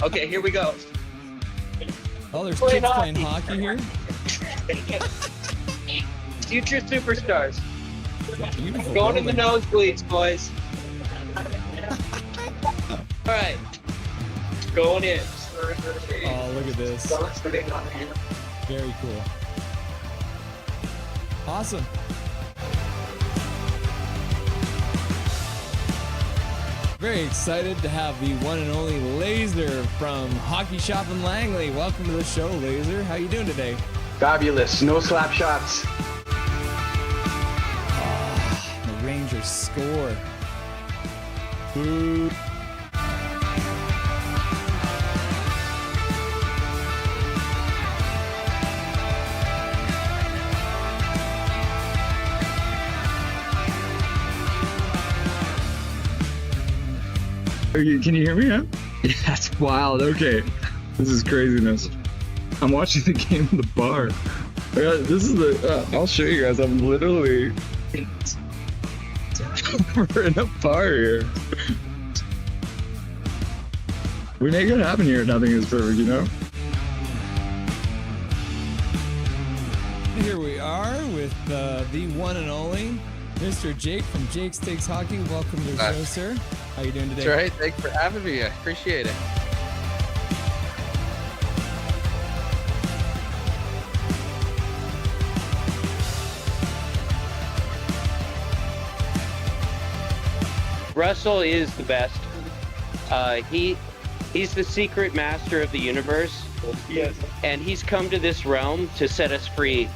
Okay, here we go. Oh, there's kids playing hockey here. Future superstars. Beautiful. Going in the building. nosebleeds, boys. All right. Going in. Oh, look at this. Very cool. Awesome. Very excited to have the one and only Laser from Hockey Shop in Langley. Welcome to the show, Laser. How you doing today? Fabulous. No slap shots. The Rangers score. Boo. Can you hear me? Yeah? Yeah, that's wild. Okay. This is craziness. I'm watching the game in the bar. This is the, I'll show you guys. I'm literally we're in a bar here. We make it happen here. Nothing is perfect, you know? Here we are with the one and only Mr. Jake from Jake's Takes Hockey. Welcome to the show, sir. How you doing today? That's right. Thanks for having me. I appreciate it. Russell is the best. He's the secret master of the universe. Yes. And he's come to this realm to set us free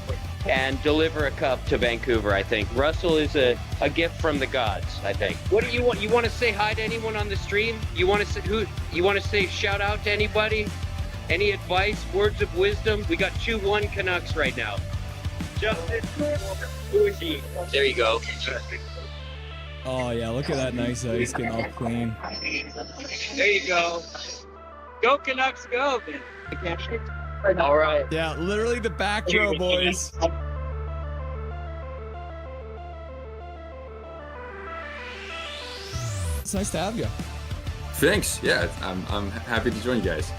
and deliver a cup to Vancouver, I think. Russell is a gift from the gods, I think. What do you want? You want to say hi to anyone on the stream? You want to say you want to say shout out to anybody? Any advice, words of wisdom? We got 2-1 Canucks right now. Justin, who is he? There you go. Oh yeah, look at that nice ice getting all clean. There you go. Go Canucks, go! All right. Yeah, literally the back row, boys. It's nice to have you. Thanks. Yeah, I'm happy to join you guys.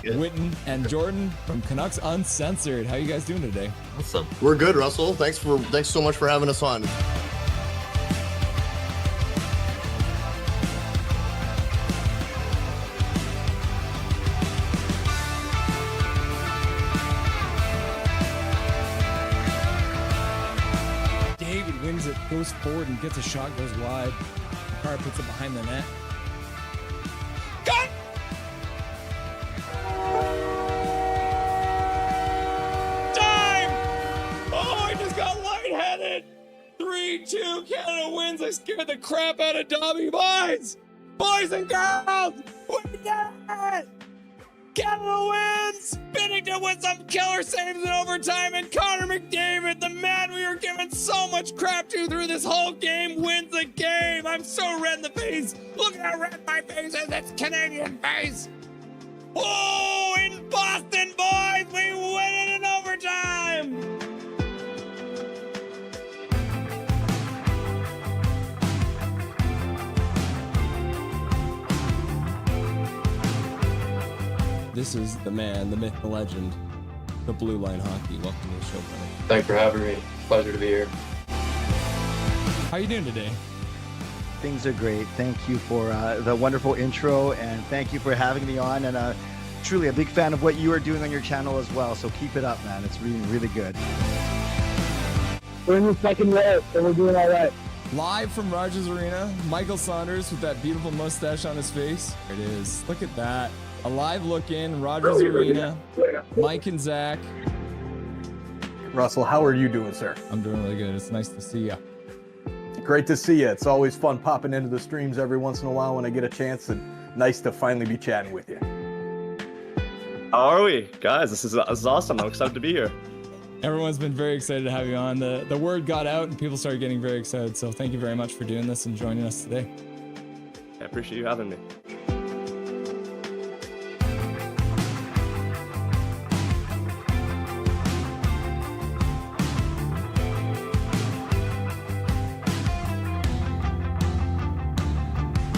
Witten and Jordan from Canucks Uncensored. How you guys doing today? Awesome. We're good, Russell. Thanks so much for having us on. David wins it, goes forward and gets a shot, goes wide. Carr puts it behind the net. Got it! Time! Oh, I just got lightheaded! 3-2, Canada wins. I scared the crap out of Dobby. Boys! Boys and girls! We did it! Canada wins! Binnington with some killer saves in overtime, and Connor McDavid, the man we were giving so much crap to through this whole game, wins the game! I'm so red in the face! Look at how red my face is! It's Canadian face! Oh, in Boston, boys! We win it in overtime! This is the man, the myth, the legend, the Blue Line Hockey. Welcome to the show, brother. Thanks for having me. Pleasure to be here. How you doing today? Things are great. Thank you for the wonderful intro, and thank you for having me on. And truly a big fan of what you are doing on your channel as well. So keep it up, man. It's really, really good. We're in the second row, so we're doing all right. Live from Rogers Arena, Michael Saunders with that beautiful mustache on his face. There it is. Look at that. A live look in, Rogers Arena, Mike and Zach. Russell, how are you doing, sir? I'm doing really good. It's nice to see you. Great to see you. It's always fun popping into the streams every once in a while when I get a chance, and nice to finally be chatting with you. How are we? Guys, this is awesome. I'm excited to be here. Everyone's been very excited to have you on. The word got out and people started getting very excited. So thank you very much for doing this and joining us today. I appreciate you having me.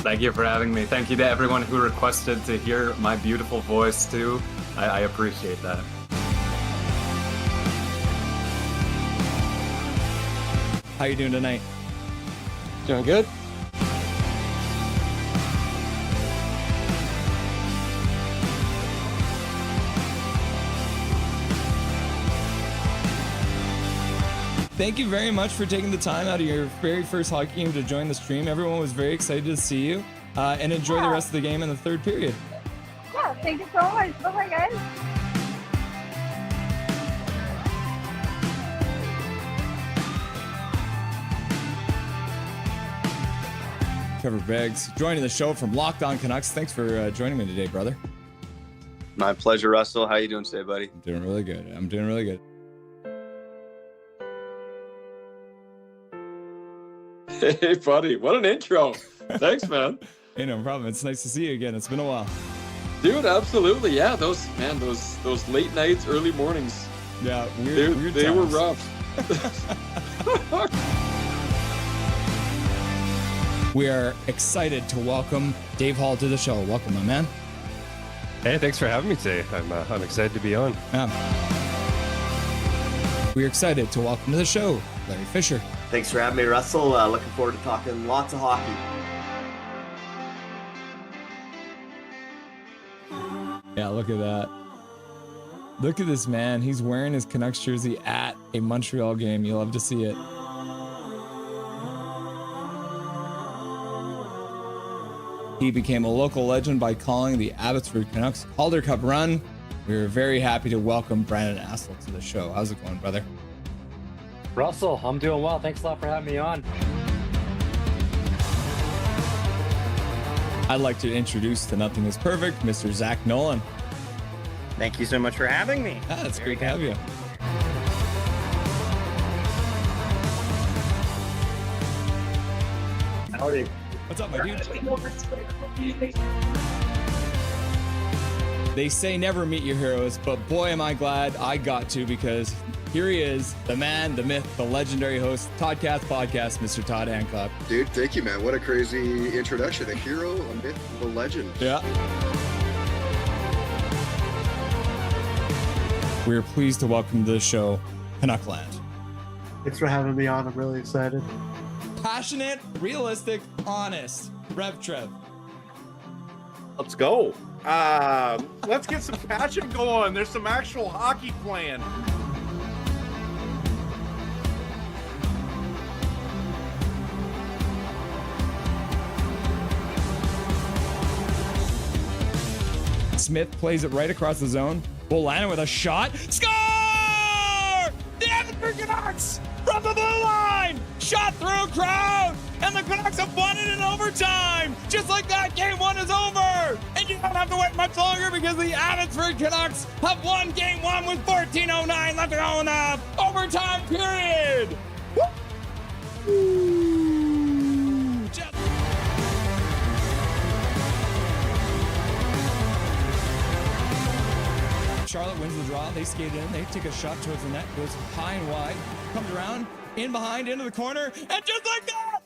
Thank you for having me. Thank you to everyone who requested to hear my beautiful voice too. I appreciate that. How you doing tonight? Doing good. Thank you very much for taking the time out of your very first hockey game to join the stream. Everyone was very excited to see you, and enjoy the rest of the game in the third period. Yeah, thank you so much. Bye-bye, guys. Trevor Beggs joining the show from Locked On Canucks. Thanks for joining me today, brother. My pleasure, Russell. How you doing today, buddy? I'm doing really good. I'm doing really good. Hey, buddy. What an intro. Thanks, man. Hey, no problem. It's nice to see you again. It's been a while. Dude, absolutely. Yeah, those late nights, early mornings. Yeah, weird they were times. rough. We are excited to welcome Dave Hall to the show. Welcome, my man. Hey, thanks for having me today. I'm excited to be on. We're excited to welcome to the show Larry Fisher. Thanks for having me, Russell. Looking forward to talking lots of hockey. Yeah, look at that. Look at this man. He's wearing his Canucks jersey at a Montreal game. You love to see it. He became a local legend by calling the Abbotsford Canucks Calder Cup run. We were very happy to welcome Brandon Astle to the show. How's it going, brother? Russell, I'm doing well. Thanks a lot for having me on. I'd like to introduce to Nothing is Perfect, Mr. Zach Nolan. Thank you so much for having me. It's great to have you. Howdy. What's up, my dude? They say never meet your heroes, but boy, am I glad I got to, because here he is, the man, the myth, the legendary host, Toddcast Podcast, Mr. Todd Hancock. Dude, thank you, man. What a crazy introduction. A hero, a myth, a legend. Yeah. We're pleased to welcome to the show, Canuckland. Thanks for having me on. I'm really excited. Passionate, realistic, honest. Rev Trev. Let's go. Let's get some passion going. There's some actual hockey playing. Smith plays it right across the zone. Bolano with a shot. Score! The Abbotsford Canucks from the blue line! Shot through a crowd! And the Canucks have won it in overtime! Just like that, game one is over! And you don't have to wait much longer, because the Abbotsford Canucks have won game one with 14:09 left to go in the overtime period! Woo! Just Charlotte wins the draw. They skate in. They take a shot towards the net. Goes high and wide. Comes around. In behind. Into the corner. And just like that,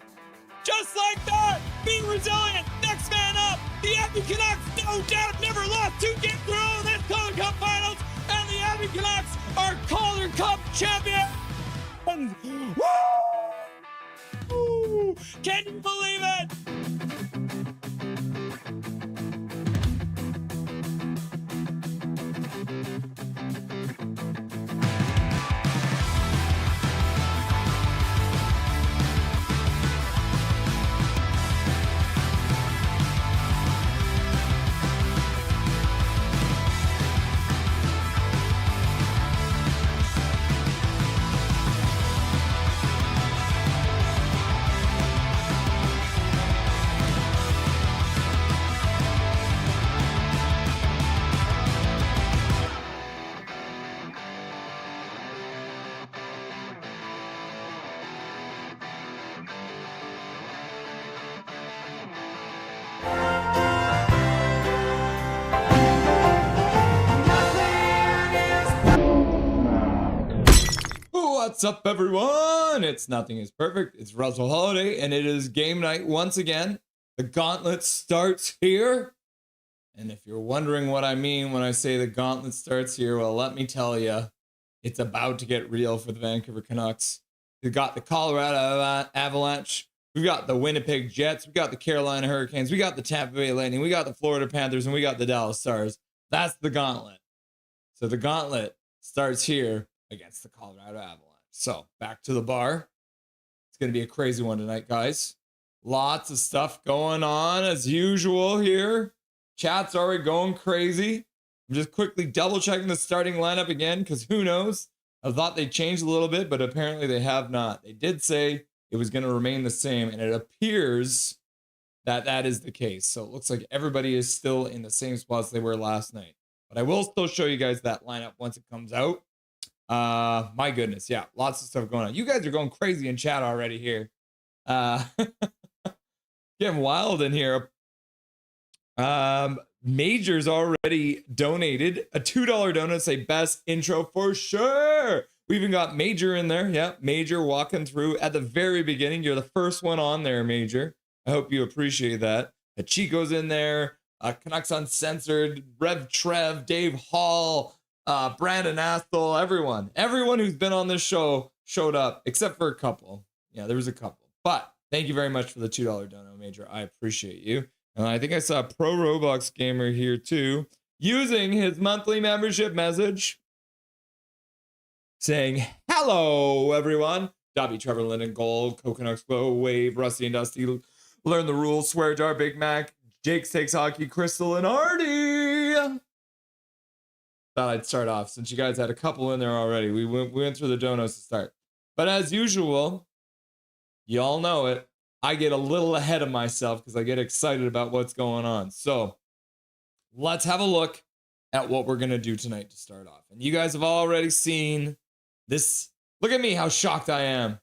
be resilient. Next man up. The Abbey Canucks, no doubt, never lost 2 games in a row in this Calder Cup Finals. And the Abbey Canucks are Calder Cup champions. Woo! Can you believe it? What's up, everyone? It's Nothing is Perfect. It's Russell Holiday, and it is game night once again. The Gauntlet starts here. And if you're wondering what I mean when I say the Gauntlet starts here, well, let me tell you, it's about to get real for the Vancouver Canucks. We've got the Colorado Avalanche. We've got the Winnipeg Jets. We've got the Carolina Hurricanes. We got the Tampa Bay Lightning. We got the Florida Panthers. And we got the Dallas Stars. That's the Gauntlet. So the Gauntlet starts here against the Colorado Avalanche. So back to the bar. It's going to be a crazy one tonight, guys. Lots of stuff going on as usual here. Chat's already going crazy. I'm just quickly double checking the starting lineup again because who knows? I thought they changed a little bit, but apparently they have not. They did say it was going to remain the same, and it appears that that is the case. So it looks like everybody is still in the same spots they were last night. But I will still show you guys that lineup once it comes out. My goodness, yeah, lots of stuff going on. You guys are going crazy in chat already here. Getting wild in here. Major's already donated a $2 donut. Say best intro for sure. We even got Major in there. Yeah, Major walking through at the very beginning. You're the first one on there, Major. I hope you appreciate that. Chico's in there. Canucks Uncensored, Rev Trev, Dave Hall, Brandon Astle, everyone who's been on this show showed up, except for a couple. Yeah, there was a couple. But thank you very much for the $2 dono, Major. I appreciate you. And I think I saw Pro Roblox Gamer here too, using his monthly membership message, saying, hello, everyone. Dobby, Trevor, Linden, Gold, Coconuts, Glow, Wave, Rusty and Dusty, Learn the Rules, Swear Jar, Big Mac, Jake's Takes Hockey, Crystal, and Artie. Thought I'd start off since you guys had a couple in there already. We went through the donos to start. But as usual, you all know it, I get a little ahead of myself because I get excited about what's going on. So let's have a look at what we're going to do tonight to start off. And you guys have already seen this. Look at me, how shocked I am.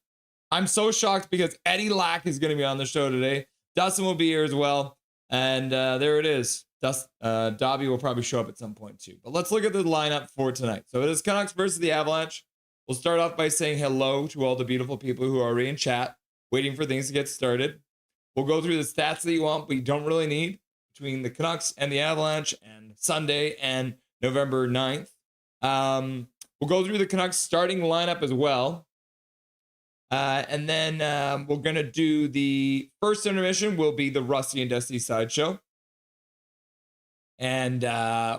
I'm so shocked because Eddie Lack is going to be on the show today. Dustin will be here as well. And there it is. Dobby will probably show up at some point too. But let's look at the lineup for tonight. So it is Canucks versus the Avalanche. We'll start off by saying hello to all the beautiful people who are already in chat, waiting for things to get started. We'll go through the stats that you want, but you don't really need between the Canucks and the Avalanche and Sunday and November 9th. We'll go through the Canucks starting lineup as well. And then we're going to do the first intermission will be the Rusty and Dusty Sideshow. And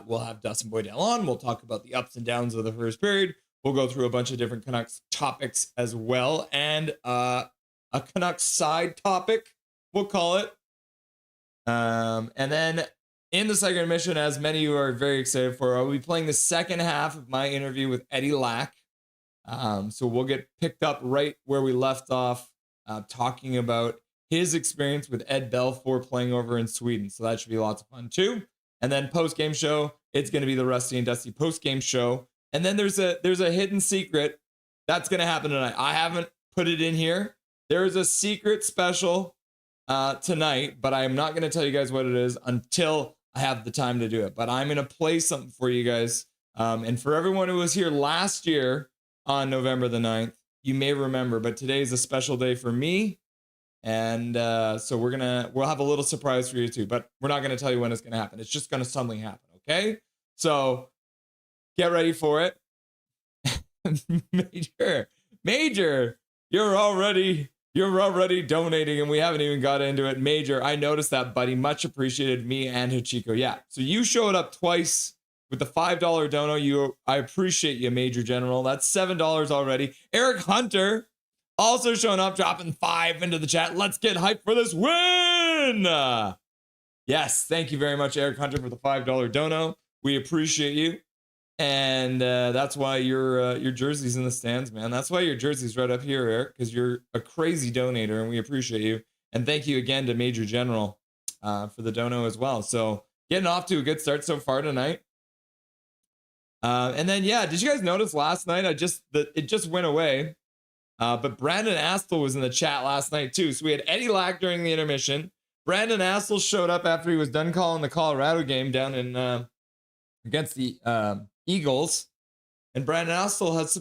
we'll have Dustin Boydell on. We'll talk about the ups and downs of the first period. We'll go through a bunch of different Canucks topics as well. And a Canucks side topic, we'll call it. And then in the second intermission, as many of you are very excited for, I'll be playing the second half of my interview with Eddie Lack. So we'll get picked up right where we left off, talking about his experience with Ed Belfour playing over in Sweden. So that should be lots of fun too. And then post-game show, it's going to be the Rusty and Dusty post-game show. And then there's a hidden secret that's going to happen tonight. I haven't put it in here. There is a secret special tonight, but I am not going to tell you guys what it is until I have the time to do it. But I'm going to play something for you guys. And for everyone who was here last year on November the 9th, you may remember, but today is a special day for me. And so we'll have a little surprise for you too, but we're not going to tell you when it's going to happen. It's just going to suddenly happen. Okay. So get ready for it. Major, you're already donating and we haven't even got into it. Major, I noticed that, buddy. Much appreciated, me and Hachiko. Yeah. So you showed up twice with the $5 dono. I appreciate you, Major General. That's $7 already. Eric Hunter also showing up, dropping $5 into the chat. Let's get hyped for this win. Yes. Thank you very much, Eric Hunter, for the $5 dono. We appreciate you. And that's why your jersey's in the stands, man. That's why your jersey's right up here, Eric, because you're a crazy donator, and we appreciate you. And thank you again to Major General for the dono as well. So getting off to a good start so far tonight. And then, yeah, did you guys notice last night? It just went away. But Brandon Astle was in the chat last night too. So we had Eddie Lack during the intermission. Brandon Astle showed up after he was done calling the Colorado game down in against the Eagles, and Brandon Astle has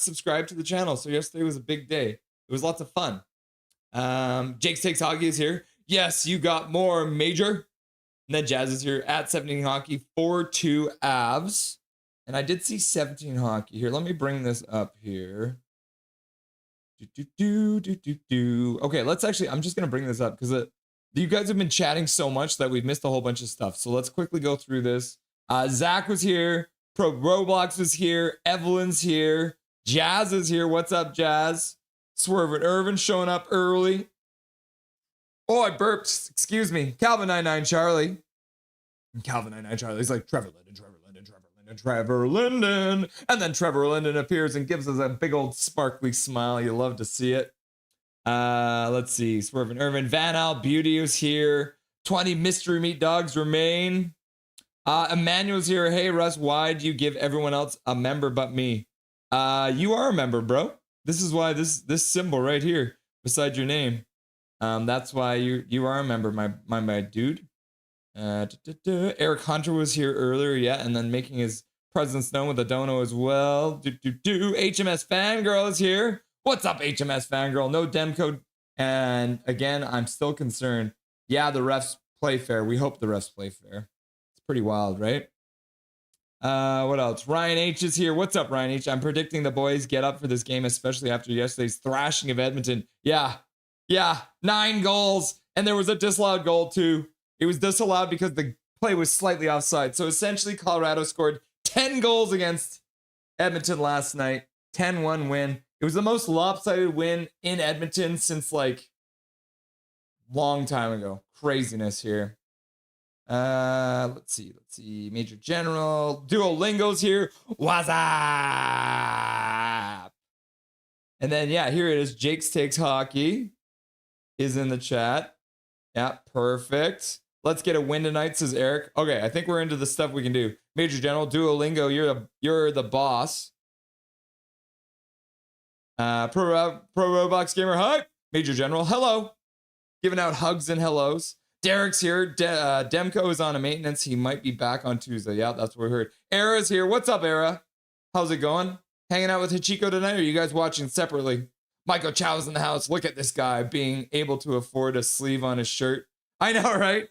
subscribed to the channel. So yesterday was a big day. It was lots of fun. Jake's Takes Hockey is here. Yes, you got more, Major. And then Jazz is here at 17 Hockey, 4-2 Avs. And I did see 17 Hockey here. Let me bring this up here. Okay, let's actually, I'm just going to bring this up because you guys have been chatting so much that we've missed a whole bunch of stuff. So let's quickly go through this. Zach was here. Pro Roblox was here. Evelyn's here. Jazz is here. What's up, Jazz? Swerve and Irvin showing up early. Oh, I burped. Excuse me. Calvin 99 Charlie. And Calvin 99 Charlie's like Trevor Linden, Trevor Linden, Trevor Linden, Trevor Linden. And then Trevor Linden appears and gives us a big old sparkly smile. You love to see it. Let's see. Swerve and Irvin. Van Al Beauty is here. 20 mystery meat dogs remain. Emmanuel's here. Hey, Russ, why do you give everyone else a member but me? You are a member, bro. This is why this symbol right here beside your name. That's why you are a member, my dude. Eric Hunter was here earlier, yeah, and then making his presence known with a dono as well. HMS Fangirl is here. What's up, HMS Fangirl? No dem code. And again, I'm still concerned. Yeah, the refs play fair. We hope the refs play fair. It's pretty wild, right? What else? Ryan H is here. What's up, Ryan H? I'm predicting the boys get up for this game, especially after yesterday's thrashing of Edmonton. Yeah, 9 goals. And there was a disallowed goal too. It was disallowed because the play was slightly offside. So essentially, Colorado scored 10 goals against Edmonton last night. 10-1 win. It was the most lopsided win in Edmonton since like long time ago. Craziness here. Let's see. Major General. Duolingo's here. What's up? And then, yeah, here it is. Jake's Takes Hockey is in the chat. Yeah, perfect. Let's get a win tonight, says Eric. Okay, I think we're into the stuff we can do. Major General, Duolingo, you're the boss. Pro Roblox Gamer, hi. Major General, hello. Giving out hugs and hellos. Derek's here. Demko is on a maintenance. He might be back on Tuesday. Yeah, that's what we heard. Era's here. What's up, Era? How's it going? Hanging out with Hachiko tonight, or are you guys watching separately? Michael Chow's in the house. Look at this guy being able to afford a sleeve on his shirt. I know, right?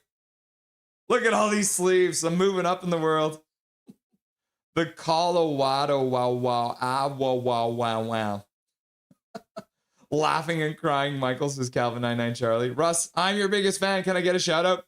Look at all these sleeves. I'm moving up in the world. The Colorado wow. Laughing and crying, Michael, says Calvin 99 Charlie. Russ, I'm your biggest fan. Can I get a shout out?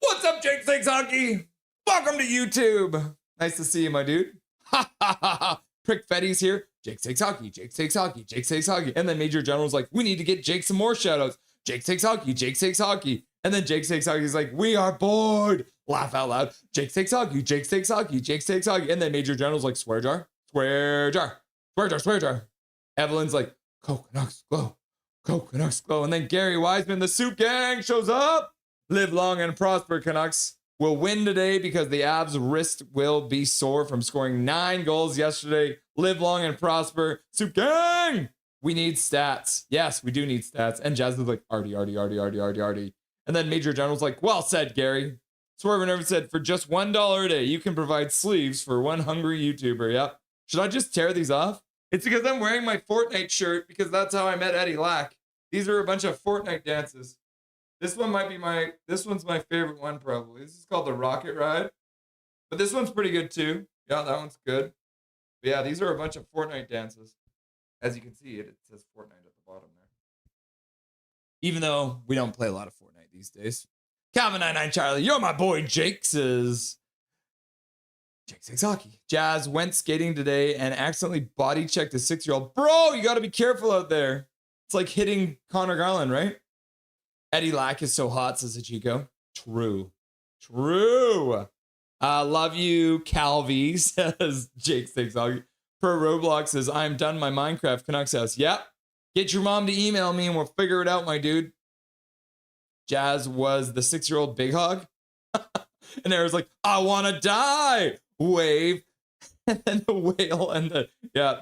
What's up, Jake Six Hockey? Welcome to YouTube. Nice to see you, my dude. Ha ha ha ha. Prick Fetty's here. Jake Six Hockey, Jake Six Hockey, Jake Six Hockey. And then Major General's like, we need to get Jake some more shout outs. Jake Six Hockey, Jake Six Hockey. And then Jake Six Hockey's like, we are bored. Laugh out loud. Jake Six Hockey, Jake Six Hockey, Jake Six Hockey. And then Major General's like, swear jar, swear jar, swear jar, swear jar. Evelyn's like, Canucks glow, Canucks glow. And then Gary Wiseman, the Soup Gang, shows up. Live long and prosper, Canucks. Will win today because the Avs' wrist will be sore from scoring 9 goals yesterday. Live long and prosper. Soup Gang! We need stats. Yes, we do need stats. And Jazz is like, arty. And then Major General's like, well said, Gary. Swerve and Irvin said, for just $1 a day, you can provide sleeves for one hungry YouTuber. Yep. Should I just tear these off? It's because I'm wearing my Fortnite shirt because that's how I met Eddie Lack. These are a bunch of Fortnite dances. This one's my favorite one probably. This is called the Rocket Ride. But this one's pretty good too. Yeah, that one's good. But yeah, these are a bunch of Fortnite dances. As you can see, it says Fortnite at the bottom there. Even though we don't play a lot of Fortnite these days. Calvin 99 Charlie, you're my boy Jake, says Jake Six Hockey. Jazz went skating today and accidentally body checked a 6-year-old. Bro, you got to be careful out there. It's like hitting Connor Garland, right? Eddie Lack is so hot, says Ichiko. True. Love you, Calvi, says Jake Six Hockey. Per Roblox says, I'm done my Minecraft Canucks house. Yep. Get your mom to email me and we'll figure it out, my dude. Jazz was the 6-year-old big hog. And Era's like, I want to die. Wave. And then the whale and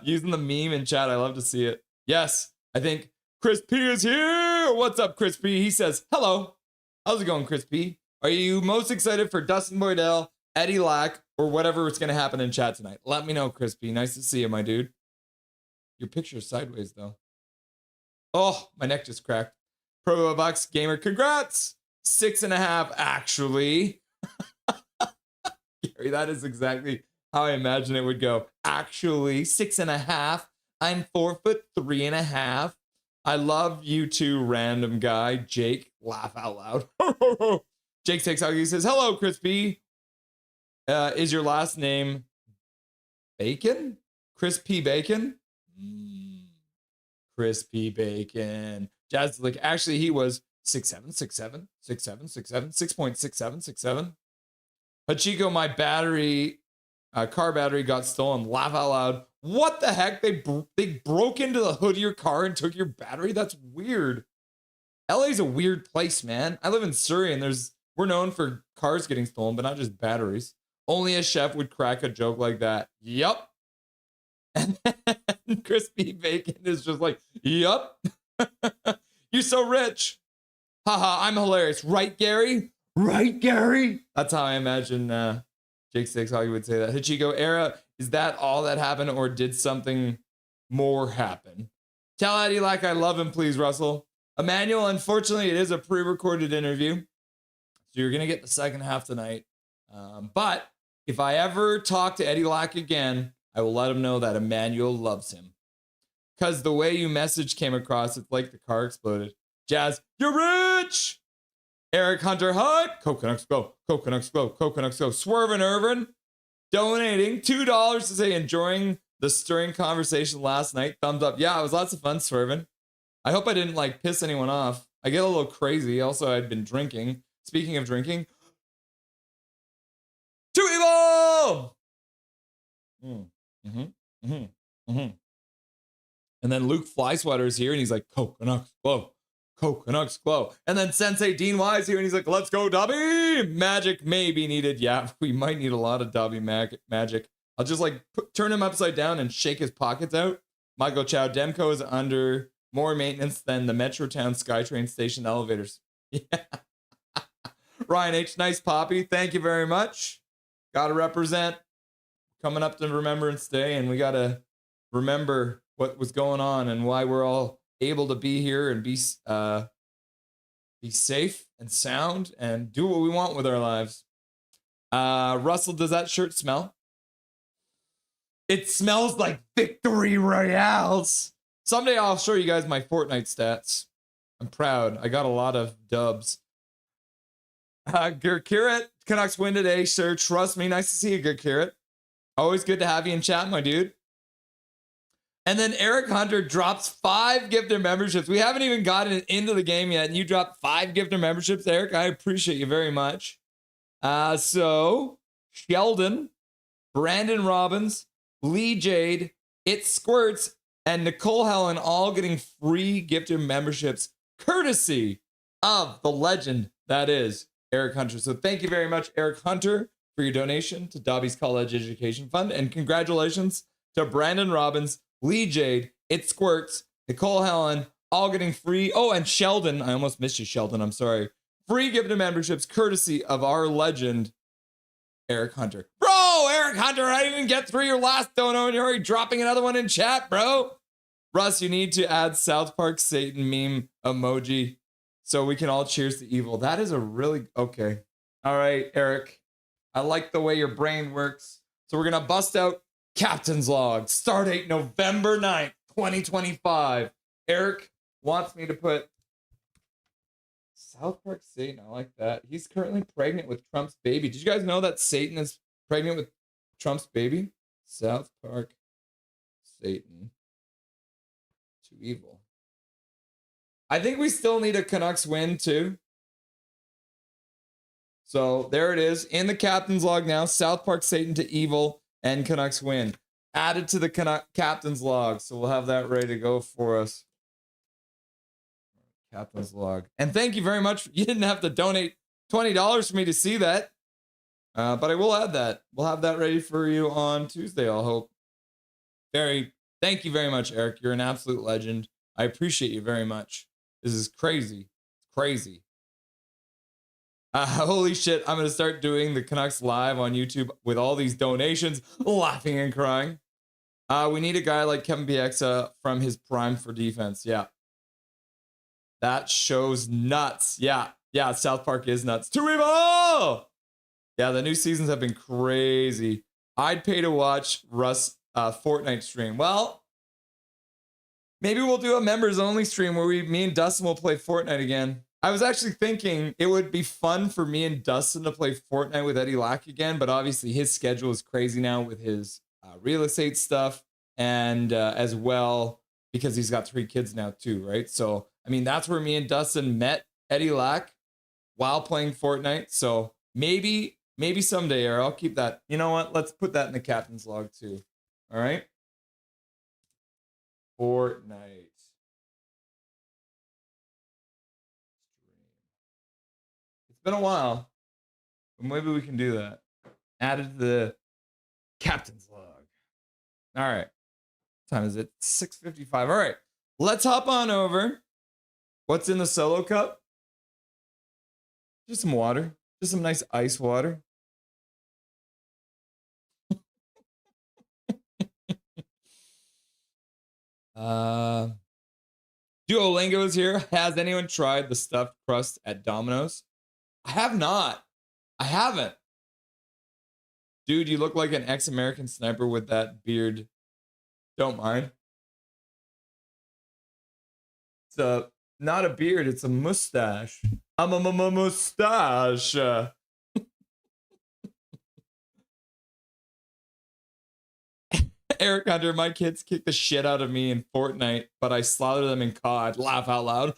using the meme in chat. I love to see it. Yes, I think Chris P is here. What's up, Chris P? He says, hello. How's it going, Chris P? Are you most excited for Dustin Boydell, Eddie Lack, or whatever is going to happen in chat tonight? Let me know, Chris P. Nice to see you, my dude. Your picture's sideways, though. Oh, my neck just cracked. Pro Box Gamer, congrats. 6.5, actually. Gary, that is exactly how I imagine it would go. Actually, 6.5. I'm 4'3.5". I love you too, random guy. Jake, laugh out loud. Jake takes out. He says, "Hello, Crispy. Is your last name Bacon? Crispy Bacon? Crispy Bacon." Jazz is like, actually, he was 6'7", 6'7", 6'7", 6'7", 6.67, 6'7". Hachiko, my battery, car battery got stolen. Laugh out loud. What the heck? They broke into the hood of your car and took your battery? That's weird. LA's a weird place, man. I live in Surrey and we're known for cars getting stolen, but not just batteries. Only a chef would crack a joke like that. Yup. And then Crispy Bacon is just like, yup. You're so rich. Haha, I'm hilarious. Right, Gary? Right, Gary? That's how I imagine Jake Six Hockey would say that. Hachiko, Era, is that all that happened or did something more happen? Tell Eddie like I love him, please, Russell. Emmanuel, unfortunately, it is a pre-recorded interview. So you're going to get the second half tonight. But if I ever talk to Eddie Lack again, I will let him know that Emmanuel loves him. Because the way you message came across, it's like the car exploded. Jazz, you're rich! Eric Hunter, hi! Canucks go. Canucks go. Canucks go. Swervin' Irvin, donating $2 to say enjoying the stirring conversation last night. Thumbs up. Yeah, it was lots of fun, Swervin. I hope I didn't like piss anyone off. I get a little crazy. Also, I'd been drinking. Speaking of drinking, Too Evil! And then Luke Flysweater is here and he's like, Canucks glow. Canucks glow. And then Sensei Dean Wise here and he's like, let's go, Dobby! Magic may be needed. Yeah, we might need a lot of Dobby magic. I'll just like turn him upside down and shake his pockets out. Michael Chow, Demko is under more maintenance than the Metrotown SkyTrain station elevators. Yeah. Ryan H, nice poppy. Thank you very much. Gotta represent. Coming up to Remembrance Day, and we gotta remember what was going on and why we're all able to be here and be safe and sound and do what we want with our lives. Russell, does that shirt smell? It smells like Victory Royales. Someday I'll show you guys my Fortnite stats. I'm proud. I got a lot of dubs. Gurkirat, Canucks win today, sir. Trust me. Nice to see you, Gurkirat. Always good to have you in chat, my dude. And then Eric Hunter drops 5 gifter memberships. We haven't even gotten into the game yet, and you dropped 5 gifter memberships, Eric. I appreciate you very much. So Sheldon, Brandon Robbins, Lee Jade, It Squirts, and Nicole Helen all getting free gifter memberships courtesy of the legend that is Eric Hunter. So thank you very much, Eric Hunter, for your donation to Dobby's College Education Fund. And congratulations to Brandon Robbins, Lee Jade, It Squirts, Nicole Helen, all getting free. Oh, and Sheldon. I almost missed you, Sheldon. I'm sorry. Free gifted memberships courtesy of our legend, Eric Hunter. Bro, Eric Hunter, I didn't even get through your last dono and you're already dropping another one in chat, bro. Russ, you need to add South Park Satan meme emoji so we can all cheers to evil. That is a really... Okay. All right, Eric. I like the way your brain works. So we're going to bust out Captain's Log. Start date November 9th, 2025. Eric wants me to put South Park Satan. I like that. He's currently pregnant with Trump's baby. Did you guys know that Satan is pregnant with Trump's baby? South Park Satan. Too evil. I think we still need a Canucks win too. So there it is in the Captain's Log now. South Park Satan to evil and Canucks win. Added to the Captain's Log. So we'll have that ready to go for us. Captain's Log. And thank you very much. You didn't have to donate $20 for me to see that. But I will add that. We'll have that ready for you on Tuesday, I'll hope. Thank you very much, Eric. You're an absolute legend. I appreciate you very much. This is crazy. It's crazy. Holy shit, I'm going to start doing the Canucks live on YouTube with all these donations, laughing and crying. We need a guy like Kevin Bieksa from his prime for defense. Yeah. That shows nuts. Yeah. Yeah, South Park is nuts. Too evil! Yeah, the new seasons have been crazy. I'd pay to watch Russ Fortnite stream. Well, maybe we'll do a members only stream where me and Dustin will play Fortnite again. I was actually thinking it would be fun for me and Dustin to play Fortnite with Eddie Lack again, but obviously his schedule is crazy now with his real estate stuff, and as well because he's got 3 kids now too, right? So, I mean, that's where me and Dustin met Eddie Lack while playing Fortnite. So maybe someday, or I'll keep that. You know what? Let's put that in the captain's log too. All right. Fortnite. It's been a while, but maybe we can do that. Add it to the captain's log. All right. What time is it? 6:55. All right. Let's hop on over. What's in the solo cup? Just some water. Just some nice ice water. Duolingo is here. Has anyone tried the stuffed crust at Domino's? I have not. I haven't. Dude, you look like an ex-American sniper with that beard. Don't mind. It's not a beard, it's a mustache. I'm a mustache. Eric Hunter, my kids kick the shit out of me in Fortnite, but I slaughter them in COD. Laugh out loud.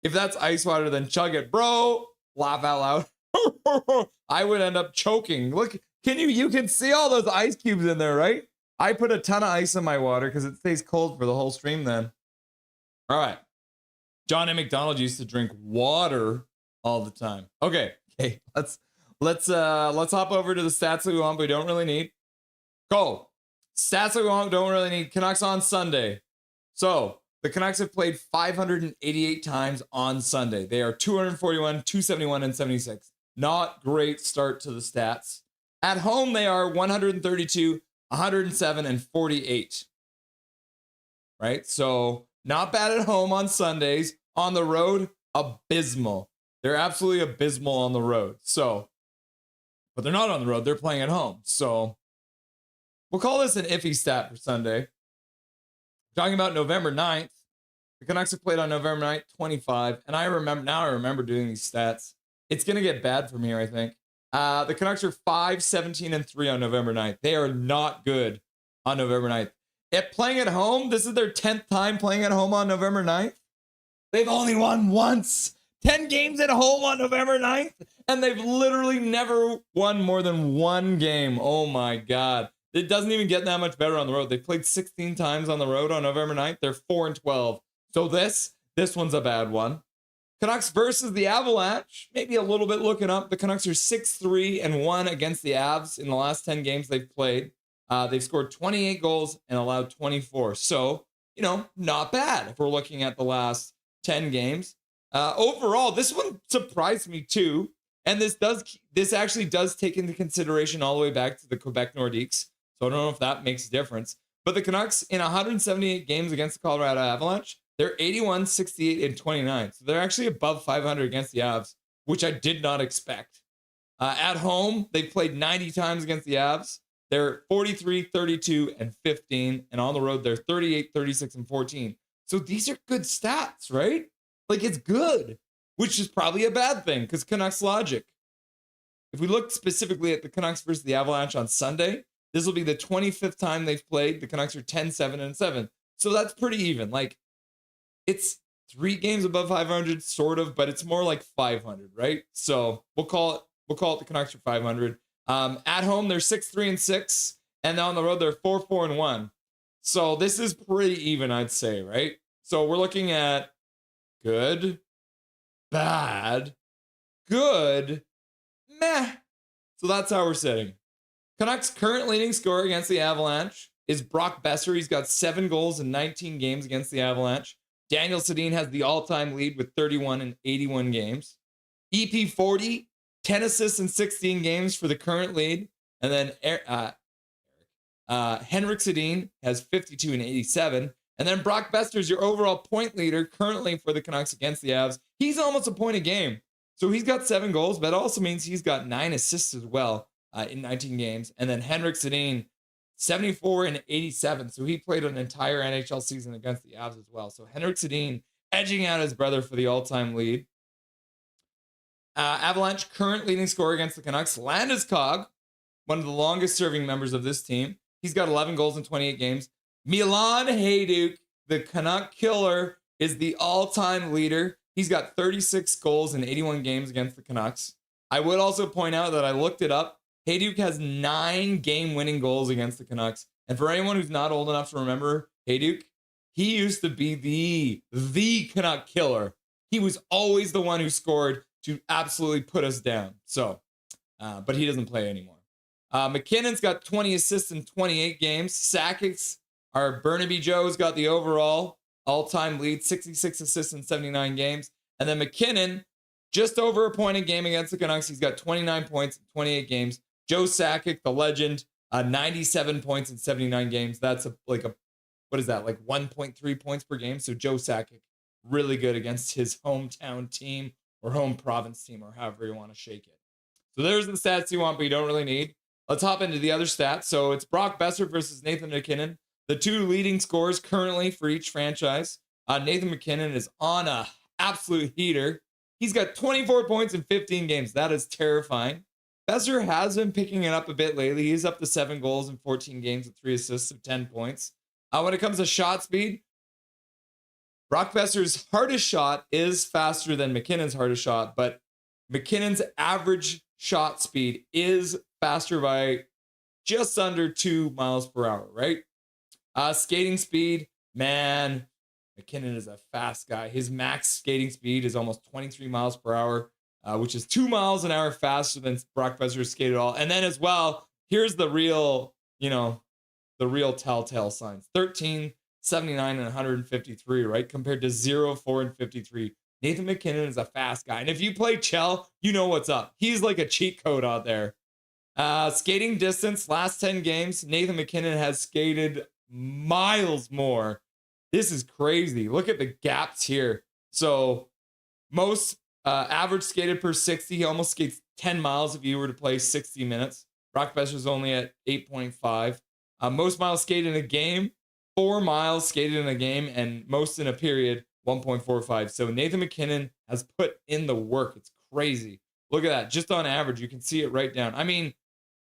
If that's ice water, then chug it, bro. Laugh out loud. I would end up choking. Look, you can see all those ice cubes in there, right? I put a ton of ice in my water because it stays cold for the whole stream then. All right. John M. McDonald used to drink water all the time. Okay, let's hop over to the stats that we want, but we don't really need. Go. Stats that we want, don't really need. Canucks on Sunday. So the Canucks have played 588 times on Sunday. They are 241, 271, and 76. Not great start to the stats. At home, they are 132, 107, and 48. Right? So not bad at home on Sundays. On the road, abysmal. They're absolutely abysmal on the road. So, but they're not on the road. They're playing at home. So we'll call this an iffy stat for Sunday. Talking about November 9th. The Canucks have played on November 9th, 25. And I remember doing these stats. It's going to get bad from here, I think. The Canucks are 5-17 and 3 on November 9th. They are not good on November 9th. If playing at home, this is their 10th time playing at home on November 9th. They've only won once. 10 games at home on November 9th. And they've literally never won more than one game. Oh my God. It doesn't even get that much better on the road. They played 16 times on the road on November 9th. They're 4-12. So this one's a bad one. Canucks versus the Avalanche. Maybe a little bit looking up. The Canucks are 6-3-1 against the Avs in the last 10 games they've played. They've scored 28 goals and allowed 24. So, not bad if we're looking at the last 10 games. Overall, this one surprised me too. And this actually does take into consideration all the way back to the Quebec Nordiques. So I don't know if that makes a difference. But the Canucks in 178 games against the Colorado Avalanche, they're 81, 68, and 29. So they're actually above 500 against the Avs, which I did not expect. At home, they've played 90 times against the Avs. They're 43, 32, and 15. And on the road, they're 38, 36, and 14. So these are good stats, right? Like, it's good, which is probably a bad thing because Canucks logic. If we look specifically at the Canucks versus the Avalanche on Sunday, this will be the 25th time they've played. The Canucks are 10-7 and 7. So that's pretty even. Like, it's 3 games above 500, sort of, but it's more like 500, right? So we'll call it the Canucks are 500. At home, they're 6-3-6, and on the road, they're 4-4-1. So this is pretty even, I'd say, right? So we're looking at good, bad, good, meh. So that's how we're sitting. Canucks' current leading scorer against the Avalanche is Brock Besser. He's got 7 goals in 19 games against the Avalanche. Daniel Sedin has the all-time lead with 31 in 81 games. EP 40, 10 assists in 16 games for the current lead. And then Henrik Sedin has 52 in 87. And then Brock Besser's your overall point leader currently for the Canucks against the Avs. He's almost a point a game. So he's got 7 goals, but that also means he's got 9 assists as well in 19 games. And then Henrik Sedin, 74 and 87. So he played an entire NHL season against the Avs as well. So Henrik Sedin edging out his brother for the all-time lead. Avalanche current leading scorer against the Canucks, Landeskog, one of the longest serving members of this team. He's got 11 goals in 28 games. Milan Hajduk, the Canuck killer, is the all-time leader. He's got 36 goals in 81 games against the Canucks. I would also point out that I looked it up. Hajduk has 9 game-winning goals against the Canucks. And for anyone who's not old enough to remember Hajduk, he used to be the Canuck killer. He was always the one who scored to absolutely put us down. So, but he doesn't play anymore. McKinnon's got 20 assists in 28 games. Sakic's, our Burnaby Joe's got the overall all-time lead, 66 assists in 79 games. And then McKinnon, just over a point a game against the Canucks. He's got 29 points in 28 games. Joe Sakic, the legend, 97 points in 79 games. That's like 1.3 points per game. So Joe Sakic, really good against his hometown team or home province team or however you want to shake it. So there's the stats you want, but you don't really need. Let's hop into the other stats. So it's Brock Boeser versus Nathan MacKinnon, the 2 leading scorers currently for each franchise. Nathan MacKinnon is on a absolute heater. He's got 24 points in 15 games. That is terrifying. Boeser has been picking it up a bit lately. He's up to 7 goals in 14 games with 3 assists of 10 points. When it comes to shot speed, Brock Boeser's hardest shot is faster than McKinnon's hardest shot, but McKinnon's average shot speed is faster by just under 2 miles per hour, right? Skating speed, man, McKinnon is a fast guy. His max skating speed is almost 23 miles per hour, which is 2 miles an hour faster than Brock Boeser's skate at all. And then as well, here's the real, the real telltale signs. 13, 79, and 153, right? Compared to 0, 4, and 53. Nathan MacKinnon is a fast guy. And if you play Chell, you know what's up. He's like a cheat code out there. Skating distance, last 10 games, Nathan MacKinnon has skated miles more. This is crazy. Look at the gaps here. So most average skated per 60. He almost skates 10 miles if you were to play 60 minutes. Brock Boeser's only at 8.5. Most miles skated in a game, 4 miles skated in a game, and most in a period, 1.45. So Nathan MacKinnon has put in the work. It's crazy. Look at that. Just on average, you can see it right down. I mean,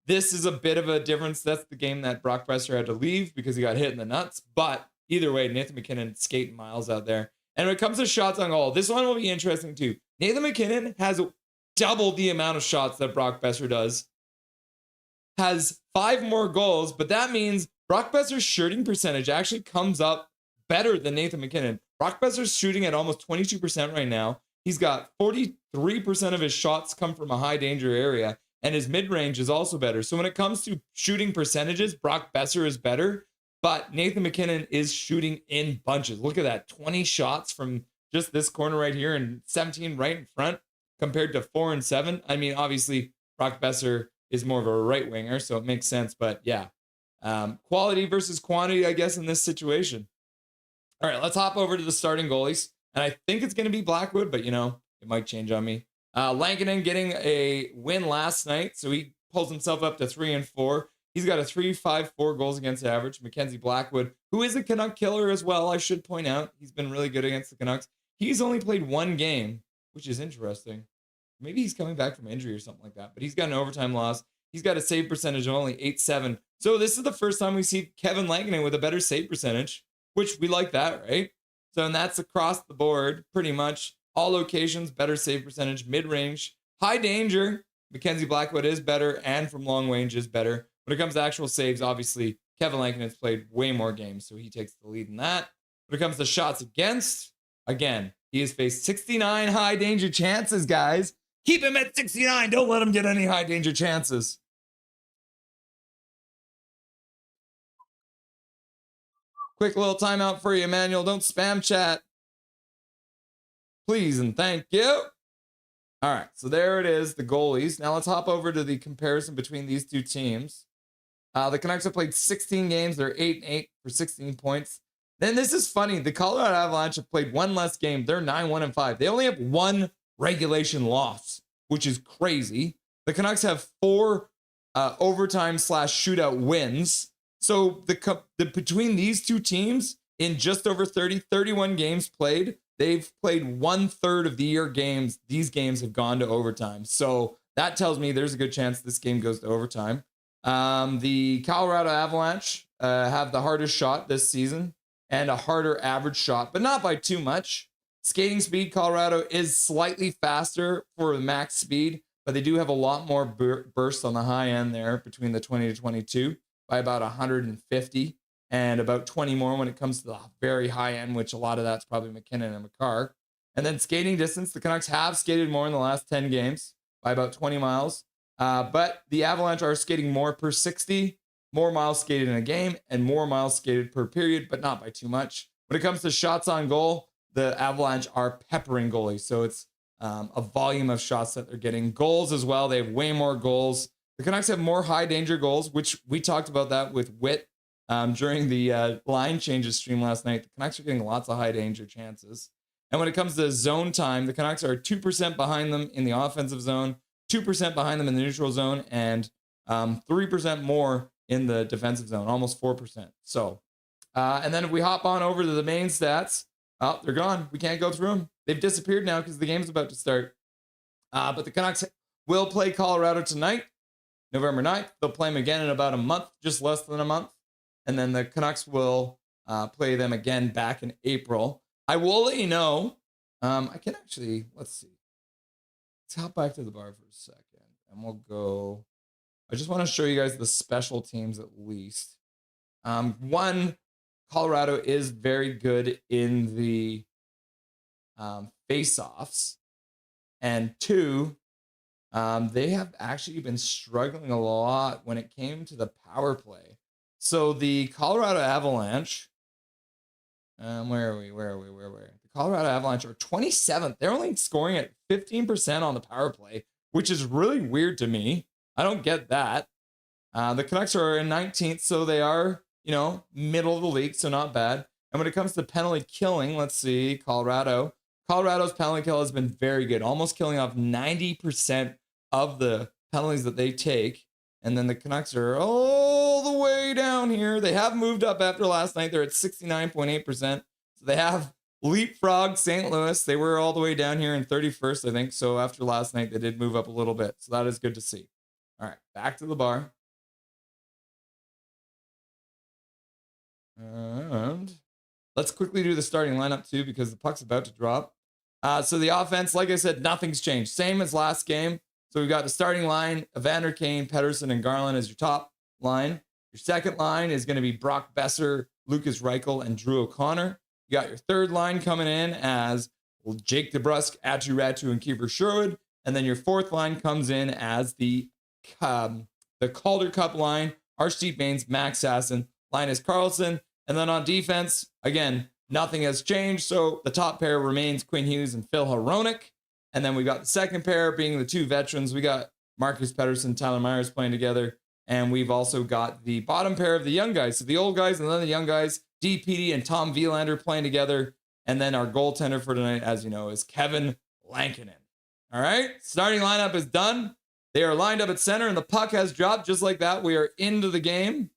this is a bit of a difference. That's the game that Brock Boeser had to leave because he got hit in the nuts. But either way, Nathan MacKinnon skating miles out there. And when it comes to shots on goal, this one will be interesting too. Nathan MacKinnon has double the amount of shots that Brock Boeser does. Has 5 more goals, but that means Brock Boeser's shooting percentage actually comes up better than Nathan MacKinnon. Brock Boeser's shooting at almost 22% right now. He's got 43% of his shots come from a high danger area, and his mid-range is also better. So when it comes to shooting percentages, Brock Boeser is better, but Nathan MacKinnon is shooting in bunches. Look at that, 20 shots from just this corner right here and 17 right in front compared to 4 and 7. I mean, obviously, Brock Boeser is more of a right winger, so it makes sense, but yeah. Quality versus quantity, I guess, in this situation. All right, let's hop over to the starting goalies. And I think it's going to be Blackwood, but, it might change on me. Lankinen getting a win last night, so he pulls himself up to 3 and 4. He's got a 3.54 goals against average. Mackenzie Blackwood, who is a Canuck killer as well, I should point out. He's been really good against the Canucks. He's only played 1 game, which is interesting. Maybe he's coming back from injury or something like that, but he's got an overtime loss. He's got a save percentage of only 8.7. So this is the first time we see Kevin Lankinen with a better save percentage, which we like that, right? So, and that's across the board, pretty much. All locations, better save percentage, mid-range, high danger. Mackenzie Blackwood is better, and from long range is better. When it comes to actual saves, obviously, Kevin Lankinen's played way more games, so he takes the lead in that. When it comes to shots against, again, he has faced 69 high danger chances, guys. Keep him at 69. Don't let him get any high danger chances. Quick little timeout for you, Emmanuel. Don't spam chat. Please and thank you. All right, so there it is, the goalies. Now let's hop over to the comparison between these two teams. The Canucks have played 16 games. They're 8-8 for 16 points. Then this is funny. The Colorado Avalanche have played one less game. They're 9-1-5. They only have one regulation loss, which is crazy. The Canucks have 4 overtime/shootout wins. So between these two teams, in just over 31 games played, they've played 1/3 of the year games. These games have gone to overtime. So that tells me there's a good chance this game goes to overtime. The Colorado Avalanche have the hardest shot this season and a harder average shot, but not by too much. Skating speed, Colorado is slightly faster for the max speed, but they do have a lot more bursts on the high end there between the 20 to 22 by about 150 and about 20 more when it comes to the very high end, which a lot of that's probably McKinnon and McCarr. And then skating distance, the Canucks have skated more in the last 10 games by about 20 miles. But the Avalanche are skating more per 60, more miles skated in a game, and more miles skated per period, but not by too much. When it comes to shots on goal, the Avalanche are peppering goalies. So it's a volume of shots that they're getting. Goals as well. They have way more goals. The Canucks have more high danger goals, which we talked about that with Witt during the line changes stream last night. The Canucks are getting lots of high danger chances. And when it comes to zone time, the Canucks are 2% behind them in the offensive zone, 2% behind them in the neutral zone, and 3% more in the defensive zone, almost 4%. So, and then if we hop on over to the main stats, oh, they're gone. We can't go through them. They've disappeared now because the game's about to start. But the Canucks will play Colorado tonight, November 9th. They'll play them again in about a month, just less than a month. And then the Canucks will play them again back in April. I will let you know. I can actually, let's see. Let's hop back to the bar for a second. And we'll go. I just want to show you guys the special teams at least. One, Colorado is very good in the face-offs. And two, they have actually been struggling a lot when it came to the power play. So the Colorado Avalanche, where are we? The Colorado Avalanche are 27th. They're only scoring at 15% on the power play, which is really weird to me. I don't get that. The Canucks are in 19th, so they are, middle of the league, so not bad. And when it comes to penalty killing, let's see, Colorado's penalty kill has been very good, almost killing off 90% of the penalties that they take. And then the Canucks are all the way down here. They have moved up after last night. They're at 69.8%. So they have leapfrogged St. Louis. They were all the way down here in 31st, I think. So after last night, they did move up a little bit. So that is good to see. All right, back to the bar. And let's quickly do the starting lineup too, because the puck's about to drop. So the offense, like I said, nothing's changed. Same as last game. So we've got the starting line, Evander Kane, Pettersson, and Garland as your top line. Your second line is going to be Brock Besser, Lucas Reichel, and Drew O'Connor. You got your third line coming in as Jake DeBrusk, Atu Ratu, and Kiefer Sherwood. And then your fourth line comes in as the Calder Cup line, Archie Baines, Max Sasson, Linus Karlsson. And then on defense, again, nothing has changed. So the top pair remains Quinn Hughes and Phil Hronek. And then we got the second pair being the two veterans. We got Marcus Pettersson, Tyler Myers playing together. And we've also got the bottom pair of the young guys. So the old guys and then the young guys, DPD and Tom Wielander playing together. And then our goaltender for tonight, as you know, is Kevin Lankinen. All right, starting lineup is done. They are lined up at center and the puck has dropped just like that. We are into the game.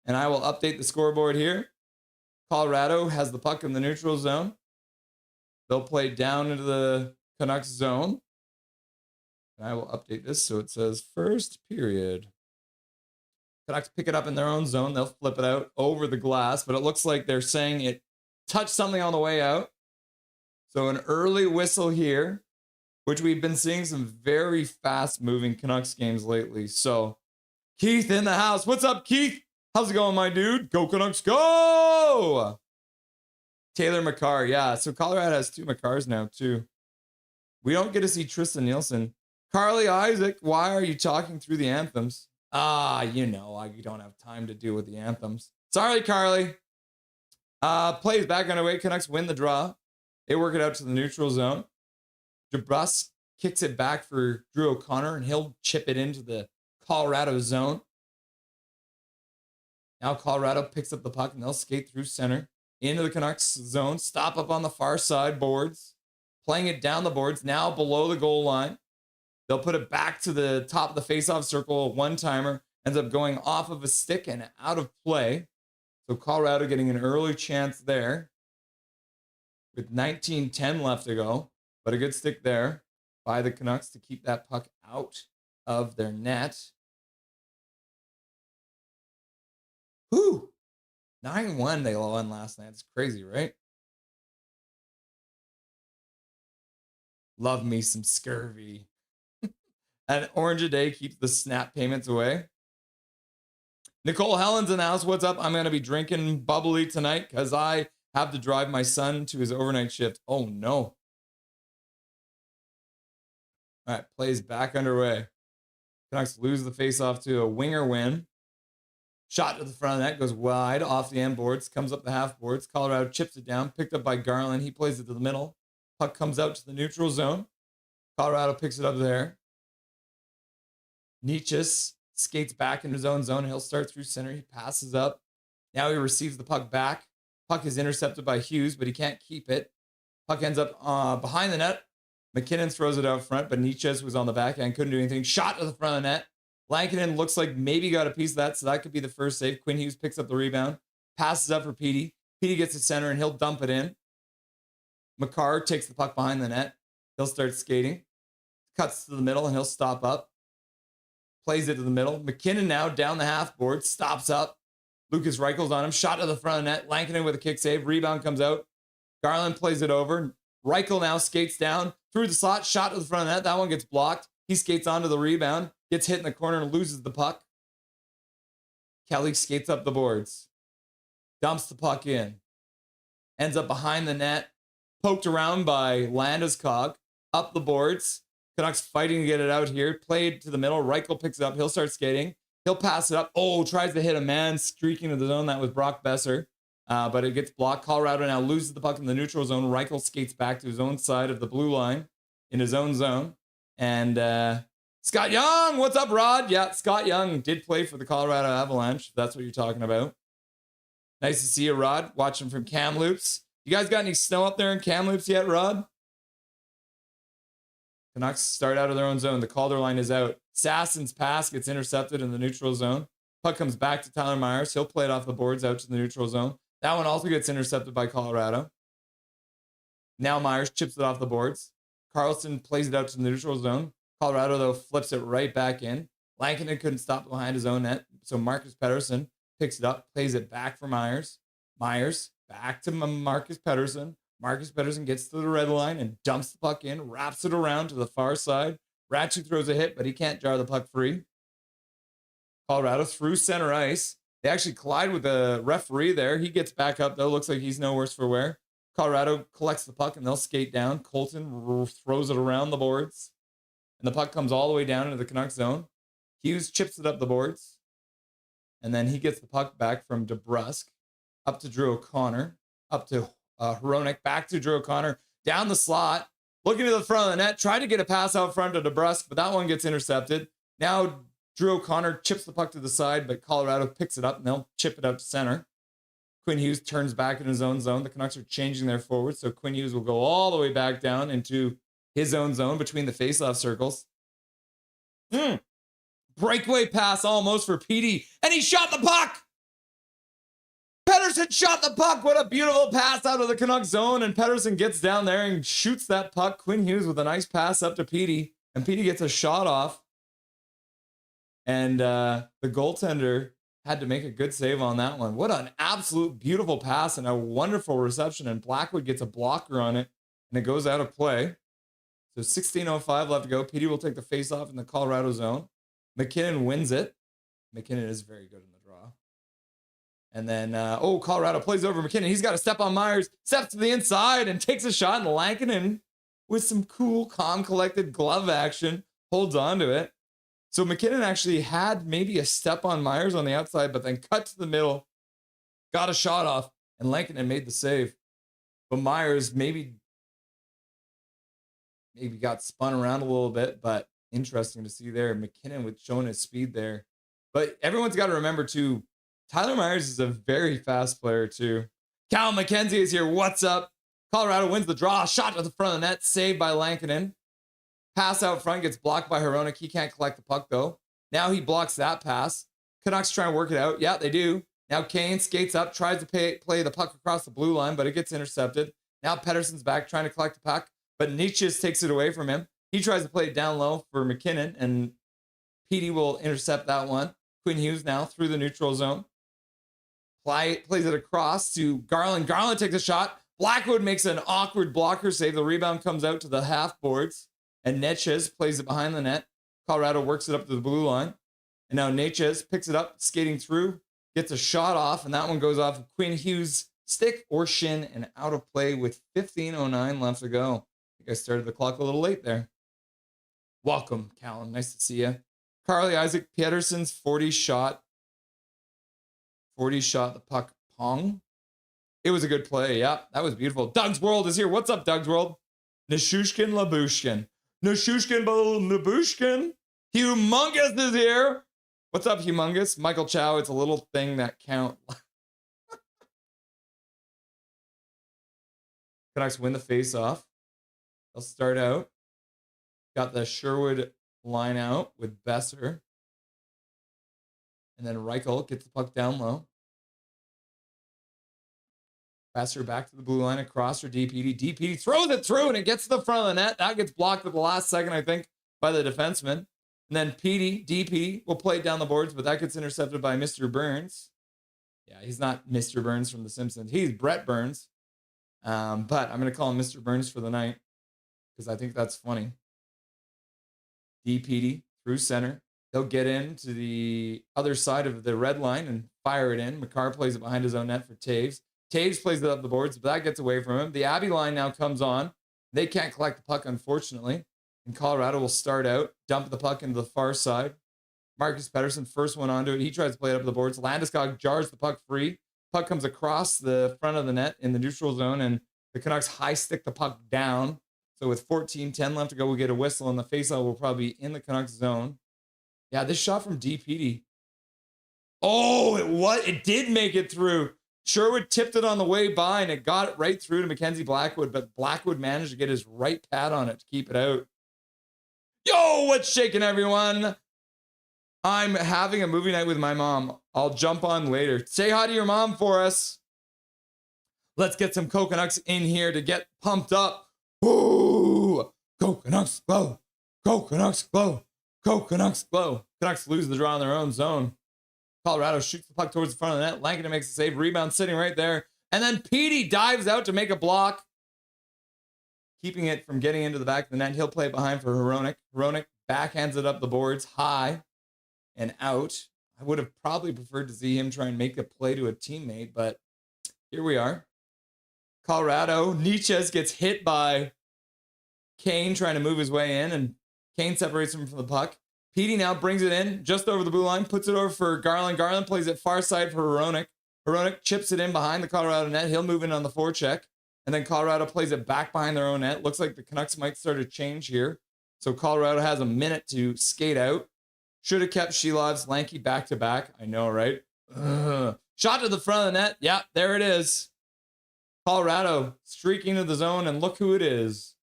And I will update the scoreboard here. Colorado has the puck in the neutral zone. They'll play down into the Canucks zone. And I will update this so it says first period. Canucks pick it up in their own zone. They'll flip it out over the glass, but it looks like they're saying it touched something on the way out. So an early whistle here, which we've been seeing some very fast moving Canucks games lately. So Keith in the house. What's up, Keith? How's it going, my dude? Go Canucks, go! Taylor McCarr, yeah. So Colorado has two McCarrs now, too. We don't get to see Tristan Nielsen. Carly Isaac, why are you talking through the anthems? You don't have time to deal with the anthems. Sorry, Carly. Plays back underway. Canucks win the draw. They work it out to the neutral zone. DeBrusk kicks it back for Drew O'Connor, and he'll chip it into the Colorado zone. Now Colorado picks up the puck, and they'll skate through center. into the Canucks zone. Stop up on the far side boards. Playing it down the boards, now below the goal line. They'll put it back to the top of the face-off circle. One-timer ends up going off of a stick and out of play. So Colorado getting an early chance there with 19:10 left to go. But a good stick there by the Canucks to keep that puck out of their net. Whew! 9-1 they won last night. It's crazy, right? Love me some scurvy. And Orange a Day keeps the snap payments away. Nicole Helens announced, what's up? I'm going to be drinking bubbly tonight because I have to drive my son to his overnight shift. Oh, no. All right, plays back underway. Canucks lose the faceoff to a winger win. Shot to the front of the net, goes wide off the end boards, comes up the half boards. Colorado chips it down, picked up by Garland. He plays it to the middle. Puck comes out to the neutral zone. Colorado picks it up there. Nietzsche skates back into his own zone. He'll start through center. He passes up. Now he receives the puck back. Puck is intercepted by Hughes, but he can't keep it. Puck ends up behind the net. McKinnon throws it out front, but Nietzsche was on the back end, couldn't do anything. Shot to the front of the net. Lankinen looks like maybe got a piece of that, so that could be the first save. Quinn Hughes picks up the rebound, passes up for Petey. Petey gets to center, and he'll dump it in. McCarr takes the puck behind the net. He'll start skating. Cuts to the middle, and he'll stop up. Plays it to the middle. McKinnon now down the half board, stops up. Lucas Reichel's on him. Shot to the front of the net. Lankinen with a kick save. Rebound comes out. Garland plays it over. Reichel now skates down through the slot. Shot to the front of the net. That one gets blocked. He skates onto the rebound. Gets hit in the corner and loses the puck. Kelly skates up the boards. Dumps the puck in. Ends up behind the net. Poked around by Landeskog. Up the boards. Canucks fighting to get it out here. Played to the middle. Reichel picks it up. He'll start skating. He'll pass it up. Oh, tries to hit a man streaking to the zone. That was Brock Besser. But it gets blocked. Colorado now loses the puck in the neutral zone. Reichel skates back to his own side of the blue line in his own zone. And Scott Young, what's up, Rod? Yeah, Scott Young did play for the Colorado Avalanche, if that's what you're talking about. Nice to see you, Rod. Watching from Kamloops. You guys got any snow up there in Kamloops yet, Rod? Canucks start out of their own zone. The Calder line is out. Sassen's pass gets intercepted in the neutral zone. Puck comes back to Tyler Myers. He'll play it off the boards out to the neutral zone. That one also gets intercepted by Colorado. Now Myers chips it off the boards. Carlson plays it out to the neutral zone. Colorado, though, flips it right back in. Lankinen couldn't stop behind his own net. So Marcus Pettersson picks it up, plays it back for Myers. Myers back to Marcus Pettersson. Marcus Pettersson gets to the red line and dumps the puck in, wraps it around to the far side. Ratchet throws a hit, but he can't jar the puck free. Colorado through center ice. They actually collide with the referee there. He gets back up, though. Looks like he's no worse for wear. Colorado collects the puck, and they'll skate down. Colton throws it around the boards. And the puck comes all the way down into the Canucks zone. Hughes chips it up the boards. And then he gets the puck back from DeBrusk up to Drew O'Connor, up to Hronek, back to Drew O'Connor, down the slot, looking to the front of the net, tried to get a pass out front to DeBrusk, but that one gets intercepted. Now Drew O'Connor chips the puck to the side, but Colorado picks it up, and they'll chip it out to center. Quinn Hughes turns back in his own zone. The Canucks are changing their forward, so Quinn Hughes will go all the way back down into his own zone between the faceoff circles. Breakaway pass almost for Petey, and he shot the puck! Pettersson shot the puck. What a beautiful pass out of the Canucks zone, and Pettersson gets down there and shoots that puck. Quinn Hughes with a nice pass up to Petey, and Petey gets a shot off. And the goaltender had to make a good save on that one. What an absolute beautiful pass and a wonderful reception, and Blackwood gets a blocker on it, and it goes out of play. So 16:05 left to go. Petey will take the face-off in the Colorado zone. McKinnon wins it. McKinnon is very good in the draw. And then, Colorado plays over McKinnon. He's got to step on Myers, steps to the inside, and takes a shot. And Lankinen, with some cool, calm, collected glove action, holds on to it. So McKinnon actually had maybe a step on Myers on the outside, but then cut to the middle, got a shot off, and Lankinen made the save. But Myers maybe got spun around a little bit, but interesting to see there. McKinnon with showing his speed there. But everyone's got to remember, too, Tyler Myers is a very fast player, too. Cal McKenzie is here. What's up? Colorado wins the draw. Shot to the front of the net. Saved by Lankinen. Pass out front. Gets blocked by Hronek. He can't collect the puck, though. Now he blocks that pass. Canucks try and work it out. Yeah, they do. Now Kane skates up. Tries to play the puck across the blue line, but it gets intercepted. Now Pettersson's back trying to collect the puck, but Nietzsche takes it away from him. He tries to play it down low for McKinnon, and Petey will intercept that one. Quinn Hughes now through the neutral zone. Plays it across to Garland. Garland takes a shot. Blackwood makes an awkward blocker save. The rebound comes out to the half boards, and Netches plays it behind the net. Colorado works it up to the blue line. And now Netches picks it up, skating through, gets a shot off, and that one goes off of Quinn Hughes' stick or shin and out of play with 15:09 left to go. I think I started the clock a little late there. Welcome, Callan. Nice to see you. Carly Isaac Pettersson's 40 shot the puck pong. It was a good play. Yeah, that was beautiful. Doug's World is here. What's up, Doug's World? Nishushkin Labushkin. Nishushkin Labushkin. Humongous is here. What's up, Humongous? Michael Chow, it's a little thing that count. Canucks win the face-off. They'll start out. Got the Sherwood line out with Besser. And then Reichel gets the puck down low. Besser back to the blue line across for DPD. DPD throws it through and it gets to the front of the net. That gets blocked at the last second, I think, by the defenseman. And then DP will play it down the boards, but that gets intercepted by Mr. Burns. Yeah, he's not Mr. Burns from The Simpsons. He's Brett Burns. But I'm going to call him Mr. Burns for the night because I think that's funny. DPD through center. He'll get into the other side of the red line and fire it in. McCarr plays it behind his own net for Taves. Taves plays it up the boards, but that gets away from him. The Abbey line now comes on. They can't collect the puck, unfortunately. And Colorado will start out, dump the puck into the far side. Marcus Pettersson, first one onto it. He tries to play it up the boards. Landeskog jars the puck free. Puck comes across the front of the net in the neutral zone, and the Canucks high stick the puck down. So with 14:10 left to go, we'll get a whistle, and the faceoff will probably be in the Canucks zone. Yeah, this shot from DPD. Oh, it did make it through. Sherwood tipped it on the way by, and it got it right through to Mackenzie Blackwood, but Blackwood managed to get his right pad on it to keep it out. Yo, what's shaking, everyone? I'm having a movie night with my mom. I'll jump on later. Say hi to your mom for us. Let's get some Canucks in here to get pumped up. Ooh, Canucks glow. Canucks glow. Canucks glow. Canucks lose the draw in their own zone. Colorado shoots the puck towards the front of the net. Lankinen makes a save. Rebound sitting right there. And then Petey dives out to make a block, keeping it from getting into the back of the net. He'll play it behind for Hronek. Hronek backhands it up the boards high and out. I would have probably preferred to see him try and make a play to a teammate, but here we are. Colorado, Nietzsche gets hit by Kane trying to move his way in, and Kane separates him from the puck. Petey now brings it in just over the blue line, puts it over for Garland. Garland plays it far side for Hronek. Hronek chips it in behind the Colorado net. He'll move in on the forecheck. And then Colorado plays it back behind their own net. Looks like the Canucks might start a change here. So Colorado has a minute to skate out. Should have kept Shilov's lanky back-to-back. I know, right? Shot to the front of the net. Yeah, there it is. Colorado streaking to the zone, and look who it is.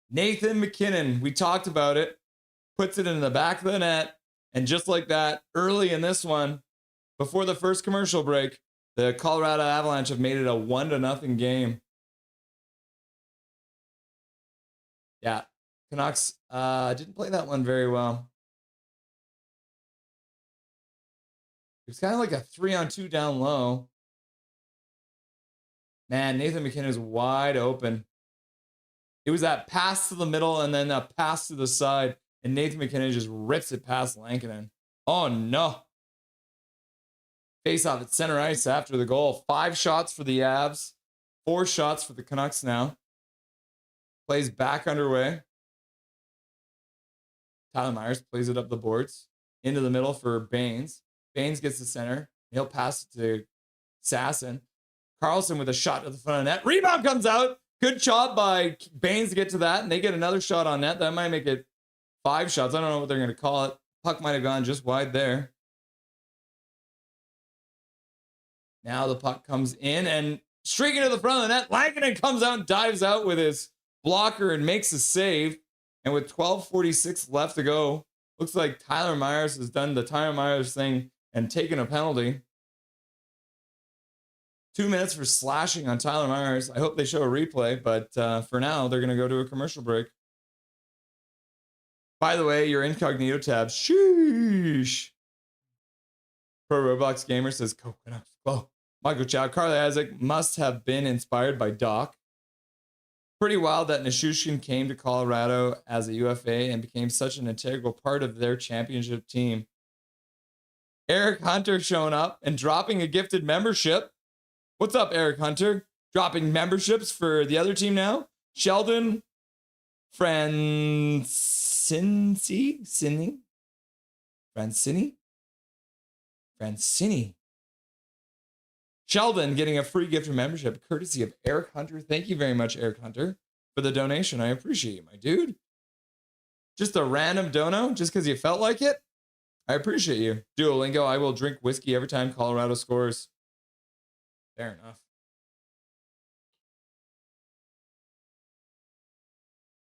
Nathan McKinnon. We talked about it. Puts it in the back of the net. And just like that, early in this one, before the first commercial break, the Colorado Avalanche have made it a 1-0 game. Yeah, Canucks didn't play that one very well. It was kind of like a 3-on-2 down low. Man, Nathan McKinnon is wide open. It was that pass to the middle and then a pass to the side, and Nathan McKinnon just rips it past Lankinen. Oh, no. Face off at center ice after the goal. 5 shots for the Avs. 4 shots for the Canucks now. Plays back underway. Tyler Myers plays it up the boards. Into the middle for Baines. Baines gets the center. He'll pass it to Sasson. Carlson with a shot to the front of the net. Rebound comes out. Good job by Baines to get to that. And they get another shot on net. That might make it 5 shots. I don't know what they're going to call it. Puck might have gone just wide there. Now the puck comes in and streaking to the front of the net. Lankinen comes out and dives out with his blocker and makes a save. And with 12:46 left to go, looks like Tyler Myers has done the Tyler Myers thing and taken a penalty. 2 minutes for slashing on Tyler Myers. I hope they show a replay, but for now, they're going to go to a commercial break. By the way, your incognito tab. Sheesh. Pro Roblox Gamer says, go Canucks. Go. Michael Chow. Carly Isaac must have been inspired by Doc. Pretty wild that Nichushkin came to Colorado as a UFA and became such an integral part of their championship team. Eric Hunter showing up and dropping a gifted membership. What's up, Eric Hunter? Dropping memberships for the other team now. Sheldon Francini? Sheldon getting a free gift of membership courtesy of Eric Hunter. Thank you very much, Eric Hunter, for the donation. I appreciate you, my dude. Just a random dono, just because you felt like it? I appreciate you. Duolingo, I will drink whiskey every time Colorado scores. Fair enough.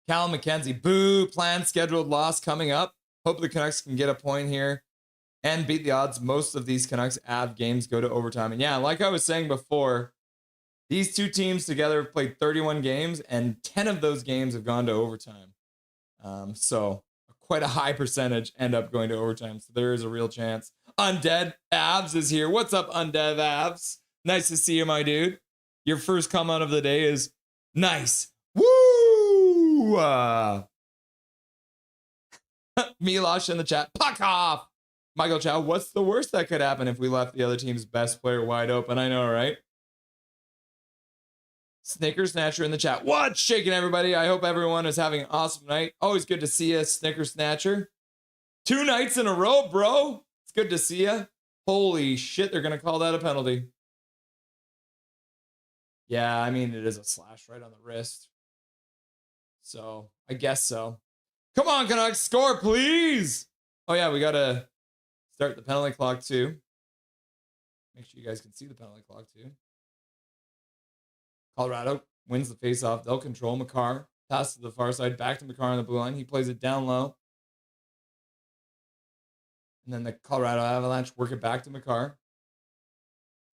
Cal McKenzie, boo, planned scheduled loss coming up. Hope the Canucks can get a point here and beat the odds. Most of these Canucks Av games go to overtime. And yeah, like I was saying before, these two teams together have played 31 games and 10 of those games have gone to overtime. So quite a high percentage end up going to overtime. So there is a real chance. Undead Avs is here. What's up, Undead Avs? Nice to see you, my dude. Your first comment of the day is nice. Woo! Milosh in the chat. Puck off! Michael Chow, what's the worst that could happen if we left the other team's best player wide open? I know, right? Snicker Snatcher in the chat. What's shaking, everybody? I hope everyone is having an awesome night. Always good to see you, Snicker Snatcher. 2 nights in a row, bro. It's good to see you. Holy shit, they're going to call that a penalty. Yeah, I mean, it is a slash right on the wrist. So, I guess so. Come on, Canucks, score, please. Oh, yeah, we got to start the penalty clock, too. Make sure you guys can see the penalty clock, too. Colorado wins the faceoff. They'll control Makar. Pass to the far side, back to Makar on the blue line. He plays it down low. And then the Colorado Avalanche work it back to Makar.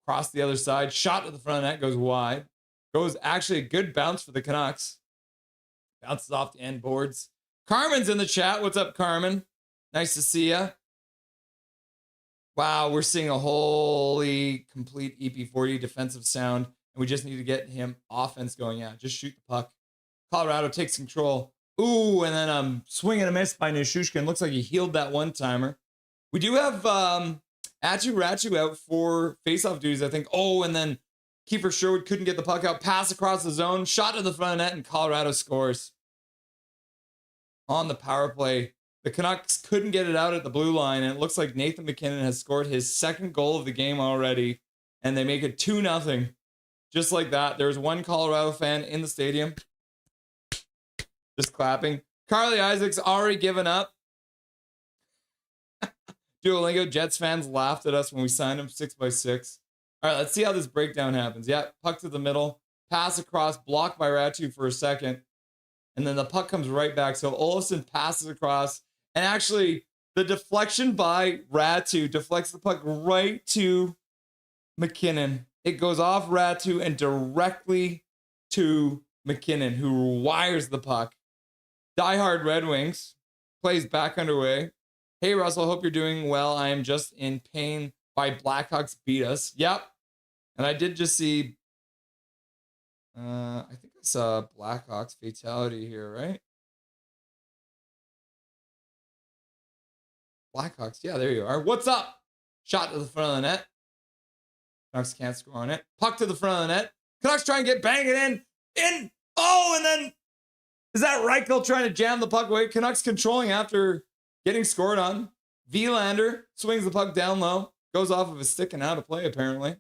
Cross the other side. Shot to the front of the net. Goes wide. Goes actually a good bounce for the Canucks. Bounces off the end boards. Carmen's in the chat. What's up, Carmen? Nice to see ya. Wow, we're seeing a wholly complete EP40 defensive sound. And we just need to get him offense going. Yeah, just shoot the puck. Colorado takes control. Ooh, and then swing and a miss by Nichushkin. Looks like he healed that one-timer. We do have Atu Ratu out for faceoff duties, I think. Oh, and then Kiefer Sherwood couldn't get the puck out. Pass across the zone. Shot to the front of the net, and Colorado scores. On the power play, the Canucks couldn't get it out at the blue line, and it looks like Nathan MacKinnon has scored his second goal of the game already, and they make it 2-0. Just like that. There's one Colorado fan in the stadium. Just clapping. Carly Isaac's already given up. Duolingo Jets fans laughed at us when we signed him 6x6. All right, let's see how this breakdown happens. Yeah, puck to the middle. Pass across. Blocked by Ratu for a second. And then the puck comes right back. So Olofsson passes across. And actually, the deflection by Ratu deflects the puck right to MacKinnon. It goes off Ratu and directly to MacKinnon, who wires the puck. Diehard Red Wings plays back underway. Hey, Russell, hope you're doing well. I am just in pain by Blackhawks beat us. Yep. And I did just see, I think I saw Blackhawks fatality here, right? Blackhawks, yeah, there you are. What's up? Shot to the front of the net. Canucks can't score on it. Puck to the front of the net. Canucks try and get banging in. Oh, and then is that Reichel trying to jam the puck away? Canucks controlling after getting scored on. Vilander swings the puck down low. Goes off of his stick and out of play, apparently.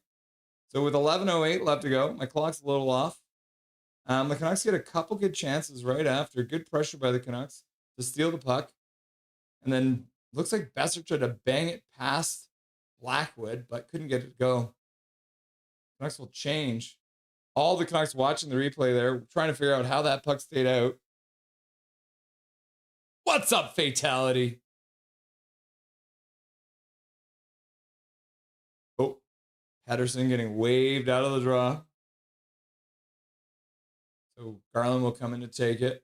So with 11:08 left to go, my clock's a little off. The Canucks get a couple good chances right after. Good pressure by the Canucks to steal the puck. And then looks like Besser tried to bang it past Blackwood, but couldn't get it to go. Canucks will change. All the Canucks watching the replay there, trying to figure out how that puck stayed out. What's up, Fatality? Oh, Pettersson getting waved out of the draw. So Garland will come in to take it.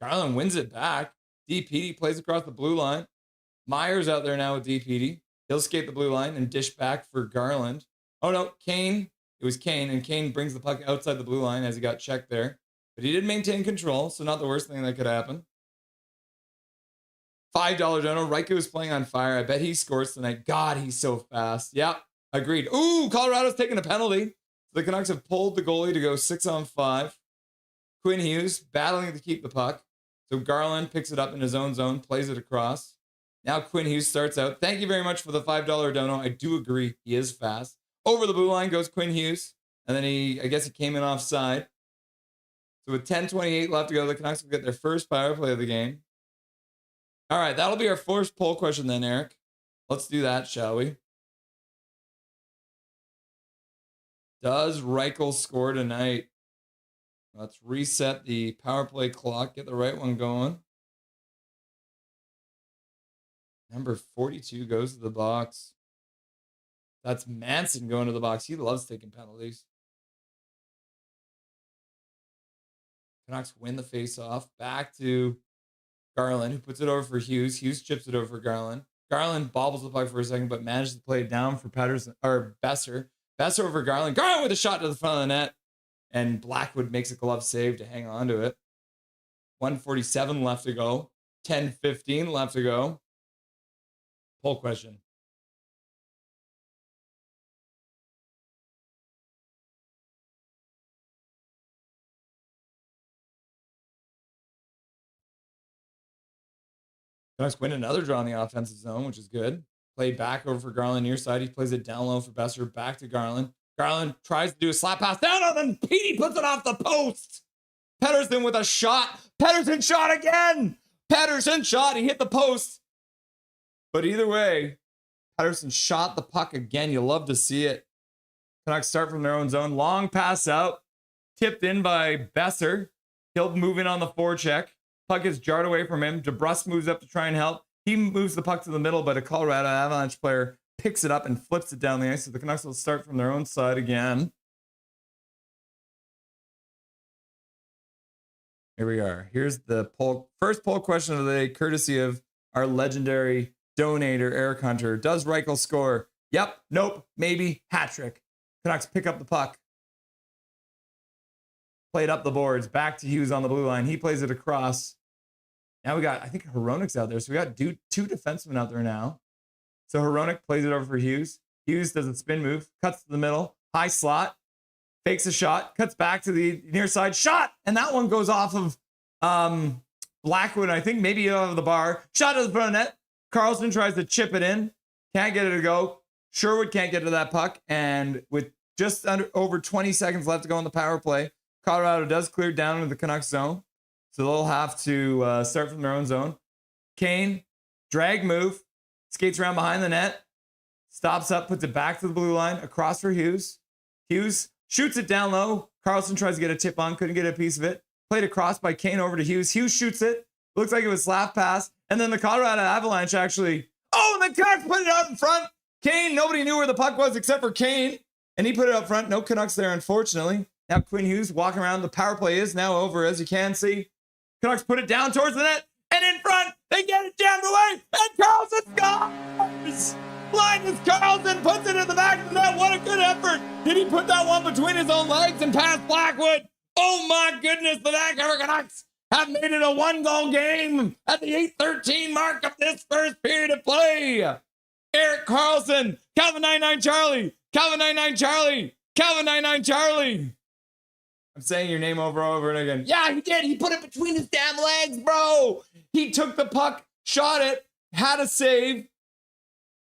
Garland wins it back. DPD plays across the blue line. Myers out there now with DPD. He'll skate the blue line and dish back for Garland. Oh no, Kane. It was Kane, and Kane brings the puck outside the blue line as he got checked there. But he did maintain control, so not the worst thing that could happen. $5 dono. Reichel is playing on fire. I bet he scores tonight. God, he's so fast. Yep, agreed. Ooh, Colorado's taking a penalty. The Canucks have pulled the goalie to go 6-on-5. Quinn Hughes battling to keep the puck. So Garland picks it up in his own zone, plays it across. Now Quinn Hughes starts out. Thank you very much for the $5 dono. I do agree. He is fast. Over the blue line goes Quinn Hughes. And then I guess he came in offside. So with 10:28 left to go, the Canucks will get their first power play of the game. All right, that'll be our first poll question then, Eric. Let's do that, shall we? Does Reichel score tonight? Let's reset the power play clock, get the right one going. Number 42 goes to the box. That's Manson going to the box. He loves taking penalties. Canucks win the face-off. Back to Garland, who puts it over for Hughes. Hughes chips it over for Garland. Garland bobbles the puck for a second, but manages to play it down for Pettersson or Besser. Besser over Garland. Garland with a shot to the front of the net. And Blackwood makes a glove save to hang on to it. 1:47 left to go. 10:15 left to go. Poll question. Canucks win another draw in the offensive zone, which is good. Played back over for Garland near side. He plays it down low for Besser. Back to Garland. Garland tries to do a slap pass down, and then Petey puts it off the post. Pettersson with a shot. Pettersson shot again. Pettersson shot. He hit the post. But either way, Pettersson shot the puck again. You love to see it. Canucks start from their own zone. Long pass out. Tipped in by Besser. He'll move in on the forecheck. Puck is jarred away from him. DeBrusk moves up to try and help. He moves the puck to the middle, but a Colorado Avalanche player picks it up and flips it down the ice. So the Canucks will start from their own side again. Here we are. Here's the first poll question of the day, courtesy of our legendary donator, Eric Hunter. Does Reichel score? Yep, nope, maybe, hat trick. Canucks pick up the puck. Played up the boards. Back to Hughes on the blue line. He plays it across. Now we got, I think Hronik's out there. So we got two defensemen out there now. So Hronik plays it over for Hughes. Hughes does a spin move, cuts to the middle, high slot, fakes a shot, cuts back to the near side, shot, and that one goes off of Blackwood, I think maybe out of the bar. Shot to the front of net. Carlson tries to chip it in, can't get it to go. Sherwood can't get to that puck, and with just over 20 seconds left to go on the power play, Colorado does clear down into the Canucks zone, so they'll have to start from their own zone. Kane, drag move, skates around behind the net, stops up, puts it back to the blue line, across for Hughes. Hughes shoots it down low. Carlson tries to get a tip on, couldn't get a piece of it. Played across by Kane over to Hughes. Hughes shoots it. Looks like it was slap pass. And then the Colorado Avalanche actually, and the Canucks put it out in front. Kane, nobody knew where the puck was except for Kane. And he put it up front. No Canucks there, unfortunately. Now Quinn Hughes walking around. The power play is now over, as you can see. Canucks put it down towards the net. And in front, they get it jammed away. And Carlson scores! Linus Carlson puts it in the back of the net. What a good effort. Did he put that one between his own legs and past Blackwood? Oh my goodness, the Vancouver Canucks have made it a one-goal game at the 8:13 mark of this first period of play. Eric Carlson, Calvin 99 Charlie, Calvin 99 Charlie, Calvin 99 Charlie. I'm saying your name over and over and again. Yeah, he did. He put it between his damn legs, bro. He took the puck, shot it, had a save,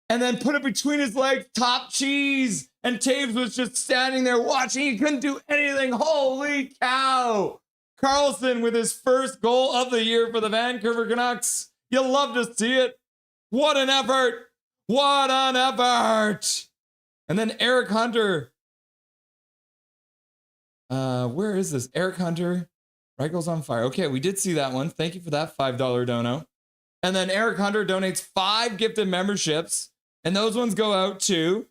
and then put it between his legs, top cheese. And Taves was just standing there watching. He couldn't do anything. Holy cow. Carlson with his first goal of the year for the Vancouver Canucks. You'll love to see it. What an effort! What an effort! And then Eric Hunter. Where is this? Eric Hunter. Reichel's on fire. Okay, we did see that one. Thank you for that $5 dono. And then Eric Hunter donates 5 gifted memberships. And those ones go out to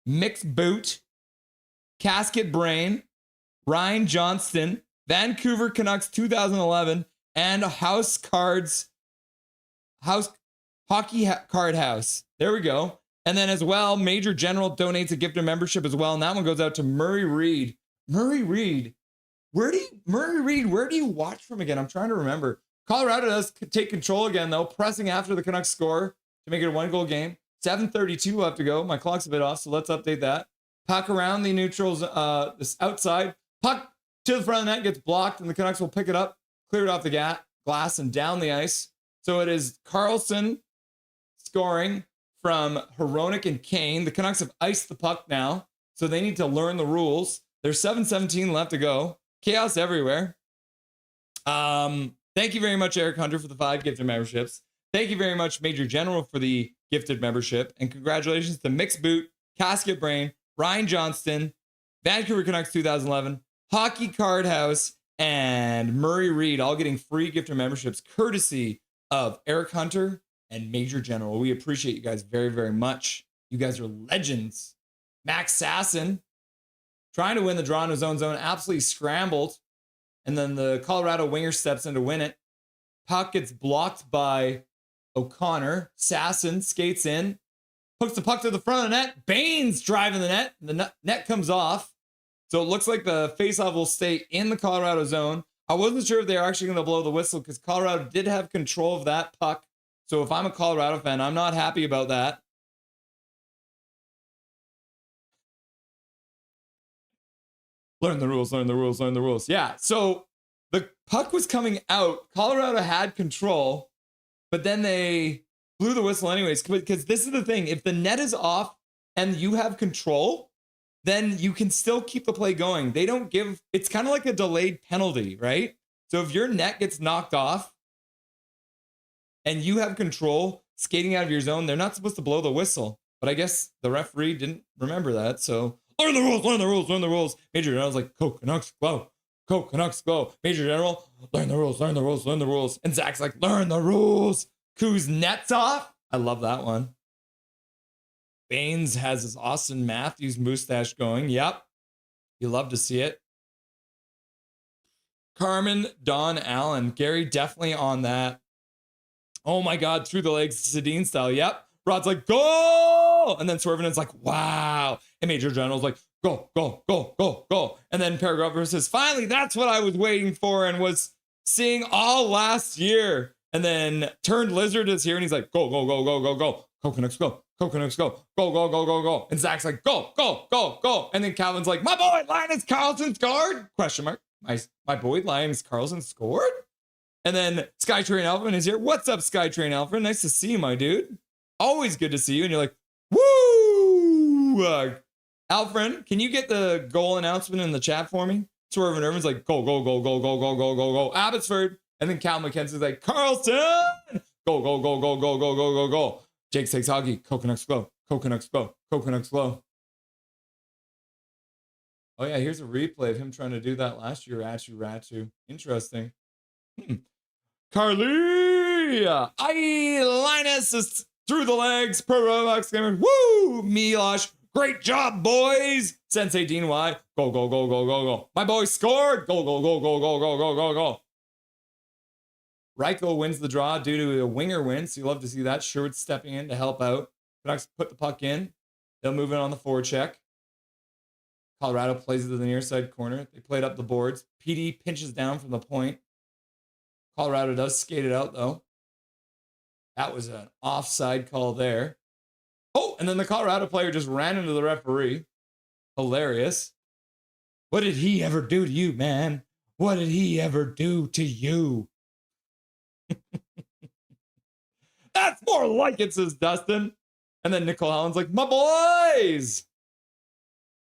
Mixed Boot, Casket Brain, Ryan Johnston, Vancouver Canucks 2011, and House Hockey Card House. There we go. And then as well, Major General donates a gifted membership as well. And that one goes out to Murray Reed. Murray Reed. Where do you watch from again? I'm trying to remember. Colorado does take control again, though, pressing after the Canucks score to make it a 1-goal game. 7:32 left to go. My clock's a bit off, so let's update that. Puck around the neutrals, this outside. Puck to the front of the net, gets blocked, and the Canucks will pick it up, clear it off the glass, and down the ice. So it is Carlson scoring from Hronek and Kane. The Canucks have iced the puck now, so they need to learn the rules. There's 7:17 left to go. Chaos everywhere. Thank you very much, Eric Hunter, for the 5 gifted memberships. Thank you very much, Major General, for the gifted membership. And congratulations to Mixed Boot, Casket Brain, Ryan Johnston, Vancouver Canucks 2011, Hockey Card House, and Murray Reed, all getting free gifted memberships courtesy of Eric Hunter and Major General. We appreciate you guys very, very much. You guys are legends. Max Sasson, trying to win the draw in his own zone, absolutely scrambled. And then the Colorado winger steps in to win it. Puck gets blocked by O'Connor. Sasson skates in, hooks the puck to the front of the net. Baines driving the net. The net comes off. So it looks like the faceoff will stay in the Colorado zone. I wasn't sure if they were actually going to blow the whistle because Colorado did have control of that puck. So if I'm a Colorado fan, I'm not happy about that. Learn the rules, learn the rules, learn the rules. Yeah, so the puck was coming out. Colorado had control, but then they blew the whistle anyways. Because this is the thing. If the net is off and you have control, then you can still keep the play going. They don't give, it's kind of like a delayed penalty, right? So if your net gets knocked off and you have control skating out of your zone, they're not supposed to blow the whistle. But I guess the referee didn't remember that, so learn the rules, learn the rules, learn the rules. Major General's like, go Canucks, go. Go Canucks, go. Major General, learn the rules, learn the rules, learn the rules. And Zach's like, learn the rules. Kuznetsov off. I love that one. Baines has his Austin Matthews mustache going. Yep. You love to see it. Carmen, Don Allen. Gary definitely on that. Oh my God, through the legs, Sedin style. Yep. Rod's like, go! And then Swervenen's like, wow. And Major General's like, go, go, go, go, go. And then Paragrapher says, finally, that's what I was waiting for and was seeing all last year. And then Turned Lizard is here and he's like, go, go, go, go, go, go. Go Canucks, go. Go Canucks, go. Go, go, go, go, go. And Zach's like, go, go, go, go. And then Calvin's like, my boy, Linus Carlson scored? Question mark. My boy, Linus Carlson scored? And then Skytrain Alfred is here. What's up, Skytrain Alfred? Nice to see you, my dude. Always good to see you. And you're like, woo! Alfred, can you get the goal announcement in the chat for me? Swerve and Irvin's like, go, go, go, go, go, go, go, go, go. Abbotsford. And then Cal McKenzie's like, Carlson! Go, go, go, go, go, go, go, go, go. Jake takes hockey. Coconuts go. Coconuts go. Coconuts go. Oh, yeah, here's a replay of him trying to do that last year. Ratu. Interesting. Carly! Linus is through the legs. Pro Roblox gamer. Woo! Milosh. Great job, boys. Sensei Dean Y. Go, go, go, go, go, go. My boy scored. Go, go, go, go, go, go, go, go, go. Reichel wins the draw due to a winger win, so you love to see that. Sherwood stepping in to help out. Canucks put the puck in. They'll move it on the forecheck. Colorado plays it to the near side corner. They played up the boards. PD pinches down from the point. Colorado does skate it out, though. That was an offside call there. Oh, and then the Colorado player just ran into the referee. Hilarious. What did he ever do to you, man? What did he ever do to you? That's more like it, says Dustin. And then Nicole Holland's like, my boys.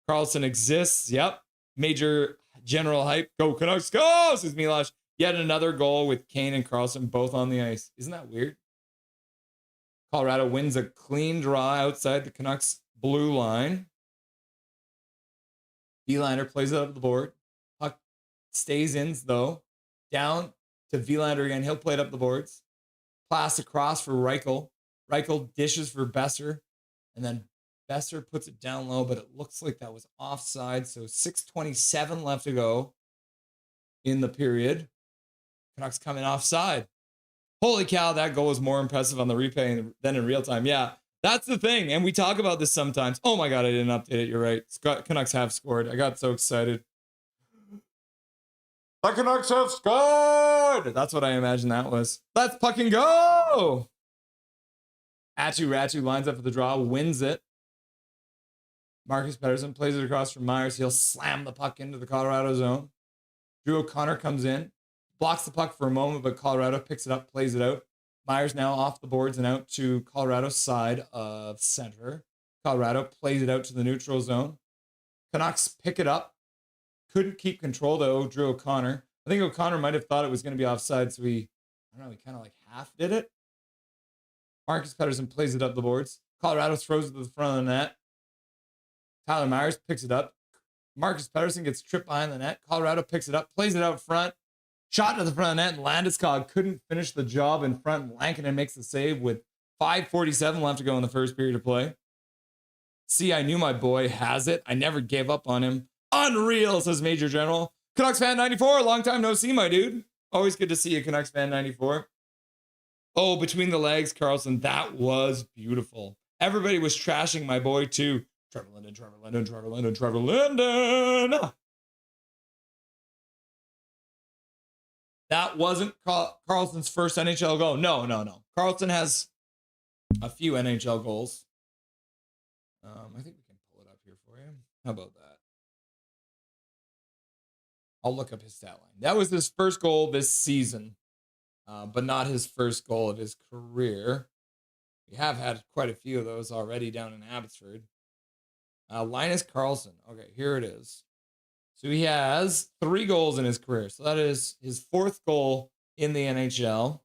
Carlson exists. Yep. Major General hype. Go Canucks, go, says Milosh. Yet another goal with Kane and Carlson both on the ice. Isn't that weird? Colorado wins a clean draw outside the Canucks blue line. Vilander plays it up the board. Puck stays in, though. Down to Vilander again. He'll play it up the boards. Pass across for Reichel. Reichel dishes for Besser. And then Besser puts it down low, but it looks like that was offside. So 6:27 left to go in the period. Canucks coming offside. Holy cow, that goal was more impressive on the replay than in real time. Yeah, that's the thing. And we talk about this sometimes. Oh my God, I didn't update it. You're right. Canucks have scored. I got so excited. The Canucks have scored! That's what I imagined that was. Let's fucking go! Ratu lines up for the draw, wins it. Marcus Pettersson plays it across from Myers. He'll slam the puck into the Colorado zone. Drew O'Connor comes in, blocks the puck for a moment, but Colorado picks it up, plays it out. Myers now off the boards and out to Colorado's side of center. Colorado plays it out to the neutral zone. Canucks pick it up. Couldn't keep control, though, Drew O'Connor. I think O'Connor might have thought it was going to be offside, so he kind of like half did it. Marcus Pettersson plays it up the boards. Colorado throws it to the front of the net. Tyler Myers picks it up. Marcus Pettersson gets tripped behind the net. Colorado picks it up, plays it out front. Shot to the front of the net, and Landeskog couldn't finish the job in front. Lankinen makes the save with 5:47 left to go in the first period of play. See, I knew my boy has it. I never gave up on him. Unreal, says Major General. Canucks fan 94, long time no see, my dude. Always good to see you, Canucks fan 94. Oh, between the legs, Carlson, that was beautiful. Everybody was trashing my boy, too. Trevor Linden. That wasn't Carlson's first NHL goal. No. Carlson has a few NHL goals. I think we can pull it up here for you. How about that? I'll look up his stat line. That was his first goal this season, but not his first goal of his career. We have had quite a few of those already down in Abbotsford. Linus Karlsson. Okay, here it is. So he has 3 goals in his career. So that is his 4th goal in the NHL.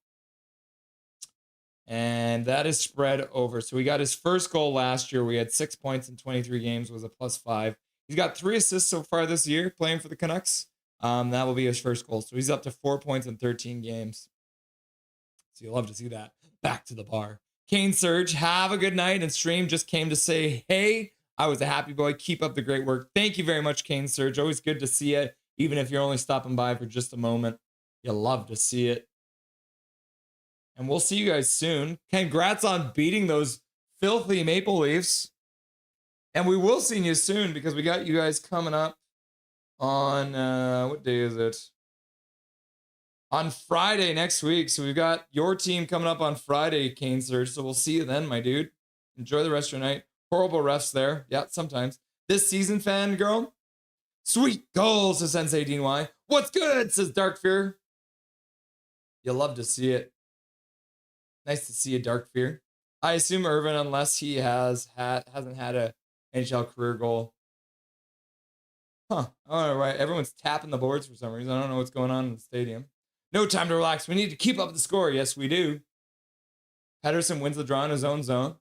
And that is spread over. So we got his first goal last year. We had 6 points in 23 games, was a +5. He's got 3 assists so far this year playing for the Canucks. That will be his first goal. So he's up to 4 points in 13 games. So you'll love to see that. Back to the bar. Kane Surge, have a good night. And stream just came to say, hey, I was a happy boy. Keep up the great work. Thank you very much, Kane Surge. Always good to see you, even if you're only stopping by for just a moment. You'll love to see it. And we'll see you guys soon. Congrats on beating those filthy Maple Leafs. And we will see you soon because we got you guys coming up on, what day is it? On Friday next week. So we've got your team coming up on Friday, Kane Surge. So we'll see you then, my dude. Enjoy the rest of your night. Horrible refs there. Yeah, sometimes. This season, fan girl. Sweet goals, says Sensei DY. What's good, says Dark Fear. You'll love to see it. Nice to see you, Dark Fear. I assume Irvin, unless he hasn't had a NHL career goal. Huh. All right. Everyone's tapping the boards for some reason. I don't know what's going on in the stadium. No time to relax. We need to keep up the score. Yes, we do. Pettersson wins the draw in his own zone.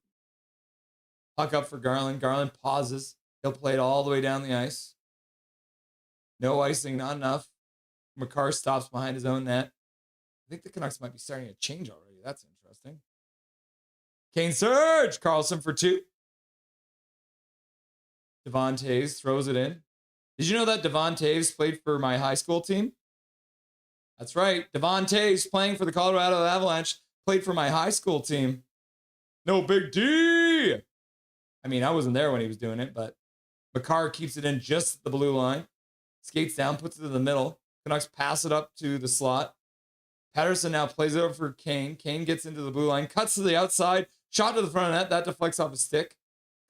Puck up for Garland. Garland pauses. He'll play it all the way down the ice. No icing, not enough. McCarr stops behind his own net. I think the Canucks might be starting to change already. That's interesting. Kane Surge. Carlson for 2. Devon Taves throws it in. Did you know that Devon Taves played for my high school team? That's right. Devon Taves playing for the Colorado Avalanche played for my high school team. No big D. I mean, I wasn't there when he was doing it, but McCarr keeps it in just the blue line. Skates down, puts it in the middle. Canucks pass it up to the slot. Pettersson now plays it over for Kane. Kane gets into the blue line, cuts to the outside, shot to the front of net. That deflects off a stick.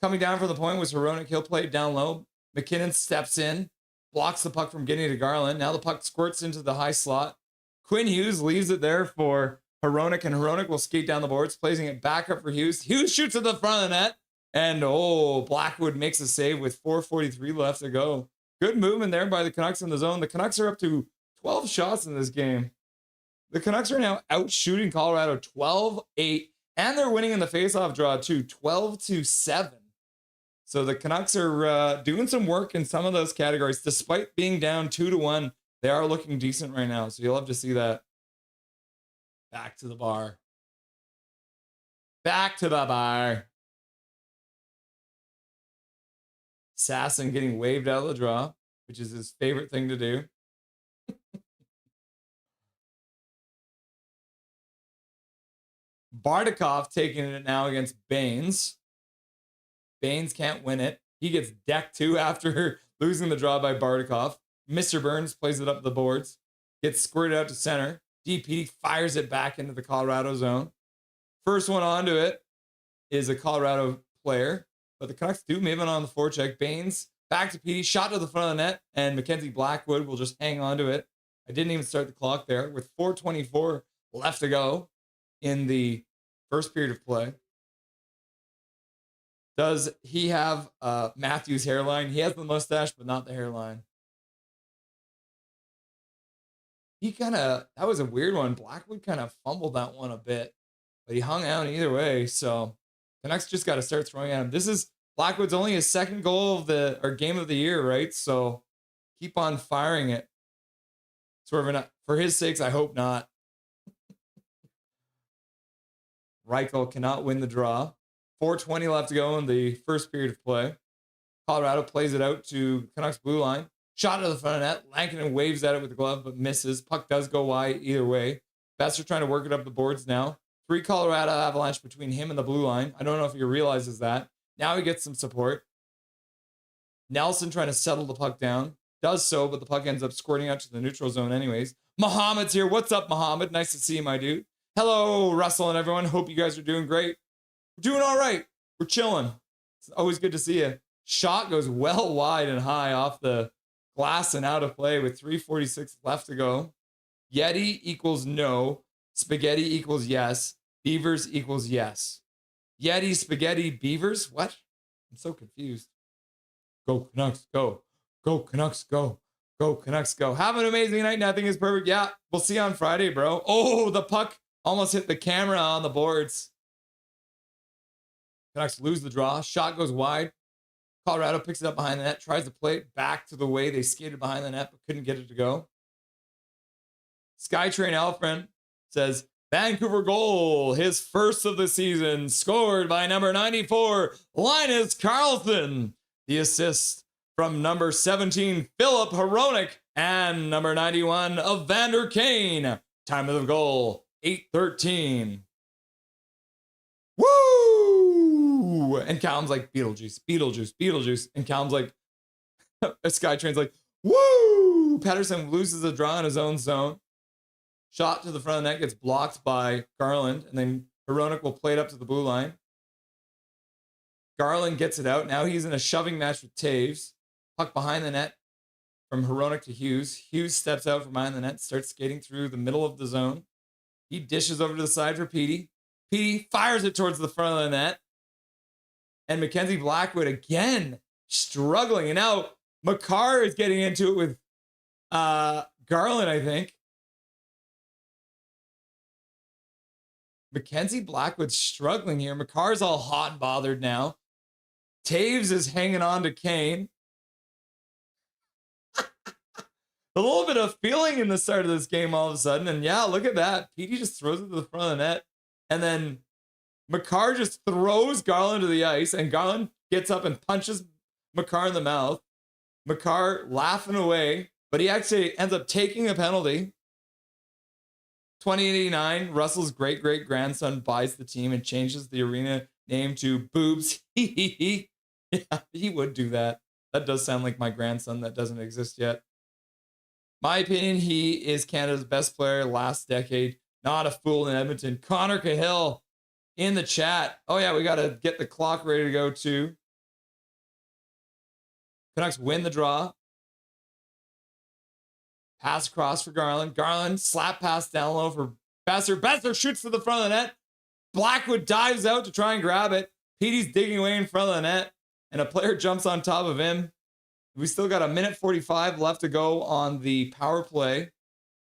Coming down from the point was Hronek. He'll play it down low. McKinnon steps in, blocks the puck from getting to Garland. Now the puck squirts into the high slot. Quinn Hughes leaves it there for Hronek, and Hronek will skate down the boards, placing it back up for Hughes. Hughes shoots at the front of the net, and Blackwood makes a save with 4:43 left to go. Good movement there by the Canucks in the zone. The Canucks are up to 12 shots in this game. The Canucks are now out shooting Colorado 12-8. And they're winning in the faceoff draw too, 12-7. So the Canucks are doing some work in some of those categories. Despite being down 2-1, they are looking decent right now. So you'll have to see that. Back to the bar. Back to the bar. Sasson getting waved out of the draw, which is his favorite thing to do. Bardakov taking it now against Baines. Baines can't win it. He gets decked too after losing the draw by Bardakov. Mr. Burns plays it up the boards. Gets squirted out to center. DPD fires it back into the Colorado zone. First one onto it is a Colorado player, but the Canucks do move it on the forecheck. Baines back to PD, shot to the front of the net, and Mackenzie Blackwood will just hang on to it. I didn't even start the clock there with 4:24 left to go in the first period of play. Does he have Matthew's hairline? He has the mustache, but not the hairline. That was a weird one. Blackwood kind of fumbled that one a bit, but he hung out either way. So Canucks just got to start throwing at him. This is Blackwood's only his second goal of the game of the year, right? So keep on firing it. Sort of for his sakes, I hope not. Reichel cannot win the draw. 4:20 left to go in the first period of play. Colorado plays it out to Canucks blue line. Shot to the front of net. Lankinen waves at it with the glove, but misses. Puck does go wide either way. Besser trying to work it up the boards now. 3 Colorado Avalanche between him and the blue line. I don't know if he realizes that. Now he gets some support. Nelson trying to settle the puck down. Does so, but the puck ends up squirting out to the neutral zone anyways. Mohammed's here. What's up, Mohammed? Nice to see you, my dude. Hello, Russell and everyone. Hope you guys are doing great. We're doing all right. We're chilling. It's always good to see you. Shot goes well wide and high off the glass and out of play with 3:46 left to go. Yeti equals no. Spaghetti equals yes. Beavers equals yes. Yeti, spaghetti, beavers? What? I'm so confused. Go Canucks, go. Go Canucks, go. Go Canucks, go. Have an amazing night. Nothing is perfect. Yeah, we'll see you on Friday, bro. Oh, the puck almost hit the camera on the boards. Canucks lose the draw. Shot goes wide. Colorado picks it up behind the net, tries to play it back to the way they skated behind the net, but couldn't get it to go. Skytrain Alfred says, Vancouver goal, his first of the season, scored by number 94, Linus Carlson. The assist from number 17, Philip Hronek, and number 91, Evander Kane. Time of the goal, 8:13. Woo! And Callum's like, Beetlejuice, Beetlejuice, Beetlejuice. And Callum's like, Skytrain's like, woo! Pettersson loses the draw in his own zone. Shot to the front of the net gets blocked by Garland, and then Hronek will play it up to the blue line. Garland gets it out. Now he's in a shoving match with Taves. Puck behind the net from Hronek to Hughes. Hughes steps out from behind the net, starts skating through the middle of the zone. He dishes over to the side for Petey. Petey fires it towards the front of the net. And Mackenzie Blackwood again struggling. And now Makar is getting into it with Garland, I think. Mackenzie Blackwood's struggling here. Makar's all hot and bothered now. Taves is hanging on to Kane. A little bit of feeling in the start of this game all of a sudden. And yeah, look at that. Petey just throws it to the front of the net. And then Makar just throws Garland to the ice. And Garland gets up and punches Makar in the mouth. Makar laughing away. But he actually ends up taking a penalty. 2089, Russell's great-great-grandson buys the team and changes the arena name to Boobs. Yeah, he would do that. That does sound like my grandson that doesn't exist yet. My opinion, he is Canada's best player last decade. Not a fool in Edmonton. Connor Cahill in the chat. Oh, yeah, we got to get the clock ready to go, too. Canucks win the draw. Pass across for Garland. Garland slap pass down low for Besser. Besser shoots to the front of the net. Blackwood dives out to try and grab it. Petey's digging away in front of the net. And a player jumps on top of him. We still got 1:45 left to go on the power play.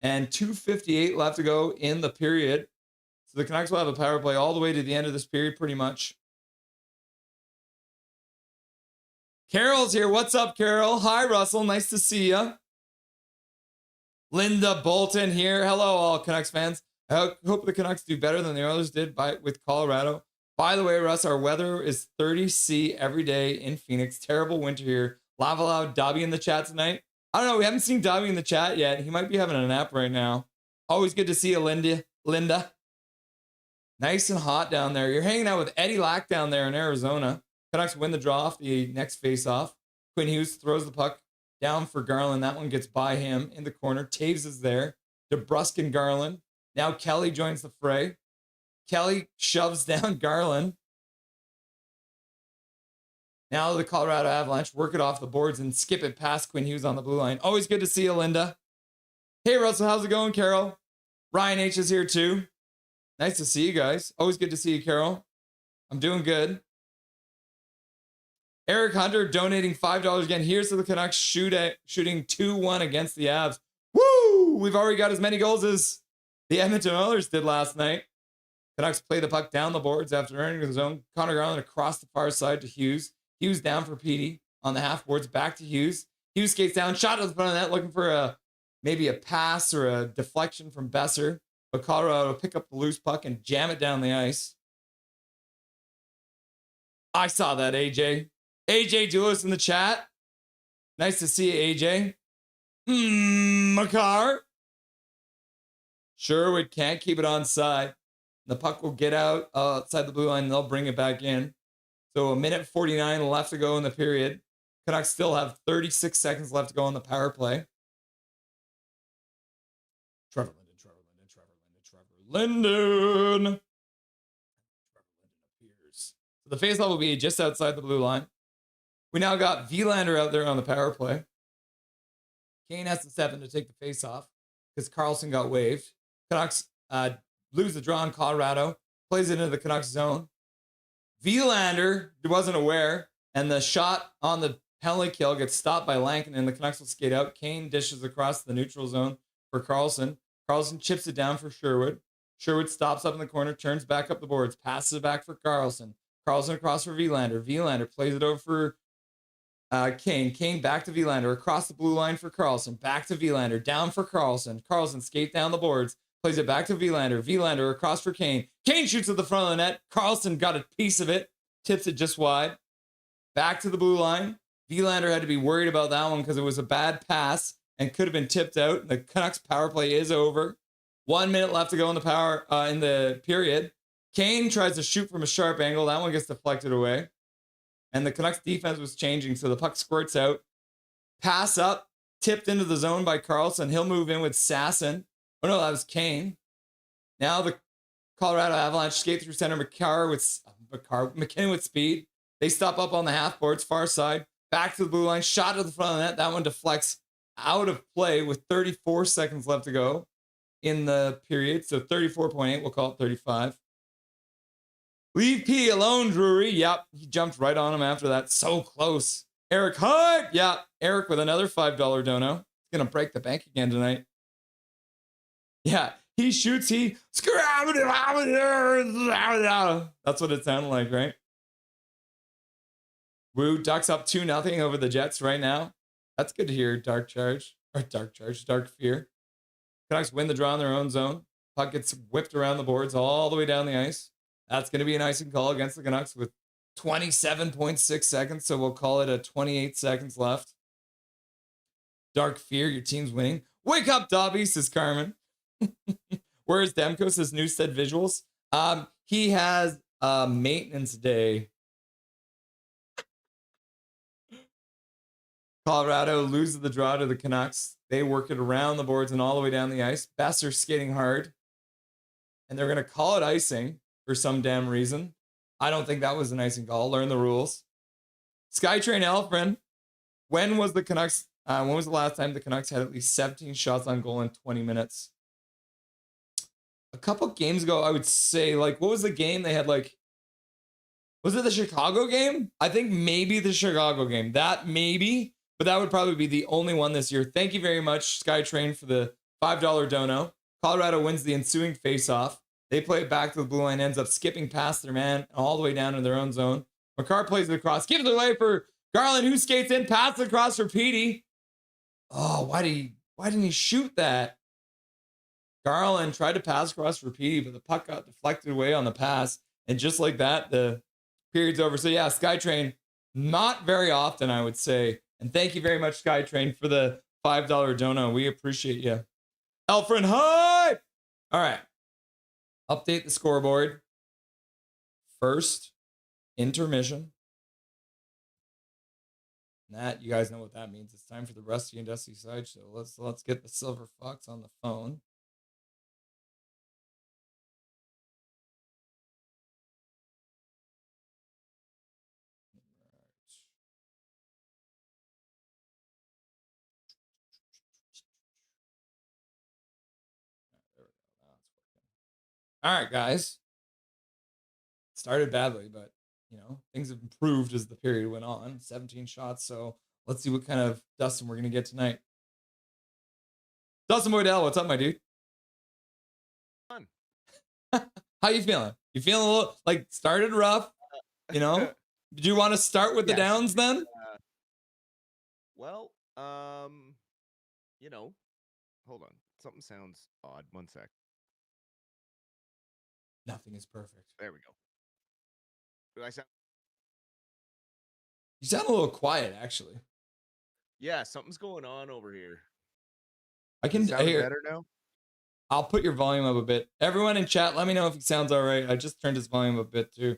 And 2:58 left to go in the period. So the Canucks will have a power play all the way to the end of this period, pretty much. Carol's here. What's up, Carol? Hi, Russell. Nice to see you. Linda Bolton here. Hello, all Canucks fans. I hope the Canucks do better than the Oilers did with Colorado. By the way, Russ, our weather is 30°C every day in Phoenix. Terrible winter here. Lava Loud Dobby in the chat tonight. I don't know. We haven't seen Dobby in the chat yet. He might be having a nap right now. Always good to see you, Linda. Nice and hot down there. You're hanging out with Eddie Lack down there in Arizona. Canucks win the draw off the next face-off. Quinn Hughes throws the puck down for Garland. That one gets by him in the corner. Taves is there. DeBrusk and Garland. Now Kelly joins the fray. Kelly shoves down Garland. Now the Colorado Avalanche work it off the boards and skip it past Quinn Hughes on the blue line. Always good to see you, Linda. Hey, Russell, how's it going, Carol? Ryan H is here too. Nice to see you guys. Always good to see you, Carol. I'm doing good. Eric Hunter donating $5 again. Here's to the Canucks shooting 2-1 against the Avs. Woo! We've already got as many goals as the Edmonton Oilers did last night. Canucks play the puck down the boards after earning the zone. Connor Garland across the far side to Hughes. Hughes down for Petey on the half boards. Back to Hughes. Hughes skates down, shot at the front of the net, looking for maybe a pass or a deflection from Besser. But Colorado pick up the loose puck and jam it down the ice. I saw that, AJ. AJ Dulis in the chat. Nice to see you, AJ. Makar. Sherwood can't keep it onside. The puck will get out outside the blue line and they'll bring it back in. So 1:49 left to go in the period. Canucks still have 36 seconds left to go on the power play. Trevor Linden. appears. So the faceoff will be just outside the blue line. We now got Vilander out there on the power play. Kane has to step in to take the faceoff because Carlson got waived. Canucks lose the draw in Colorado. Plays it into the Canucks zone. Vilander wasn't aware, and the shot on the penalty kill gets stopped by Lankin, and the Canucks will skate out. Kane dishes across the neutral zone for Carlson. Carlson chips it down for Sherwood. Sherwood stops up in the corner, turns back up the boards, passes it back for Carlson. Carlson across for Vilander. Vilander plays it over for Kane. Kane back to Vilander. Across the blue line for Carlson. Back to Vilander. Down for Carlson. Carlson skate down the boards. Plays it back to Vilander. Vilander across for Kane. Kane shoots at the front of the net. Carlson got a piece of it. Tips it just wide. Back to the blue line. Vilander had to be worried about that one because it was a bad pass and could have been tipped out. The Canucks power play is over. 1 minute left to go in the period. Kane tries to shoot from a sharp angle. That one gets deflected away. And the Canucks defense was changing, so the puck squirts out. Pass up, tipped into the zone by Carlson. He'll move in with Sasson. Oh no, that was Kane. Now the Colorado Avalanche skate through center. McKinnon with speed. They stop up on the half boards, far side. Back to the blue line. Shot to the front of the net. That one deflects out of play with 34 seconds left to go in the period. So 34.8, we'll call it 35. Leave P alone, Drury. Yep, he jumped right on him after that. So close. Eric Hunt. Yeah, Eric with another $5 dono. He's going to break the bank again tonight. Yeah, he shoots. That's what it sounded like, right? Woo ducks up 2-0 over the Jets right now. That's good to hear. Dark Fear. Canucks win the draw in their own zone. Puck gets whipped around the boards all the way down the ice. That's going to be an icing call against the Canucks with 27.6 seconds. So we'll call it a 28 seconds left. Dark Fear, your team's winning. Wake up, Dobby, says Carmen. Where's Demko? Says Newstead Visuals. He has a maintenance day. Colorado loses the draw to the Canucks. They work it around the boards and all the way down the ice. Besser skating hard. And they're going to call it icing for some damn reason. I don't think that was an icing call. Learn the rules. Skytrain Alfred. When was the last time the Canucks had at least 17 shots on goal in 20 minutes? A couple games ago, I would say, what was the game they had, was it the Chicago game? I think maybe the Chicago game. That maybe, but that would probably be the only one this year. Thank you very much, Skytrain, for the $5 dono. Colorado wins the ensuing faceoff. They play it back to the blue line, ends up skipping past their man all the way down to their own zone. Makar plays it across, gives it away for Garland, who skates in, passes it across for Petey. Oh, why didn't he shoot that? Garland tried to pass across for Petey, but the puck got deflected away on the pass. And just like that, the period's over. So yeah, SkyTrain, not very often, I would say. And thank you very much, SkyTrain, for the $5 dono. We appreciate you. Elfrin Hype! All right. Update the scoreboard. First, intermission. That, you guys know what that means. It's time for the Rusty and Dusty Sideshow. Let's get the Silver Fox on the phone. All right, guys. Started badly, but things have improved as the period went on. 17 shots, so let's see what kind of Dustin we're gonna get tonight. Dustin Boydell, what's up, my dude? Fun. How you feeling? You feeling a little like started rough? Did you want to start with the downs then? Well, hold on. Something sounds odd. One sec. Nothing is perfect. There we go. Do I sound? You sound a little quiet, actually. Yeah, something's going on over here. I can hear better now. I'll put your volume up a bit. Everyone in chat, let me know if it sounds all right. I just turned his volume up a bit too.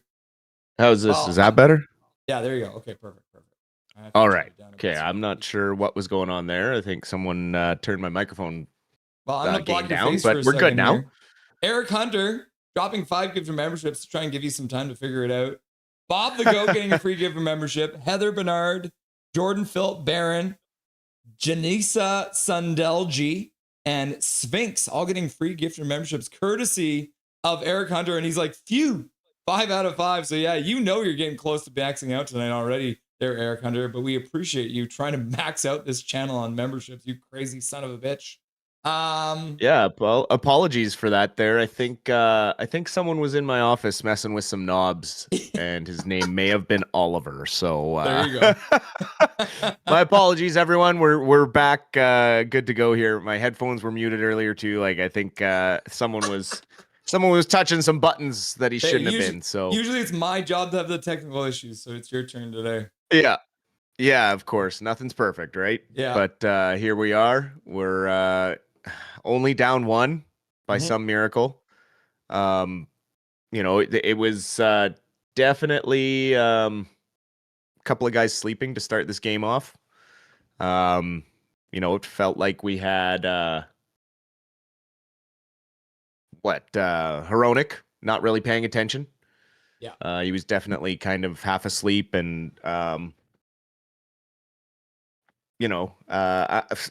How's this? Is that better? Yeah, there you go. Okay, perfect. All right. Okay, I'm not sure what was going on there. I think someone turned my microphone I'm gonna block your down, face but for a we're good second now. here. Eric Hunter dropping 5 gift memberships to try and give you some time to figure it out. Bob the Goat getting a free gift membership. Heather Bernard, Jordan Philip Barron, Janisa Sundelji, and Sphinx all getting free gift memberships courtesy of Eric Hunter. And he's like, phew, 5 out of 5. So yeah, you're getting close to maxing out tonight already there, Eric Hunter. But we appreciate you trying to max out this channel on memberships, you crazy son of a bitch. Yeah, well, apologies for that there. I think someone was in my office messing with some knobs and his name may have been Oliver. So there you go. My apologies, everyone. We're back good to go here. My headphones were muted earlier too. Like I think someone was touching some buttons that he shouldn't have been. So usually it's my job to have the technical issues, so it's your turn today. Yeah, of course. Nothing's perfect, right? Yeah. But here we are. We're only down 1 by some miracle. It was definitely a couple of guys sleeping to start this game off. It felt like we had Hronik not really paying attention. Yeah. He was definitely kind of half asleep and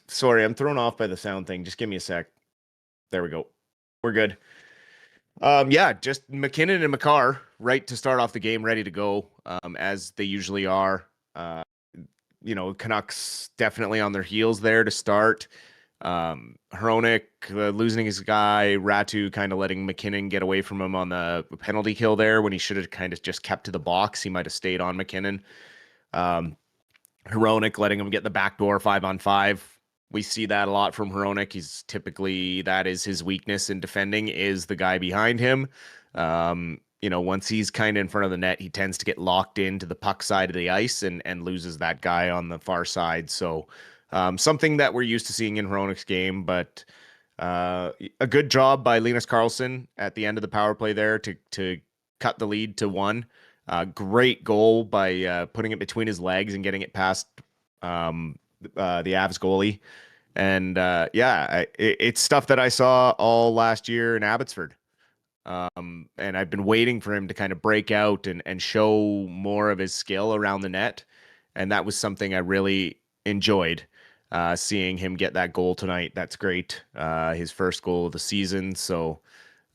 sorry, I'm thrown off by the sound thing. Just give me a sec. There we go. We're good. Just McKinnon and Makar right to start off the game, ready to go, as they usually are. Canucks definitely on their heels there to start. Hronik losing his guy, Ratu kind of letting McKinnon get away from him on the penalty kill there when he should have kind of just kept to the box. He might have stayed on McKinnon. Hronik letting him get the backdoor 5-on-5. We see that a lot from Hronik. He's typically, that is his weakness in defending, is the guy behind him. Once he's kind of in front of the net, he tends to get locked into the puck side of the ice and loses that guy on the far side. So something that we're used to seeing in Hronik's game, but a good job by Linus Karlsson at the end of the power play there to cut the lead to 1. Great goal by putting it between his legs and getting it past the Avs goalie. And it's stuff that I saw all last year in Abbotsford. And I've been waiting for him to kind of break out and show more of his skill around the net. And that was something I really enjoyed, seeing him get that goal tonight. That's great. His first goal of the season. So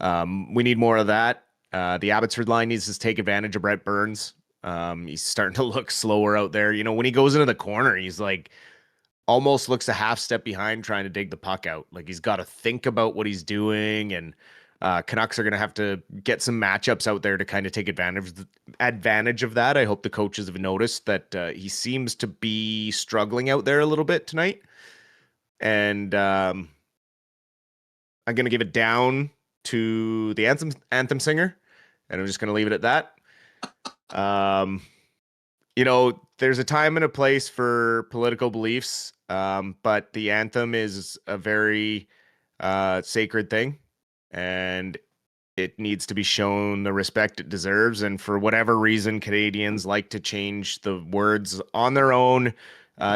we need more of that. The Abbotsford line needs to take advantage of Brent Burns. He's starting to look slower out there. When he goes into the corner, he's like almost looks a half step behind trying to dig the puck out. Like he's got to think about what he's doing. And Canucks are going to have to get some matchups out there to kind of take advantage of that. I hope the coaches have noticed that he seems to be struggling out there a little bit tonight. And I'm going to give it down to the anthem singer, and I'm just going to leave it at that. There's a time and a place for political beliefs, but the anthem is a very sacred thing, and it needs to be shown the respect it deserves. And for whatever reason, Canadians like to change the words on their own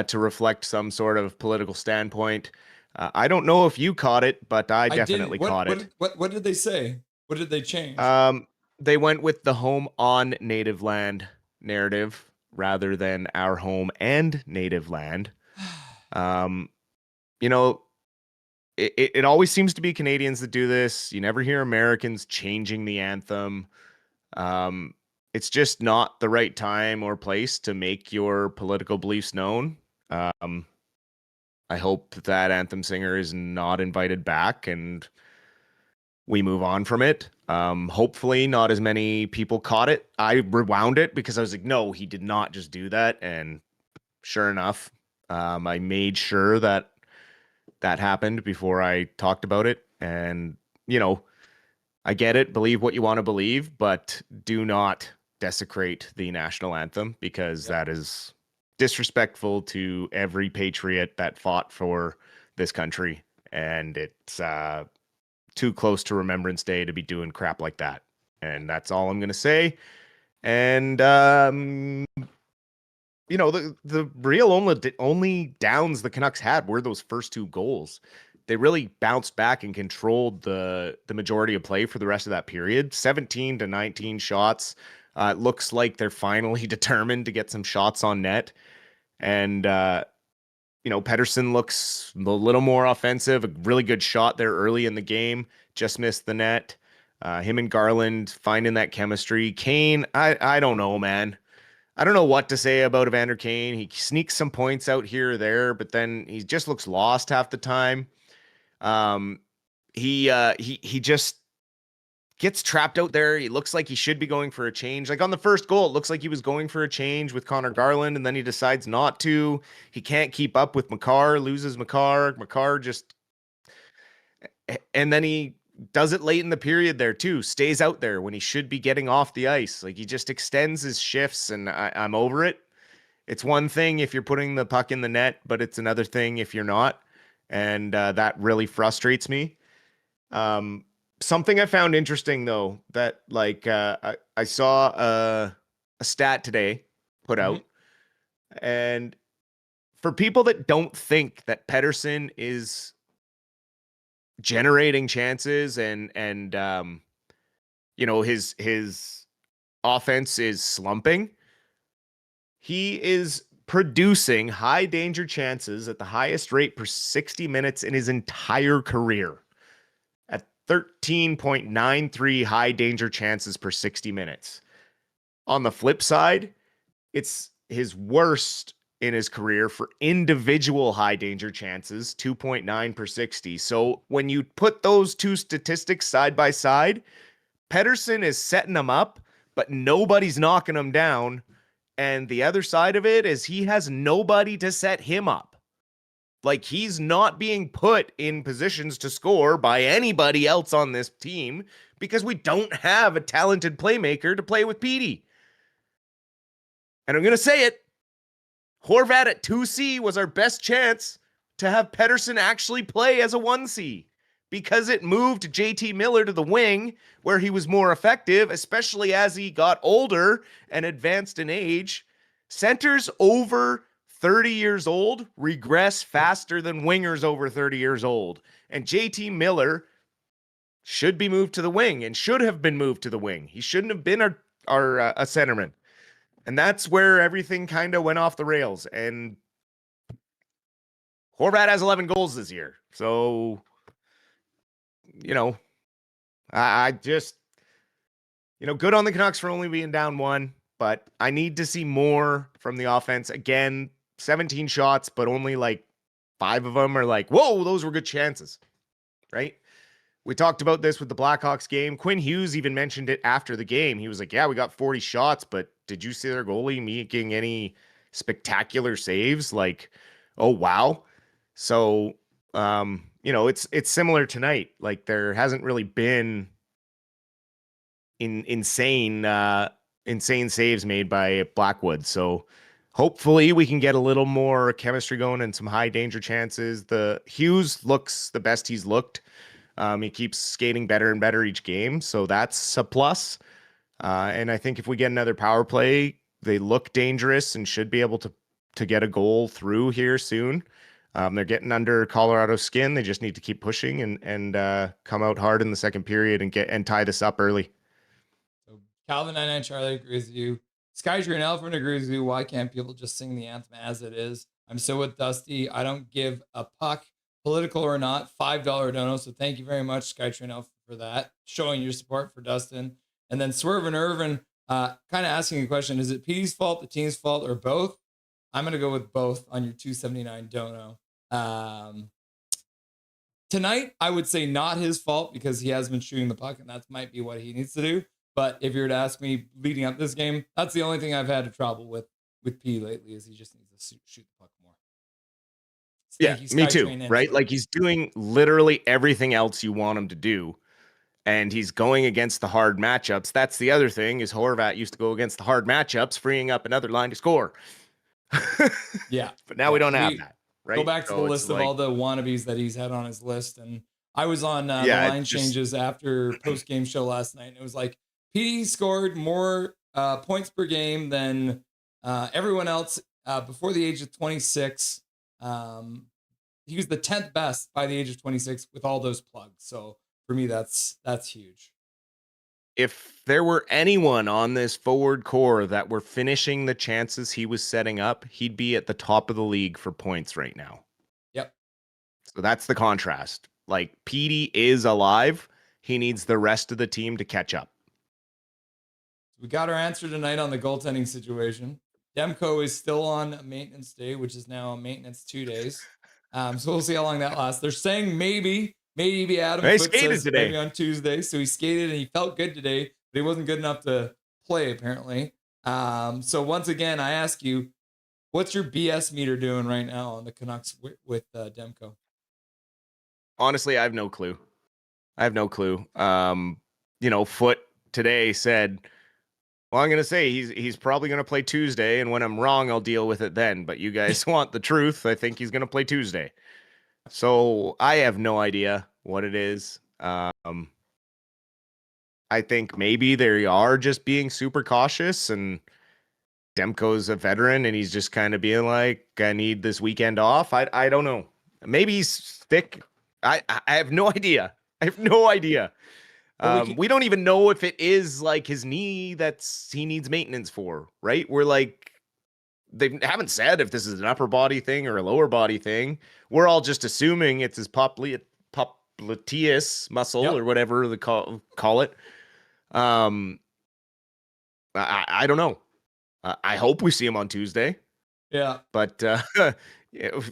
to reflect some sort of political standpoint. I don't know if you caught it, but I definitely caught it. What did they say? What did they change? They went with the home on native land narrative rather than our home and native land. It always seems to be Canadians that do this. You never hear Americans changing the anthem. It's just not the right time or place to make your political beliefs known. I hope that anthem singer is not invited back and we move on from it. Hopefully not as many people caught it. I rewound it because I was like, no, he did not just do that. And sure enough, I made sure that happened before I talked about it. And, I get it. Believe what you want to believe, but do not desecrate the national anthem because that is disrespectful to every patriot that fought for this country. And it's too close to Remembrance Day to be doing crap like that. And that's all I'm going to say. And, the real only downs the Canucks had were those first two goals. They really bounced back and controlled the majority of play for the rest of that period. 17 to 19 shots. It looks like they're finally determined to get some shots on net. And, Pettersson looks a little more offensive. A really good shot there early in the game. Just missed the net. Him and Garland finding that chemistry. Kane, I don't know, man. I don't know what to say about Evander Kane. He sneaks some points out here or there, but then he just looks lost half the time. He just gets trapped out there. He looks like he should be going for a change. Like on the first goal, it looks like he was going for a change with Connor Garland, and then he decides not to. He can't keep up with Makar, loses Makar. Makar just... And then he does it late in the period there too. Stays out there when he should be getting off the ice. Like he just extends his shifts, and I'm over it. It's one thing if you're putting the puck in the net, but it's another thing if you're not. And that really frustrates me. Something I found interesting though, that I saw a stat today put out, and for people that don't think that Pettersson is generating chances and his offense is slumping, he is producing high danger chances at the highest rate per 60 minutes in his entire career at 13.93 high danger chances per 60 minutes. On the flip side, it's his worst in his career for individual high danger chances, 2.9 per 60. So when you put those two statistics side by side, Pettersson is setting them up, but nobody's knocking them down. And the other side of it is he has nobody to set him up. Like he's not being put in positions to score by anybody else on this team because we don't have a talented playmaker to play with Petey. And I'm going to say it. Horvat at 2C was our best chance to have Pettersson actually play as a 1C because it moved JT Miller to the wing where he was more effective, especially as he got older and advanced in age. Centers over 30 years old regress faster than wingers over 30 years old. And JT Miller should be moved to the wing and should have been moved to the wing. He shouldn't have been our centerman. And that's where everything kind of went off the rails. And Horvat has 11 goals this year. So, I just, good on the Canucks for only being down one. But I need to see more from the offense. Again, 17 shots, but only 5 of them are whoa, those were good chances. Right? we talked about this with the Blackhawks game. Quinn Hughes even mentioned it after the game. He was like, yeah, we got 40 shots, but did you see their goalie making any spectacular saves? Like, oh, wow. So, it's similar tonight. Like, there hasn't really been insane saves made by Blackwood. So hopefully we can get a little more chemistry going and some high danger chances. The Hughes looks the best he's looked. He keeps skating better and better each game, so that's a plus. And I think if we get another power play, they look dangerous and should be able to get a goal through here soon. They're getting under Colorado's skin. They just need to keep pushing and come out hard in the second period and tie this up early. So Calvin 99 Charlie agrees with you. Skytree Elephant agrees with you. Why can't people just sing the anthem as it is? I'm so with Dusty. I don't give a puck. Political or not, $5 dono. So thank you very much, Skytrain Alpha, for that, showing your support for Dustin. And then Swerve and Irvin, kind of asking a question: is it Petey's fault, the team's fault, or both? I'm gonna go with both on your 279 dono. Tonight, I would say not his fault because he has been shooting the puck, and that might be what he needs to do. But if you were to ask me leading up this game, that's the only thing I've had trouble with P lately is he just needs to shoot the puck more. Yeah, me too, right? Like he's doing literally everything else you want him to do, and he's going against the hard matchups. That's the other thing is Horvat used to go against the hard matchups, freeing up another line to score. Yeah. But now we don't have that, right? Go back to the list of all the wannabes that he's had on his list. And I was on the line changes after post-game show last night, and it was like, PD scored more points per game than everyone else before the age of 26. He was the 10th best by the age of 26 with all those plugs. So for me, that's huge. If there were anyone on this forward core that were finishing the chances he was setting up, he'd be at the top of the league for points right now. Yep. So that's the contrast. Like Petey is alive. He needs the rest of the team to catch up. We got our answer tonight on the goaltending situation. Demko is still on a maintenance day, which is now a maintenance 2 days. So we'll see how long that lasts. They're saying maybe Adam Foote says today. maybe on Tuesday. So he skated and he felt good today, but he wasn't good enough to play apparently. So once again, I ask you, what's your BS meter doing right now on the Canucks with Demko? Honestly, I have no clue. Foote today said, well, I'm going to say he's probably going to play Tuesday, and when I'm wrong, I'll deal with it then. But you guys want the truth. I think he's going to play Tuesday. So I have no idea what it is. I think maybe they are just being super cautious, and Demko's a veteran, and he's just kind of being like, I need this weekend off. I don't know. Maybe he's thick. I have no idea. We don't even know if it is like his knee he needs maintenance for, right? We're like, they haven't said if this is an upper body thing or a lower body thing. We're all just assuming it's his popliteus muscle or whatever they call it. I don't know. I hope we see him on Tuesday. Yeah. But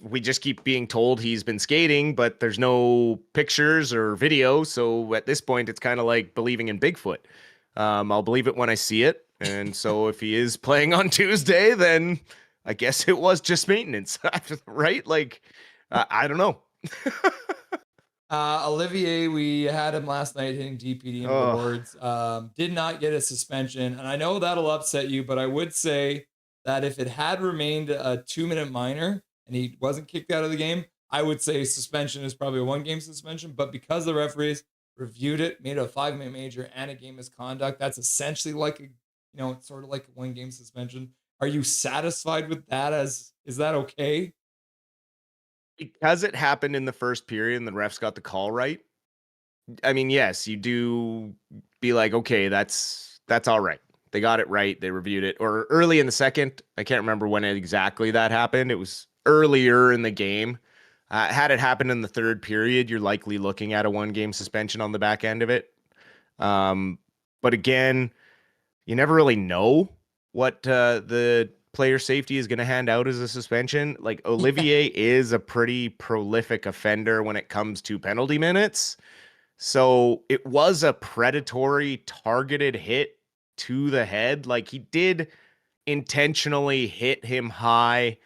we just keep being told he's been skating, but there's no pictures or video. So at this point, it's kind of like believing in Bigfoot. I'll believe it when I see it. And so if he is playing on Tuesday, then I guess it was just maintenance, right? Like, I don't know. Olivier, we had him last night hitting DPD in awards. Did not get a suspension. And I know that'll upset you, but I would say that if it had remained a 2-minute minor and he wasn't kicked out of the game, I would say suspension is probably a 1-game suspension. But because the referees reviewed it, made it a 5-minute major and a game misconduct, that's essentially like it's sort of like a 1-game suspension. Are you satisfied with that? Is that okay? Because it happened in the first period and the refs got the call right. I mean, yes, you do be like, okay, that's all right. They got it right. They reviewed it. Or early in the second, I can't remember when exactly that happened. It was earlier in the game. Had it happened in the third period, you're likely looking at a 1-game suspension on the back end of it. But again, you never really know what the player safety is going to hand out as a suspension. Like Olivier is a pretty prolific offender when it comes to penalty minutes. So it was a predatory targeted hit to the head. Like he did intentionally hit him high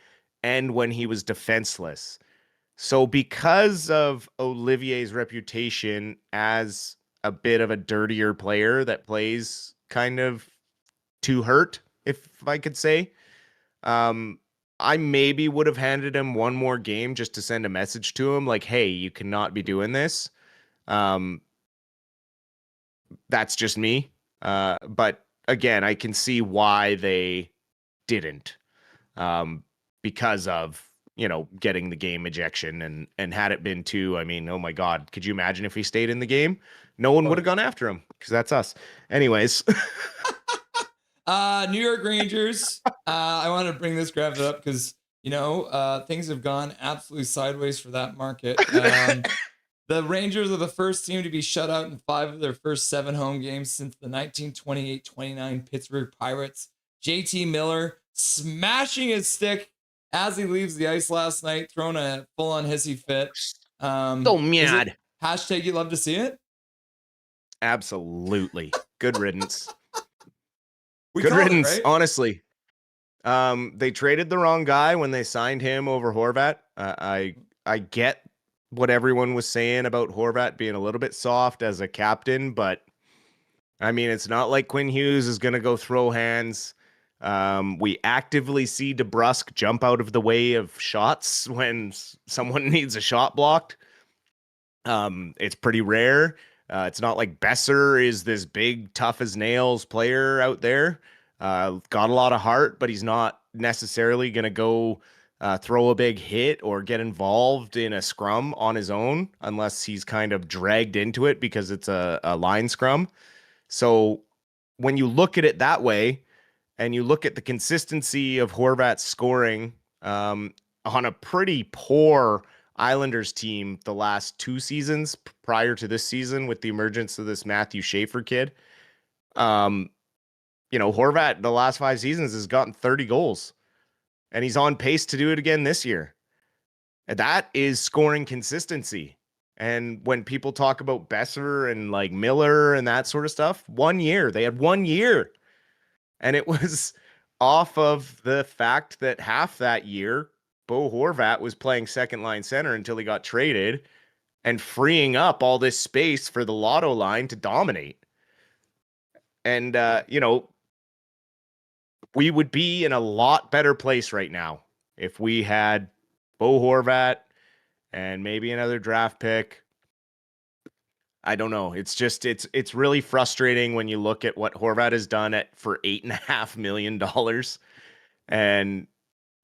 and when he was defenseless. So because of Olivier's reputation as a bit of a dirtier player that plays kind of to hurt, if I could say, I maybe would have handed him one more game just to send a message to him like, hey, you cannot be doing this. That's just me. But again, I can see why they didn't, because of, getting the game ejection and had it been 2, I mean, oh my God, could you imagine if he stayed in the game? No one would have gone after him because that's us. Anyways. New York Rangers. I want to bring this graphic up because, things have gone absolutely sideways for that market. The Rangers are the first team to be shut out in 5 of their first 7 home games since the 1928-29 Pittsburgh Pirates. JT Miller smashing his stick as he leaves the ice last night, throwing a full-on hissy fit. So mad. Hashtag you love to see it? Absolutely. Good riddance. We Good called it, riddance, right? honestly. They traded the wrong guy when they signed him over Horvat. I get what everyone was saying about Horvat being a little bit soft as a captain, but I mean, it's not like Quinn Hughes is going to go throw hands. We actively see DeBrusque jump out of the way of shots when someone needs a shot blocked. It's pretty rare. It's not like Besser is this big, tough as nails player out there. Got a lot of heart, but he's not necessarily going to go throw a big hit or get involved in a scrum on his own unless he's kind of dragged into it because it's a line scrum. So when you look at it that way and you look at the consistency of Horvat's scoring on a pretty poor Islanders team the last 2 seasons prior to this season with the emergence of this Matthew Schaefer kid, Horvat the last 5 seasons has gotten 30 goals and he's on pace to do it again this year. And that is scoring consistency. And when people talk about Besser and like Miller and that sort of stuff, they had 1 year. And it was off of the fact that half that year, Bo Horvat was playing second line center until he got traded and freeing up all this space for the Lotto line to dominate. And, we would be in a lot better place right now if we had Bo Horvat and maybe another draft pick. I don't know. It's just, it's really frustrating when you look at what Horvat has done for $8.5 million. And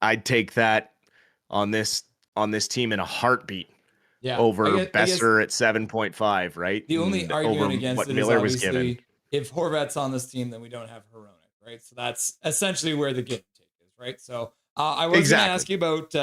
I'd take that on this team in a heartbeat over Besser at 7.5, right? The only argument against what it Miller is was obviously given. if Horvat's on this team, then we don't have Hronek, right? So that's essentially where the give and take is, right? So I was going to ask you about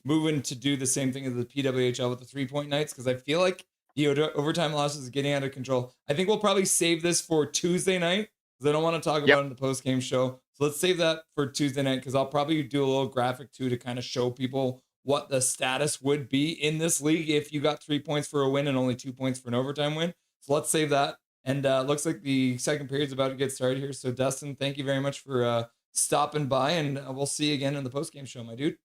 moving to do the same thing as the PWHL with the 3-point nights because I feel like the overtime losses is getting out of control. I think we'll probably save this for Tuesday night because I don't want to talk about it in the post-game show. So let's save that for Tuesday night because I'll probably do a little graphic too to kind of show people what the status would be in this league if you got 3 points for a win and only 2 points for an overtime win. So let's save that. And looks like the second period is about to get started here. So Dustin, thank you very much for stopping by, and we'll see you again in the post-game show, my dude.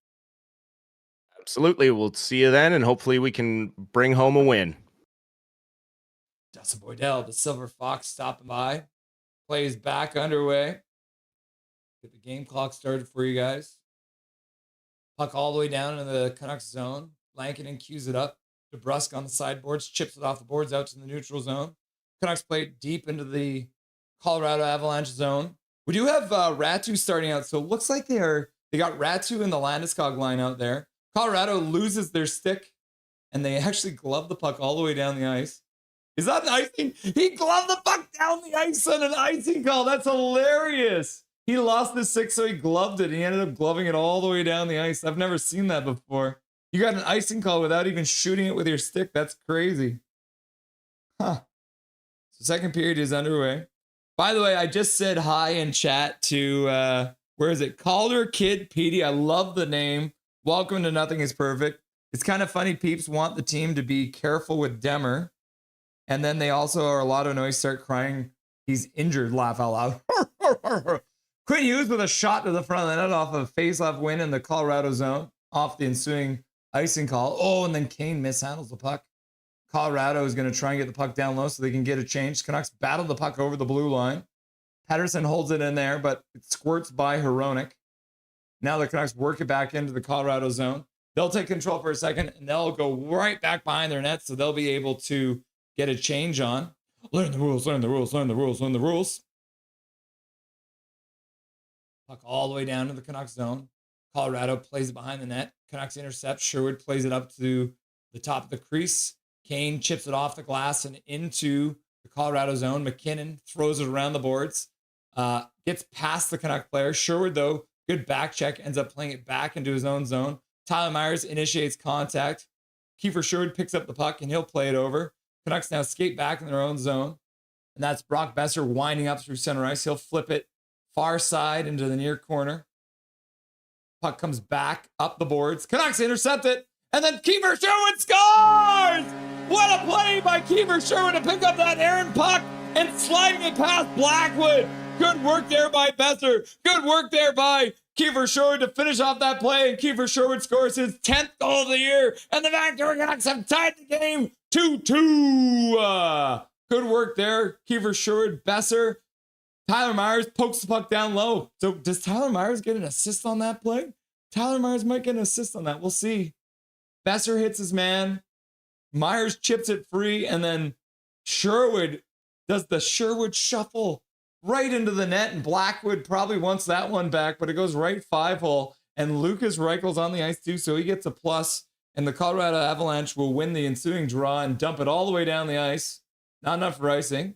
Absolutely. We'll see you then, and hopefully we can bring home a win. Dustin Boydell, the Silver Fox, stopping by. Play is back underway. Get the game clock started for you guys. Puck all the way down in the Canucks zone. Lankinen cues it up. DeBrusque on the sideboards, chips it off the boards out to the neutral zone. Canucks play deep into the Colorado Avalanche zone. We do have Ratu starting out, so it looks like they got Ratu and the Landeskog line out there. Colorado loses their stick, and they actually glove the puck all the way down the ice. Is that an icing? He gloved the puck down the ice on an icing call. That's hilarious. He lost the stick, so he gloved it. He ended up gloving it all the way down the ice. I've never seen that before. You got an icing call without even shooting it with your stick. That's crazy. Huh. So second period is underway. By the way, I just said hi in chat to, where is it? Calder Kid Petey. I love the name. Welcome to Nothing is Perfect. It's kind of funny. Peeps want the team to be careful with Demmer. And then they also are a lot of noise, start crying. He's injured, laugh out loud. Quinn Hughes with a shot to the front of the net off a face-off win in the Colorado zone off the ensuing icing call. Oh, and then Kane mishandles the puck. Colorado is going to try and get the puck down low so they can get a change. Canucks battle the puck over the blue line. Pettersson holds it in there, but it squirts by Hronek. Now the Canucks work it back into the Colorado zone. They'll take control for a second, and they'll go right back behind their net, so they'll be able to get a change on. Learn the rules, learn the rules, learn the rules, learn the rules. Puck all the way down to the Canucks zone. Colorado plays it behind the net. Canucks intercept. Sherwood plays it up to the top of the crease. Kane chips it off the glass and into the Colorado zone. McKinnon throws it around the boards. Gets past the Canuck player. Sherwood, though, good back check, ends up playing it back into his own zone. Tyler Myers initiates contact. Kiefer Sherwood picks up the puck and he'll play it over. Canucks now skate back in their own zone. And that's Brock Besser winding up through center ice. He'll flip it far side into the near corner. Puck comes back up the boards. Canucks intercept it. And then Kiefer Sherwood scores! What a play by Kiefer Sherwood to pick up that errant puck and sliding it past Blackwood. Good work there by Besser. Good work there by Kiefer Sherwood to finish off that play. And Kiefer Sherwood scores his 10th goal of the year. And the Vancouver Canucks have tied the game 2-2. Good work there. Kiefer Sherwood, Besser. Tyler Myers pokes the puck down low. So does Tyler Myers get an assist on that play? Tyler Myers might get an assist on that. We'll see. Besser hits his man. Myers chips it free. And then Sherwood does the Sherwood shuffle right into the net. And Blackwood probably wants that one back, but it goes right 5-hole. And Lucas Reichel's on the ice too, so he gets a plus. And the Colorado Avalanche will win the ensuing draw and dump it all the way down the ice. Not enough for icing.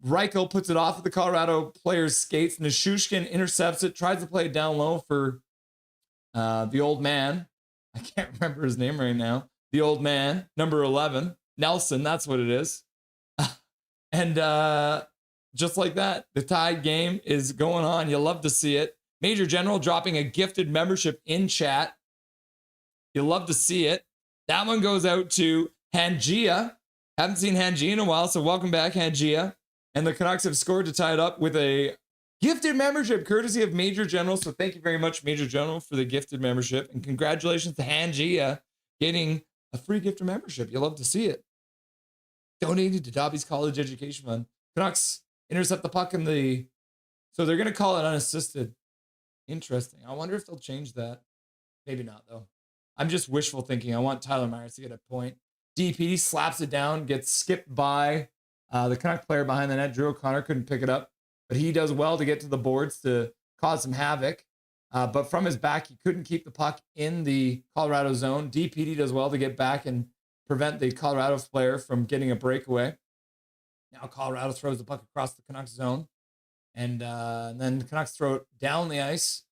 Reichel puts it off of the Colorado player's skates. Nishushkin intercepts it, tries to play it down low for the old man. I can't remember his name right now. The old man, number 11. Nelson, that's what it is. And just like that, the tied game is going on. You love to see it. Major General dropping a gifted membership in chat. You love to see it. That one goes out to Hangia. Haven't seen Hangia in a while, so welcome back, Hangia. And the Canucks have scored to tie it up with a gifted membership courtesy of Major General. So thank you very much, Major General, for the gifted membership. And congratulations to Hangia getting a free gifted membership. You'll love to see it. Donated to Dobby's College Education Fund. Canucks intercept the puck in the... So they're going to call it unassisted. Interesting. I wonder if they'll change that. Maybe not, though. I'm just wishful thinking. I want Tyler Myers to get a point. DPD slaps it down, gets skipped by the Canuck player behind the net. Drew O'Connor couldn't pick it up, but he does well to get to the boards to cause some havoc. But from his back, he couldn't keep the puck in the Colorado zone. DPD does well to get back and prevent the Colorado player from getting a breakaway. Now Colorado throws the puck across the Canucks zone. And then the Canucks throw it down the ice.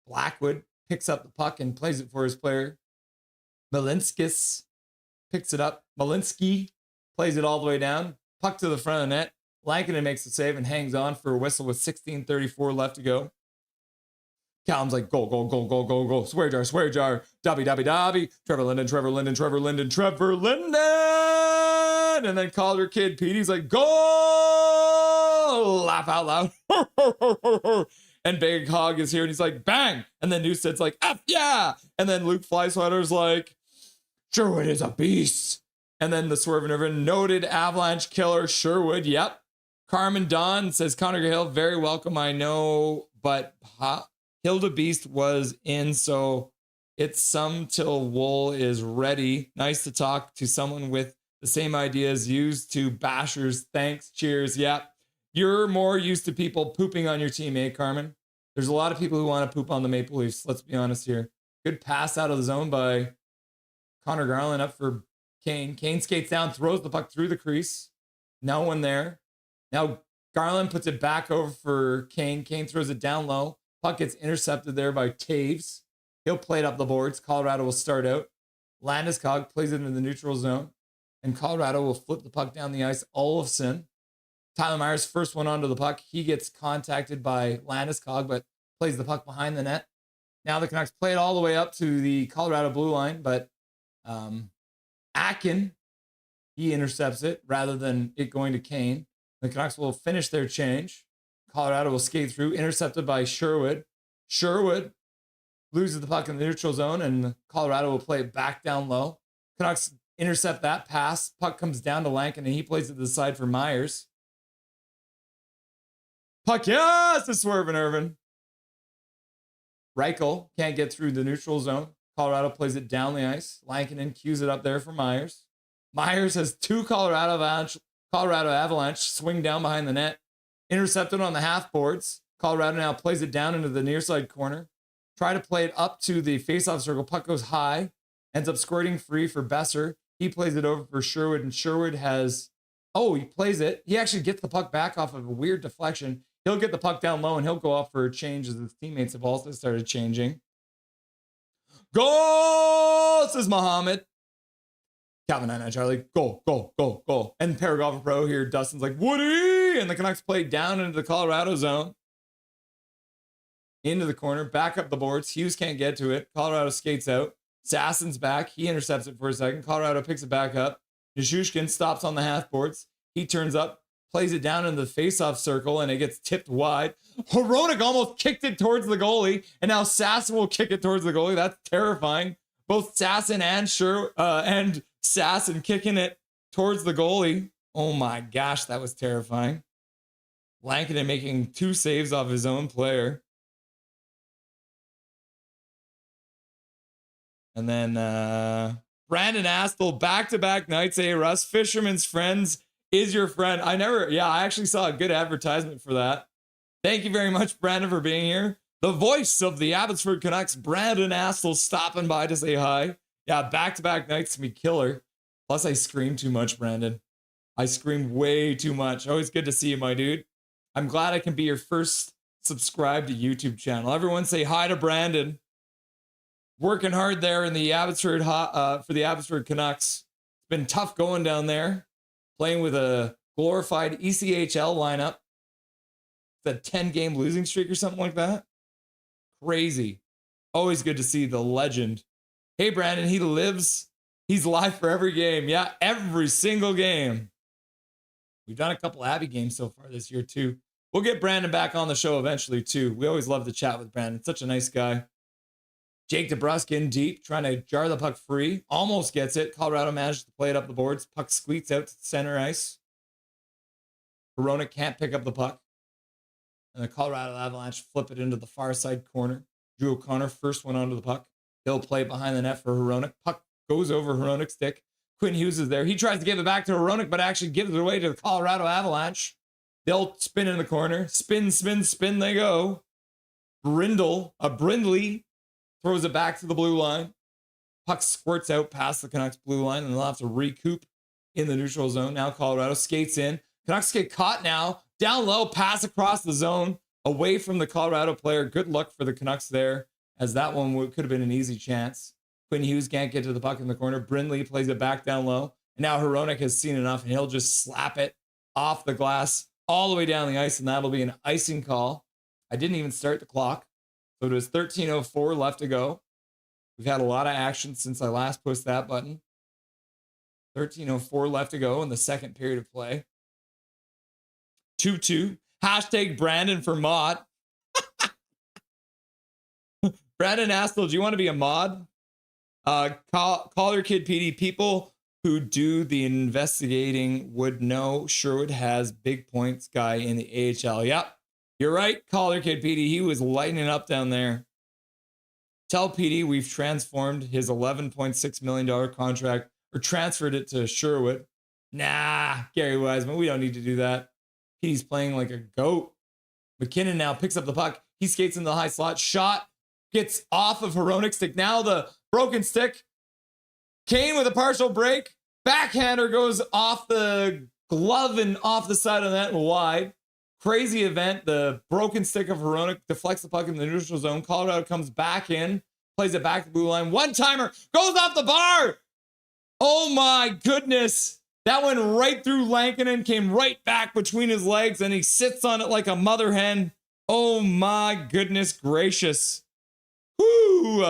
Blackwood picks up the puck and plays it for his player. Malinskis picks it up. Malinsky plays it all the way down. Puck to the front of the net. Lankinen makes the save and hangs on for a whistle with 16:34 left to go. Callum's like, go, go, go, go, go, go. Swear jar, swear jar. Dobby, Dobby, Dobby. Trevor Linden, Trevor Linden, Trevor Linden, Trevor Linden. And then Calder Kid Petey's like, go! Laugh out loud. And Big Hog is here and he's like, bang! And then Newstead's like, F yeah! And then Luke Flyswatter's like, Sherwood is a beast. And then the Swerve and noted Avalanche killer Sherwood. Yep. Carmen Don says Connor Hill, very welcome. I know, but Hilda Beast was in, so it's some till wool is ready. Nice to talk to someone with the same ideas used to bashers. Thanks. Cheers. Yep. You're more used to people pooping on your team, eh, Carmen? There's a lot of people who want to poop on the Maple Leafs. Let's be honest here. Good pass out of the zone by Connor Garland up for Kane. Kane skates down, throws the puck through the crease. No one there. Now Garland puts it back over for Kane. Kane throws it down low. Puck gets intercepted there by Taves. He'll play it up the boards. Colorado will start out. Landeskog plays it into the neutral zone. And Colorado will flip the puck down the ice. Olofsson. Tyler Myers, first one onto the puck. He gets contacted by Landeskog, but plays the puck behind the net. Now the Canucks play it all the way up to the Colorado blue line, but Akin He intercepts it rather than it going to Kane. The Canucks will finish their change. Colorado will skate through, intercepted by Sherwood. Sherwood loses the puck in the neutral zone, and Colorado will play it back down low. Canucks intercept that pass. Puck comes down to Lankin, and he plays it to the side for Myers. Puck, yes, to Swervin Irvin. Reichel can't get through the neutral zone. Colorado plays it down the ice. Lankinen cues it up there for Myers. Myers has two Colorado Avalanche swing down behind the net. Intercepted on the half boards. Colorado now plays it down into the near side corner. Try to play it up to the faceoff circle. Puck goes high. Ends up squirting free for Besser. He plays it over for Sherwood, and Sherwood has... Oh, he plays it. He actually gets the puck back off of a weird deflection. He'll get the puck down low, and he'll go off for a change as his teammates have also started changing. Goal, says Muhammad. Calvin 99 Charlie, goal, goal, goal, goal. And Paragraph Pro here, Dustin's like, Woody! And the Canucks play down into the Colorado zone. Into the corner, back up the boards. Hughes can't get to it. Colorado skates out. Sassen's back. He intercepts it for a second. Colorado picks it back up. Nishushkin stops on the half boards. He turns up, plays it down into the face-off circle, and it gets tipped wide. Hronek almost kicked it towards the goalie, and now Sassen will kick it towards the goalie. That's terrifying. Both Sassen and Sassen kicking it towards the goalie. Oh my gosh, that was terrifying. Lankinen making 2 saves off his own player. And then Brandon Astle, back-to-back nights. Hey, Russ, Fisherman's Friends is your friend. I actually saw a good advertisement for that. Thank you very much, Brandon, for being here. The voice of the Abbotsford Canucks, Brandon Astle, stopping by to say hi. Yeah, back-to-back nights can be killer. Plus, I scream too much, Brandon. I scream way too much. Always good to see you, my dude. I'm glad I can be your first subscribed to YouTube channel. Everyone say hi to Brandon. Working hard there in the Abbotsford for the Abbotsford Canucks. It's been tough going down there, playing with a glorified ECHL lineup. It's a 10-game losing streak or something like that. Crazy. Always good to see the legend. Hey, Brandon, he's live for every game. Yeah, every single game. We've done a couple Abbey games so far this year, too. We'll get Brandon back on the show eventually, too. We always love to chat with Brandon. Such a nice guy. Jake DeBrusk in deep, trying to jar the puck free. Almost gets it. Colorado manages to play it up the boards. Puck squeaks out to the center ice. Hronek can't pick up the puck. And the Colorado Avalanche flip it into the far side corner. Drew O'Connor, first one onto the puck. He'll play it behind the net for Hronek. Puck goes over Hronek's stick. Quinn Hughes is there. He tries to give it back to Hronek, but actually gives it away to the Colorado Avalanche. They'll spin in the corner. Spin, spin, spin they go. Brindley throws it back to the blue line. Puck squirts out past the Canucks blue line, and they'll have to recoup in the neutral zone. Now Colorado skates in. Canucks get caught now. Down low, pass across the zone, away from the Colorado player. Good luck for the Canucks there, as that one could have been an easy chance. Quinn Hughes can't get to the puck in the corner. Brindley plays it back down low. And now Hronek has seen enough, and he'll just slap it off the glass all the way down the ice, and that'll be an icing call. I didn't even start the clock. So it was 13:04 left to go. We've had a lot of action since I last pushed that button. 13:04 left to go in the second period of play. 2-2. Hashtag Brandon for mod. Brandon Astle, do you want to be a mod? Call your kid PD. People who do the investigating would know Sherwood has big points guy in the AHL. Yep. You're right, Caller Kid PD. He was lighting it up down there. Tell PD we've transformed his $11.6 million contract or transferred it to Sherwood. Nah, Gary Wiseman, we don't need to do that. PD's playing like a goat. McKinnon now picks up the puck. He skates in the high slot. Shot gets off of Hronek's stick. Now the broken stick. Kane with a partial break. Backhander goes off the glove and off the side of the net and wide. Crazy event. The broken stick of Hronek deflects the puck in the neutral zone. Colorado comes back in, plays it back to the blue line. One-timer goes off the bar. Oh my goodness. That went right through Lankinen, came right back between his legs, and he sits on it like a mother hen. Oh my goodness gracious. Whoo!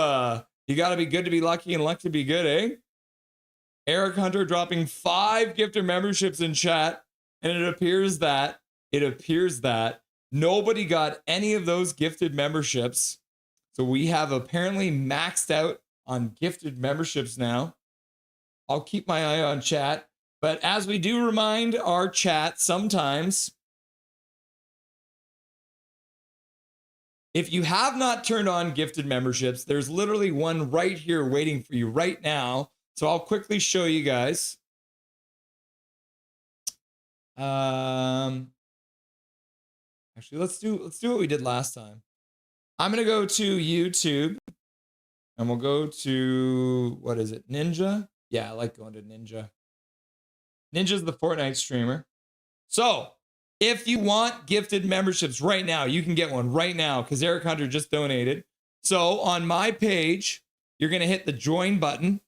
You got to be good to be lucky and luck to be good, eh? Eric Hunter dropping 5 gifter memberships in chat. And it appears that nobody got any of those gifted memberships. So we have apparently maxed out on gifted memberships now. I'll keep my eye on chat. But as we do remind our chat sometimes, if you have not turned on gifted memberships, there's literally one right here waiting for you right now. So I'll quickly show you guys. Actually, let's do what we did last time. I'm gonna go to YouTube, and we'll go to, what is it, Ninja? Yeah, I like going to Ninja. Ninja's the Fortnite streamer. So if you want gifted memberships right now, you can get one right now because Eric Hunter just donated. So on my page, you're gonna hit the join button,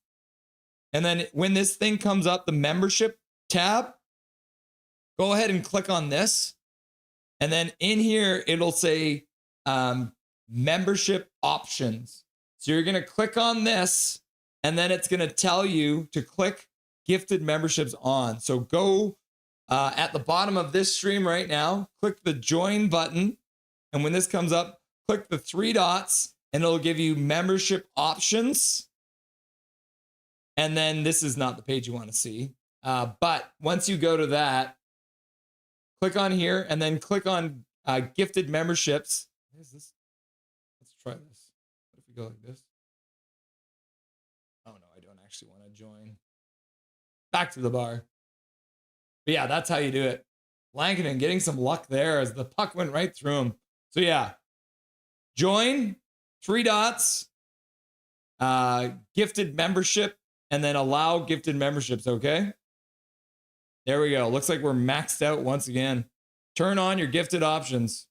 and then when this thing comes up, the membership tab, go ahead and click on this. And then in here, it'll say membership options. So you're going to click on this, and then it's going to tell you to click gifted memberships on. So go at the bottom of this stream right now, click the join button. And when this comes up, click the 3 dots, and it'll give you membership options. And then this is not the page you want to see. But once you go to that, click on here and then click on gifted memberships. What is this? Let's try this. What if we go like this? Oh no, I don't actually want to join. Back to the bar. But yeah, that's how you do it. Lankinen getting some luck there as the puck went right through him. So yeah, join, 3 dots, gifted membership, and then allow gifted memberships, okay? There we go. Looks like we're maxed out once again. Turn on your gifted options.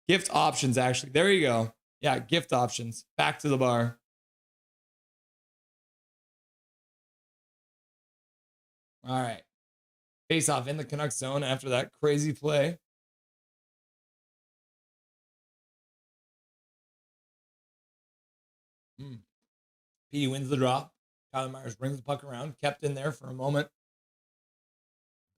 Gift options, actually. There you go. Yeah, gift options. Back to the bar. All right. Face off in the Canucks zone after that crazy play. Petey wins the drop. Tyler Myers brings the puck around. Kept in there for a moment.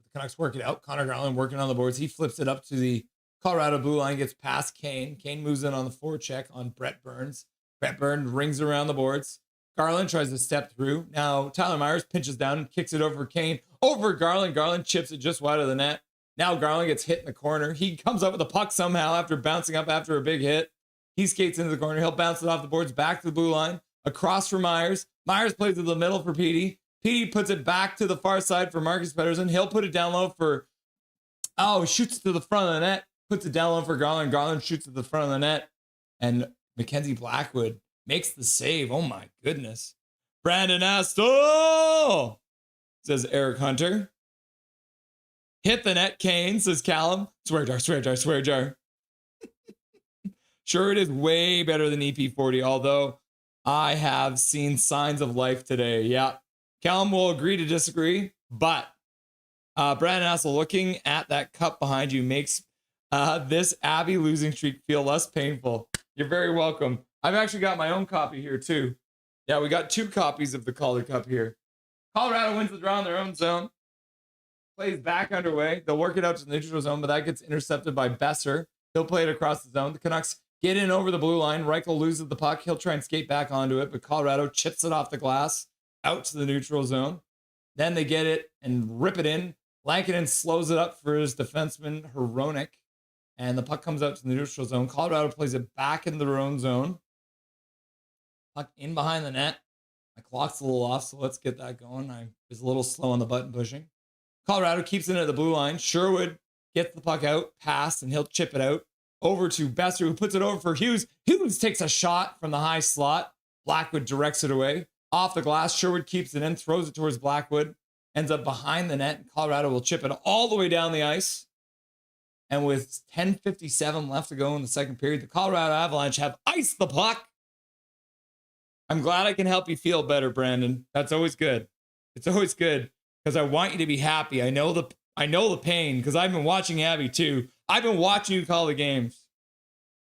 The Canucks work it out. Connor Garland working on the boards. He flips it up to the Colorado blue line. Gets past Kane. Kane moves in on the forecheck on Brett Burns. Brett Burns rings around the boards. Garland tries to step through. Now Tyler Myers pinches down and kicks it over Kane. Over Garland. Garland chips it just wide of the net. Now Garland gets hit in the corner. He comes up with the puck somehow after bouncing up after a big hit. He skates into the corner. He'll bounce it off the boards back to the blue line. Across for Myers. Myers plays to the middle for Petey. Petey puts it back to the far side for Marcus Pettersson. He'll put it down low for... Oh, shoots it to the front of the net. Puts it down low for Garland. Garland shoots at the front of the net. And Mackenzie Blackwood makes the save. Oh my goodness. Brandon Astle, says Eric Hunter. Hit the net, Kane, says Callum. Swear jar, swear jar, swear jar. Sure, it is way better than EP40, although I have seen signs of life today. Yeah. Callum will agree to disagree, but Brandon Astle, looking at that cup behind you makes this Abby losing streak feel less painful. You're very welcome. I've actually got my own copy here too. Yeah, we got 2 copies of the Calder Cup here. Colorado wins the draw in their own zone. Plays back underway. They'll work it out to the neutral zone, but that gets intercepted by Besser. He'll play it across the zone. The Canucks get in over the blue line. Reichel loses the puck. He'll try and skate back onto it, but Colorado chips it off the glass out to the neutral zone. Then they get it and rip it in. Lankinen slows it up for his defenseman, Hronek, and the puck comes out to the neutral zone. Colorado plays it back in their own zone. Puck in behind the net. My clock's a little off, so let's get that going. I was a little slow on the button pushing. Colorado keeps it at the blue line. Sherwood gets the puck out, pass, and he'll chip it out over to Besser, who puts it over for Hughes. Hughes takes a shot from the high slot. Blackwood directs it away. Off the glass, Sherwood keeps it in, throws it towards Blackwood, ends up behind the net. Colorado will chip it all the way down the ice. And with 10:57 left to go in the second period, the Colorado Avalanche have iced the puck. I'm glad I can help you feel better, Brandon. That's always good. It's always good because I want you to be happy. I know the pain because I've been watching Abby too. I've been watching you call the games.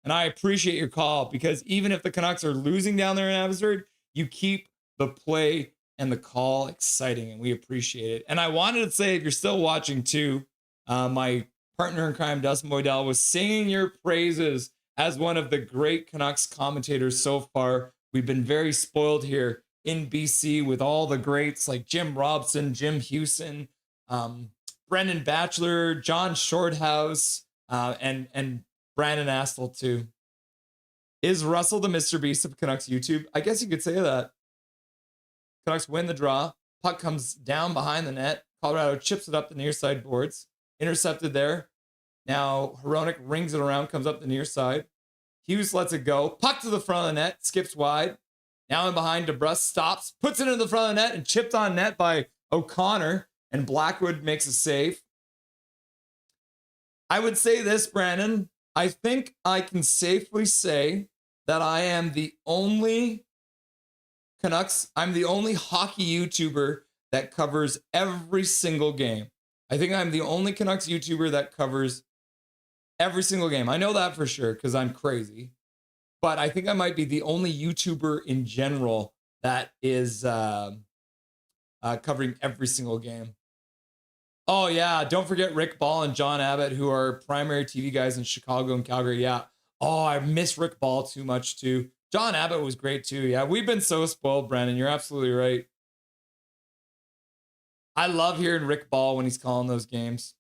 And I appreciate your call because even if the Canucks are losing down there in Abbotsford, you keep the play and the call exciting, and we appreciate it. And I wanted to say, if you're still watching too, my partner in crime, Dustin Boydell, was singing your praises as one of the great Canucks commentators so far. We've been very spoiled here in BC with all the greats like Jim Robson, Jim Hewson, Brendan Batchelor, John Shorthouse, and Brandon Astle too. Is Russell the Mr. Beast of Canucks YouTube? I guess you could say that. Canucks win the draw. Puck comes down behind the net. Colorado chips it up the near side boards. Intercepted there. Now Hronek rings it around, comes up the near side. Hughes lets it go. Puck to the front of the net, skips wide. Now in behind, DeBrusk stops, puts it into the front of the net, and chipped on net by O'Connor. And Blackwood makes a save. I would say this, Brandon. I think I can safely say that I am the only I'm the only hockey YouTuber that covers every single game. I think I'm the only Canucks YouTuber that covers every single game. I know that for sure because I'm crazy. But I think I might be the only YouTuber in general that is covering every single game. Oh, yeah. Don't forget Rick Ball and John Abbott, who are primary TV guys in Chicago and Calgary. Yeah. Oh, I miss Rick Ball too much, too. John Abbott was great, too. Yeah, we've been so spoiled, Brandon. You're absolutely right. I love hearing Rick Ball when he's calling those games.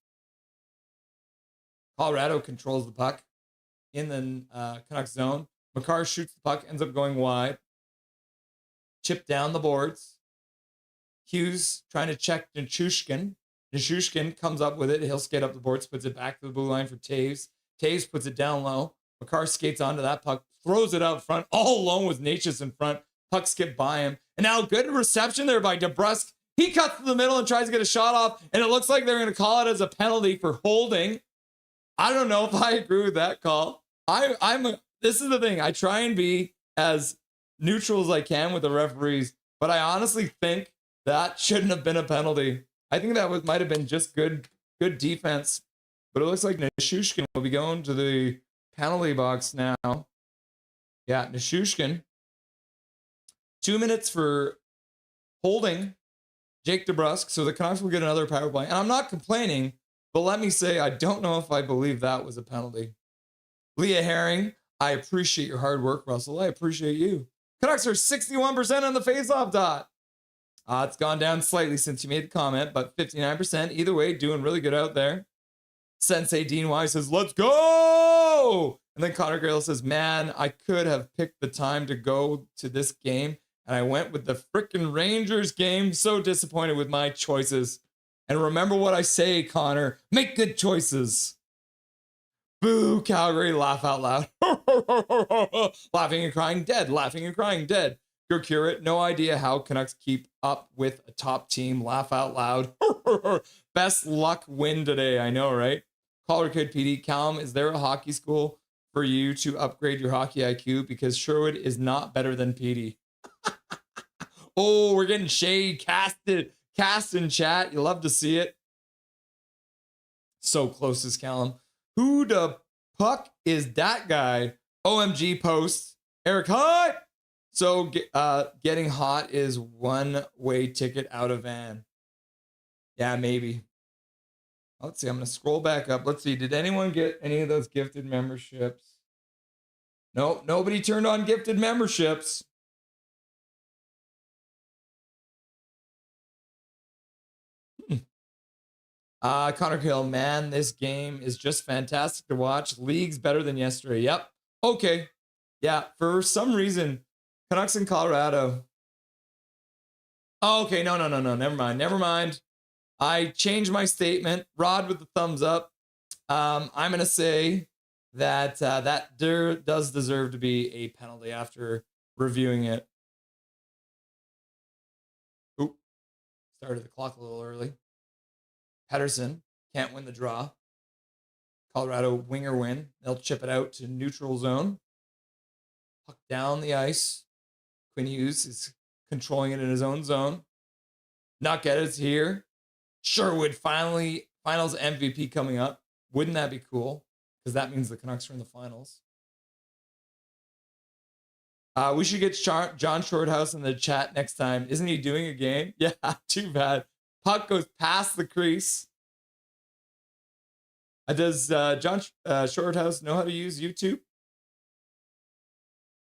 Colorado controls the puck in the Canucks zone. Makar shoots the puck, ends up going wide. Chip down the boards. Hughes trying to check Nichushkin. Nichushkin comes up with it. He'll skate up the boards, puts it back to the blue line for Taves. Taves puts it down low. Makar skates onto that puck, throws it out front, all alone with Natchez in front. Puck skipped by him. And now good reception there by DeBrusk. He cuts to the middle and tries to get a shot off, and it looks like they're going to call it as a penalty for holding. I don't know if I agree with that call. This is the thing. I try and be as neutral as I can with the referees, but I honestly think that shouldn't have been a penalty. I think that might have been just good defense, but it looks like Nichushkin will be going to the penalty box now. Yeah, Nichushkin. 2 minutes for holding Jake DeBrusk, so the Canucks will get another power play. And I'm not complaining, but let me say, I don't know if I believe that was a penalty. Leah Herring, I appreciate your hard work, Russell. I appreciate you. Canucks are 61% on the faceoff dot. It's gone down slightly since you made the comment, but 59%. Either way, doing really good out there. Sensei Dean Wise says, let's go! And then Connor Gale says, man, I could have picked the time to go to this game, and I went with the frickin' Rangers game. So disappointed with my choices. And remember what I say, Connor. Make good choices. Boo, Calgary, laugh out loud. Laughing and crying dead, laughing and crying dead. Go Curate, no idea how Canucks keep up with a top team. Laugh out loud. Best luck win today, I know, right? Colorado Kid PD, Callum, is there a hockey school for you to upgrade your hockey IQ? Because Sherwood is not better than PD. Oh, we're getting shade cast in chat. You love to see it. So close as Callum. Who the puck is that guy? OMG posts. Eric Hot. So getting hot is one-way ticket out of van. Yeah, maybe. Let's see. I'm going to scroll back up. Let's see. Did anyone get any of those gifted memberships? Nope. Nobody turned on gifted memberships. Connor Hill, man, this game is just fantastic to watch. League's better than yesterday. Yep. Okay. Yeah, for some reason, Canucks in Colorado. Oh, okay, no. Never mind. I changed my statement. Rod with the thumbs up. I'm going to say that that does deserve to be a penalty after reviewing it. Oop. Started the clock a little early. Pedersen can't win the draw. Colorado winger win. They'll chip it out to neutral zone. Puck down the ice. Quinn Hughes is controlling it in his own zone. Not get it here. Sherwood finals MVP coming up. Wouldn't that be cool? Because that means the Canucks are in the finals. We should get John Shorthouse in the chat next time. Isn't he doing a game? Yeah, too bad. Puck goes past the crease. Does John Shorthouse know how to use YouTube?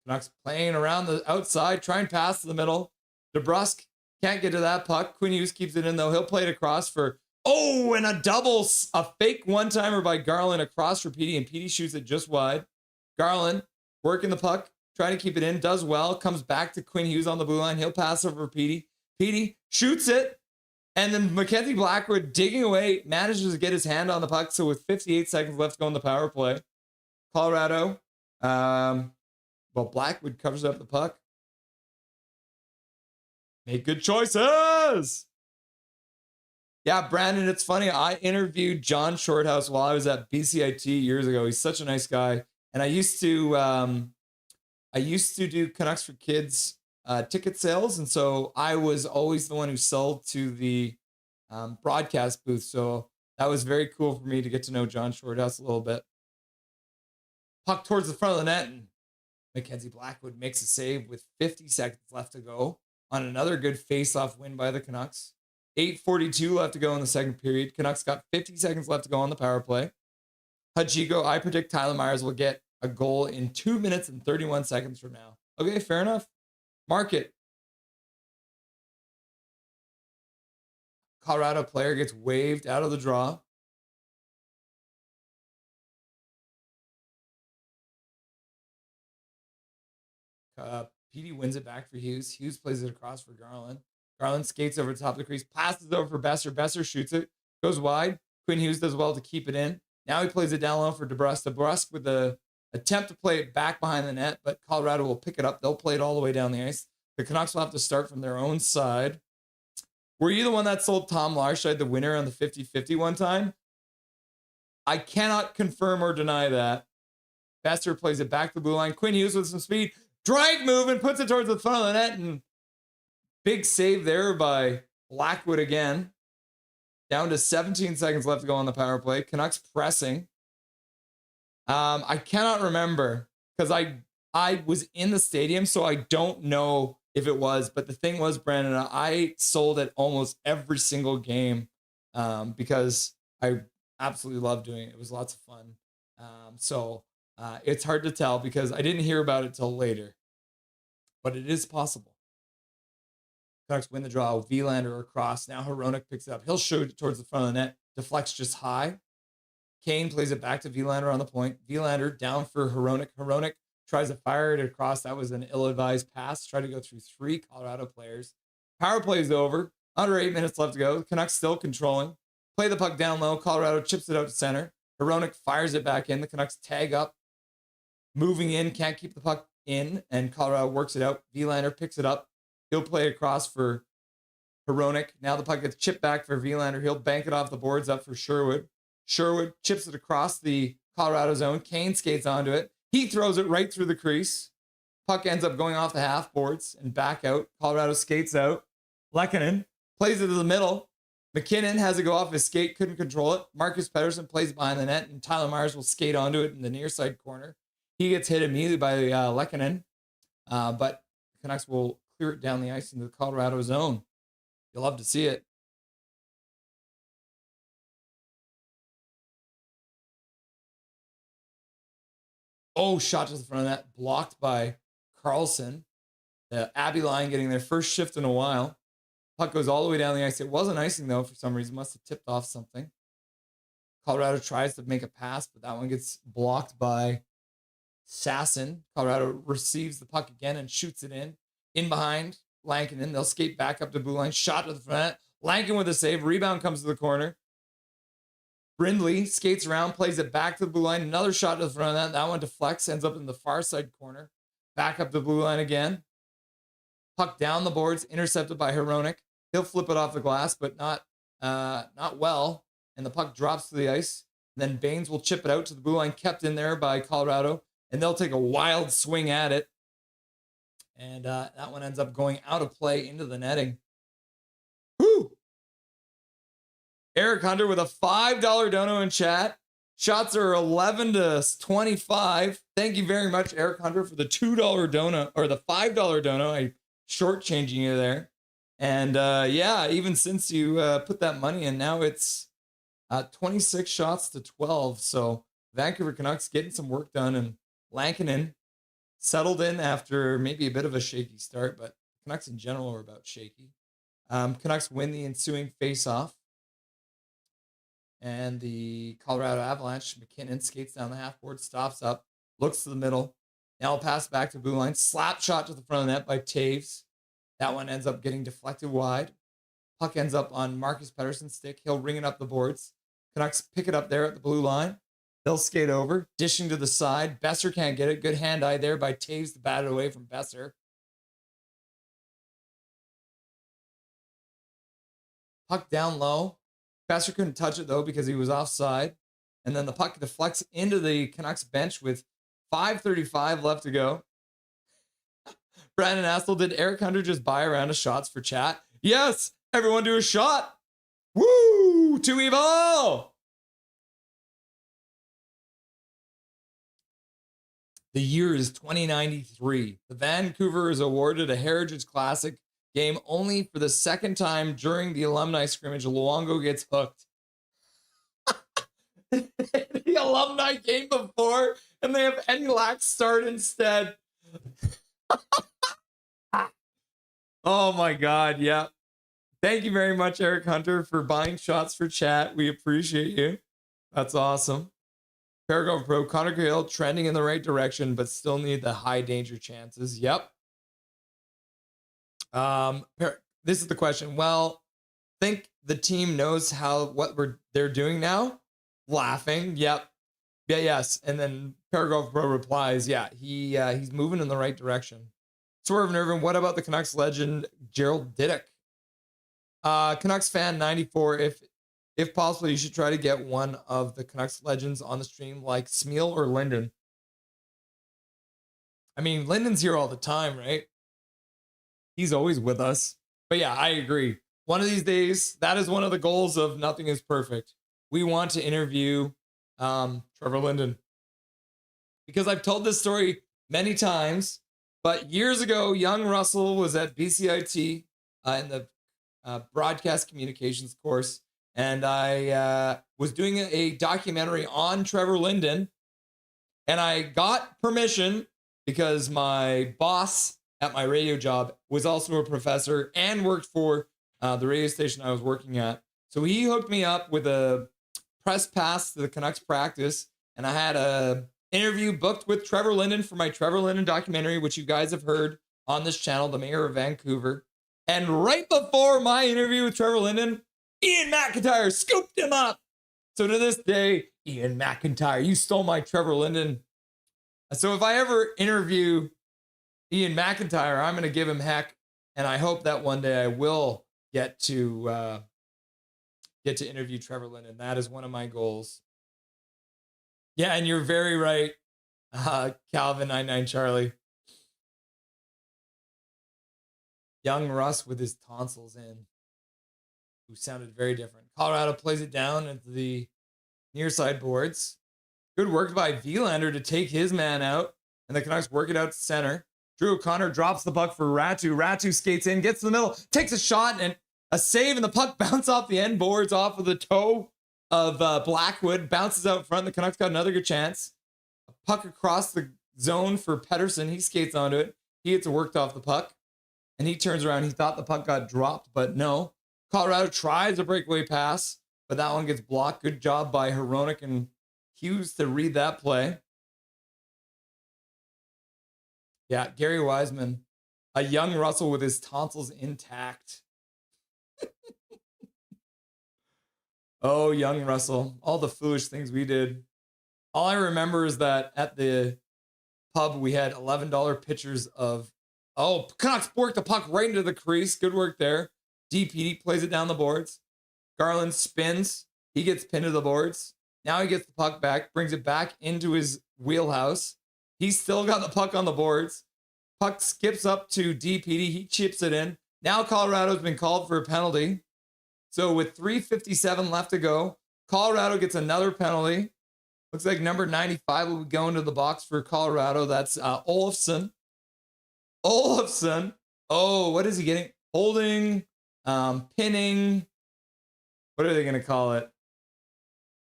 Canucks playing around the outside, trying pass to the middle. DeBrusk can't get to that puck. Quinn Hughes keeps it in, though. He'll play it across for... Oh, and a fake one-timer by Garland across for Petey, and Petey shoots it just wide. Garland working the puck, trying to keep it in, does well, comes back to Quinn Hughes on the blue line. He'll pass over Petey. Petey shoots it, and then Mackenzie Blackwood digging away, manages to get his hand on the puck. So with 58 seconds left to go in the power play, Colorado, Blackwood covers up the puck. Make good choices. Yeah, Brandon, it's funny. I interviewed John Shorthouse while I was at BCIT years ago. He's such a nice guy. And I used to do Canucks for Kids ticket sales. And so I was always the one who sold to the broadcast booth. So that was very cool for me to get to know John Shorthouse a little bit. Puck towards the front of the net, and Mackenzie Blackwood makes a save with 50 seconds left to go on another good face-off win by the Canucks. 8:42 left to go in the second period. Canucks got 50 seconds left to go on the power play. Hachiko, I predict Tyler Myers will get a goal in 2 minutes and 31 seconds from now. Okay, fair enough. Mark it. Colorado player gets waved out of the draw. Petey wins it back for Hughes. Hughes plays it across for Garland. Garland skates over the top of the crease, passes over for Besser. Besser shoots it, goes wide. Quinn Hughes does well to keep it in. Now he plays it down low for DeBrusk. DeBrusk with the attempt to play it back behind the net, but Colorado will pick it up. They'll play it all the way down the ice. The Canucks will have to start from their own side. Were you the one that sold Tom Larscheid the winner on the 50-50 one time? I cannot confirm or deny that. Besser plays it back to the blue line. Quinn Hughes with some speed. Drag move and puts it towards the front of the net, and big save there by Blackwood again. Down to 17 seconds left to go on the power play. Canucks pressing. I cannot remember because I was in the stadium, so I don't know if it was. But the thing was, Brandon, I sold it almost every single game because I absolutely loved doing it. It was lots of fun. It's hard to tell because I didn't hear about it till later. But it is possible. Canucks win the draw. Vilander across. Now Hronek picks it up. He'll shoot it towards the front of the net. Deflects just high. Kane plays it back to Vilander on the point. Vilander down for Hronek. Hronek tries to fire it across. That was an ill-advised pass. Tried to go through 3 Colorado players. Power play is over. Under 8 minutes left to go. The Canucks still controlling. Play the puck down low. Colorado chips it out to center. Hronek fires it back in. The Canucks tag up. Moving in. Can't keep the puck in. And Colorado works it out. Vilander picks it up. He'll play across for Hronek. Now the puck gets chipped back for Vilander. He'll bank it off the boards up for Sherwood. Sherwood chips it across the Colorado zone. Kane skates onto it. He throws it right through the crease. Puck ends up going off the half boards and back out. Colorado skates out. Lehkonen plays it to the middle. McKinnon has it go off his skate, couldn't control it. Marcus Pettersson plays it behind the net, and Tyler Myers will skate onto it in the near side corner. He gets hit immediately by Lehkonen, but the Canucks will clear it down the ice into the Colorado zone. You'll love to see it. Oh, shot to the front of that, blocked by Carlson. The Abbey line getting their first shift in a while. Puck goes all the way down the ice. It wasn't icing, though, for some reason. Must have tipped off something. Colorado tries to make a pass, but that one gets blocked by Sasson. Colorado receives the puck again and shoots it in behind Lankinen. They'll skate back up to blue line. Shot to the front. Lankin with a save. Rebound comes to the corner. Brindley skates around, plays it back to the blue line. Another shot to the front of that. That one deflects, ends up in the far side corner. Back up the blue line again. Puck down the boards, intercepted by Hronek. He'll flip it off the glass, but not well. And the puck drops to the ice. Then Baines will chip it out to the blue line, kept in there by Colorado. And they'll take a wild swing at it. And that one ends up going out of play into the netting. Whew! Eric Hunter with a $5 dono in chat. Shots are 11-25. Thank you very much, Eric Hunter, for the $2 donut or the $5 donut. I shortchanging you there. And yeah, even since you put that money in, now it's 26 shots to 12. So Vancouver Canucks getting some work done, and Lankinen settled in after maybe a bit of a shaky start, but Canucks in general are about shaky. Canucks win the ensuing face-off. And the Colorado Avalanche, McKinnon skates down the half board, stops up, looks to the middle. Now pass back to blue line. Slap shot to the front of the net by Taves. That one ends up getting deflected wide. Puck ends up on Marcus Pettersson's stick. He'll ring it up the boards. Canucks pick it up there at the blue line. They'll skate over, dishing to the side. Besser can't get it. Good hand-eye there by Taves to bat it away from Besser. Puck down low. Besser couldn't touch it, though, because he was offside. And then the puck deflects into the Canucks bench with 5:35 left to go. Brandon Astle, did Eric Hunter just buy a round of shots for chat? Yes! Everyone do a shot! Woo! To Evo! The year is 2093. The Vancouver is awarded a Heritage Classic game only for the second time during the alumni scrimmage. Luongo gets hooked. The alumni game before, and they have Eddie Lack start instead. Oh my God, yeah. Thank you very much, Eric Hunter, for buying shots for chat. We appreciate you. That's awesome. Paragon Pro, Connor Cahill trending in the right direction, but still need the high danger chances. Yep. This is the question. Well, think the team knows what they're doing now? Laughing. Yep. Yeah, yes. And then Paragon Pro replies, yeah, he's moving in the right direction. Swerve and Irvin, what about the Canucks legend Gerald Didick? Canucks fan 94. If possible, you should try to get one of the Canucks legends on the stream, like Smeal or Linden. I mean, Linden's here all the time, right? He's always with us. But yeah, I agree. One of these days, that is one of the goals of Nothing is Perfect. We want to interview Trevor Linden. Because I've told this story many times, but years ago, young Russell was at BCIT in the broadcast communications course. And I was doing a documentary on Trevor Linden. And I got permission because my boss at my radio job was also a professor and worked for the radio station I was working at. So he hooked me up with a press pass to the Canucks practice. And I had a interview booked with Trevor Linden for my Trevor Linden documentary, which you guys have heard on this channel, The Mayor of Vancouver. And right before my interview with Trevor Linden, Ian McIntyre scooped him up. So to this day, Ian McIntyre, you stole my Trevor Linden. So if I ever interview Ian McIntyre, I'm going to give him heck. And I hope that one day I will get to interview Trevor Linden. That is one of my goals. Yeah, and you're very right, Calvin 99 Charlie. Young Russ with his tonsils in, who sounded very different. Colorado plays it down into the near side boards. Good work by Vilander to take his man out, and the Canucks work it out to center. Drew O'Connor drops the puck for Ratu. Ratu skates in, gets to the middle, takes a shot, and a save, and the puck bounces off the end boards, off of the toe of Blackwood, bounces out front. The Canucks got another good chance. A puck across the zone for Pettersson. He skates onto it. He gets worked off the puck, and he turns around. He thought the puck got dropped, but no. Colorado tries a breakaway pass, but that one gets blocked. Good job by Hronek and Hughes to read that play. Yeah, Gary Wiseman, a young Russell with his tonsils intact. Oh, young Russell, all the foolish things we did. All I remember is that at the pub, we had $11 pitchers of, Canucks worked the puck right into the crease. Good work there. DPD plays it down the boards. Garland spins. He gets pinned to the boards. Now he gets the puck back, brings it back into his wheelhouse. He's still got the puck on the boards. Puck skips up to DPD. He chips it in. Now Colorado's been called for a penalty. So with 3:57 left to go, Colorado gets another penalty. Looks like number 95 will be going to the box for Colorado. That's Olofsson. Oh, what is he getting? Holding, pinning. What are they going to call it?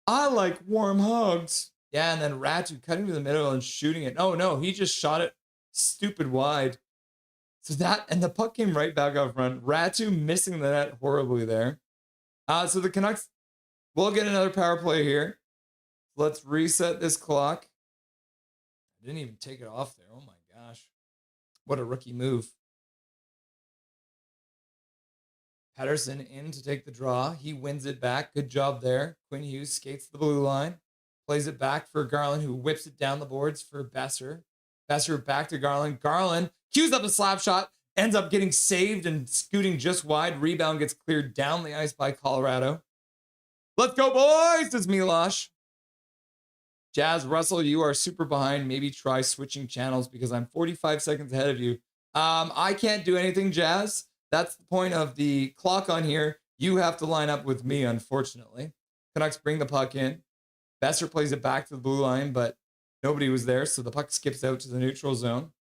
I like warm hugs. Yeah, and then Ratu cutting to the middle and shooting it. Oh, no, he just shot it stupid wide. So that, and the puck came right back out front. Ratu missing the net horribly there. So the Canucks will get another power play here. Let's reset this clock. I didn't even take it off there. Oh my gosh. What a rookie move. Pettersson in to take the draw. He wins it back. Good job there. Quinn Hughes skates the blue line. Plays it back for Garland, who whips it down the boards for Besser. Besser back to Garland. Garland cues up a slap shot. Ends up getting saved and scooting just wide. Rebound gets cleared down the ice by Colorado. Let's go, boys, says Milosh. Jazz, Russell, you are super behind. Maybe try switching channels because I'm 45 seconds ahead of you. I can't do anything, Jazz. That's the point of the clock on here. You have to line up with me, unfortunately. Canucks bring the puck in. Besser plays it back to the blue line, but nobody was there, so the puck skips out to the neutral zone.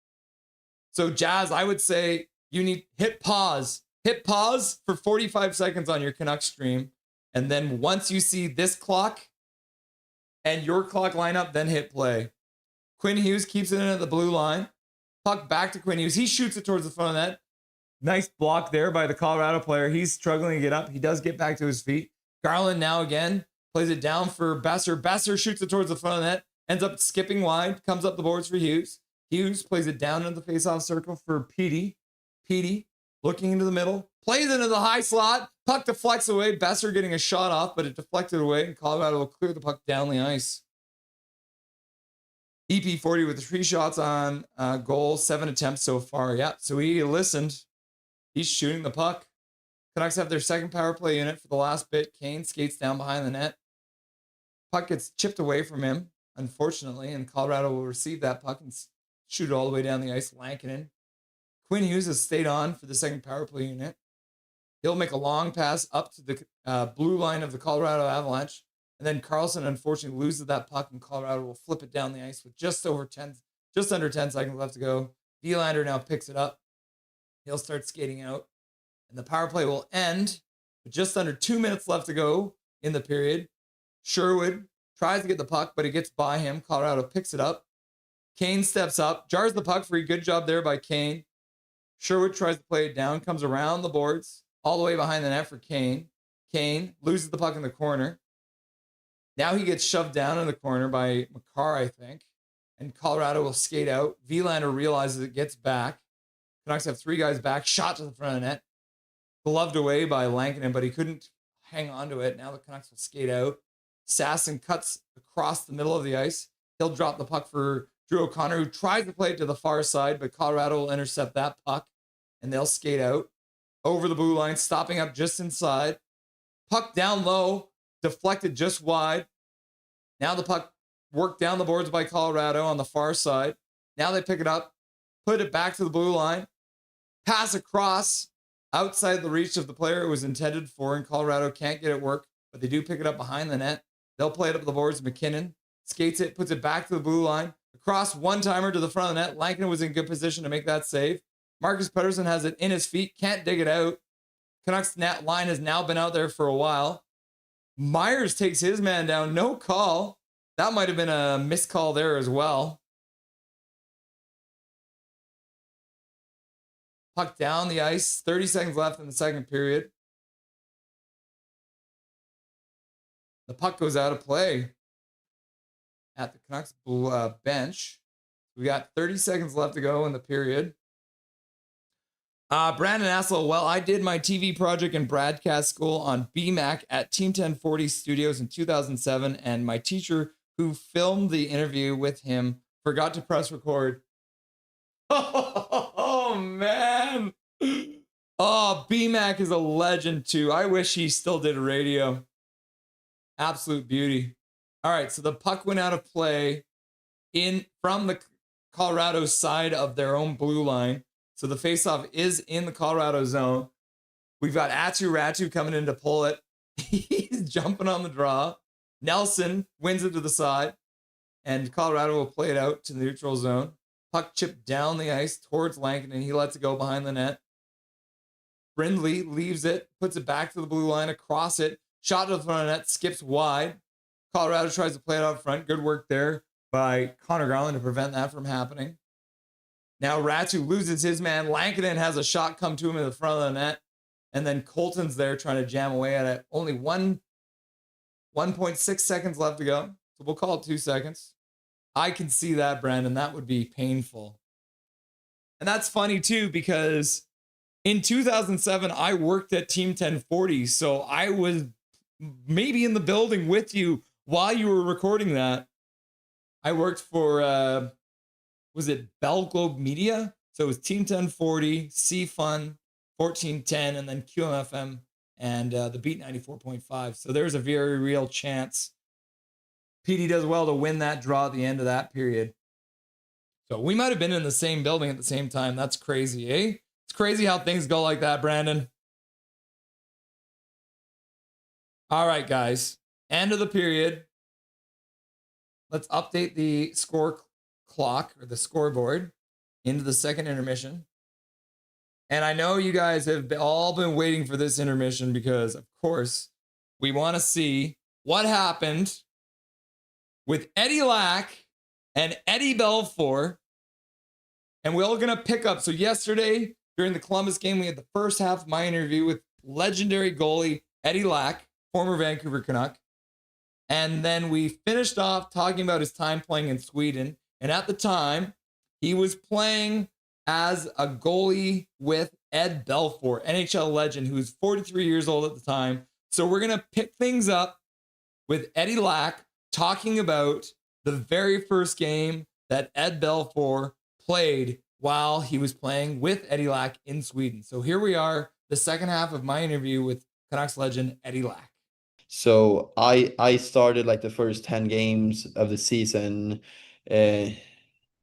So, Jazz, I would say you need hit pause. Hit pause for 45 seconds on your Canucks stream. And then once you see this clock and your clock line up, then hit play. Quinn Hughes keeps it in at the blue line. Puck back to Quinn Hughes. He shoots it towards the front of the net. Nice block there by the Colorado player. He's struggling to get up. He does get back to his feet. Garland now again plays it down for Besser. Besser shoots it towards the front of the net. Ends up skipping wide. Comes up the boards for Hughes. Hughes plays it down into the faceoff circle for Petey. Petey looking into the middle. Plays into the high slot. Puck deflects away. Besser getting a shot off, but it deflected away. And Colorado will clear the puck down the ice. EP40 with 3 shots on goal. 7 attempts so far. Yeah, so he listened. He's shooting the puck. Canucks have their second power play unit for the last bit. Kane skates down behind the net. Puck gets chipped away from him, unfortunately, and Colorado will receive that puck and shoot it all the way down the ice. Lankinen. Quinn Hughes has stayed on for the second power play unit. He'll make a long pass up to the blue line of the Colorado Avalanche. And then Carlson, unfortunately, loses that puck, and Colorado will flip it down the ice with just under 10 seconds left to go. Vilander now picks it up. He'll start skating out. And the power play will end with just under 2 minutes left to go in the period. Sherwood tries to get the puck, but it gets by him. Colorado picks it up. Kane steps up, jars the puck free. Good job there by Kane. Sherwood tries to play it down, comes around the boards, all the way behind the net for Kane. Kane loses the puck in the corner. Now he gets shoved down in the corner by Makar, I think. And Colorado will skate out. Vilander realizes it, gets back. Canucks have 3 guys back, shot to the front of the net. Gloved away by Lankinen, but he couldn't hang on to it. Now the Canucks will skate out. Sasson cuts across the middle of the ice. He'll drop the puck for Drew O'Connor, who tries to play it to the far side, but Colorado will intercept that puck, and they'll skate out over the blue line, stopping up just inside. Puck down low, deflected just wide. Now the puck worked down the boards by Colorado on the far side. Now they pick it up, put it back to the blue line, pass across outside the reach of the player it was intended for, and Colorado can't get it work, but they do pick it up behind the net. They'll play it up the boards. McKinnon skates it, puts it back to the blue line, across one-timer to the front of the net. Lankinen was in good position to make that save. Marcus Pettersson has it in his feet, can't dig it out. Canucks net line has now been out there for a while. Myers takes his man down, no call. That might have been a missed call there as well. Puck down the ice, 30 seconds left in the second period. The puck goes out of play at the Canucks bench. We got 30 seconds left to go in the period. Brandon Aslow, well, I did my TV project in broadcast school on BMAC at Team 1040 Studios in 2007, and my teacher who filmed the interview with him forgot to press record. Oh, man. Oh, BMAC is a legend, too. I wish he still did radio. Absolute beauty. All right, so the puck went out of play from the Colorado side of their own blue line. So the faceoff is in the Colorado zone. We've got Ratu coming in to pull it. He's jumping on the draw. Nelson wins it to the side. and Colorado will play it out to the neutral zone. Puck chipped down the ice towards Lankin, and he lets it go behind the net. Brindley leaves it, puts it back to the blue line, across it, shot to the front of the net, skips wide. Colorado tries to play it out front. Good work there by Connor Garland to prevent that from happening. Now Ratu loses his man. Lankinen has a shot come to him in the front of the net. And then Colton's there trying to jam away at it. Only 1.6 seconds left to go. So we'll call it 2 seconds. I can see that, Brandon. That would be painful. And that's funny too, because in 2007, I worked at Team 1040. So I was maybe in the building with you while you were recording that. I worked for, was it Bell Globe Media? So it was Team 1040, C-Fun, 1410, and then QMFM and the Beat 94.5. So there's a very real chance PD does well to win that draw at the end of that period. So we might have been in the same building at the same time. That's crazy, eh? It's crazy how things go like that, Brandon. All right, guys. End of the period. Let's update the score clock or the scoreboard into the second intermission. And I know you guys have all been waiting for this intermission because, of course, we want to see what happened with Eddie Lack and Eddie Belfour. And we're all going to pick up. So yesterday, during the Columbus game, we had the first half of my interview with legendary goalie Eddie Lack, former Vancouver Canuck. And then we finished off talking about his time playing in Sweden. And at the time, he was playing as a goalie with Ed Belfour, NHL legend, who's 43 years old at the time. So we're going to pick things up with Eddie Lack talking about the very first game that Ed Belfour played while he was playing with Eddie Lack in Sweden. So here we are, the second half of my interview with Canucks legend Eddie Lack. So I started like the first 10 games of the season, and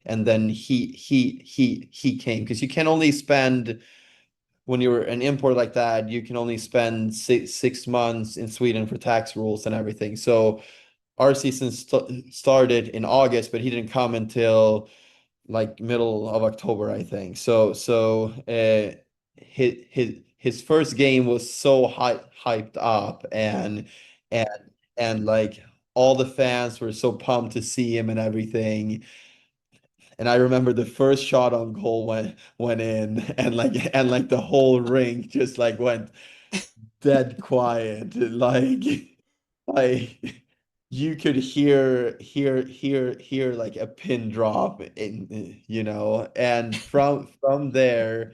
then he came, because you can only spend, when you're an import like that, you can only spend 6 months in Sweden for tax rules and everything. So our season started in August, but he didn't come until like middle of October, I think. So his first game was so hyped up, and like all the fans were so pumped to see him and everything. And I remember the first shot on goal went in, and like the whole rink just like went dead quiet. Like you could hear like a pin drop in, and from there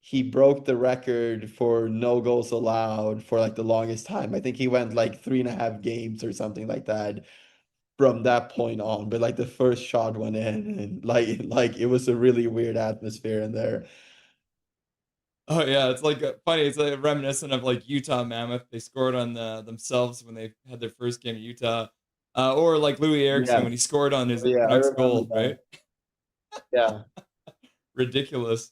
he broke the record for no goals allowed for like the longest time. I think he went like 3.5 games or something like that from that point on. But like the first shot went in, and like it was a really weird atmosphere in there. Oh yeah, it's like funny. It's like reminiscent of like Utah Mammoth. They scored on themselves when they had their first game in Utah, or like Louis Eriksson when he scored on his Canucks goal, right? Yeah, ridiculous.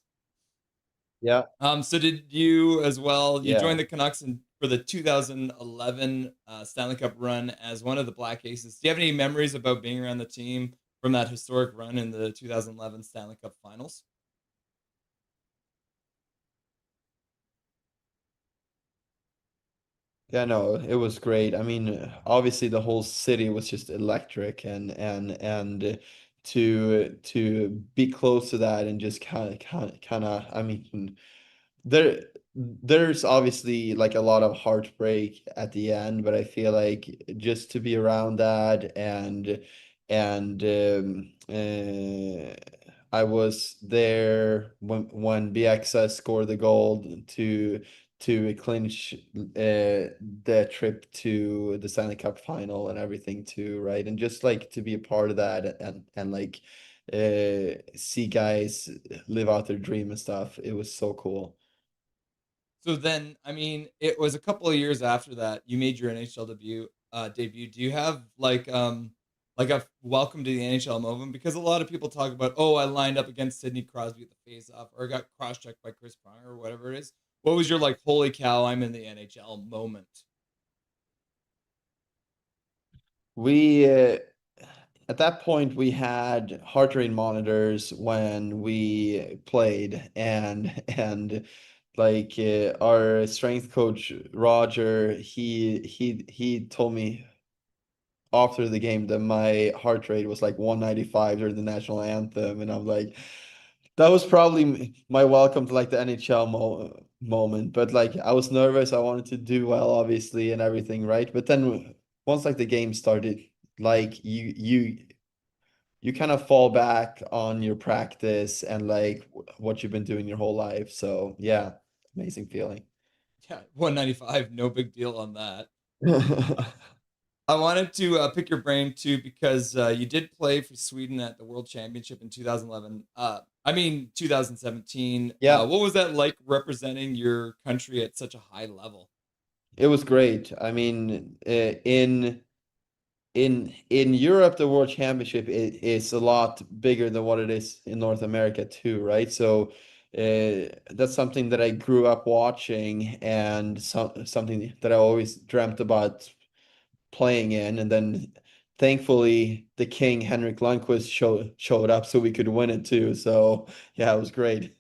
Yeah. So did you as well? You Yeah. joined the Canucks for the 2011 Stanley Cup run as one of the Black Aces. Do you have any memories about being around the team from that historic run in the 2011 Stanley Cup Finals? Yeah, no, it was great. I mean, obviously the whole city was just electric, and to be close to that and just kind of, I mean, there's obviously like a lot of heartbreak at the end, but I feel like just to be around that, and I was there when BXS scored the goal to clinch the trip to the Stanley Cup final and everything too, right? And just like to be a part of that, and like see guys live out their dream and stuff. It was so cool. So then, I mean, it was a couple of years after that you made your NHL debut. Do you have like a welcome to the NHL moment? Because a lot of people talk about, oh, I lined up against Sidney Crosby at the face-off, or got cross-checked by Chris Pronger, or whatever it is. What was your like, holy cow, I'm in the NHL moment? We at that point we had heart rate monitors when we played, and like our strength coach Roger, he told me after the game that my heart rate was like 195 during the national anthem, and I'm like, that was probably my welcome to like the NHL moment. But like I was nervous, I wanted to do well, obviously, and everything, right? But then once like the game started, like you kind of fall back on your practice and like what you've been doing your whole life. So yeah, amazing feeling. Yeah, 195, no big deal on that. I wanted to pick your brain too because you did play for Sweden at the World Championship in 2011. 2017. Yeah. What was that like representing your country at such a high level? It was great. I mean, in Europe, the World Championship is a lot bigger than what it is in North America too, right? So that's something that I grew up watching, and something that I always dreamt about playing in. And then thankfully the King Henrik Lundqvist showed up so we could win it too. So yeah, it was great.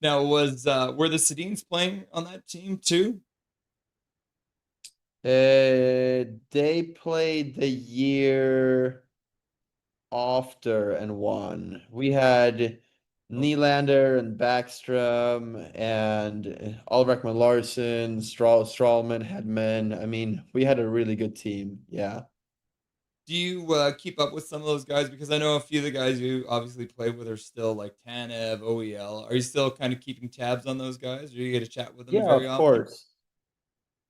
Now, were the Sedins playing on that team too? They played the year after and won. We had Nylander and Backstrom and Albrechtman Larson, Strawman, Hedman. I mean, we had a really good team. Yeah. Do you keep up with some of those guys? Because I know a few of the guys you obviously played with are still like Tanev, OEL. Are you still kind of keeping tabs on those guys? Or do you get to chat with them Yeah, very of often? course.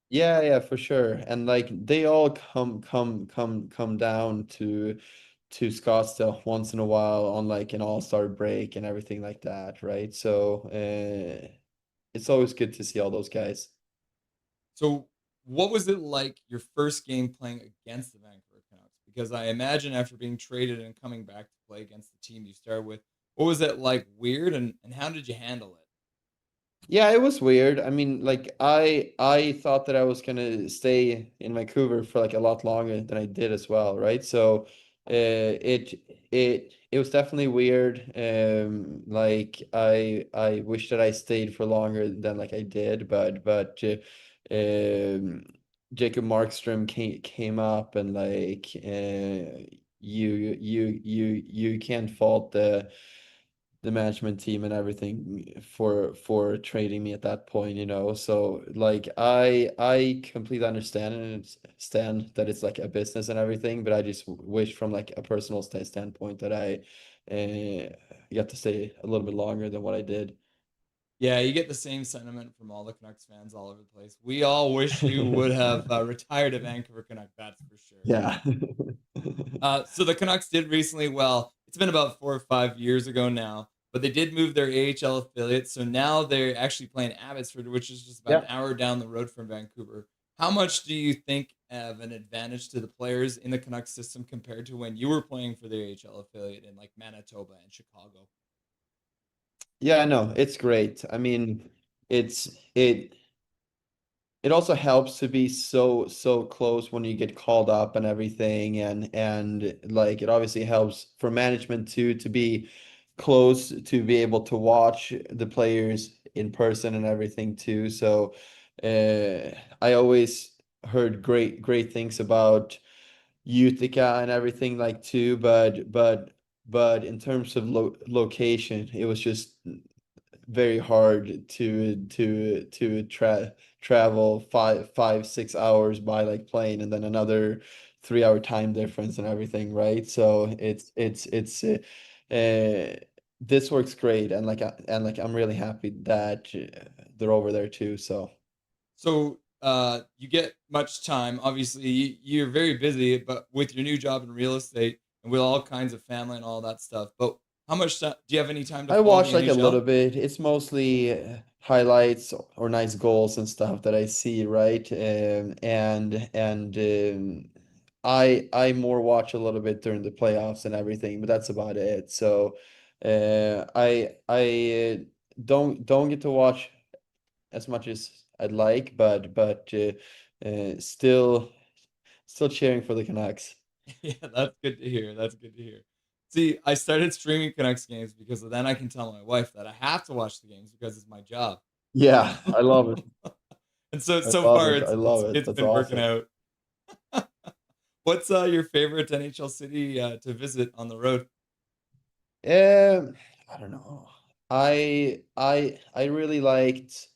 Yeah, for sure. And like they all come down to Scottsdale once in a while on like an all-star break and everything like that, right? So it's always good to see all those guys. So what was it like your first game playing against the Vancouver Canucks? Because I imagine after being traded and coming back to play against the team you started with, what was it like? Weird, and how did you handle it? Yeah, it was weird. I mean, like I thought that I was gonna stay in Vancouver for like a lot longer than I did as well, right? So it was definitely weird. Like I wish that I stayed for longer than like I did, but Jacob Markstrom came up, and like you can't fault the management team and everything for trading me at that point, you know. So like I completely understand that it's like a business and everything, but I just wish from like a personal standpoint that I got to stay a little bit longer than what I did. Yeah, you get the same sentiment from all the Canucks fans all over the place. We all wish you would have retired a Vancouver Canuck, that's for sure. Yeah. So the Canucks did recently, well, it's been about 4 or 5 years ago now, but they did move their AHL affiliate. So now they're actually playing Abbotsford, which is just about an hour down the road from Vancouver. How much do you think of an advantage to the players in the Canucks system compared to when you were playing for the AHL affiliate in like Manitoba and Chicago? Yeah, I know. It's great. I mean, it also helps to be so close when you get called up and everything, and like it obviously helps for management too to be close, to be able to watch the players in person and everything too. So I always heard great things about Utica and everything like too, but in terms of location, it was just very hard to travel 5-6 hours by like plane, and then another 3 hour time difference and everything, right? So it's this works great, and like I'm really happy that they're over there too. So you get much time. Obviously, you're very busy, but with your new job in real estate and with all kinds of family and all that stuff. But how much do you have any time to I follow watch the like a NHL? little bit. It's mostly highlights or nice goals and stuff that I see, right? I more watch a little bit during the playoffs and everything, but that's about it. So I don't get to watch as much as I'd like, but still cheering for the Canucks. Yeah, that's good to hear. That's good to hear. See, I started streaming Canucks games because then I can tell my wife that I have to watch the games because it's my job. Yeah, I love it. And so I so love far it. I love it. it's That's been working awesome. out. What's your favorite NHL city to visit on the road? I don't know. I really liked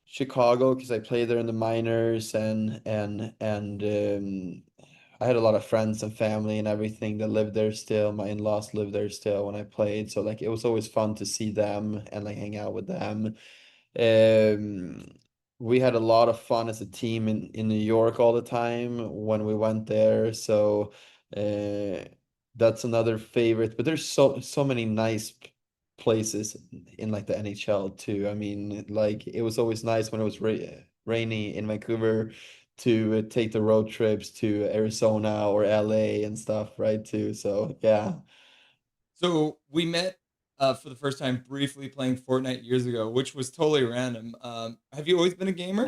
Chicago because I played there in the minors and I had a lot of friends and family and everything that lived there still. My in-laws lived there still when I played, so like it was always fun to see them and like hang out with them. Um, we had a lot of fun as a team in New York all the time when we went there. So that's another favorite. But there's so many nice places in like the NHL too. I mean, like it was always nice when it was rainy in Vancouver to take the road trips to Arizona or LA and stuff, right? Too. So yeah. So we met for the first time briefly playing Fortnite years ago, which was totally random. Have you always been a gamer?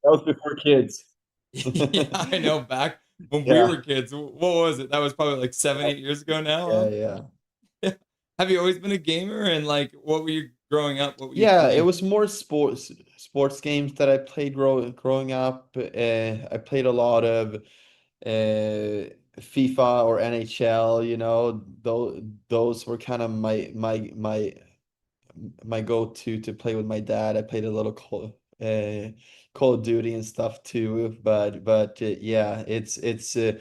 That was before kids. Yeah, I know. Back when we Yeah. were kids, what was it? That was probably like 7, 8 years ago now, Yeah, huh? yeah. Have you always been a gamer? And like, what were you growing up? What were you Yeah, it playing? was more sports games that I played growing up. I played a lot of FIFA or NHL, you know, those were kind of my go-to to play with my dad. I played a little Call of Duty and stuff too, but yeah, it's uh,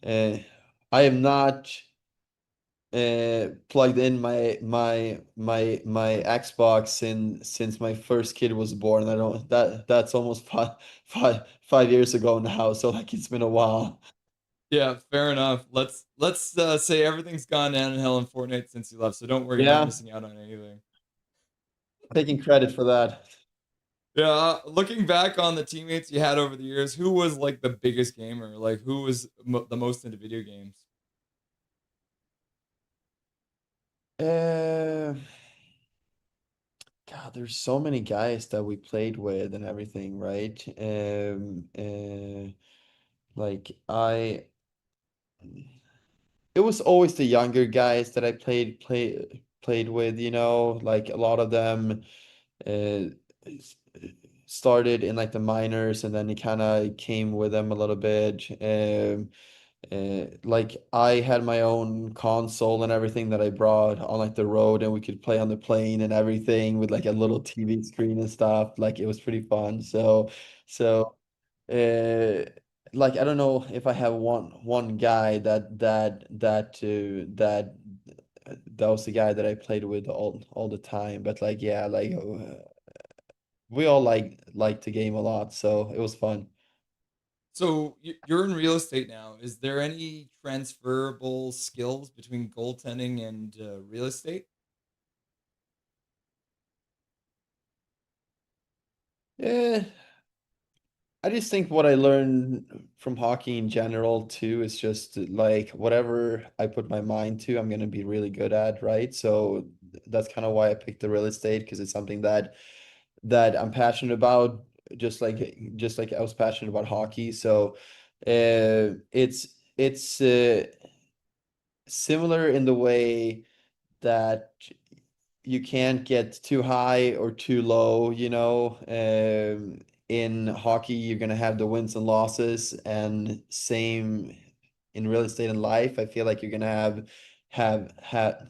I am not plugged in my Xbox since my first kid was born. I don't that's almost five years ago now, so like it's been a while. Yeah, fair enough. Let's say everything's gone downhill in Fortnite since you left, so don't worry, you're not Yeah, missing out on anything. taking credit for that. Yeah, looking back on the teammates you had over the years, who was like the biggest gamer? Like, who was the most into video games? Uh, God, there's so many guys that we played with and everything, right? Like it was always the younger guys that I played with, you know, like a lot of them uh s- started in like the minors and then it kind of came with them a little bit. Like I had my own console and everything that I brought on like the road and we could play on the plane and everything with like a little TV screen and stuff. Like it was pretty fun. So uh like I don't know if I have one guy that was the guy that I played with all the time. But like yeah, like we all like the game a lot, so it was fun. So you're in real estate now. Is there any transferable skills between goaltending and real estate? Yeah, I just think what I learned from hockey in general too is just like whatever I put my mind to, I'm gonna be really good at, right? So that's kind of why I picked the real estate because it's something that I'm passionate about, just like I was passionate about hockey. So it's similar in the way that you can't get too high or too low, you know. In hockey, you're gonna have the wins and losses, and same in real estate and life. I feel like you're gonna have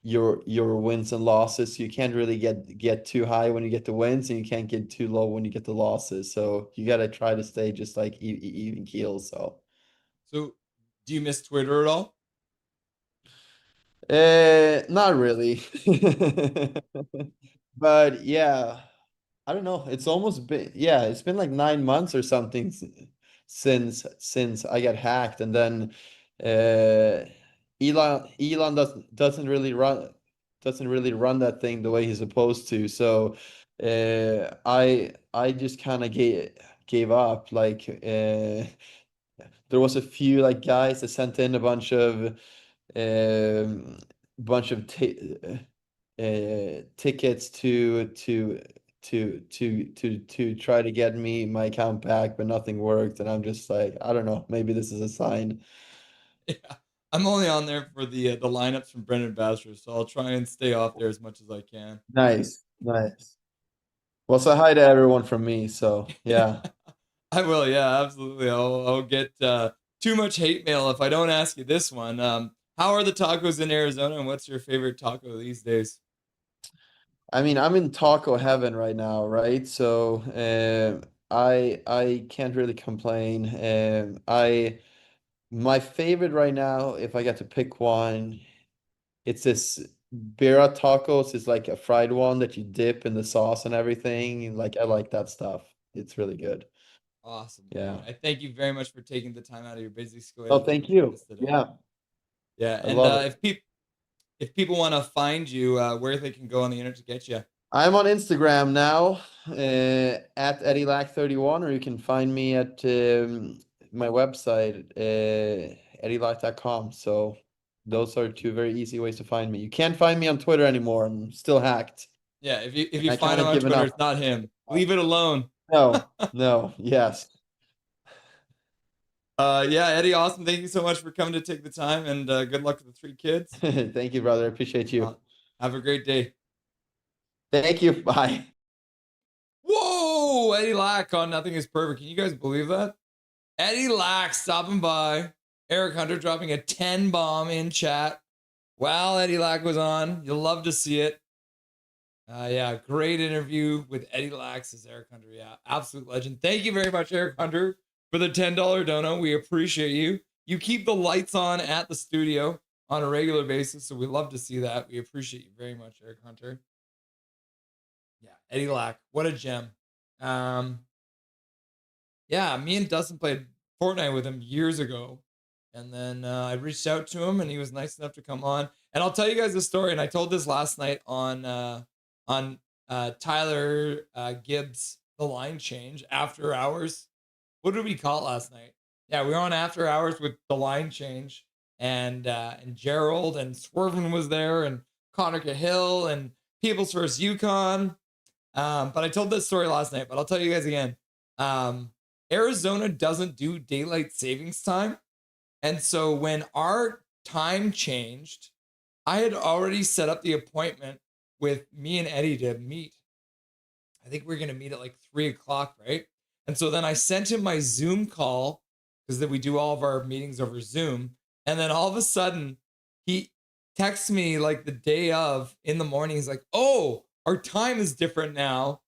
your wins and losses. You can't really get too high when you get the wins, and you can't get too low when you get the losses. So you gotta try to stay just like even keel. So. So do you miss Twitter at all? Not really. But yeah, I don't know. It's almost been yeah, it's been like 9 months or something since I got hacked, and then uh Elon doesn't really run that thing the way he's supposed to. So I just kind of gave up. Like there was a few like guys that sent in a bunch of tickets to to try to get me my account back, but nothing worked, and I'm just like, I don't know, maybe this is a sign. Yeah, I'm only on there for the lineups from Brendan Baxter, so I'll try and stay off there as much as I can. Nice. Well, say hi to everyone from me. So yeah. I will. Yeah, absolutely. I'll get too much hate mail if I don't ask you this one. How are the tacos in Arizona, and what's your favorite taco these days? I mean, I'm in taco heaven right now, right? So I can't really complain. My favorite right now, if I get to pick one, it's this Bira tacos. It's like a fried one that you dip in the sauce and everything. Like I like that stuff. It's really good. Awesome. Yeah. I thank you very much for taking the time out of your busy schedule. Oh, thank you. Yeah. Yeah, I and love it. if people want to find you, where they can go on the internet to get you. I'm on Instagram now, at EddieLack31, or you can find me at my website, eddielack.com. So those are two very easy ways to find me. You can't find me on Twitter anymore. I'm still hacked. Yeah, if you I find kinda him on given Twitter, up. it's not him. Leave it alone. No, yes. Yeah, Eddie, awesome. Thank you so much for coming to take the time, and good luck with the 3 kids. Thank you, brother. I appreciate you. Have a great day. Thank you. Bye. Whoa, Eddie Lack on Nothing is Perfect. Can you guys believe that? Eddie Lack stopping by. Eric Hunter dropping a 10 bomb in chat while Eddie Lack was on. You'll love to see it. Yeah, great interview with Eddie Lack, says Eric Hunter. Yeah, absolute legend. Thank you very much, Eric Hunter, for the $10 dono. We appreciate you. You keep the lights on at the studio on a regular basis, so we love to see that. We appreciate you very much, Eric Hunter. Yeah, Eddie Lack, what a gem. Yeah, me and Dustin played Fortnite with him years ago, and then I reached out to him, and he was nice enough to come on. And I'll tell you guys a story, and I told this last night on Tyler Gibbs, the line change, After Hours. What did we call it last night? Yeah, we were on After Hours with the line change, and Gerald and Swervin was there, and Connor Cahill and People's First Yukon. But I told this story last night, but I'll tell you guys again. Arizona doesn't do daylight savings time. And so when our time changed, I had already set up the appointment with me and Eddie to meet. I think we're going to meet at like 3:00, right? And so then I sent him my Zoom call, because we do all of our meetings over Zoom. And then all of a sudden, he texts me like the day of in the morning. He's like, oh, our time is different now.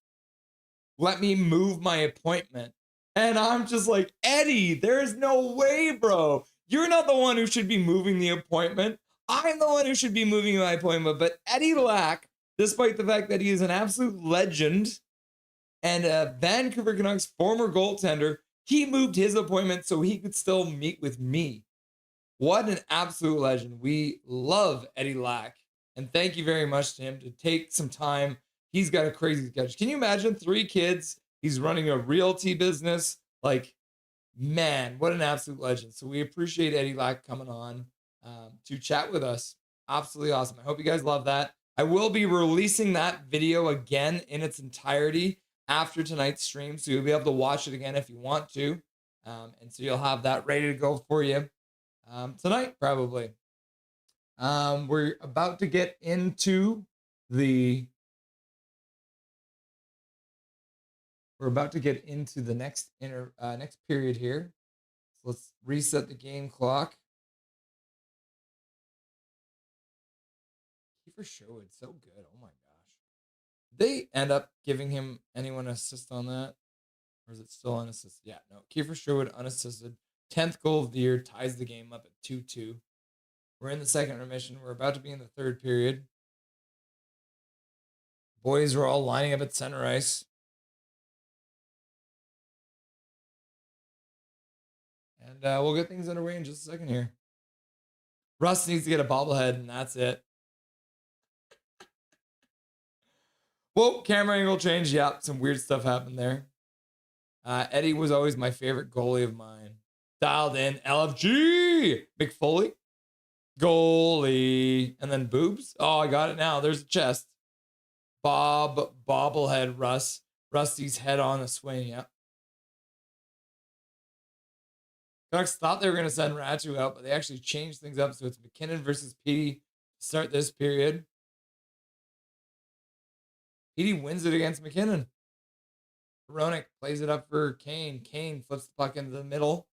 Let me move my appointment. And I'm just like, Eddie, there's no way, bro. You're not the one who should be moving the appointment. I'm the one who should be moving my appointment. But Eddie Lack, despite the fact that he is an absolute legend and a Vancouver Canucks former goaltender, he moved his appointment so he could still meet with me. What an absolute legend. We love Eddie Lack. And thank you very much to him to take some time. He's got a crazy schedule. Can you imagine 3 kids? He's running a realty business. Like, man, what an absolute legend. So we appreciate Eddie Lack coming on to chat with us. Absolutely awesome. I hope you guys love that. I will be releasing that video again in its entirety after tonight's stream. So you'll be able to watch it again if you want to. And so you'll have that ready to go for you tonight, probably. We're about to get into the next next period here. So let's reset the game clock. For sure, it's so good. Oh my gosh. Did they end up giving him anyone an assist on that? Or is it still unassisted? Yeah, no. Kiefer Sherwood unassisted. 10th goal of the year, ties the game up at 2-2. We're in the second remission. We're about to be in the third period. Boys are all lining up at center ice. And we'll get things underway in just a second here. Russ needs to get a bobblehead, and that's it. Whoa, camera angle change. Yeah, some weird stuff happened there. Eddie was always my favorite goalie of mine. Dialed in. LFG. McFoley. Goalie. And then boobs. Oh, I got it now. There's a chest. bobblehead Rusty's head on a swing. Yeah. Canucks thought they were going to send Ratu out, but they actually changed things up. So it's McKinnon versus Petey to start this period. Petey wins it against McKinnon. Hronek plays it up for Kane. Kane flips the puck into the middle.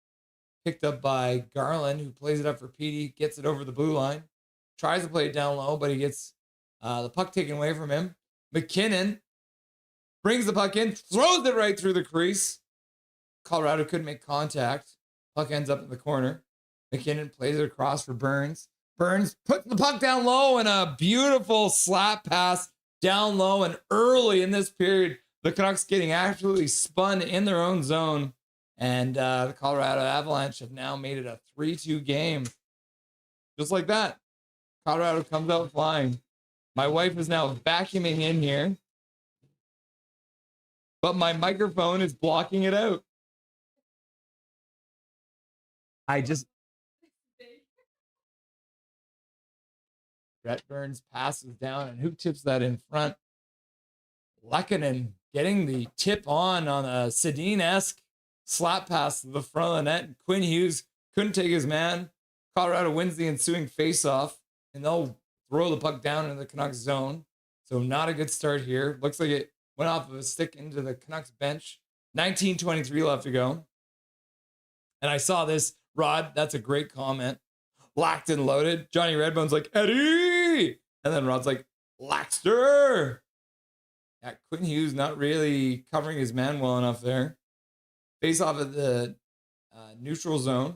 Picked up by Garland, who plays it up for Petey. Gets it over the blue line. Tries to play it down low, but he gets the puck taken away from him. McKinnon brings the puck in, throws it right through the crease. Colorado couldn't make contact. Puck ends up in the corner. McKinnon plays it across for Burns. Burns puts the puck down low and a beautiful slap pass down low and early in this period. The Canucks getting absolutely spun in their own zone. And the Colorado Avalanche have now made it a 3-2 game. Just like that. Colorado comes out flying. My wife is now vacuuming in here. But my microphone is blocking it out. Brett Burns passes down, and who tips that in front? Lehkonen getting the tip on a Sedin-esque slap pass to the front of the net. Quinn Hughes couldn't take his man. Colorado wins the ensuing faceoff, and they'll throw the puck down into the Canucks zone. So not a good start here. Looks like it went off of a stick into the Canucks bench. 19:23 left to go. And I saw this. Rod, that's a great comment. Locked and loaded. Johnny Redbone's like, Eddie! And then Rod's like, Laxter! Yeah, Quinn Hughes not really covering his man well enough there. Face off at the neutral zone.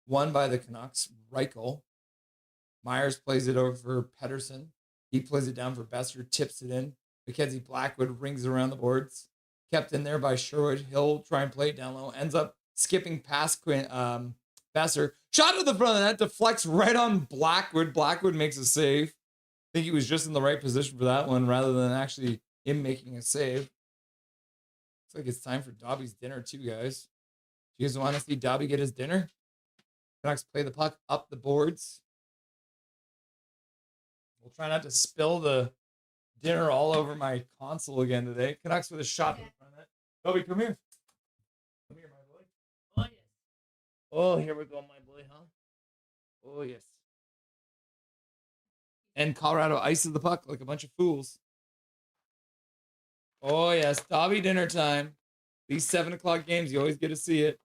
Won by the Canucks. Reichel. Myers plays it over for Pedersen. He plays it down for Besser. Tips it in. Mackenzie Blackwood rings around the boards. Kept in there by Sherwood. He'll try and play it down low. Ends up skipping past Besser. Shot to the front of the net. Deflects right on Blackwood. Blackwood makes a save. I think he was just in the right position for that one rather than actually him making a save. Looks like it's time for Dobby's dinner too, guys. Do you guys want to see Dobby get his dinner? Canucks play the puck up the boards. We'll try not to spill the dinner all over my console again today. Canucks with a shot in front of it. Dobby, come here. Come here, my boy. Oh, yes. Oh, here we go, my boy, huh? Oh, yes. And Colorado ices the puck like a bunch of fools. Oh, yes. Dobby dinner time. These 7 o'clock games, you always get to see it.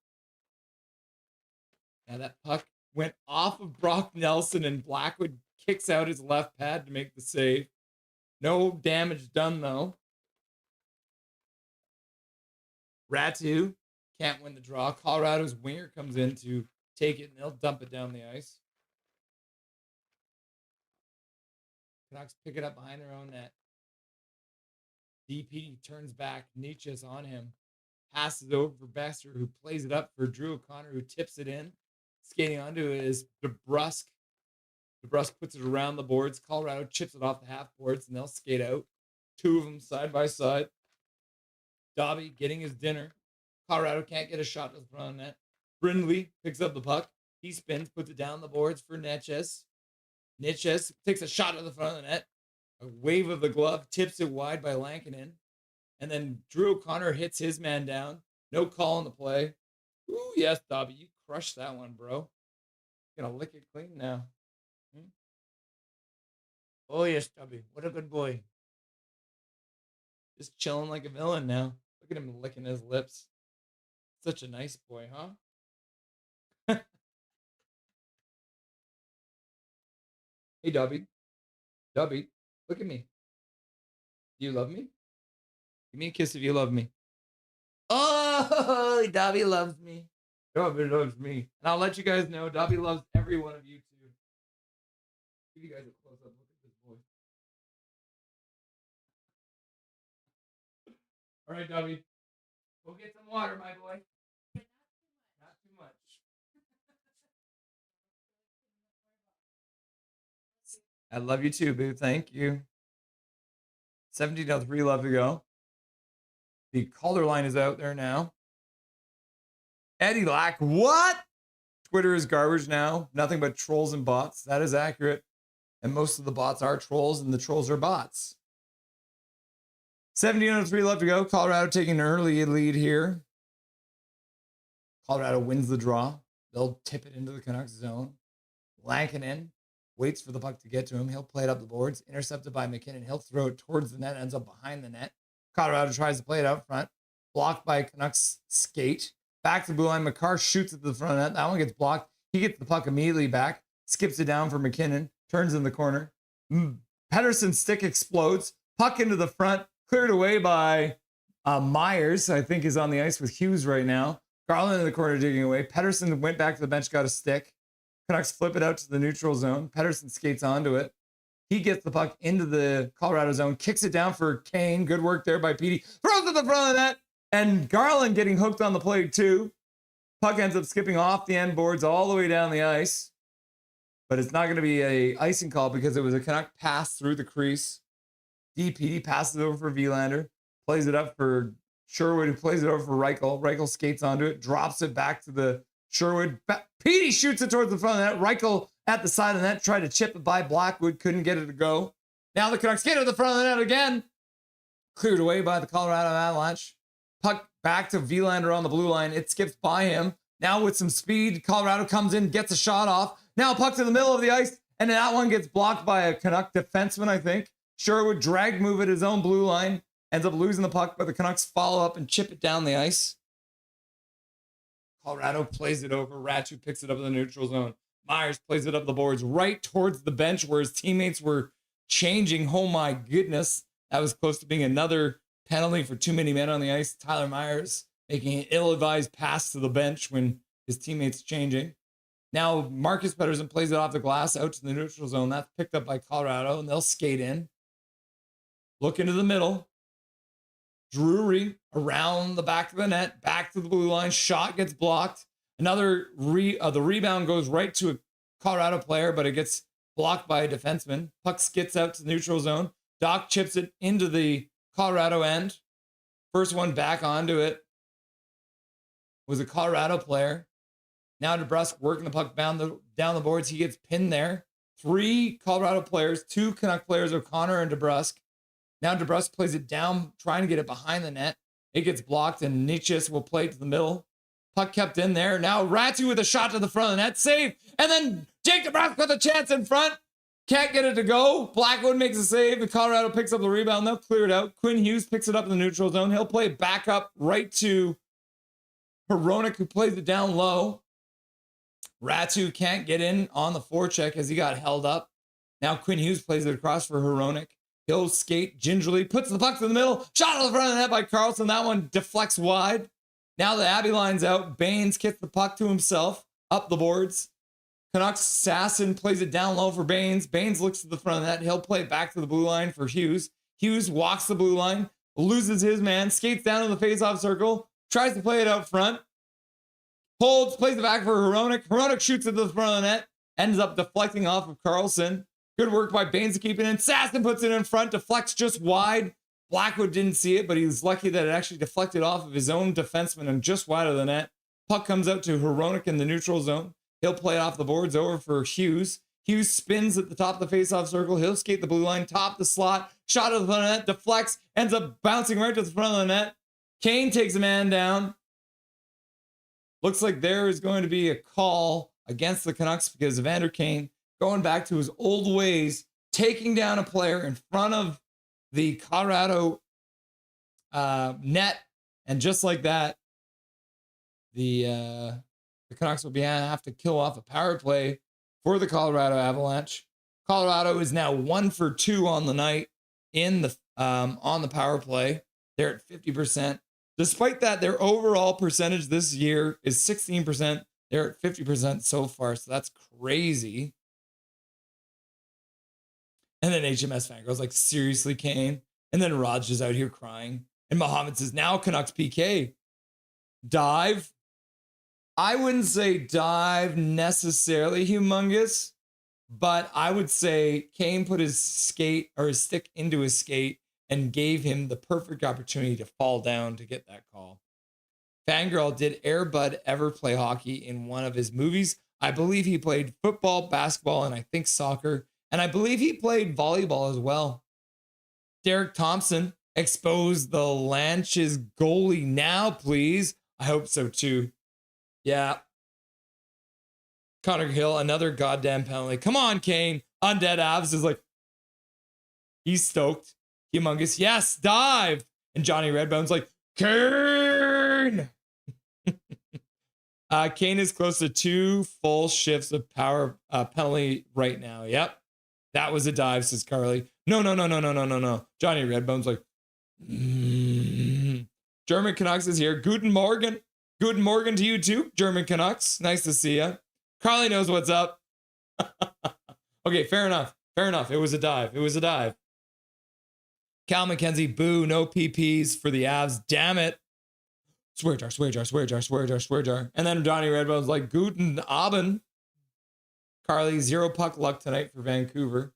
Now that puck went off of Brock Nelson, and Blackwood kicks out his left pad to make the save. No damage done, though. Ratu can't win the draw. Colorado's winger comes in to take it, and they'll dump it down the ice. Canucks pick it up behind their own net. DP turns back. Nietzsche's on him. Passes it over for Besser, who plays it up for Drew O'Connor, who tips it in. Skating onto it is DeBrusk. DeBrusk puts it around the boards. Colorado chips it off the half boards, and they'll skate out. Two of them side by side. Dobby getting his dinner. Colorado can't get a shot to the front of the net. Brindley picks up the puck. He spins, puts it down the boards for Netches. Netches takes a shot to the front of the net. A wave of the glove, tips it wide by Lankinen. And then Drew O'Connor hits his man down. No call on the play. Ooh, yes, Dobby, you crushed that one, bro. Gonna lick it clean now. Oh, yes, Dobby. What a good boy. Just chilling like a villain now. Look at him licking his lips. Such a nice boy, huh? Hey, Dobby. Dobby, look at me. Do you love me? Give me a kiss if you love me. Oh, Dobby loves me. Dobby loves me. And I'll let you guys know, Dobby loves every one of you too. Give you guys a close up look at this boy. All right, Dobby. Go get some water, my boy. Not too much. I love you too, boo. Thank you. 17-3 left to go. The Calder line is out there now. Eddie Lack, what? Twitter is garbage now. Nothing but trolls and bots. That is accurate. And most of the bots are trolls, and the trolls are bots. 17:03 left to go. Colorado taking an early lead here. Colorado wins the draw. They'll tip it into the Canucks zone. Lankinen waits for the puck to get to him. He'll play it up the boards. Intercepted by McKinnon. He'll throw it towards the net. Ends up behind the net. Colorado tries to play it out front. Blocked by Canucks skate. Back to the blue line. McCarr shoots it to the front of the net. That one gets blocked. He gets the puck immediately back. Skips it down for McKinnon. Turns in the corner. Pettersson's stick explodes. Puck into the front. Cleared away by Myers. I think is on the ice with Hughes right now. Garland in the corner digging away. Pettersson went back to the bench, got a stick. Canucks flip it out to the neutral zone. Pettersson skates onto it. He gets the puck into the Colorado zone, kicks it down for Kane. Good work there by Petey. Throws it to the front of the net. And Garland getting hooked on the play too. Puck ends up skipping off the end boards all the way down the ice. But it's not going to be a icing call because it was a Canuck pass through the crease. DPD passes it over for Vilander. Plays it up for Sherwood, who plays it over for Reichel. Reichel skates onto it, drops it back to the Sherwood. Petey shoots it towards the front of the net. Reichel at the side of the net, tried to chip it by Blackwood, couldn't get it to go. Now the Canucks get to the front of the net again. Cleared away by the Colorado Avalanche. Puck back to Vilander on the blue line. It skips by him. Now with some speed, Colorado comes in, gets a shot off. Now puck to the middle of the ice, and that one gets blocked by a Canuck defenseman, I think. Sherwood drag move at his own blue line. Ends up losing the puck, but the Canucks follow up and chip it down the ice. Colorado plays it over. Ratu picks it up in the neutral zone. Myers plays it up the boards right towards the bench where his teammates were changing. Oh my goodness. That was close to being another penalty for too many men on the ice. Tyler Myers making an ill-advised pass to the bench when his teammates changing. Now Marcus Pettersson plays it off the glass out to the neutral zone. That's picked up by Colorado, and they'll skate in. Look into the middle. Drury around the back of the net, back to the blue line. Shot gets blocked. The rebound goes right to a Colorado player, but it gets blocked by a defenseman. Puck skids out to the neutral zone. Doc chips it into the Colorado end. First one back onto it was a Colorado player. Now DeBrusk working the puck down the boards. He gets pinned there. 3 Colorado players, 2 Canuck players, O'Connor and DeBrusk. Now DeBrusk plays it down, trying to get it behind the net. It gets blocked, and Nichis will play it to the middle. Puck kept in there. Now Ratu with a shot to the front of the net. Save. And then Jake DeBrusk with a chance in front. Can't get it to go. Blackwood makes a save. The Colorado picks up the rebound. They'll clear it out. Quinn Hughes picks it up in the neutral zone. He'll play it back up right to Hronek, who plays it down low. Ratu can't get in on the forecheck as he got held up. Now Quinn Hughes plays it across for Hronek. He'll skate gingerly, puts the puck to the middle. Shot to the front of the net by Carlson. That one deflects wide. Now the Abbey line's out. Baines kicks the puck to himself up the boards. Canucks Sasson plays it down low for Baines. Baines looks to the front of the net. He'll play it back to the blue line for Hughes. Hughes walks the blue line, loses his man, skates down to the faceoff circle, tries to play it out front. Holds, plays it back for Hronek. Hronek shoots it to the front of the net, ends up deflecting off of Carlson. Good work by Baines to keep it in. Sasson puts it in front, deflects just wide. Blackwood didn't see it, but he was lucky that it actually deflected off of his own defenseman and just wide of the net. Puck comes out to Hronek in the neutral zone. He'll play it off the boards over for Hughes. Hughes spins at the top of the faceoff circle. He'll skate the blue line, top the slot, shot at the front of the net, deflects, ends up bouncing right to the front of the net. Kane takes a man down. Looks like there is going to be a call against the Canucks because Evander Kane going back to his old ways, taking down a player in front of the Colorado net. And just like that, the Canucks will have to kill off a power play for the Colorado Avalanche. Colorado is now 1 for 2 on the night in the on the power play. They're at 50%. Despite that, their overall percentage this year is 16%. They're at 50% so far, so that's crazy. And then HMS fan goes like, seriously, Kane? And then Raj is out here crying. And Muhammad says, now Canucks PK. Dive. I wouldn't say dive necessarily humongous, but I would say Kane put his skate or his stick into his skate and gave him the perfect opportunity to fall down to get that call. Fangirl, did Air Bud ever play hockey in one of his movies? I believe he played football, basketball, and I think soccer. And I believe he played volleyball as well. Derek Thompson, Expose the Lanch's goalie now, please. I hope so too. Yeah. Connor Hill, another goddamn penalty. Come on, Kane. Undead Avs is like, he's stoked. Humongous. Yes, dive. And Johnny Redbone's like, Kane. Kane is close to 2 full shifts of power penalty right now. Yep. That was a dive, says Carly. No. Johnny Redbone's like, German Canucks is here. Guten Morgen. Guten Morgen to you too, German Canucks. Nice to see you. Carly knows what's up. Okay, fair enough. It was a dive. Cal McKenzie, boo, no PPs for the Avs. Damn it. Swear jar. And then Johnny Redbone's like, Guten Abend. Carly, 0 puck luck tonight for Vancouver.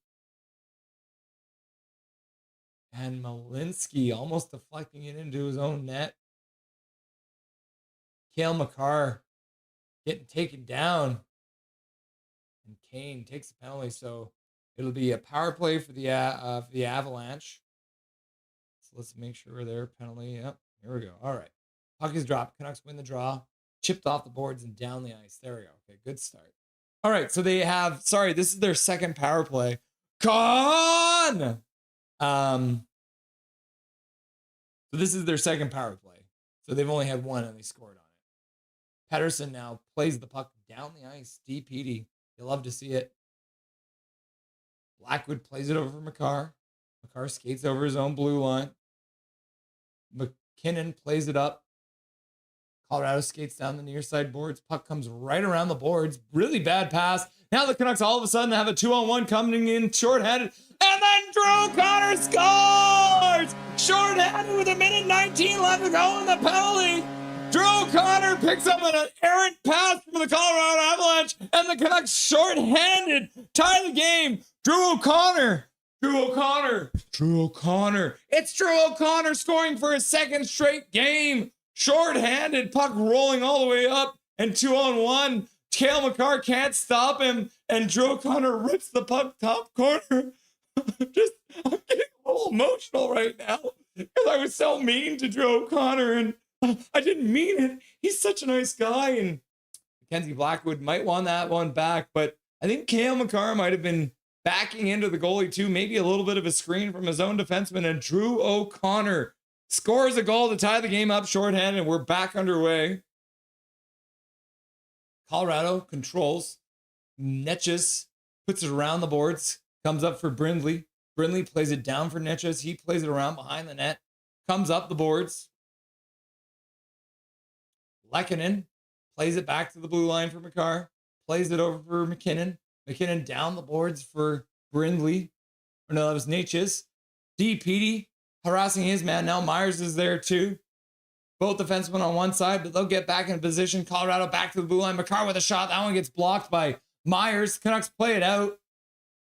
And Malinsky almost deflecting it into his own net. Cale Makar getting taken down. And Kane takes the penalty, so it'll be a power play for the Avalanche. So let's make sure their penalty. Yep, here we go. All right. Puck is dropped. Canucks win the draw. Chipped off the boards and down the ice. There we go. Okay, good start. All right, so they have, sorry, this is their second power play. So this is their second power play. So they've only had one and they scored on it. Pettersson now plays the puck down the ice. DPD. You love to see it. Blackwood plays it over for Makar. Makar skates over his own blue line. McKinnon plays it up. Colorado skates down the near side boards. Puck comes right around the boards. Really bad pass. Now the Canucks all of a sudden have a 2-on-1 coming in shorthanded. And then Drew Connor scores! Shorthanded with 1:19 left to go in the penalty. Drew Connor picks up an errant pass from the Colorado Avalanche. And the Canucks shorthanded tie the game. Drew O'Connor. It's Drew O'Connor scoring for his second straight game. Short-handed, puck rolling all the way up, and 2-on-1. Cale Makar can't stop him, and Drew O'Connor rips the puck top corner. I'm getting a little emotional right now because I was so mean to Drew O'Connor, and I didn't mean it. He's such a nice guy, and Mackenzie Blackwood might want that one back, but I think Cale Makar might have been backing into the goalie too, maybe a little bit of a screen from his own defenseman, and Drew O'Connor scores a goal to tie the game up shorthanded, and we're back underway. Colorado controls. Netches puts it around the boards. Comes up for Brindley. Brindley plays it down for Netches. He plays it around behind the net. Comes up the boards. Lehkonen plays it back to the blue line for Makar. Plays it over for McKinnon. McKinnon down the boards for Brindley. Or no, that was Netches. DPD harassing his man. Now Myers is there too. Both defensemen on one side, but they'll get back in position. Colorado back to the blue line. Makar with a shot. That one gets blocked by Myers. Canucks play it out.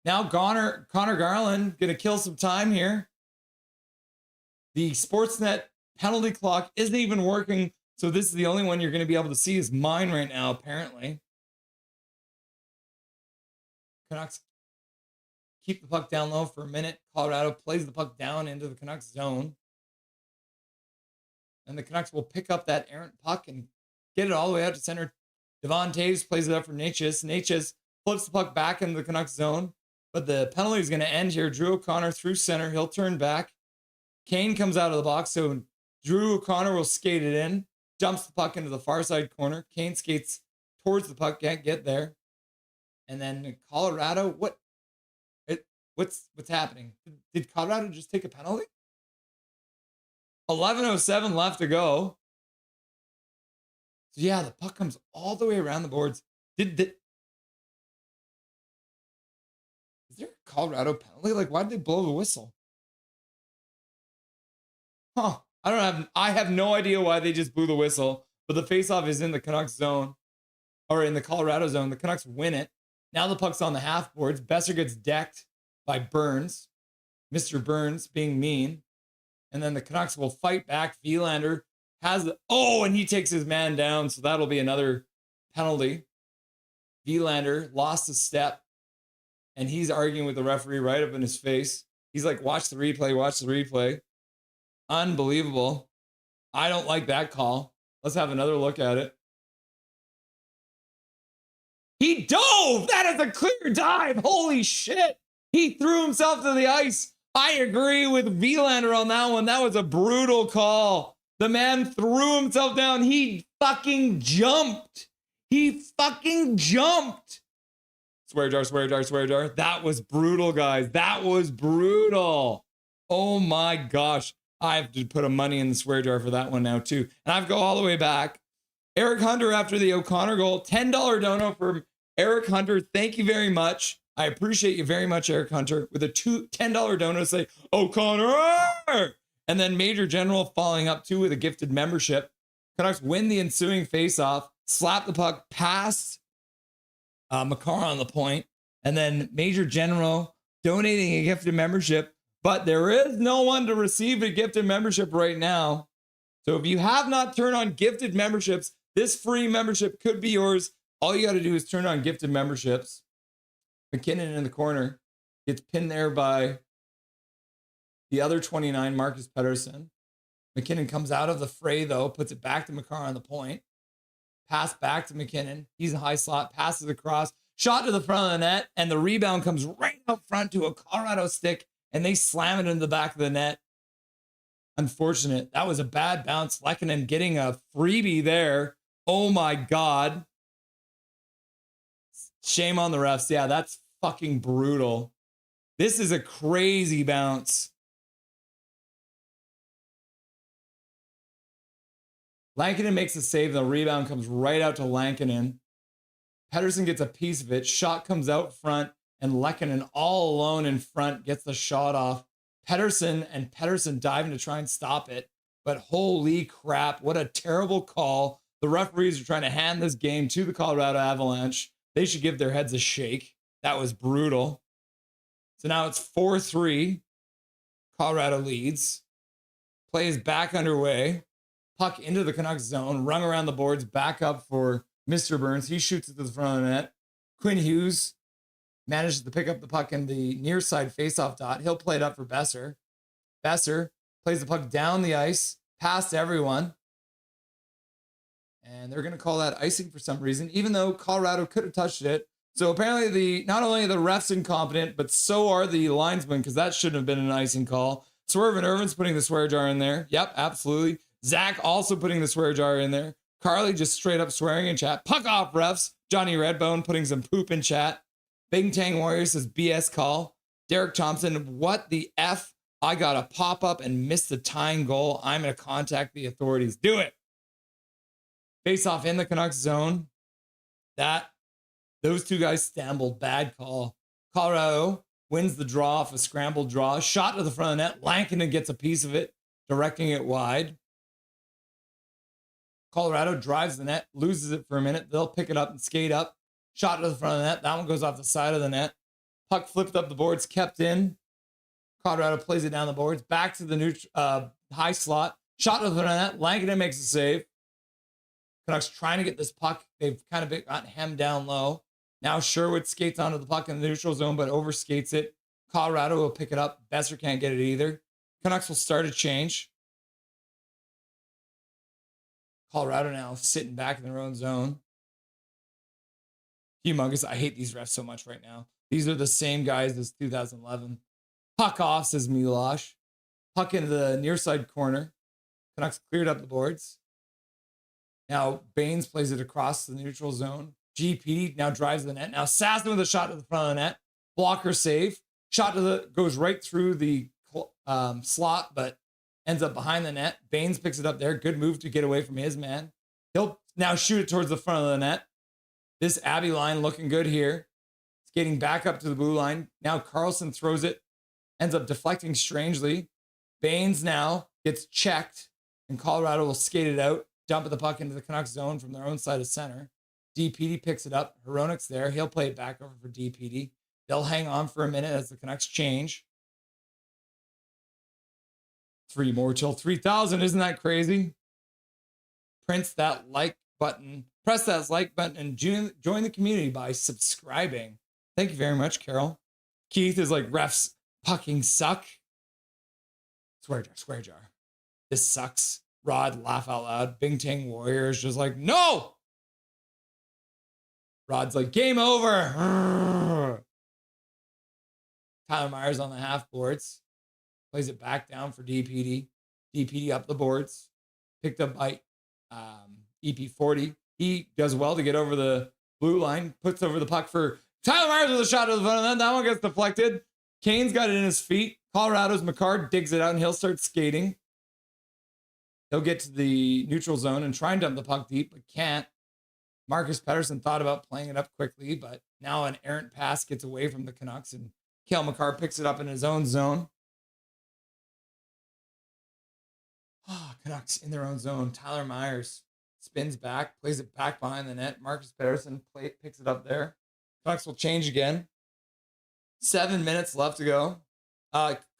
Now Connor Garland going to kill some time here. The Sportsnet penalty clock isn't even working, so this is the only one you're going to be able to see is mine right now, apparently. Canucks keep the puck down low for a minute. Colorado plays the puck down into the Canucks zone. And the Canucks will pick up that errant puck and get it all the way out to center. Devon Taves plays it up for Natchez. Natchez flips the puck back into the Canucks zone. But the penalty is going to end here. Drew O'Connor through center. He'll turn back. Kane comes out of the box. So Drew O'Connor will skate it in. Dumps the puck into the far side corner. Kane skates towards the puck. Can't get there. And then Colorado, what's happening? Did Colorado just take a penalty? 11:07 left to go. So yeah, the puck comes all the way around the boards. Is there a Colorado penalty? Like, why did they blow the whistle? I have no idea why they just blew the whistle, but the faceoff is in the Canucks zone, or in the Colorado zone. The Canucks win it. Now the puck's on the half boards. Besser gets decked by Burns. Mr. Burns being mean. And then the Canucks will fight back. Wielander and he takes his man down, so that'll be another penalty. Wielander lost a step, and he's arguing with the referee right up in his face. He's like, watch the replay. Unbelievable. I don't like that call. Let's have another look at it. He dove! That is a clear dive! Holy shit! He threw himself to the ice. I agree with Vilander on that one. That was a brutal call. The man threw himself down. He fucking jumped. He fucking jumped. Swear jar, swear jar, swear jar. That was brutal, guys. That was brutal. Oh my gosh. I have to put a money in the swear jar for that one now too. And I've go all the way back. Eric Hunter after the O'Connor goal. $10 dono from Eric Hunter. Thank you very much. I appreciate you very much, Eric Hunter. With a $10 dono to say, O'Connor! And then Major General following up too with a gifted membership. Canucks win the ensuing faceoff. Slap the puck past Makar on the point. And then Major General donating a gifted membership. But there is no one to receive a gifted membership right now. So if you have not turned on gifted memberships, this free membership could be yours. All you got to do is turn on gifted memberships. McKinnon in the corner gets pinned there by the other 29, Marcus Pettersson. McKinnon comes out of the fray, though, puts it back to Makar on the point. Pass back to McKinnon. He's a high slot, passes across, shot to the front of the net, and the rebound comes right out front to a Colorado stick, and they slam it into the back of the net. Unfortunate. That was a bad bounce. Lehkonen getting a freebie there. Oh my God. Shame on the refs. Yeah, that's fucking brutal. This is a crazy bounce. Lankinen makes a save. The rebound comes right out to Lankinen. Pettersson gets a piece of it. Shot comes out front, and Lehkonen all alone in front gets the shot off. Pettersson diving to try and stop it. But holy crap, what a terrible call. The referees are trying to hand this game to the Colorado Avalanche. They should give their heads a shake. That was brutal. So now it's 4-3. Colorado leads. Play is back underway. Puck into the Canucks zone. Rung around the boards. Back up for Mr. Burns. He shoots it to the front of the net. Quinn Hughes manages to pick up the puck in the near side faceoff dot. He'll play it up for Besser. Besser plays the puck down the ice, past everyone. And they're going to call that icing for some reason, even though Colorado could have touched it. So apparently not only are the refs incompetent, but so are the linesmen, because that shouldn't have been an icing call. Swerve and Irvin's putting the swear jar in there. Yep, absolutely. Zach also putting the swear jar in there. Carly just straight up swearing in chat. Puck off, refs. Johnny Redbone putting some poop in chat. Big Tang Warriors says BS call. Derek Thompson, what the F? I got a pop up and missed the tying goal. I'm going to contact the authorities. Do it. Face off in the Canucks zone. Those two guys stumbled. Bad call. Colorado wins the draw off a scrambled draw. Shot to the front of the net. Lankinen gets a piece of it, directing it wide. Colorado drives the net, loses it for a minute. They'll pick it up and skate up. Shot to the front of the net. That one goes off the side of the net. Puck flipped up the boards, kept in. Colorado plays it down the boards. Back to the high slot. Shot to the front of the net. Lankinen makes a save. Canucks trying to get this puck. They've kind of got hemmed down low. Now Sherwood skates onto the puck in the neutral zone, but overskates it. Colorado will pick it up. Besser can't get it either. Canucks will start a change. Colorado now sitting back in their own zone. Humongous. I hate these refs so much right now. These are the same guys as 2011. Puck off, says Milosh. Puck into the near side corner. Canucks cleared up the boards. Now Baines plays it across the neutral zone. GP now drives the net. Now Sasson with a shot to the front of the net. Blocker save. Shot goes right through the slot, but ends up behind the net. Baines picks it up there. Good move to get away from his man. He'll now shoot it towards the front of the net. This Abbey line looking good here. Skating back up to the blue line. Now Carlson throws it. Ends up deflecting strangely. Baines now gets checked, and Colorado will skate it out. Dump the puck into the Canucks zone from their own side of center. DPD picks it up. Hronik's there. He'll play it back over for DPD. They'll hang on for a minute as the Canucks change. 3 more till 3,000. Isn't that crazy? Press that like button and join the community by subscribing. Thank you very much, Carol. Keith is like, refs fucking suck. Swear jar, swear jar. This sucks. Rod, laugh out loud. Bing Ting Warrior is just like, no! Rod's like, game over. Tyler Myers on the half boards. Plays it back down for DPD. DPD up the boards. Picked up by EP40. He does well to get over the blue line. Puts over the puck for Tyler Myers with a shot to the front of the net. That one gets deflected. Kane's got it in his feet. Colorado's McCarr digs it out and he'll start skating. He'll get to the neutral zone and try and dump the puck deep, but can't. Marcus Pettersson thought about playing it up quickly, but now an errant pass gets away from the Canucks and Cale McCarr picks it up in his own zone. Canucks in their own zone. Tyler Myers spins back, plays it back behind the net. Marcus Pettersson picks it up there. Canucks will change again. 7 minutes left to go.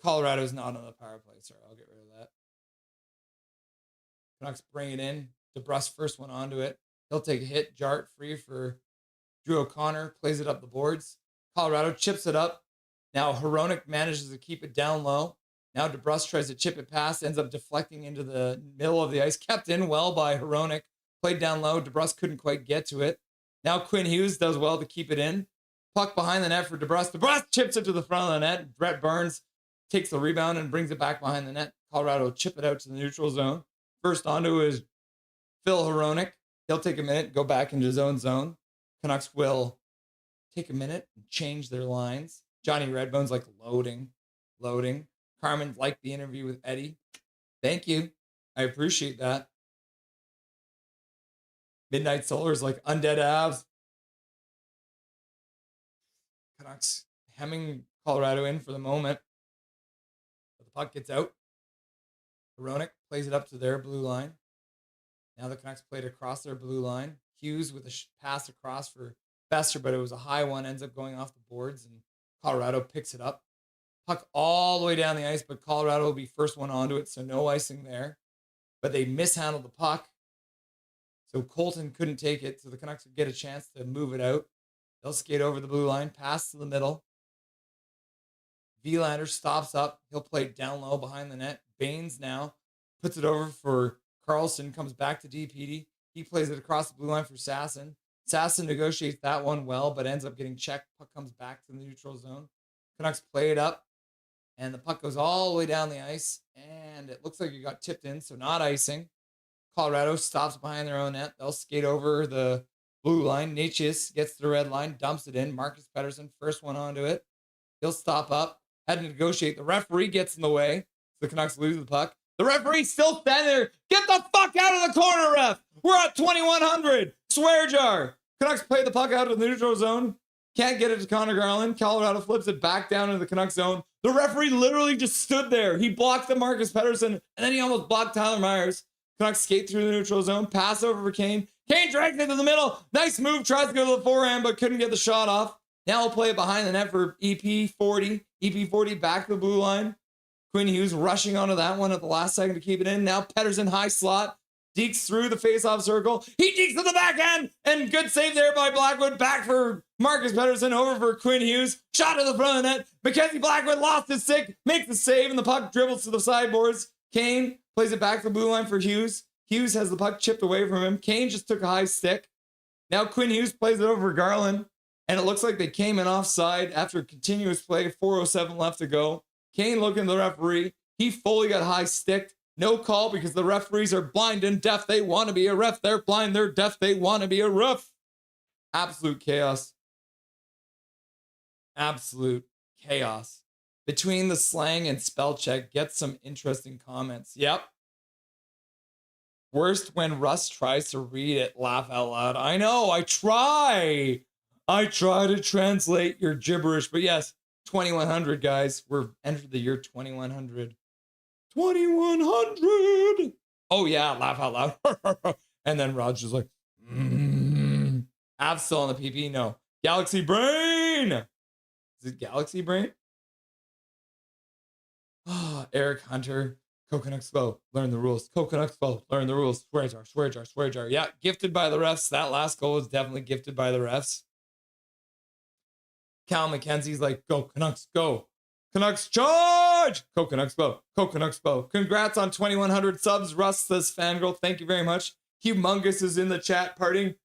Colorado's not on the power play. Sorry, I'll get rid of that. Canucks bring it in. DeBrusk first one onto it. He'll take a hit. Jart free for Drew O'Connor. Plays it up the boards. Colorado chips it up. Now Hronek manages to keep it down low. Now DeBrusk tries to chip it past. Ends up deflecting into the middle of the ice. Kept in well by Hronek. Played down low. DeBrusk couldn't quite get to it. Now Quinn Hughes does well to keep it in. Puck behind the net for DeBrusk. DeBrusk chips it to the front of the net. Brett Burns takes the rebound and brings it back behind the net. Colorado chip it out to the neutral zone. First onto is Phil Hronek. He'll take a minute, go back into his own zone. Canucks will take a minute and change their lines. Johnny Redbone's like loading. Carmen liked the interview with Eddie. Thank you. I appreciate that. Midnight Solar's like undead Avs. Canucks hemming Colorado in for the moment. But the puck gets out. Hronek plays it up to their blue line. Now the Canucks played across their blue line. Hughes with a pass across for Bester, but it was a high one. Ends up going off the boards, and Colorado picks it up. Puck all the way down the ice, but Colorado will be first one onto it, so no icing there. But they mishandled the puck. So Colton couldn't take it, so the Canucks would get a chance to move it out. They'll skate over the blue line, pass to the middle. Vilander stops up. He'll play down low behind the net. Baines now puts it over for Carlson, comes back to DPD. He plays it across the blue line for Sasson. Sasson negotiates that one well, but ends up getting checked. Puck comes back to the neutral zone. Canucks play it up, and the puck goes all the way down the ice, and it looks like it got tipped in, so not icing. Colorado stops behind their own net. They'll skate over the blue line. Natchez gets to the red line, dumps it in. Marcus Pettersson, first one onto it. He'll stop up, had to negotiate. The referee gets in the way. The Canucks lose the puck. The referee's still standing there. Get the fuck out of the corner, ref. We're at 2100. Swear jar. Canucks play the puck out of the neutral zone. Can't get it to Connor Garland. Colorado flips it back down into the Canucks zone. The referee literally just stood there. He blocked the Marcus Pettersson, and then he almost blocked Tyler Myers. Canucks skate through the neutral zone. Pass over for Kane. Kane drags it to the middle. Nice move. Tries to go to the forehand, but couldn't get the shot off. Now we'll play it behind the net for EP40. EP40 back to the blue line. Quinn Hughes rushing onto that one at the last second to keep it in. Now Pettersson high slot. Deeks through the face-off circle. He deeks to the backhand. And good save there by Blackwood. Back for Marcus Pettersson. Over for Quinn Hughes. Shot to the front of the net. Mackenzie Blackwood lost his stick. Makes the save. And the puck dribbles to the sideboards. Kane plays it back to the blue line for Hughes. Hughes has the puck chipped away from him. Kane just took a high stick. Now Quinn Hughes plays it over for Garland. And it looks like they came in offside after continuous play. 4:07 left to go. Kane looking at the referee. He fully got high sticked. No call because the referees are blind and deaf. They want to be a ref. They're blind. They're deaf. They want to be a ref. Absolute chaos. Absolute chaos. Between the slang and spell check, get some interesting comments. Yep. Worst when Russ tries to read it, laugh out loud. I know, I try to translate your gibberish, but yes, 2100, guys. We're entered the year 2100. 2100. Oh yeah, laugh out loud. And then Rod's just like, Av's still on the PP. No. Galaxy Brain. Is it Galaxy Brain? Oh, Eric Hunter. Coconut Expo, learn the rules. Coconut Expo, learn the rules. Swear jar, swear jar, swear jar. Yeah, gifted by the refs. That last goal was definitely gifted by the refs. Cal McKenzie's like, go, Canucks, go. Canucks charge! Courage! Coconut Expo. Congrats on 2,100 subs. Russ says fangirl. Thank you very much. Humongous is in the chat partying.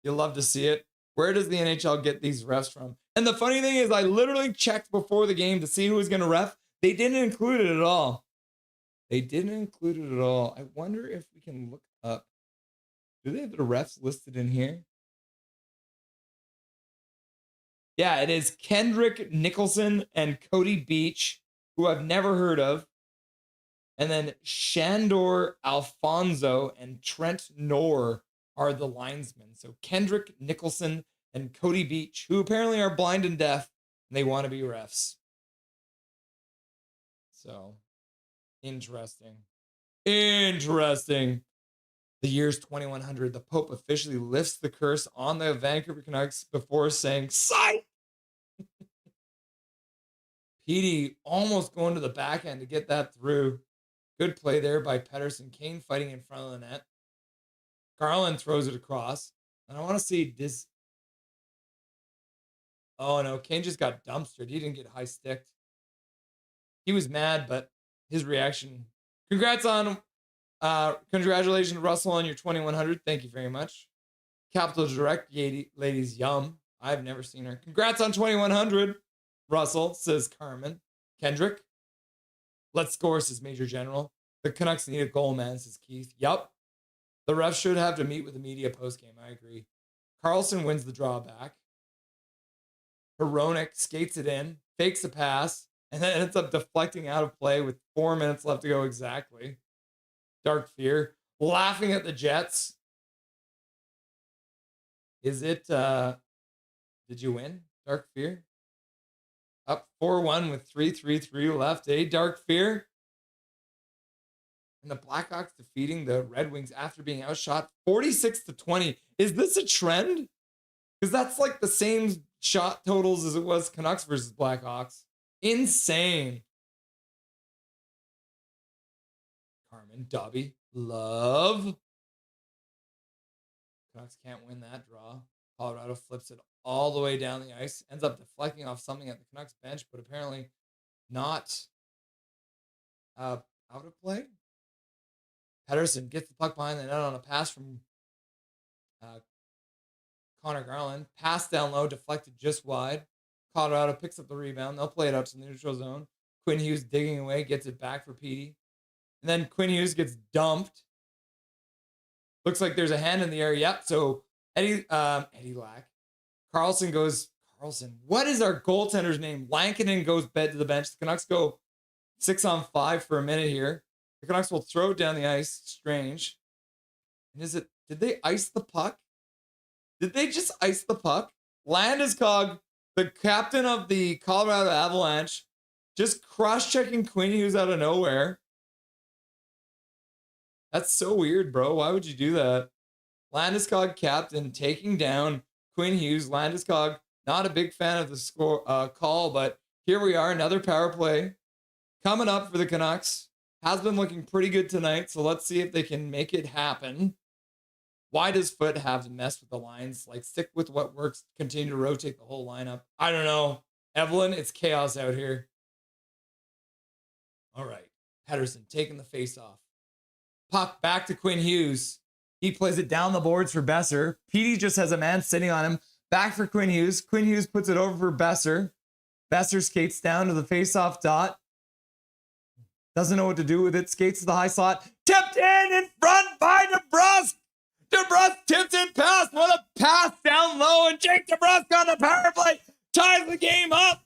You'll love to see it. Where does the NHL get these refs from? And the funny thing is, I literally checked before the game to see who was going to ref. They didn't include it at all. I wonder if we can look up. Do they have the refs listed in here? Yeah, it is Kendrick Nicholson and Cody Beach, who I've never heard of. And then Shandor Alfonso and Trent Knorr are the linesmen. So Kendrick Nicholson and Cody Beach, who apparently are blind and deaf, and they want to be refs. So, interesting. The year's 2100. The Pope officially lifts the curse on the Vancouver Canucks before saying, "Sight!" Petey almost going to the backhand to get that through. Good play there by Pettersson. Kane fighting in front of the net. Garland throws it across. And I want to see this. Oh no, Kane just got dumpstered. He didn't get high sticked. He was mad, but his reaction. Congratulations, Russell, on your 2,100. Thank you very much. Capital Direct ladies, yum. I've never seen her. Congrats on 2,100, Russell, says Carmen. Kendrick. Let's score, says Major General. The Canucks need a goal, man, says Keith. Yup. The refs should have to meet with the media post-game. I agree. Carlson wins the drawback. Hronek skates it in, fakes a pass, and then ends up deflecting out of play with 4 minutes left to go exactly. Dark Fear laughing at the Jets. Is it, did you win, Dark Fear? Up 4-1 with 3:33 left, eh, Dark Fear? And the Blackhawks defeating the Red Wings after being outshot 46-20. Is this a trend? Because that's like the same shot totals as it was Canucks versus Blackhawks. Insane. Carmen, Dobby, love. Canucks can't win that draw. Colorado flips it all the way down the ice. Ends up deflecting off something at the Canucks bench, but apparently not out of play. Pettersson gets the puck behind the net on a pass from Connor Garland. Pass down low, deflected just wide. Colorado picks up the rebound. They'll play it up to the neutral zone. Quinn Hughes digging away, gets it back for Petey. And then Quinn Hughes gets dumped. Looks like there's a hand in the air. Yep. So Eddie Lack. Carlson, what is our goaltender's name? Lankinen goes bed to the bench. The Canucks go 6-on-5 for a minute here. The Canucks will throw it down the ice. Strange. And did they ice the puck? Did they just ice the puck? Landeskog, the captain of the Colorado Avalanche, just cross-checking Quinn Hughes out of nowhere. That's so weird, bro. Why would you do that? Landeskog, captain, taking down Quinn Hughes. Landeskog, not a big fan of the score call, but here we are, another power play coming up for the Canucks. Has been looking pretty good tonight, so let's see if they can make it happen. Why does Foot have to mess with the lines? Like, stick with what works, continue to rotate the whole lineup. I don't know. Evelyn, it's chaos out here. All right. Pettersson taking the face off. Puck back to Quinn Hughes. He plays it down the boards for Besser. Petey just has a man sitting on him. Back for Quinn Hughes. Quinn Hughes puts it over for Besser. Besser skates down to the face-off dot. Doesn't know what to do with it. Skates to the high slot. Tipped in front by DeBrusk. DeBrusk tips it past. What a pass down low. And Jake DeBrusk on the power play ties the game up.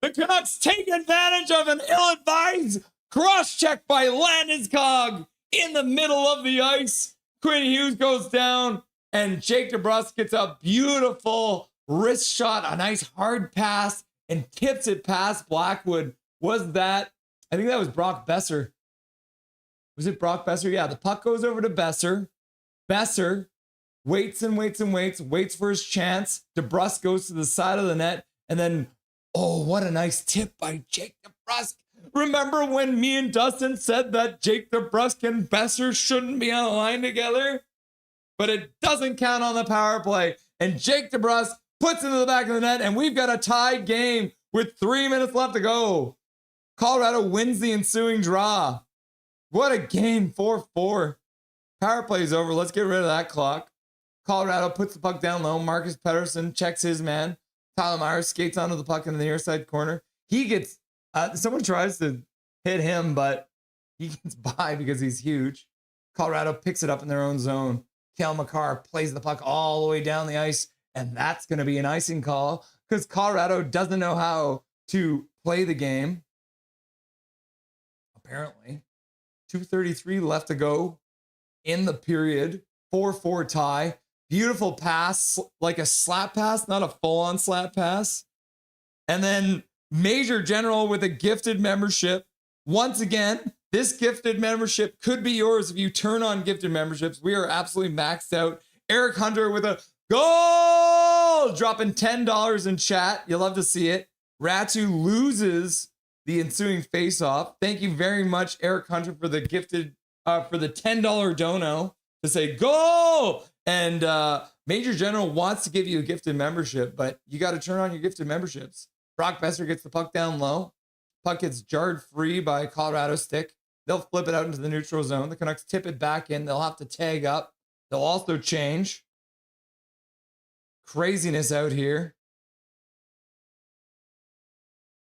The Canucks take advantage of an ill-advised cross-check by Landeskog in the middle of the ice. Quinn Hughes goes down. And Jake DeBrusk gets a beautiful wrist shot. A nice hard pass. And tips it past Blackwood. I think that was Brock Besser. Was it Brock Besser? Yeah, the puck goes over to Besser. Besser waits for his chance. DeBrusk goes to the side of the net. And then, oh, what a nice tip by Jake DeBrusk. Remember when me and Dustin said that Jake DeBrusk and Besser shouldn't be on the line together? But it doesn't count on the power play. And Jake DeBrusk puts it into the back of the net, and we've got a tied game. with 3 minutes left to go. Colorado wins the ensuing draw. What a game, 4-4. Power play is over. Let's get rid of that clock. Colorado puts the puck down low. Marcus Pettersson checks his man. Tyler Myers skates onto the puck in the near side corner. He gets, someone tries to hit him, but he gets by because he's huge. Colorado picks it up in their own zone. Cale Makar plays the puck all the way down the ice, and that's going to be an icing call because Colorado doesn't know how to play the game. Apparently. 2:33 left to go in the period. 4-4 tie. Beautiful pass, like a slap pass, not a full-on slap pass. And then Major General with a gifted membership. Once again, this gifted membership could be yours if you turn on gifted memberships. We are absolutely maxed out. Eric Hunter with a goal, dropping $10 in chat. You'll love to see it. Ratu loses the ensuing face-off. Thank you very much, Eric Hunter, for the gifted, for the $10 dono to say goal. And Major General wants to give you a gifted membership, but you got to turn on your gifted memberships. Brock Besser gets the puck down low. Puck gets jarred free by Colorado stick. They'll flip it out into the neutral zone. The Canucks tip it back in. They'll have to tag up. They'll also change. Craziness out here.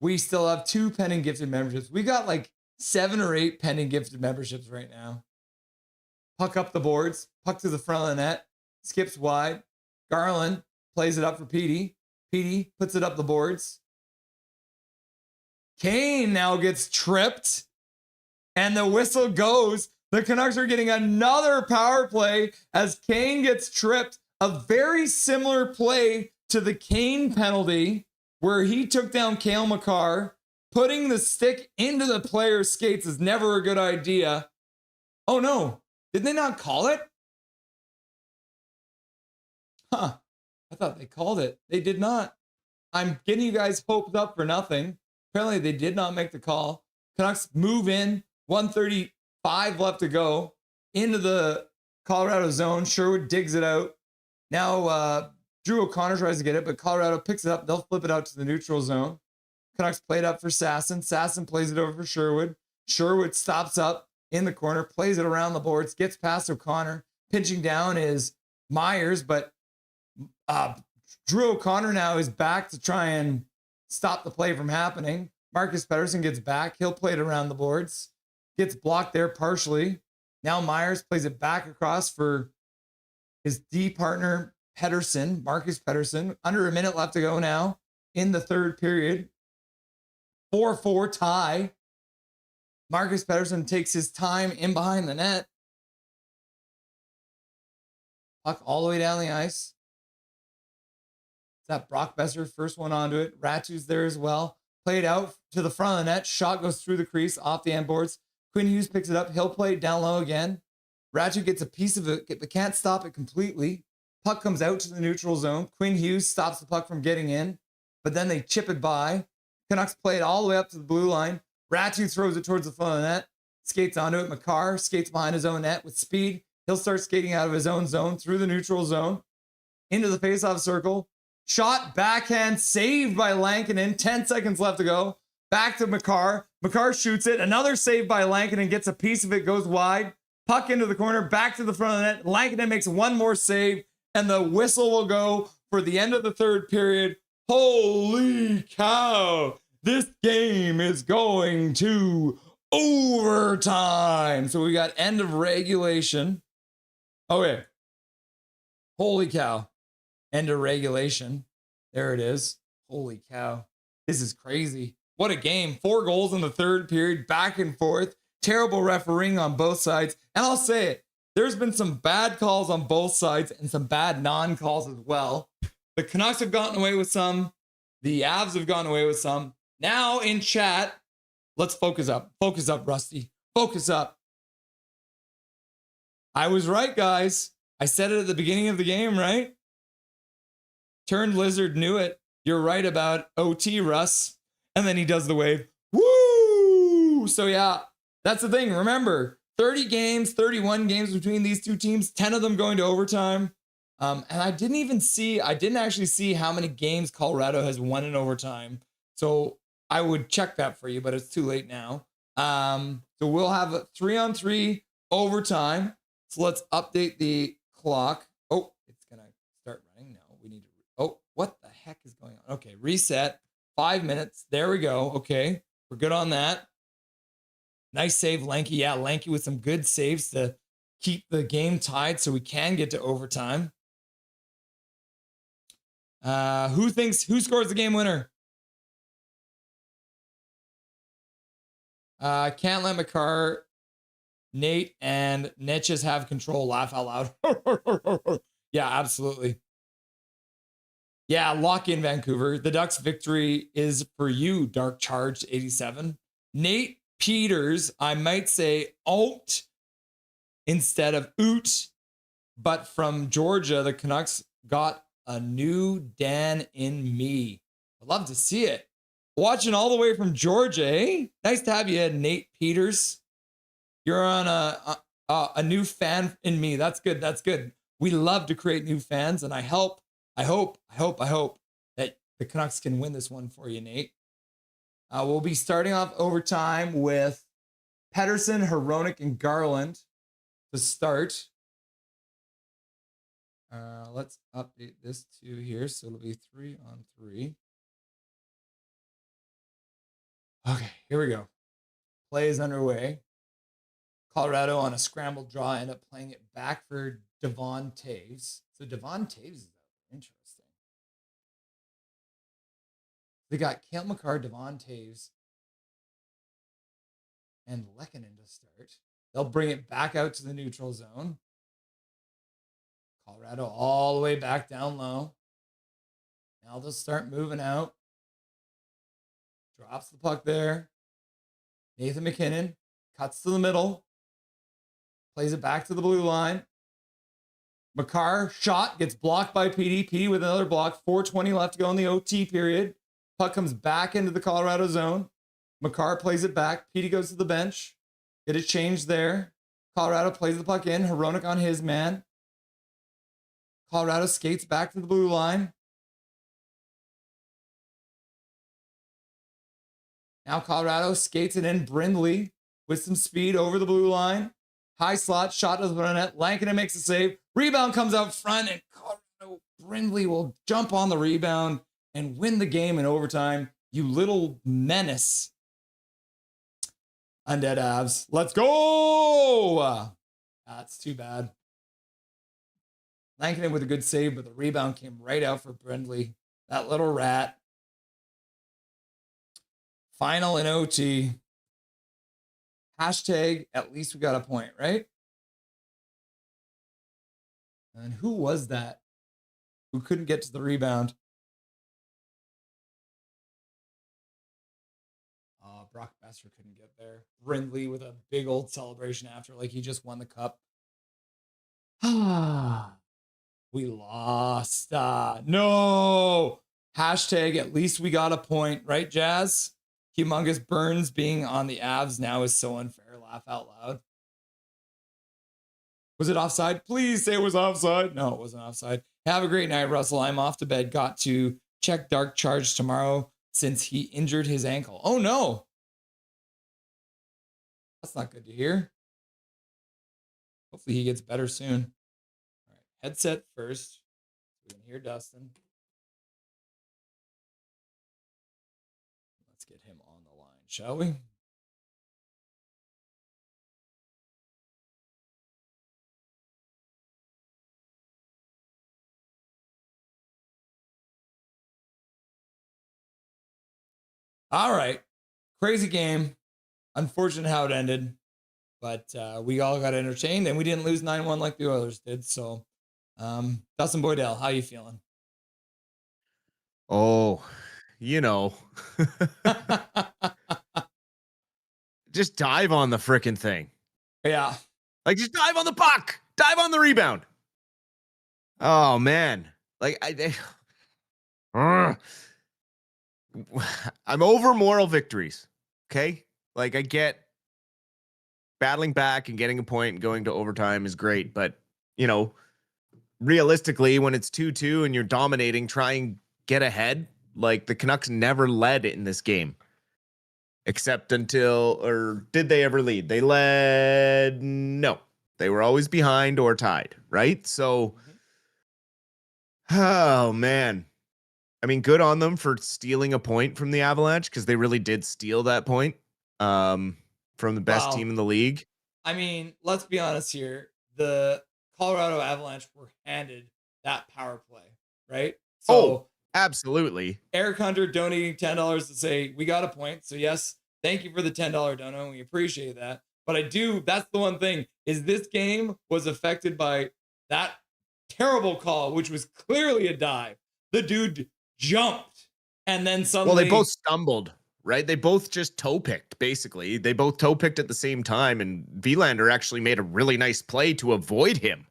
We still have 2 pending gifted memberships. We got like 7 or 8 pending gifted memberships right now. Puck up the boards. Puck to the front of the net. Skips wide. Garland plays it up for Petey. Petey puts it up the boards. Kane now gets tripped. And the whistle goes. The Canucks are getting another power play as Kane gets tripped. A very similar play to the Kane penalty where he took down Cale Makar. Putting the stick into the player's skates is never a good idea. Oh no. Did they not call it? Huh. I thought they called it. They did not. I'm getting you guys hoped up for nothing. Apparently they did not make the call. Canucks move in. 1:35 left to go. Into the Colorado zone. Sherwood digs it out. Now Drew O'Connor tries to get it, but Colorado picks it up. They'll flip it out to the neutral zone. Canucks play it up for Sasson. Sasson plays it over for Sherwood. Sherwood stops up in the corner, plays it around the boards, gets past O'Connor. Pinching down is Myers, but Drew O'Connor now is back to try and stop the play from happening. Marcus Pettersson gets back. He'll play it around the boards. Gets blocked there partially. Now Myers plays it back across for his D partner, Pettersson, Marcus Pettersson. Under a minute left to go now in the third period. 4-4 tie. Marcus Pettersson takes his time in behind the net. Puck all the way down the ice. Is that Brock Besser? First one onto it. Ratu's there as well. Played out to the front of the net. Shot goes through the crease off the end boards. Quinn Hughes picks it up. He'll play it down low again. Ratu gets a piece of it, but can't stop it completely. Puck comes out to the neutral zone. Quinn Hughes stops the puck from getting in, but then they chip it by. Canucks play it all the way up to the blue line. Ratu throws it towards the front of the net. Skates onto it. Makar skates behind his own net with speed. He'll start skating out of his own zone through the neutral zone. Into the faceoff circle. Shot, backhand, saved by Lankinen. 10 seconds left to go. Back to Makar. Makar shoots it. Another save by Lankinen. Gets a piece of it, goes wide. Puck into the corner, back to the front of the net. Lankinen makes one more save, and the whistle will go for the end of the third period. Holy cow. This game is going to overtime. So we got end of regulation. Okay. Holy cow. End of regulation. There it is. Holy cow. This is crazy. What a game. 4 goals in the third period, back and forth. Terrible refereeing on both sides. And I'll say it, there's been some bad calls on both sides and some bad non-calls as well. The Canucks have gotten away with some. The Avs have gotten away with some. Now in chat, let's focus up. Focus up, Rusty. Focus up. I was right, guys. I said it at the beginning of the game, right? Turned Lizard knew it. You're right about OT, Russ. And then he does the wave. Woo! So yeah, that's the thing. Remember, 30 games, 31 games between these two teams, 10 of them going to overtime. And I didn't actually see how many games Colorado has won in overtime. So I would check that for you, but it's too late now. So we'll have a 3-on-3 overtime. So let's update the clock. Oh, it's going to start running now. We need to, oh, what the heck is going on? Okay, reset. 5 minutes. There we go. Okay, we're good on that. Nice save, Lanky. Yeah, Lanky with some good saves to keep the game tied so we can get to overtime. Who scores the game winner? Can't let McCarr, Nate, and Netches have control. Laugh out loud. Yeah, absolutely. Yeah, lock in Vancouver. The Ducks victory is for you, Dark Charged 87. Nate Peters, I might say oat instead of oot, but from Georgia, the Canucks got a new Dan in me. I'd love to see it. Watching all the way from Georgia, eh? Nice to have you, Nate Peters. You're on a new fan in me. That's good. That's good. We love to create new fans, and I hope that the Canucks can win this one for you, Nate. We'll be starting off overtime with Pettersson, Hronek, and Garland to start. Let's update this to here. So it'll be 3-on-3. Okay, here we go. Play is underway. Colorado on a scrambled draw end up playing it back for Devon Toews. So Devon Toews is interesting. They got Cale Makar, Devon Toews, and Lehkonen to start. They'll bring it back out to the neutral zone. Colorado all the way back down low. Now they'll start moving out. Drops the puck there. Nathan McKinnon cuts to the middle. Plays it back to the blue line. Makar shot gets blocked by PD. PD with another block. 4:20 left to go in the OT period. Puck comes back into the Colorado zone. Makar plays it back. PD goes to the bench. Get it changed there. Colorado plays the puck in. Hronek on his man. Colorado skates back to the blue line. Now Colorado skates it in. Brindley with some speed over the blue line. High slot, shot to the net. Lankinen makes a save. Rebound comes out front, and Colorado Brindley will jump on the rebound and win the game in overtime. You little menace. Undead Avs. Let's go! That's too bad. Lankinen with a good save, but the rebound came right out for Brindley. That little rat. Final in OT. Hashtag, at least we got a point, right? And who was that who couldn't get to the rebound? Brock Besser couldn't get there. Brindley with a big old celebration after, like he just won the cup. We lost. No. Hashtag, at least we got a point, right, Jazz? Humongous Burns being on the Avs now is so unfair. Laugh out loud. Was it offside? Please say it was offside. No, it wasn't offside. Have a great night, Russell. I'm off to bed. Got to check Dark Charge tomorrow since he injured his ankle. Oh, no. That's not good to hear. Hopefully he gets better soon. All right, headset first. We can hear Dustin. Let's get him on the line, shall we? All right. Crazy game. Unfortunate how it ended, but we all got entertained and we didn't lose 9-1 like the Oilers did. So, Dustin Boydell, how you feeling? Oh, you know, just dive on the frickin' thing. Yeah. Like just dive on the puck, dive on the rebound. Oh man. Like I'm over moral victories. Okay. Like I get battling back and getting a point and going to overtime is great. But you know, realistically, when it's 2-2 and you're dominating, try and get ahead. Like the Canucks never led in this game. Except until, or did they ever lead? They led, no. They were always behind or tied, right? So, oh man. I mean, good on them for stealing a point from the Avalanche, because they really did steal that point from the best team in the league. I mean, let's be honest here. The Colorado Avalanche were handed that power play, right? So, absolutely. Eric Hunter donating $10 to say, we got a point. So yes, thank you for the $10 dono. We appreciate that. But that's the one thing, is this game was affected by that terrible call, which was clearly a dive. The dude jumped and then suddenly. Well, they both stumbled, right? They both just toe picked, basically. They both toe picked at the same time. And Vilander actually made a really nice play to avoid him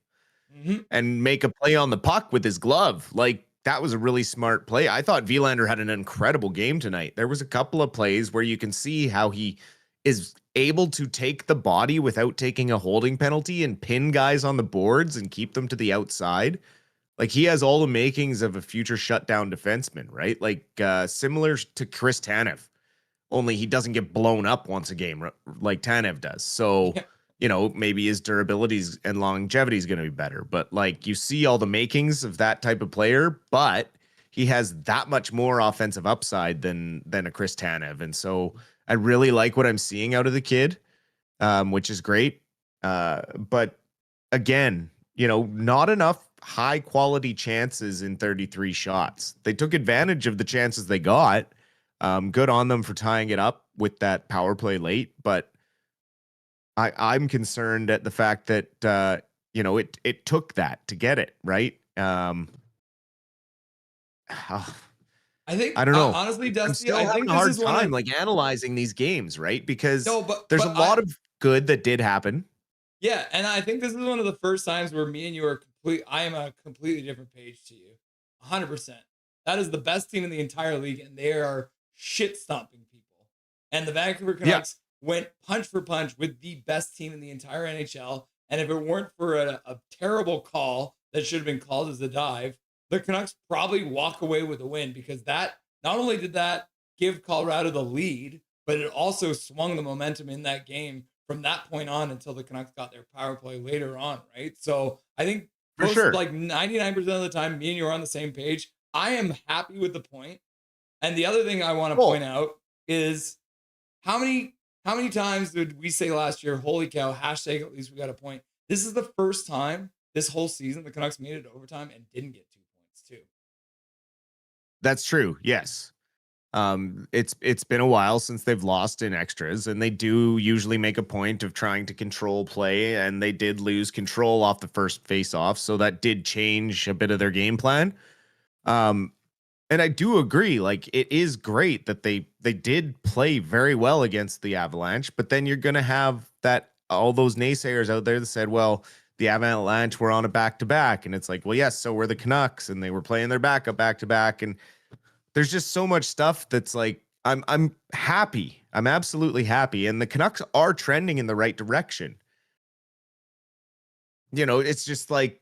and make a play on the puck with his glove. Like, that was a really smart play. I thought Vilander had an incredible game tonight. There was a couple of plays where you can see how he is able to take the body without taking a holding penalty and pin guys on the boards and keep them to the outside. Like, he has all the makings of a future shutdown defenseman, right? Like, similar to Chris Tanev, only he doesn't get blown up once a game like Tanev does. So, you know, maybe his durabilities and longevity is going to be better. But like, you see all the makings of that type of player, but he has that much more offensive upside than a Chris Tanev. And so I really like what I'm seeing out of the kid, which is great. But again, you know, not enough high quality chances in 33 shots. They took advantage of the chances they got. Good on them for tying it up with that power play late, but I'm concerned at the fact that you know, it took that to get it right. I think I don't know. Honestly, Dusty, I'm still having a hard time like analyzing these games, right? Because there's a lot of good that did happen. Yeah, and I think this is one of the first times where me and you are I am a completely different page to you. 100%. That is the best team in the entire league, and they are shit stomping people. And the Vancouver Canucks went punch for punch with the best team in the entire NHL. And if it weren't for a terrible call that should have been called as a dive, the Canucks probably walk away with a win, because that not only did that give Colorado the lead, but it also swung the momentum in that game from that point on until the Canucks got their power play later on, right? So I think like 99% of the time, me and you are on the same page. I am happy with the point. And the other thing I want to point out is how many times did we say last year, holy cow, hashtag at least we got a point. This is the first time this whole season the Canucks made it to overtime and didn't get 2 points too. That's true. Yes. It's been a while since they've lost in extras, and they do usually make a point of trying to control play, and they did lose control off the first face-off, so that did change a bit of their game plan. And I do agree, like, it is great that they did play very well against the Avalanche, but then you're going to have all those naysayers out there that said, well, the Avalanche were on a back-to-back, and it's like, well, yes, so were the Canucks, and they were playing their backup back-to-back, and there's just so much stuff that's like, I'm happy. I'm absolutely happy, and the Canucks are trending in the right direction. You know, it's just like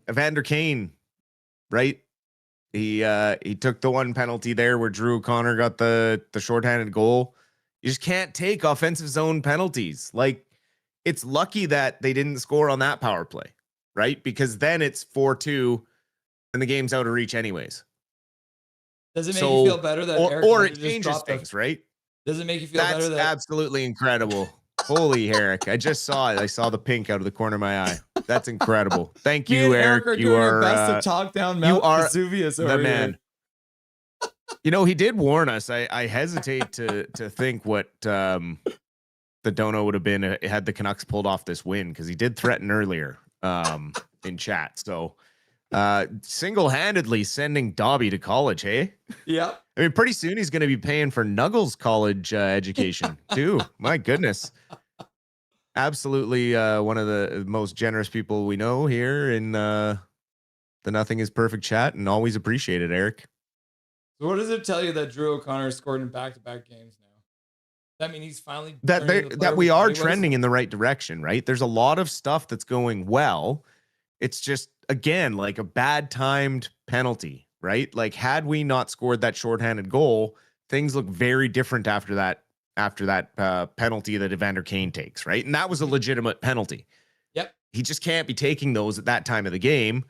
Evander Kane, right? He took the one penalty there where Drew O'Connor got the shorthanded goal. You just can't take offensive zone penalties. Like, it's lucky that they didn't score on that power play, right? Because then it's 4-2 and the game's out of reach anyways. Does it make you feel better that Eric or Hunter it changes just things, right? Does it make you feel better That's absolutely incredible. Holy Eric. I just saw it. I saw the pink out of the corner of my eye. That's incredible. Thank you, Eric. You are best to talk down Mount Vesuvius over the man. You know, he did warn us. I hesitate to think what the dono would have been had the Canucks pulled off this win, because he did threaten earlier in chat. So single-handedly sending Dobby to college, hey? Yeah. I mean, pretty soon he's going to be paying for Nuggles college education too. My goodness. Absolutely one of the most generous people we know here in the Nothing is Perfect chat, and always appreciate it, Eric. So what does it tell you that Drew O'Connor scored in back-to-back games now? That mean he's finally that we are trending in the right direction, right? There's a lot of stuff that's going well. It's just, again, like a bad timed penalty, right? Like, had we not scored that shorthanded goal, things look very different after that penalty that Evander Kane takes, right? And that was a legitimate penalty. Yep. He just can't be taking those at that time of the game.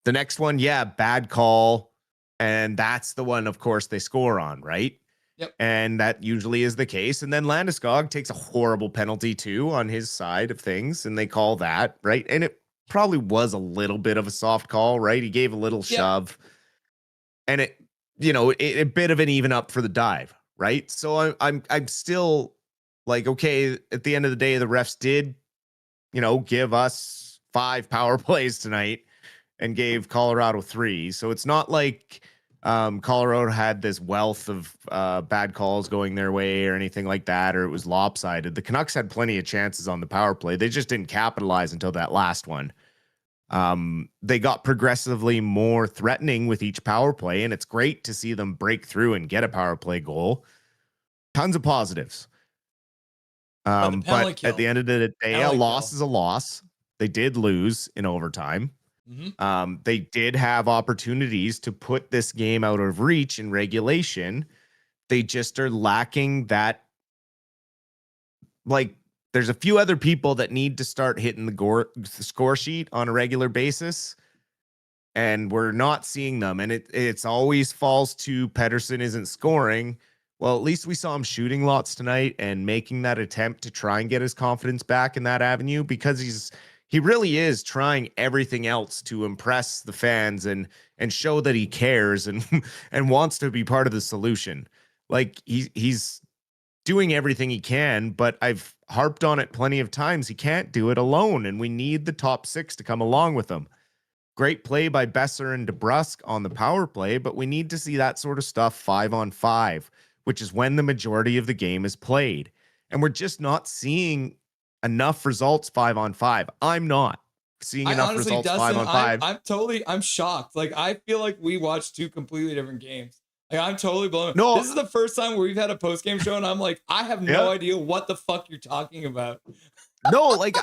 The next one, yeah, bad call. And that's the one, of course, they score on, right? Yep. And that usually is the case. And then Landeskog takes a horrible penalty too on his side of things, and they call that, right? And it probably was a little bit of a soft call, right? He gave a little shove, and it, a bit of an even up for the dive, right? So I'm still like, okay, at the end of the day, the refs did, give us 5 power plays tonight and gave Colorado 3. So it's not like Colorado had this wealth of bad calls going their way or anything like that, or it was lopsided. The Canucks had plenty of chances on the power play. They just didn't capitalize until that last one. They got progressively more threatening with each power play, and it's great to see them break through and get a power play goal. Tons of positives. But at the end of the day, a loss is a loss. They did lose in overtime. They did have opportunities to put this game out of reach in regulation. They just are lacking that. Like, there's a few other people that need to start hitting the score sheet on a regular basis, and we're not seeing them. And it's always falls to Pettersson isn't scoring. Well, at least we saw him shooting lots tonight and making that attempt to try and get his confidence back in that avenue, because he really is trying everything else to impress the fans and show that he cares and and wants to be part of the solution. Like, he's doing everything he can, but I've harped on it plenty of times. He can't do it alone, and we need the top 6 to come along with him. Great play by Besser and DeBrusk on the power play, but we need to see that sort of stuff 5-on-5, which is when the majority of the game is played. And we're just not seeing enough results 5-on-5. I'm not seeing enough results Dustin, 5-on-5. I'm shocked. Like, I feel like we watched 2 completely different games. Like, I'm totally blown. No, this is the first time where we've had a post-game show, and I'm like, I have no idea what the fuck you're talking about. No, like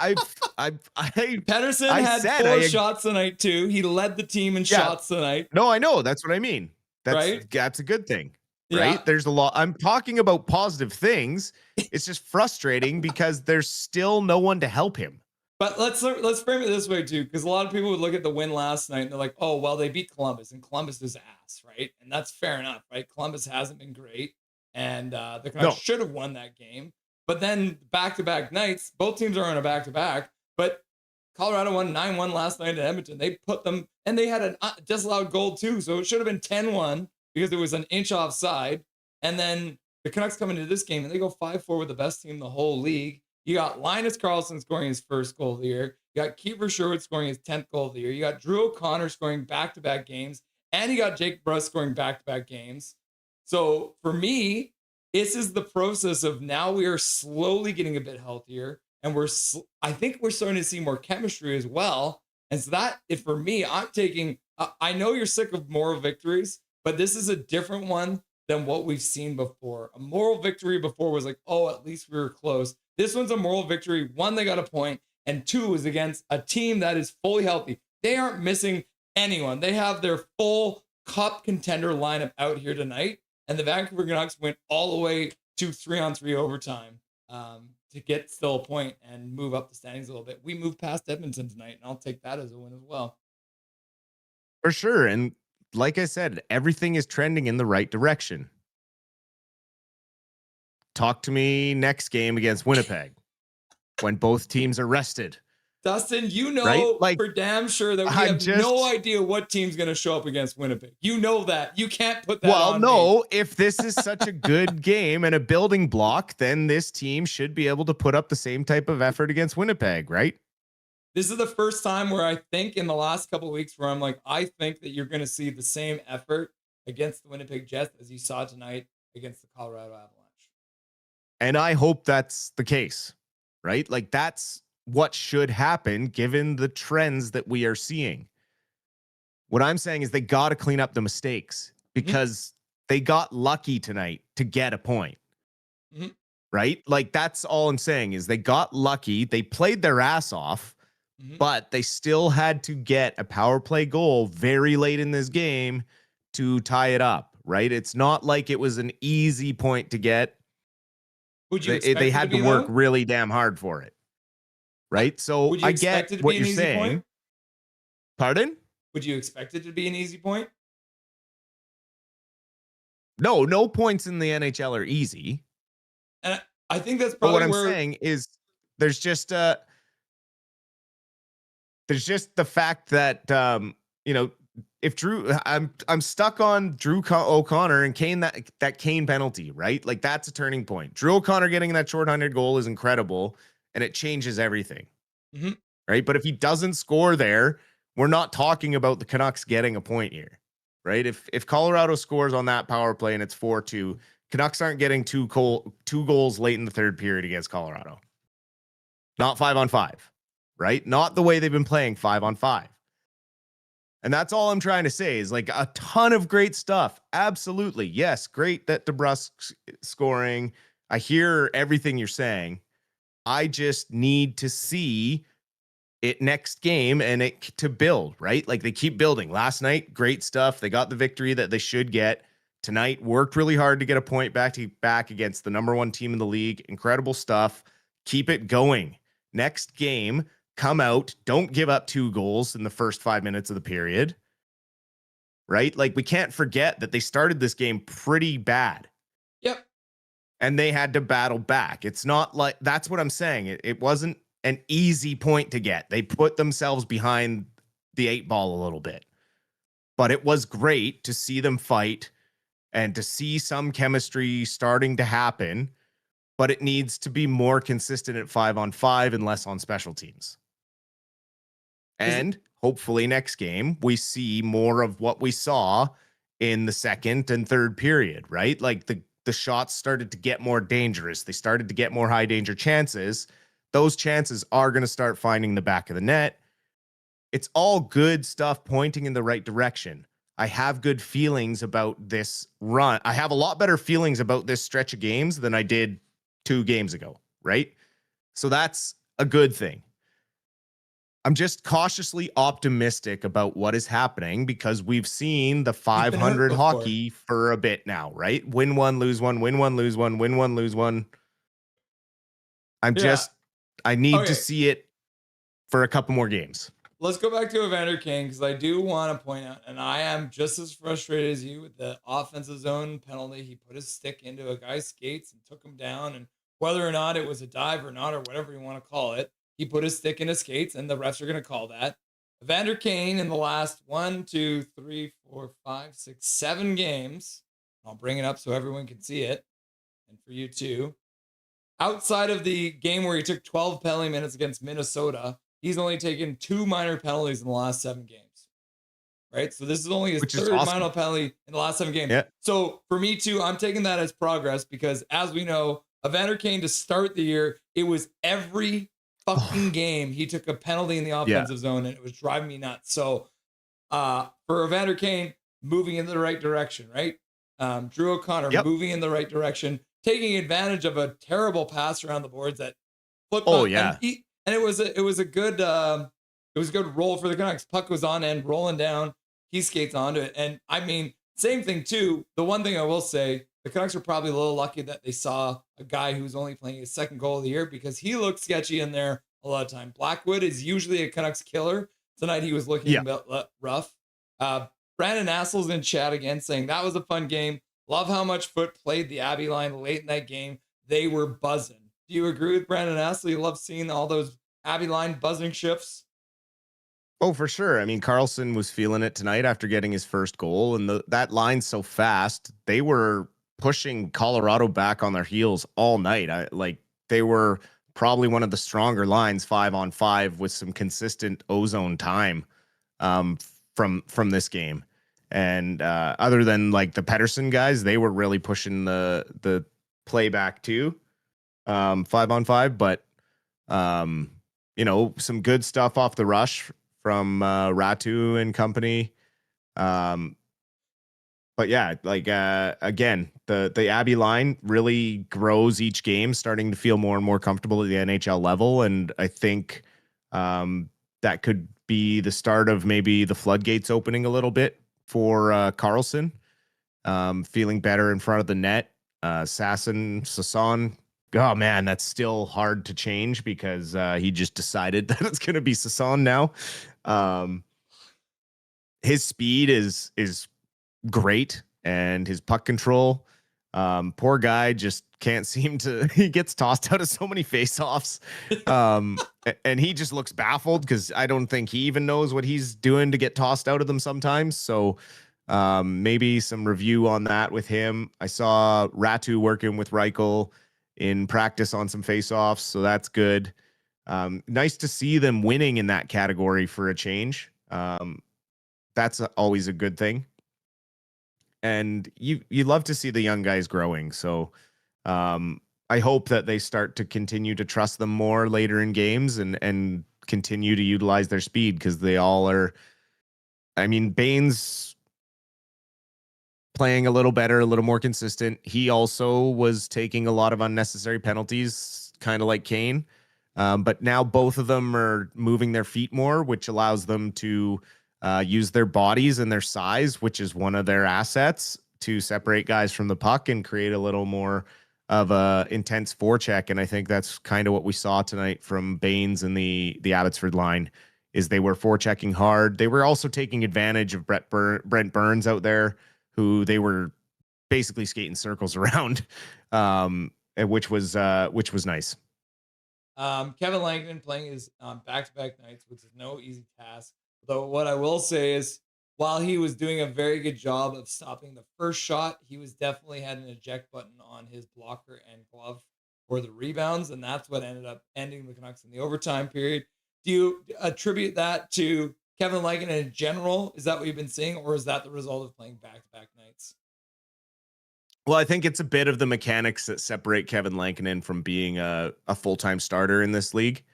Pettersson had 4 shots tonight too. He led the team in shots tonight. No, I know. That's what I mean. That's a good thing. Right? There's a lot. I'm talking about positive things. It's just frustrating because there's still no one to help him. But let's frame it this way too, because a lot of people would look at the win last night and they're like, oh, well, they beat Columbus, and Columbus is ass, right? And that's fair enough, right? Columbus hasn't been great, and the Canucks should have won that game. But then back-to-back nights, both teams are on a back-to-back, but Colorado won 9-1 last night at Edmonton. They put them, and they had a disallowed goal too, so it should have been 10-1 because it was an inch offside. And then the Canucks come into this game, and they go 5-4 with the best team in the whole league. You got Linus Karlsson scoring his first goal of the year. You got Kiefer Sherwood scoring his 10th goal of the year. You got Drew O'Connor scoring back-to-back games. And you got Jake Bruss scoring back-to-back games. So for me, this is the process of now we are slowly getting a bit healthier. And I think we're starting to see more chemistry as well. And so for me, I'm taking, I know you're sick of moral victories, but this is a different one than what we've seen before. A moral victory before was like, oh, at least we were close. This one's a moral victory. 1, they got a point, and 2 is against a team that is fully healthy. They aren't missing anyone. They have their full cup contender lineup out here tonight, and the Vancouver Canucks went all the way to 3-on-3 overtime to get still a point and move up the standings a little bit. We moved past Edmonton tonight, and I'll take that as a win as well. For sure, and like I said, everything is trending in the right direction. Talk to me next game against Winnipeg when both teams are rested. Dustin, you know for damn sure that we have no idea what team's going to show up against Winnipeg. You know that. You can't put that on me. If this is such a good game and a building block, then this team should be able to put up the same type of effort against Winnipeg, right? This is the first time where I think in the last couple of weeks where I'm like, I think that you're going to see the same effort against the Winnipeg Jets as you saw tonight against the Colorado Avalanche. And I hope that's the case, right? Like, that's what should happen given the trends that we are seeing. What I'm saying is they got to clean up the mistakes because they got lucky tonight to get a point, right? Like, that's all I'm saying is they got lucky. They played their ass off, but they still had to get a power play goal very late in this game to tie it up, right? It's not like it was an easy point to get. Would you They had to work really damn hard for it, right? So I get what you're saying. Pardon? Would you expect it to be an easy point? No points in the NHL are easy. And I think that's But probably what I'm saying is there's just the fact that if Drew, I'm stuck on Drew O'Connor and Kane, that Kane penalty, right? Like that's a turning point. Drew O'Connor getting that shorthanded goal is incredible and it changes everything. Right? But if he doesn't score there, we're not talking about the Canucks getting a point here. Right? If Colorado scores on that power play and it's 4-2, Canucks aren't getting two goals late in the third period against Colorado. Not 5-on-5, right? Not the way they've been playing 5-on-5. And that's all I'm trying to say is like a ton of great stuff. Absolutely. Yes, great that DeBrusk's scoring. I hear everything you're saying. I just need to see it next game and it to build, right? Like they keep building. Last night, great stuff. They got the victory that they should get. Tonight, worked really hard to get a point back against the number one team in the league. Incredible stuff. Keep it going. Next game, come out. Don't give up 2 goals in the first 5 minutes of the period, right? Like we can't forget that they started this game pretty bad. Yep. And they had to battle back. It's not like, that's what I'm saying. It wasn't an easy point to get. They put themselves behind the 8 ball a little bit, but it was great to see them fight and to see some chemistry starting to happen, but it needs to be more consistent at 5-on-5 and less on special teams. And hopefully next game, we see more of what we saw in the second and third period, right? Like the shots started to get more dangerous. They started to get more high danger chances. Those chances are going to start finding the back of the net. It's all good stuff pointing in the right direction. I have good feelings about this run. I have a lot better feelings about this stretch of games than I did 2 games ago, right? So that's a good thing. I'm just cautiously optimistic about what is happening because we've seen the 500 hockey for a bit now, right? Win one, lose one, win one, lose one, win one, lose one. I need to see it for a couple more games. Let's go back to Evander Kane because I do want to point out, and I am just as frustrated as you with the offensive zone penalty. He put his stick into a guy's skates and took him down, and whether or not it was a dive or not, or whatever you want to call it, he put his stick in his skates, and the refs are going to call that. Evander Kane in the last 1, 2, 3, 4, 5, 6, 7 games, I'll bring it up so everyone can see it, and for you too. Outside of the game where he took 12 penalty minutes against Minnesota, he's only taken 2 minor penalties in the last 7 games. Right? So this is only his third minor penalty in the last 7 games. Yeah. So for me too, I'm taking that as progress because as we know, Evander Kane to start the year, it was every fucking game he took a penalty in the offensive zone and it was driving me nuts. So for Evander Kane, moving in the right direction, right? Drew O'Connor moving in the right direction, taking advantage of a terrible pass around the boards that flipped on. And it was a good roll for the Canucks. Puck was on end, rolling down. He skates onto it. And I mean, same thing too. The one thing I will say, the Canucks are probably a little lucky that they saw a guy who's only playing his second goal of the year because he looked sketchy in there a lot of time. Blackwood is usually a Canucks killer. Tonight he was looking a bit rough. Brandon Assel's in chat again saying that was a fun game. Love how much Foot played the Abbey line late in that game. They were buzzing. Do you agree with Brandon Assel? You love seeing all those Abbey line buzzing shifts? Oh, for sure. I mean, Carlson was feeling it tonight after getting his first goal, and that line's so fast. They were pushing Colorado back on their heels all night. They were probably one of the stronger lines 5-on-5 with some consistent ozone time from this game. And other than like the Pettersson guys, they were really pushing the play back too, 5-on-5. But some good stuff off the rush from Ratu and company. But yeah, again, the Abbey line really grows each game, starting to feel more and more comfortable at the NHL level. And I think that could be the start of maybe the floodgates opening a little bit for Karlsson. Feeling better in front of the net. Sasson, oh man, that's still hard to change because he just decided that it's going to be Sasson now. His speed is great, and his puck control. Poor guy just can't seem to. He gets tossed out of so many faceoffs, and he just looks baffled because I don't think he even knows what he's doing to get tossed out of them sometimes. So maybe some review on that with him. I saw Ratu working with Reichel in practice on some faceoffs, so that's good. Nice to see them winning in that category for a change. That's always a good thing. And you love to see the young guys growing. So I hope that they start to continue to trust them more later in games and continue to utilize their speed, because they all are. I mean, Bane's playing a little better, a little more consistent. He also was taking a lot of unnecessary penalties, kind of like Kane. But now both of them are moving their feet more, which allows them to use their bodies and their size, which is one of their assets, to separate guys from the puck and create a little more of a intense forecheck. And I think that's kind of what we saw tonight from Baines and the Abbotsford line, is they were forechecking hard. They were also taking advantage of Brent Burns out there, who they were basically skating circles around, which was nice. Kevin Langdon playing his back-to-back nights, which is no easy task. Though what I will say is, while he was doing a very good job of stopping the first shot, he was definitely had an eject button on his blocker and glove for the rebounds, and that's what ended up ending the Canucks in the overtime period. Do you attribute that to Kevin Langdon in general? Is that what you've been seeing, or is that the result of playing back-to-back nights? Well, I think it's a bit of the mechanics that separate Kevin Lankinen from being a full-time starter in this league,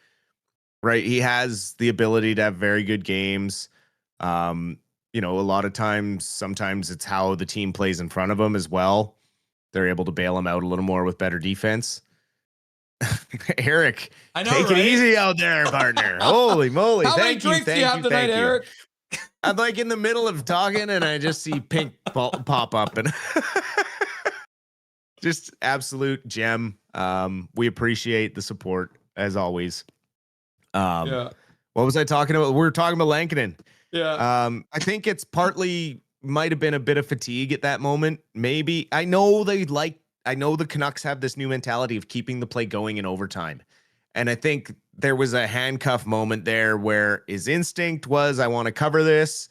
right? He has the ability to have very good games. A lot of times, sometimes it's how the team plays in front of him as well. They're able to bail him out a little more with better defense. Eric, take it easy out there, partner. Holy moly. How many drinks do you have tonight, Eric? I'm like in the middle of talking and I just see pink pop up and just absolute gem. We appreciate the support as always. What was I talking about? We were talking about Lankinen. Yeah. I think it's partly might have been a bit of fatigue at that moment. Maybe I know the Canucks have this new mentality of keeping the play going in overtime. And I think there was a handcuff moment there where his instinct was, I want to cover this.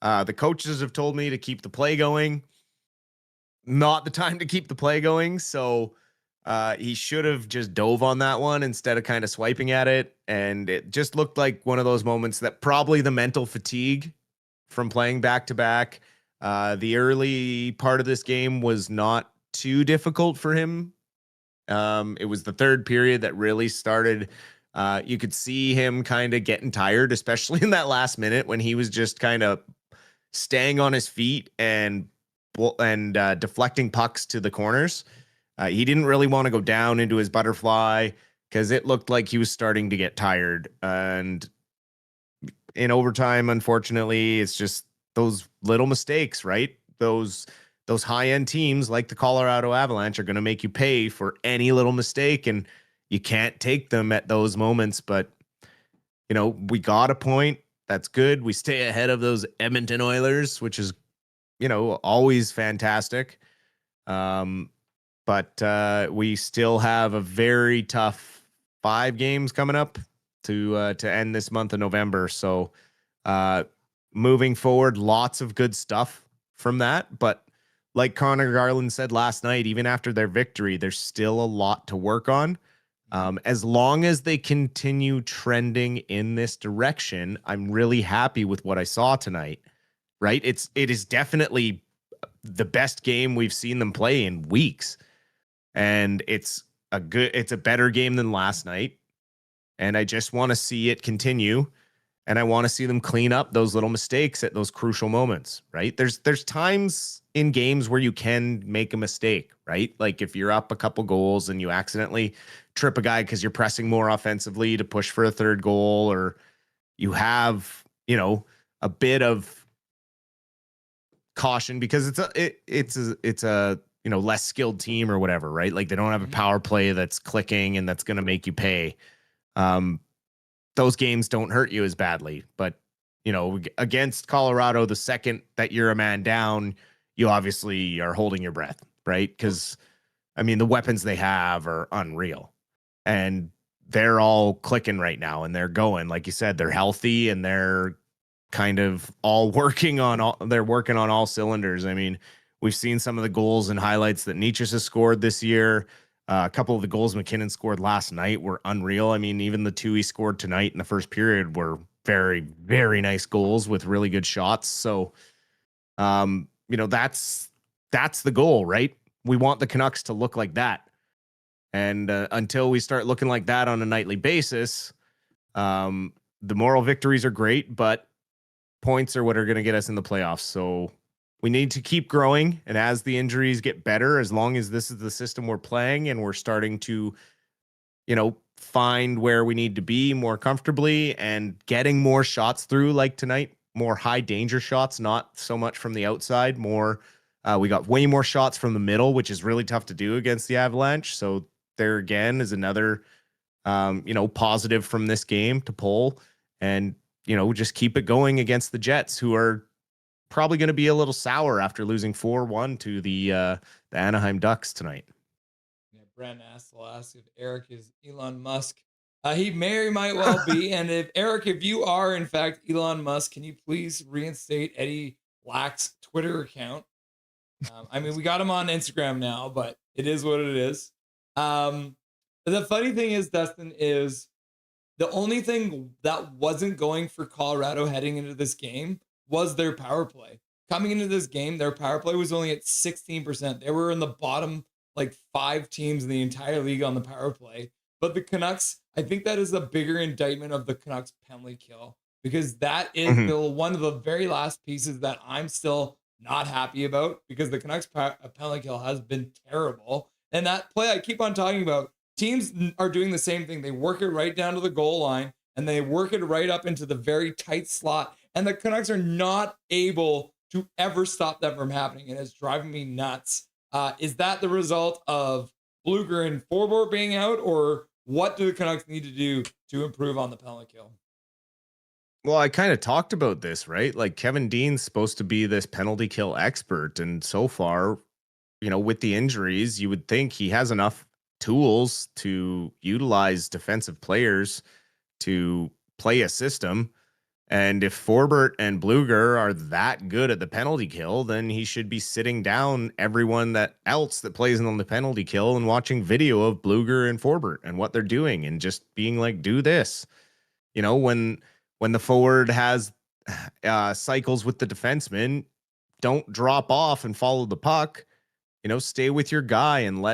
The coaches have told me to keep the play going. Not the time to keep the play going. So he should have just dove on that one instead of kind of swiping at it. And it just looked like one of those moments that probably the mental fatigue from playing back to back. The early part of this game was not too difficult for him. It was the third period that really started. You could see him kind of getting tired, especially in that last minute when he was just kind of staying on his feet and deflecting pucks to the corners. He didn't really want to go down into his butterfly because it looked like he was starting to get tired. And in overtime, unfortunately, it's just those little mistakes, right? Those high-end teams like the Colorado Avalanche are going to make you pay for any little mistake, and you can't take them at those moments. But, we got a point. That's good. We stay ahead of those Edmonton Oilers, which is, always fantastic. But we still have a very tough 5 games coming up to end this month of November. So moving forward, lots of good stuff from that. But like Connor Garland said last night, even after their victory, there's still a lot to work on. As long as they continue trending in this direction, I'm really happy with what I saw tonight. Right? It is definitely the best game we've seen them play in weeks. And it's a better game than last night. And I just want to see it continue. And I want to see them clean up those little mistakes at those crucial moments, right? There's times in games where you can make a mistake, right? Like if you're up a couple goals and you accidentally trip a guy because you're pressing more offensively to push for a third goal, or you have, a bit of caution because it's a less skilled team or whatever, right? Like they don't have a power play that's clicking and that's going to make you pay. Those games don't hurt you as badly, but against Colorado, the second that you're a man down, you obviously are holding your breath, right? Because the weapons they have are unreal, and they're all clicking right now, and they're going, like you said, they're healthy and they're kind of all working on all cylinders. We've seen some of the goals and highlights that Nietzsche has scored this year. A couple of the goals McKinnon scored last night were unreal. Even the 2 he scored tonight in the first period were very, very nice goals with really good shots. So, that's the goal, right? We want the Canucks to look like that. And until we start looking like that on a nightly basis, the moral victories are great, but points are what are going to get us in the playoffs. So we need to keep growing. And as the injuries get better, as long as this is the system we're playing and we're starting to, find where we need to be more comfortably and getting more shots through, like tonight, more high danger shots, not so much from the outside, more, we got way more shots from the middle, which is really tough to do against the Avalanche. So there again is another, positive from this game to pull, and, just keep it going against the Jets, who are probably going to be a little sour after losing 4-1 to the Anaheim Ducks tonight. Brent asked if Eric is Elon Musk. He might well be. And if Eric, if you are in fact Elon Musk, can you please reinstate Eddie Black's Twitter account? We got him on Instagram now, but it is what it is. The funny thing is, Dustin, is the only thing that wasn't going for Colorado heading into this game was their power play. Coming into this game, their power play was only at 16%. They were in the bottom 5 teams in the entire league on the power play. But the Canucks, I think that is a bigger indictment of the Canucks penalty kill, because that is still one of the very last pieces that I'm still not happy about, because the Canucks penalty kill has been terrible. And that play I keep on talking about, teams are doing the same thing. They work it right down to the goal line and they work it right up into the very tight slot. And the Canucks are not able to ever stop that from happening. And it's driving me nuts. Is that the result of Bluger and Forbort being out, or what do the Canucks need to do to improve on the penalty kill? Well, I kind of talked about this, right? Like Kevin Dean's supposed to be this penalty kill expert. And so far, with the injuries, you would think he has enough tools to utilize defensive players to play a system. And if Forbort and Bluger are that good at the penalty kill, then he should be sitting down everyone else that plays on the penalty kill and watching video of Bluger and Forbort and what they're doing and just being like, do this. When the forward has cycles with the defenseman, don't drop off and follow the puck. Stay with your guy and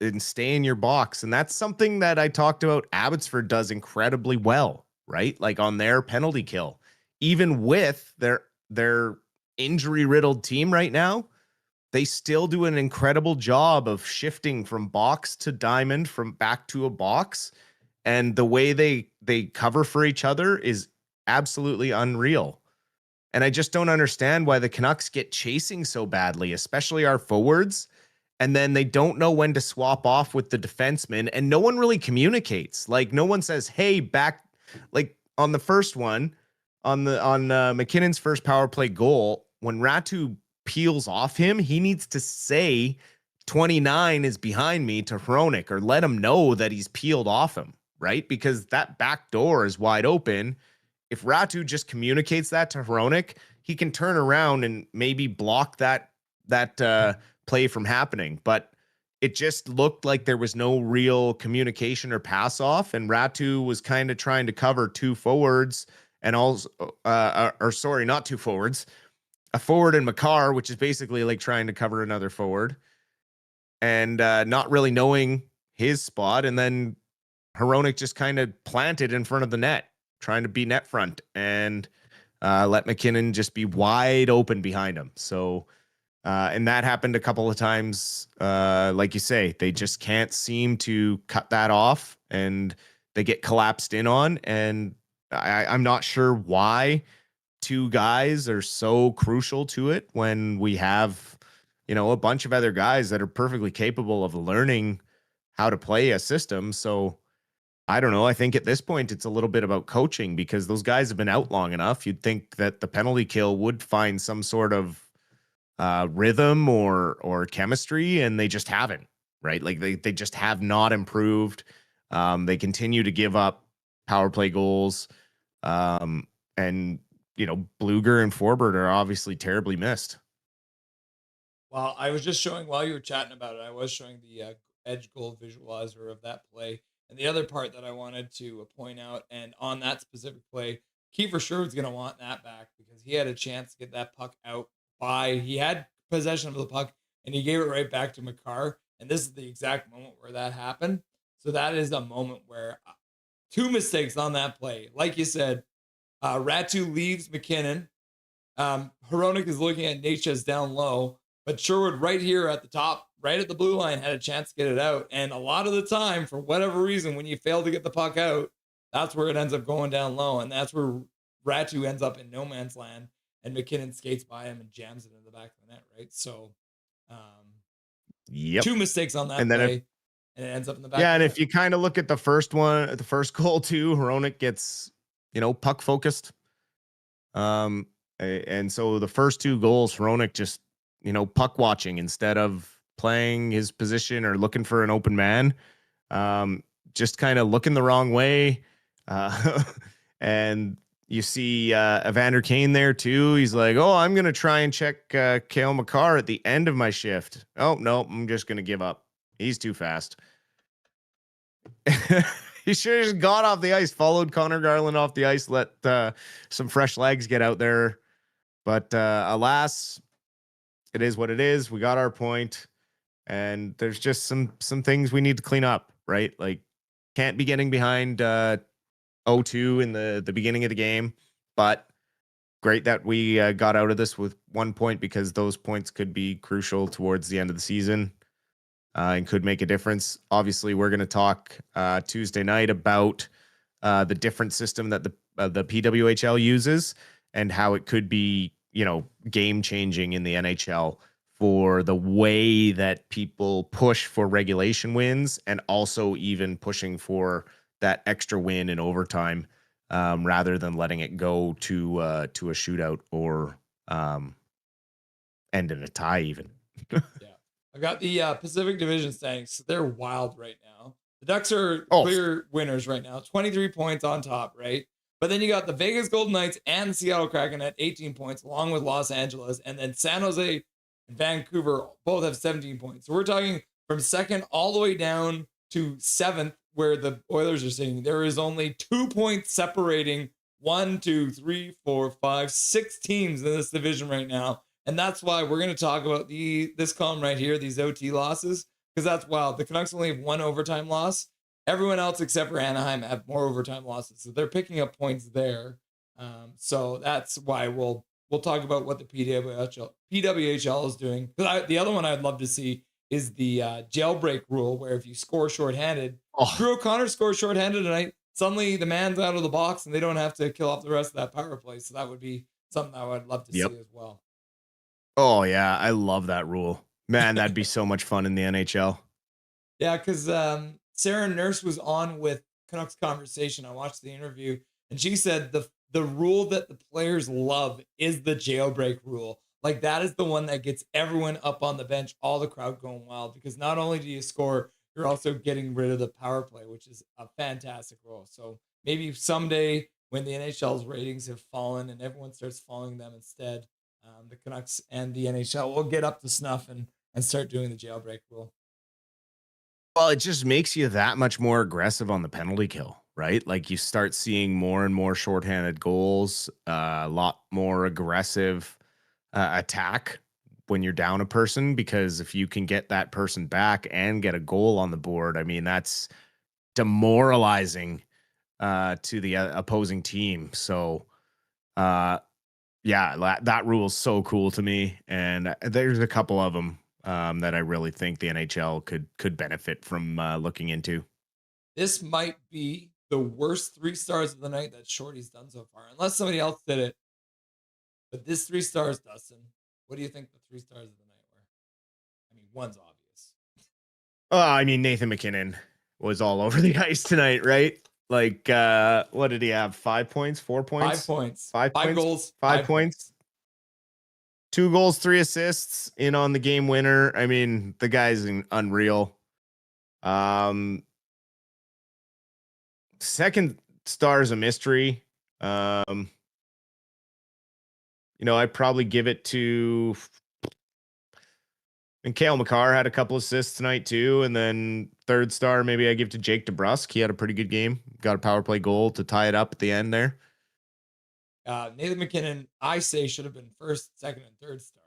and stay in your box. And that's something that I talked about Abbotsford does incredibly well. Right? Like on their penalty kill, even with their injury riddled team right now, they still do an incredible job of shifting from box to diamond, from back to a box. And the way they cover for each other is absolutely unreal. And I just don't understand why the Canucks get chasing so badly, especially our forwards. And then they don't know when to swap off with the defenseman, and no one really communicates. Like no one says, hey, back. Like on the first one, on McKinnon's first power play goal, when Ratu peels off him, he needs to say 29 is behind me to Hronek, or let him know that he's peeled off him, right? Because that back door is wide open. If Ratu just communicates that to Hronek, he can turn around and maybe block that play from happening. But it just looked like there was no real communication or pass off, and Ratu was kind of trying to cover 2 forwards and also, not 2 forwards, a forward and Makar, which is basically like trying to cover another forward, and not really knowing his spot. And then Hronek just kind of planted in front of the net, trying to be net front, and let McKinnon just be wide open behind him. So. And that happened a couple of times. Like you say, they just can't seem to cut that off, and they get collapsed in on. And I'm not sure why two guys are so crucial to it when we have, a bunch of other guys that are perfectly capable of learning how to play a system. So I don't know. I think at this point it's a little bit about coaching because those guys have been out long enough. You'd think that the penalty kill would find some sort of rhythm or chemistry, and they just haven't, right? Like they just have not improved. They continue to give up power play goals. And, Bluger and Forbert are obviously terribly missed. Well, I was just showing while you were chatting about it, I was showing the edge goal visualizer of that play. And the other part that I wanted to point out, and on that specific play, Kiefer Sherwood's going to want that back because he had a chance to get that puck out he had possession of the puck and he gave it right back to Makar. And this is the exact moment where that happened. So that is a moment where two mistakes on that play. Like you said, Ratu leaves McKinnon. Hronek is looking at Natchez down low, but Sherwood right here at the top, right at the blue line, had a chance to get it out. And a lot of the time, for whatever reason, when you fail to get the puck out, that's where it ends up going down low. And that's where Ratu ends up in no man's land and McKinnon skates by him and jams it in the back of the net, right? So yep. Two mistakes on that and then play, and it ends up in the back. Yeah, of and the if net. you kind of look at the first goal too, Hronek gets, puck focused. And so the first two goals, Hronek just, puck watching instead of playing his position or looking for an open man, just kind of looking the wrong way. And you see Evander Kane there too. He's like, oh, I'm going to try and check Cale Makar at the end of my shift. Oh, no, I'm just going to give up. He's too fast. He should have just got off the ice, followed Connor Garland off the ice, let some fresh legs get out there. But alas, it is what it is. We got our point, and there's just some things we need to clean up, right? Like, can't be getting behind 0-2 in the beginning of the game, but great that we got out of this with 1 point because those points could be crucial towards the end of the season. And could make a difference. Obviously, we're going to talk Tuesday night about the different system that the PWHL uses and how it could be, game changing in the NHL for the way that people push for regulation wins and also even pushing for that extra win in overtime rather than letting it go to a shootout or end in a tie even. Yeah. I got the Pacific Division standings. They're wild right now. The Ducks are clear winners right now, 23 points on top, right? But then you got the Vegas Golden Knights and the Seattle Kraken at 18 points, along with Los Angeles. And then San Jose and Vancouver both have 17 points. So we're talking from second all the way down to seventh, where the Oilers are sitting. There is only 2 points separating 1, 2, 3, 4, 5, 6 teams in this division right now. And that's why we're going to talk about this column right here, these OT losses, because that's wild. The Canucks only have 1 overtime loss. Everyone else except for Anaheim have more overtime losses. So they're picking up points there. So that's why we'll talk about what the PWHL is doing. The other one I'd love to see is the jailbreak rule, where if you score shorthanded, Drew O'Connor scores shorthanded tonight, suddenly the man's out of the box and they don't have to kill off the rest of that power play. So that would be something I would love to see as well. Oh, yeah. I love that rule. Man, that'd be so much fun in the NHL. Yeah, because Sarah Nurse was on with Canucks Conversation. I watched the interview, and she said the rule that the players love is the jailbreak rule. Like, that is the one that gets everyone up on the bench, all the crowd going wild, because not only do you score, you're also getting rid of the power play, which is a fantastic rule. So maybe someday when the NHL's ratings have fallen and everyone starts following them instead, the Canucks and the NHL will get up to snuff and start doing the jailbreak rule. Well, it just makes you that much more aggressive on the penalty kill, right? Like, you start seeing more and more shorthanded goals, a lot more aggressive attack when you're down a person, because if you can get that person back and get a goal on the board, I mean, that's demoralizing to the opposing team. So, yeah, that rule is so cool to me. And there's a couple of them that I really think the NHL could benefit from looking into. This might be the worst 3 stars of the night that Shorty's done so far, unless somebody else did it. But this 3 stars, Dustin, what do you think the 3 stars of the night were? I mean, one's obvious. I mean, Nathan McKinnon was all over the ice tonight, right? Like, what did he have? 5 points, 4 points? 5 points. 5 5 points? goals. 5 points. 2 goals, 3 assists in on the game winner. I mean, the guy's unreal. Second star is a mystery. I'd probably give it to. And Cale Makar had a couple assists tonight too. And then third star, maybe I give to Jake DeBrusk. He had a pretty good game. Got a power play goal to tie it up at the end there. Nathan McKinnon, I say, should have been first, second, and third star.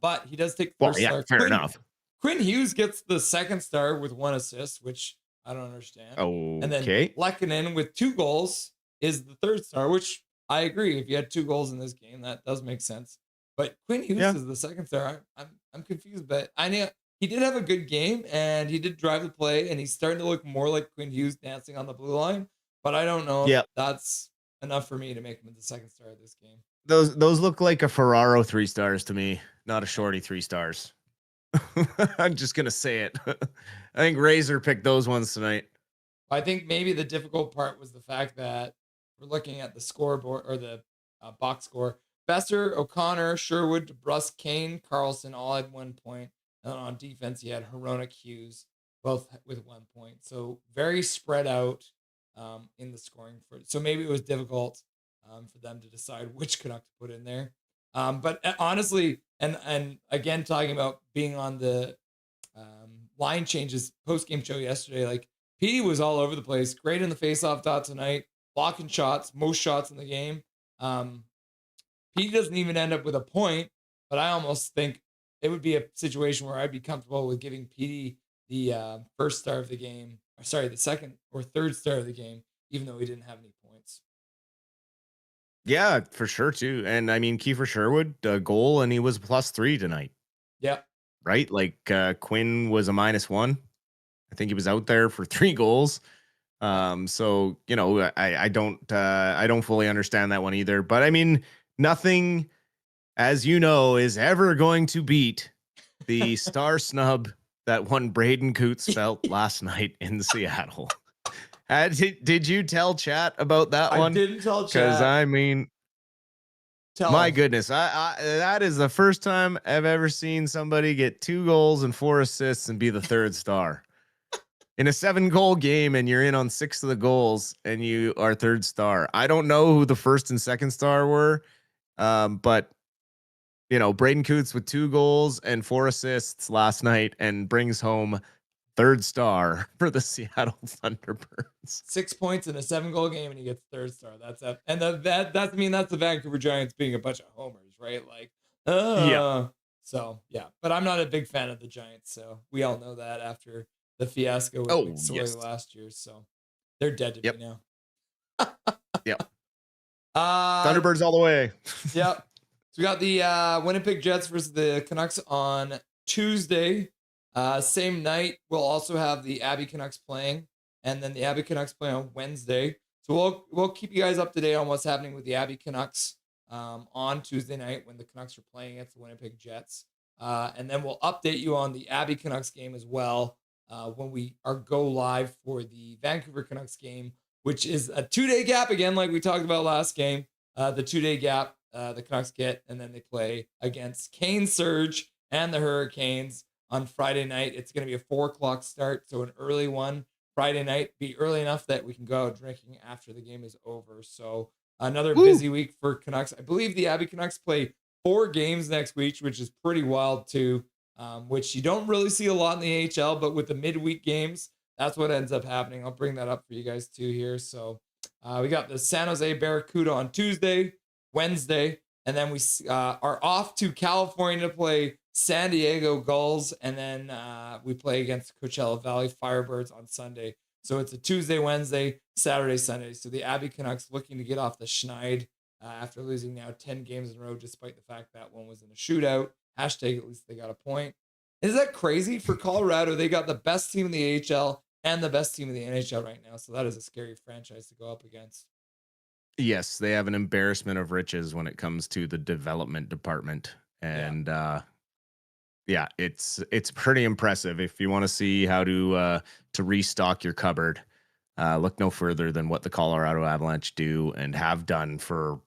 But he does take first star. Fair enough. Quinn Hughes gets the second star with 1 assist, which I don't understand. And then Lehkonen with 2 goals is the third star, which I agree. If you had 2 goals in this game, that does make sense. But Quinn Hughes is the second star. I'm confused, but I know he did have a good game and he did drive the play, and he's starting to look more like Quinn Hughes dancing on the blue line. But I don't know if that's enough for me to make him the second star of this game. Those look like a Ferraro 3 stars to me, not a Shorty 3 stars. I'm just gonna say it. I think Razor picked those ones tonight. I think maybe the difficult part was the fact that we're looking at the scoreboard or the box score. Besser, O'Connor, Sherwood, DeBrusk, Kane, Carlson all had 1 point. And on defense, you had Hronek, Hughes, both with 1 point. So very spread out in the scoring. So maybe it was difficult for them to decide which Canuck to put in there. But honestly, and again, talking about being on the line changes post-game show yesterday, like Petey was all over the place. Great in the face-off dot tonight, blocking shots, most shots in the game. Petey doesn't even end up with a point, but I almost think it would be a situation where I'd be comfortable with giving Petey the first star of the game. Or sorry, the second or third star of the game, even though he didn't have any points. Yeah, for sure too. And I mean, Kiefer Sherwood, a goal, and he was +3 tonight. Yeah. Right? Like Quinn was a -1. I think he was out there for 3 goals. So I don't fully understand that one either. But I mean, nothing, as you know, is ever going to beat the star snub that one Braden Coots felt last night in Seattle. Did you tell chat about that one? I didn't tell chat. Because I mean, my goodness, I that is the first time I've ever seen somebody get 2 goals and 4 assists and be the third star in a 7-goal game, and you're in on 6 of the goals and you are third star. I don't know who the first and second star were, but Braden Coots with 2 goals and 4 assists last night and brings home third star for the Seattle Thunderbirds. 6 points in a 7-goal game, and he gets third star. That's it. And that's the Vancouver Giants being a bunch of homers, right? Like, yeah. So yeah, but I'm not a big fan of the Giants, so we all know that after the fiasco with McSorley last year. So they're dead to me now. Yep. Thunderbirds all the way. Yep. So we got the Winnipeg Jets versus the Canucks on Tuesday. Same night, we'll also have the Abbey Canucks playing, and then the Abbey Canucks play on Wednesday. So we'll keep you guys up to date on what's happening with the Abbey Canucks on Tuesday night when the Canucks are playing against the Winnipeg Jets. And then we'll update you on the Abbey Canucks game as well when we go live for the Vancouver Canucks game, which is a 2-day gap again, like we talked about last game. The 2-day gap the Canucks get, and then they play against Kane Surge and the Hurricanes on Friday night. It's going to be a 4:00 start, so an early one Friday night. Be early enough that we can go out drinking after the game is over. So another busy week for Canucks. I believe the Abbey Canucks play 4 games next week, which is pretty wild too, which you don't really see a lot in the AHL, but with the midweek games, that's what ends up happening. I'll bring that up for you guys too here. So we got the San Jose Barracuda on Tuesday, Wednesday, and then we are off to California to play San Diego Gulls, and then we play against Coachella Valley Firebirds on Sunday. So it's a Tuesday, Wednesday, Saturday, Sunday. So the Abbey Canucks looking to get off the schneid after losing now 10 games in a row, despite the fact that one was in a shootout. Hashtag at least they got a point. Is that crazy for Colorado? They got the best team in the AHL and the best team in the NHL right now. So that is a scary franchise to go up against. Yes, they have an embarrassment of riches when it comes to the development department. And yeah, it's pretty impressive. If you want to see how to restock your cupboard, look no further than what the Colorado Avalanche do and have done for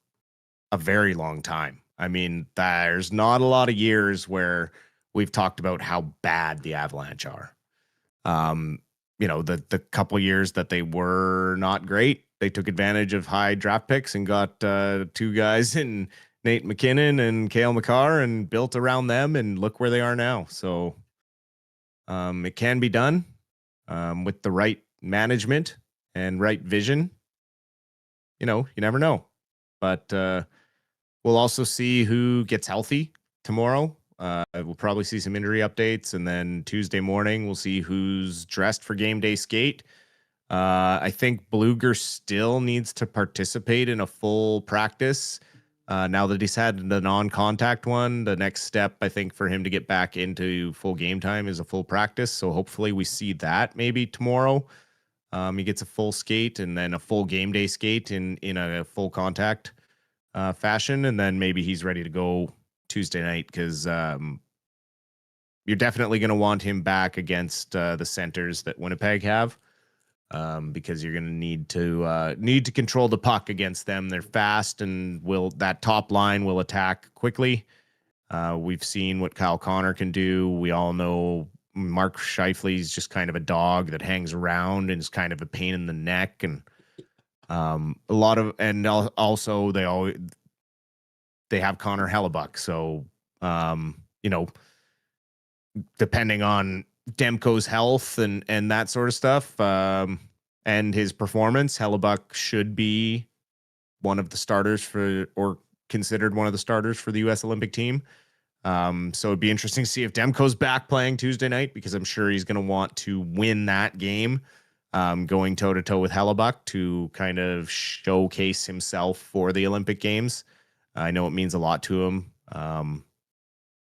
a very long time. I mean, there's not a lot of years where we've talked about how bad the Avalanche are. You know, the couple years that they were not great, they took advantage of high draft picks and got two guys in Nate McKinnon and Cale Makar and built around them, and look where they are now. So it can be done with the right management and right vision. You know, you never know. But we'll also see who gets healthy tomorrow. We'll probably see some injury updates, and then Tuesday morning we'll see who's dressed for game day skate. I think Bluger still needs to participate in a full practice. Now that he's had the non-contact one, the next step, I think, for him to get back into full game time is a full practice. So hopefully we see that maybe tomorrow. He gets a full skate and then a full game day skate in a full contact fashion, and then maybe he's ready to go Tuesday night, because you're definitely going to want him back against the centers that Winnipeg have, because you're going to need to control the puck against them. They're fast, and that top line will attack quickly. We've seen what Kyle Connor can do. We all know Mark Scheifele's just kind of a dog that hangs around and is kind of a pain in the neck, and also they have Connor Hellebuck. So, you know, depending on Demko's health and that sort of stuff, and his performance, Hellebuck should be one of the starters or considered one of the starters for the U.S. Olympic team. So it'd be interesting to see if Demko's back playing Tuesday night, because I'm sure he's going to want to win that game, going toe-to-toe with Hellebuck to kind of showcase himself for the Olympic Games. I know it means a lot to him.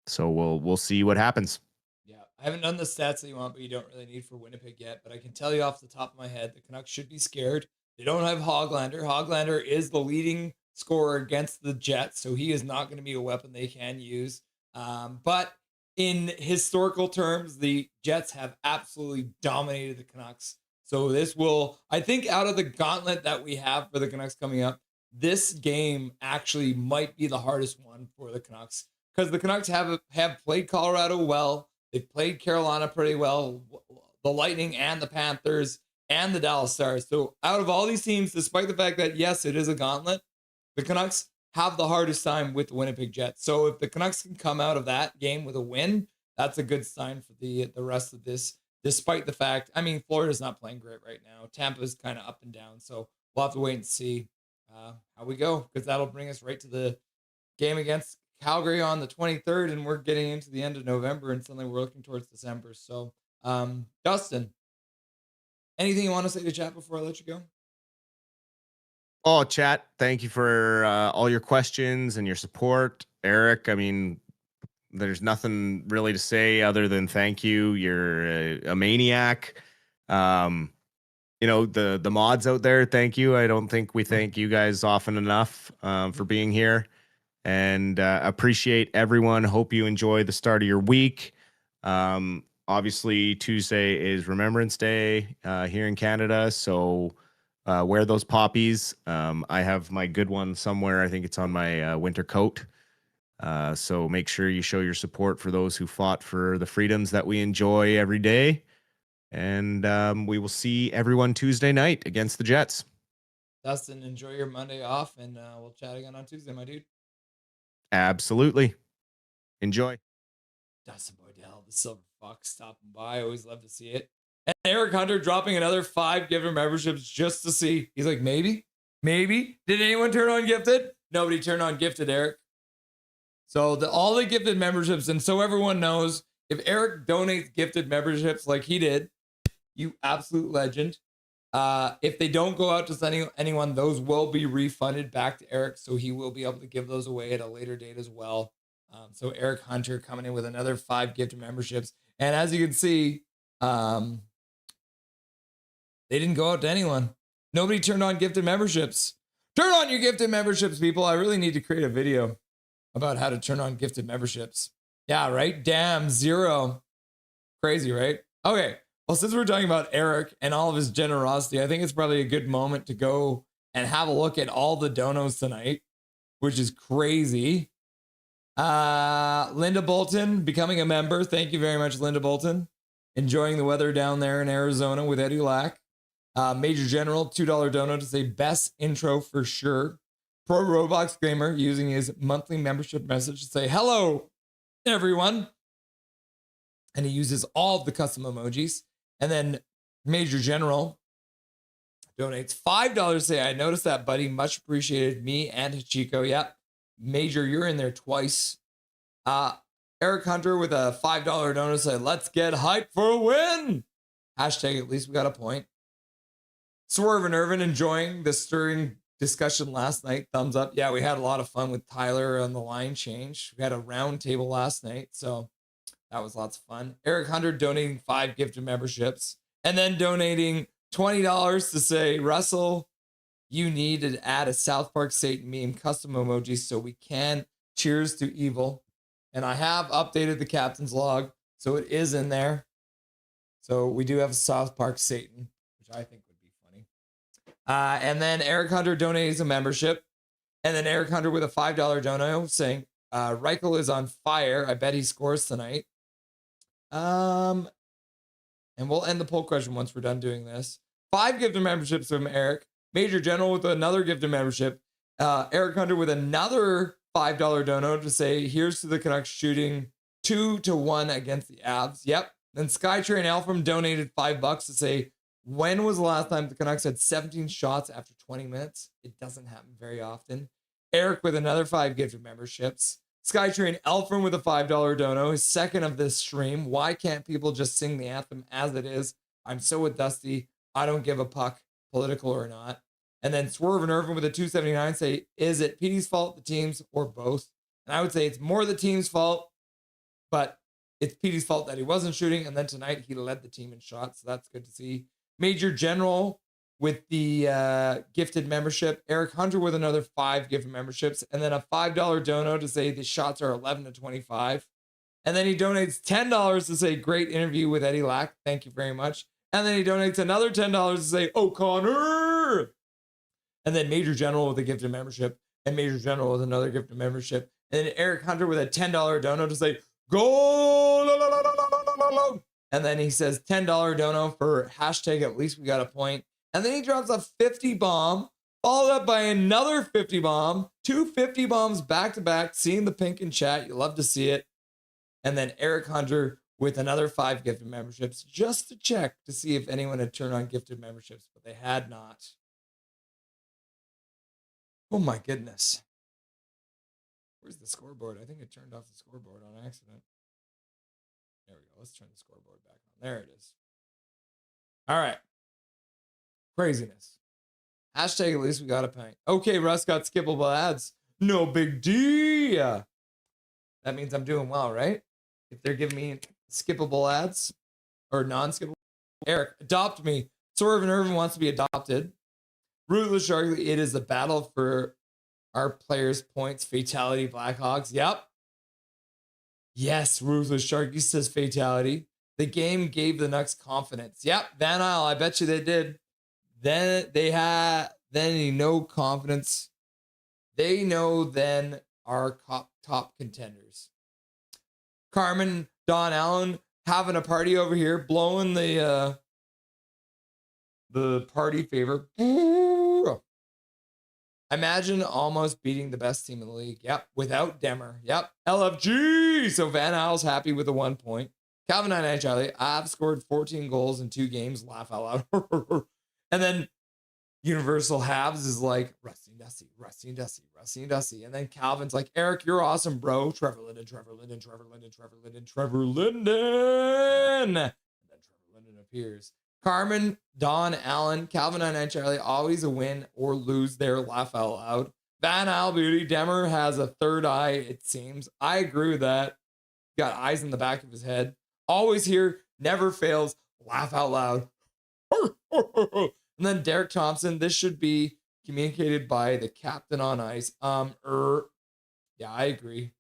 So we'll see what happens. Yeah, I haven't done the stats that you want, but you don't really need for Winnipeg yet. But I can tell you off the top of my head, the Canucks should be scared. They don't have Hoglander. Hoglander is the leading scorer against the Jets, so he is not going to be a weapon they can use. But in historical terms, the Jets have absolutely dominated the Canucks. So this will, I think, out of the gauntlet that we have for the Canucks coming up, this game actually might be the hardest one for the Canucks, because the Canucks have played Colorado well. They've played Carolina pretty well, the Lightning and the Panthers and the Dallas Stars. So out of all these teams, despite the fact that, yes, it is a gauntlet, the Canucks have the hardest time with the Winnipeg Jets. So if the Canucks can come out of that game with a win, that's a good sign for the rest of this, despite the fact, I mean, Florida's not playing great right now. Tampa's kind of up and down. So we'll have to wait and see how we go, because that'll bring us right to the game against Calgary on the 23rd, and we're getting into the end of November, and suddenly we're looking towards December. So, Dustin, anything you want to say to chat before I let you go? Oh, chat, thank you for all your questions and your support. Eric, I mean, there's nothing really to say other than thank you. You're a maniac. You know, the mods out there, thank you. I don't think we thank you guys often enough for being here, and appreciate everyone. Hope you enjoy the start of your week. Obviously, Tuesday is Remembrance Day here in Canada, so wear those poppies. I have my good one somewhere. I think it's on my winter coat. So make sure you show your support for those who fought for the freedoms that we enjoy every day. And we will see everyone Tuesday night against the Jets. Dustin, enjoy your Monday off, and we'll chat again on Tuesday, my dude. Absolutely. Enjoy. Dustin Boydell, the Silver Fox, stopping by. I always love to see it. And Eric Hunter dropping another 5 gifted memberships just to see. He's like, maybe. Did anyone turn on gifted? Nobody turned on gifted, Eric. So all the gifted memberships, and so everyone knows, if Eric donates gifted memberships like he did, you absolute legend. If they don't go out to anyone, those will be refunded back to Eric, so he will be able to give those away at a later date as well. So Eric Hunter coming in with another 5 gifted memberships. And as you can see, They didn't go out to anyone. Nobody turned on gifted memberships. Turn on your gifted memberships, people. I really need to create a video about how to turn on gifted memberships. Yeah, right? Damn, 0. Crazy, right? Okay. Well, since we're talking about Eric and all of his generosity, I think it's probably a good moment to go and have a look at all the donos tonight, which is crazy. Linda Bolton becoming a member. Thank you very much, Linda Bolton. Enjoying the weather down there in Arizona with Eddie Lack. Major General, $2 dono to say best intro for sure. Pro Roblox Gamer using his monthly membership message to say hello, everyone. And he uses all of the custom emojis. And then Major General donates $5 to say, I noticed that, buddy. Much appreciated. Me and Hachiko. Yep. Major, you're in there twice. Eric Hunter with a $5 dono to say, let's get hyped for a win. Hashtag at least we got a point. Swerve and Irvin enjoying the stirring discussion last night. Thumbs up. Yeah, we had a lot of fun with Tyler on the line change. We had a round table last night, so that was lots of fun. Eric Hunter donating 5 gifted memberships and then donating $20 to say, Russell, you need to add a South Park Satan meme custom emoji so we can cheers to evil. And I have updated the captain's log, so it is in there. So we do have a South Park Satan, which I think would be funny. And then Eric Hunter donates a membership. And then Eric Hunter with a $5 dono saying, Reichel is on fire. I bet he scores tonight. And we'll end the poll question once we're done doing this. 5 gifted memberships from Eric. Major General with another gifted membership. Eric Hunter with another $5 dono to say, here's to the Canucks shooting 2-1 against the Avs. Yep. Then Skytrain Alfram donated $5 to say, when was the last time the Canucks had 17 shots after 20 minutes? It doesn't happen very often. Eric with another 5 gifted memberships. Skytrain Alfram with a $5 dono, his second of this stream. Why can't people just sing the anthem as it is? I'm so with Dusty. I don't give a puck, political or not. And then Swerve and Irvin with a $2.79 say, is it Petey's fault, the team's, or both? And I would say it's more the team's fault, but it's Petey's fault that he wasn't shooting. And then tonight he led the team in shots. So that's good to see. Major General with the gifted membership. Eric Hunter with another 5 gifted memberships. And then a $5 dono to say the shots are 11-25. And then he donates $10 to say great interview with Eddie Lack. Thank you very much. And then he donates another $10 to say O'Connor. And then Major General with a gifted membership. And Major General with another gifted membership. And then Eric Hunter with a $10 dono to say go. And then he says $10 dono for hashtag at least we got a point. And then he drops a 50 bomb, followed up by another 50 bomb, 2 50 bombs back to back. Seeing the pink in chat, you love to see it. And then Eric Hunter with another 5 gifted memberships, just to check to see if anyone had turned on gifted memberships, but they had not. Oh my goodness. Where's the scoreboard? I think I turned off the scoreboard on accident. There we go. Let's turn the scoreboard back on. There it is. All right. Craziness. Hashtag at least we got a pint. Okay, Russ got skippable ads. No big deal. That means I'm doing well, right? If they're giving me skippable ads or non-skippable. Eric, adopt me. Swerve and Irvin wants to be adopted. Ruthless Sharky, it is the battle for our players' points. Fatality Blackhawks. Yep. Yes, Ruthless Sharky says fatality. The game gave the Nucks confidence. Yep, Van Isle, I bet you they did. Then they had no confidence. They know then our top contenders. Carmen, Don Allen having a party over here, blowing the party favor. Imagine almost beating the best team in the league. Yep, without Demmer. Yep, LFG. So Van Isle's happy with the 1 point. Calvin and Charlie, I've scored 14 goals in 2 games. Laugh out loud. And then Universal Halves is like, Rusty and Dusty, Rusty and Dusty, Rusty and Dusty. And then Calvin's like, Eric, you're awesome, bro. Trevor Linden, Trevor Linden, Trevor Linden, Trevor Linden, Trevor Linden. And then Trevor Linden appears. Carmen, Don, Allen, Calvin and Charlie, always a win or lose their laugh out loud. Van Isle Beauty, Demmer has a third eye, it seems. I agree with that. Got eyes in the back of his head. Always here, never fails, laugh out loud. And then Derek Thompson, this should be communicated by the captain on ice. Yeah, I agree.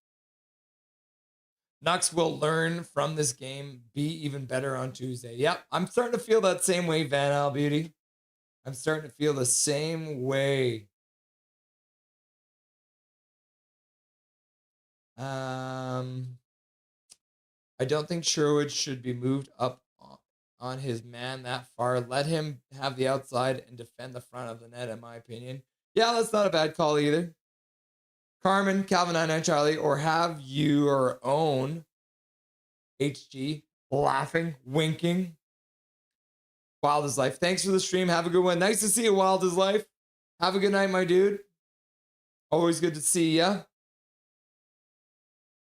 Nucks will learn from this game, be even better on Tuesday. Yep, I'm starting to feel that same way, Van Al Beauty. I'm starting to feel the same way. I don't think Sherwood should be moved up on his man that far. Let him have the outside and defend the front of the net, in my opinion. Yeah, that's not a bad call either. Carmen, Calvin 99 Charlie, or have your own HG laughing, winking. Wild is life. Thanks for the stream. Have a good one. Nice to see you, Wild is life. Have a good night, my dude. Always good to see ya.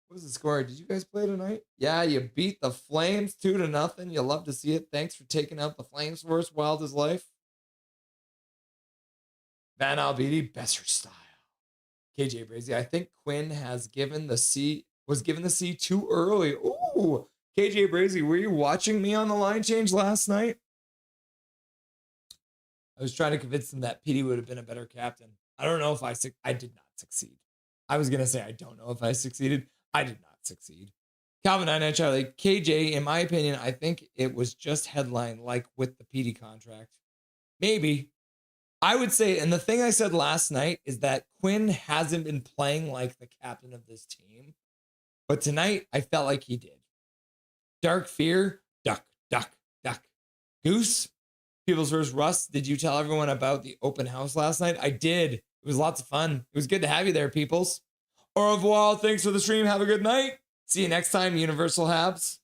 What was the score? Did you guys play tonight? Yeah, you beat the Flames 2-0. You love to see it. Thanks for taking out the Flames for us. Wild is life. Van Albedi, Besser style. KJ Brazy, I think Quinn was given the C too early. Ooh, KJ Brazy, were you watching me on the line change last night? I was trying to convince him that PD would have been a better captain. I don't know if I did not succeed. I was going to say I don't know if I succeeded. I did not succeed. Calvin 99 Charlie, KJ, in my opinion, I think it was just headline like with the PD contract. Maybe. I would say, and the thing I said last night is that Quinn hasn't been playing like the captain of this team. But tonight, I felt like he did. Dark Fear, duck, duck, duck. Goose, People's vs. Russ, did you tell everyone about the open house last night? I did. It was lots of fun. It was good to have you there, peoples. Au revoir. Thanks for the stream. Have a good night. See you next time, Universal Habs.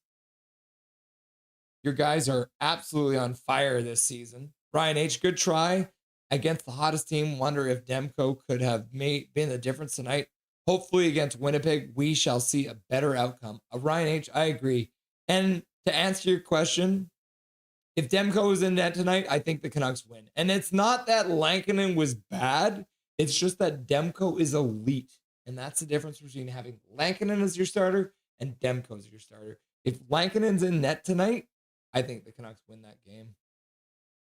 Your guys are absolutely on fire this season. Ryan H., good try. Against the hottest team, wonder if Demko could have been the difference tonight. Hopefully against Winnipeg, we shall see a better outcome. Ryan H., I agree. And to answer your question, if Demko was in net tonight, I think the Canucks win. And it's not that Lankinen was bad. It's just that Demko is elite. And that's the difference between having Lankinen as your starter and Demko as your starter. If Lankinen's in net tonight, I think the Canucks win that game.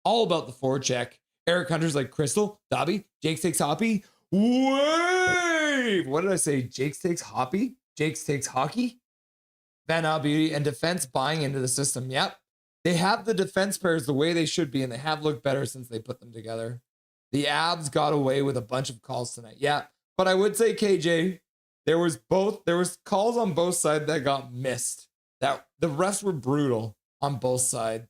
All about the forecheck. Eric Hunter's like Crystal, Dobby, Jake takes Hoppy. Wave! What did I say? Jake takes Hoppy? Jake takes hockey? Van Al Beauty and defense buying into the system. Yep. They have the defense pairs the way they should be, and they have looked better since they put them together. The Abs got away with a bunch of calls tonight. Yeah. But I would say, KJ, there was calls on both sides that got missed. That the rest were brutal on both sides.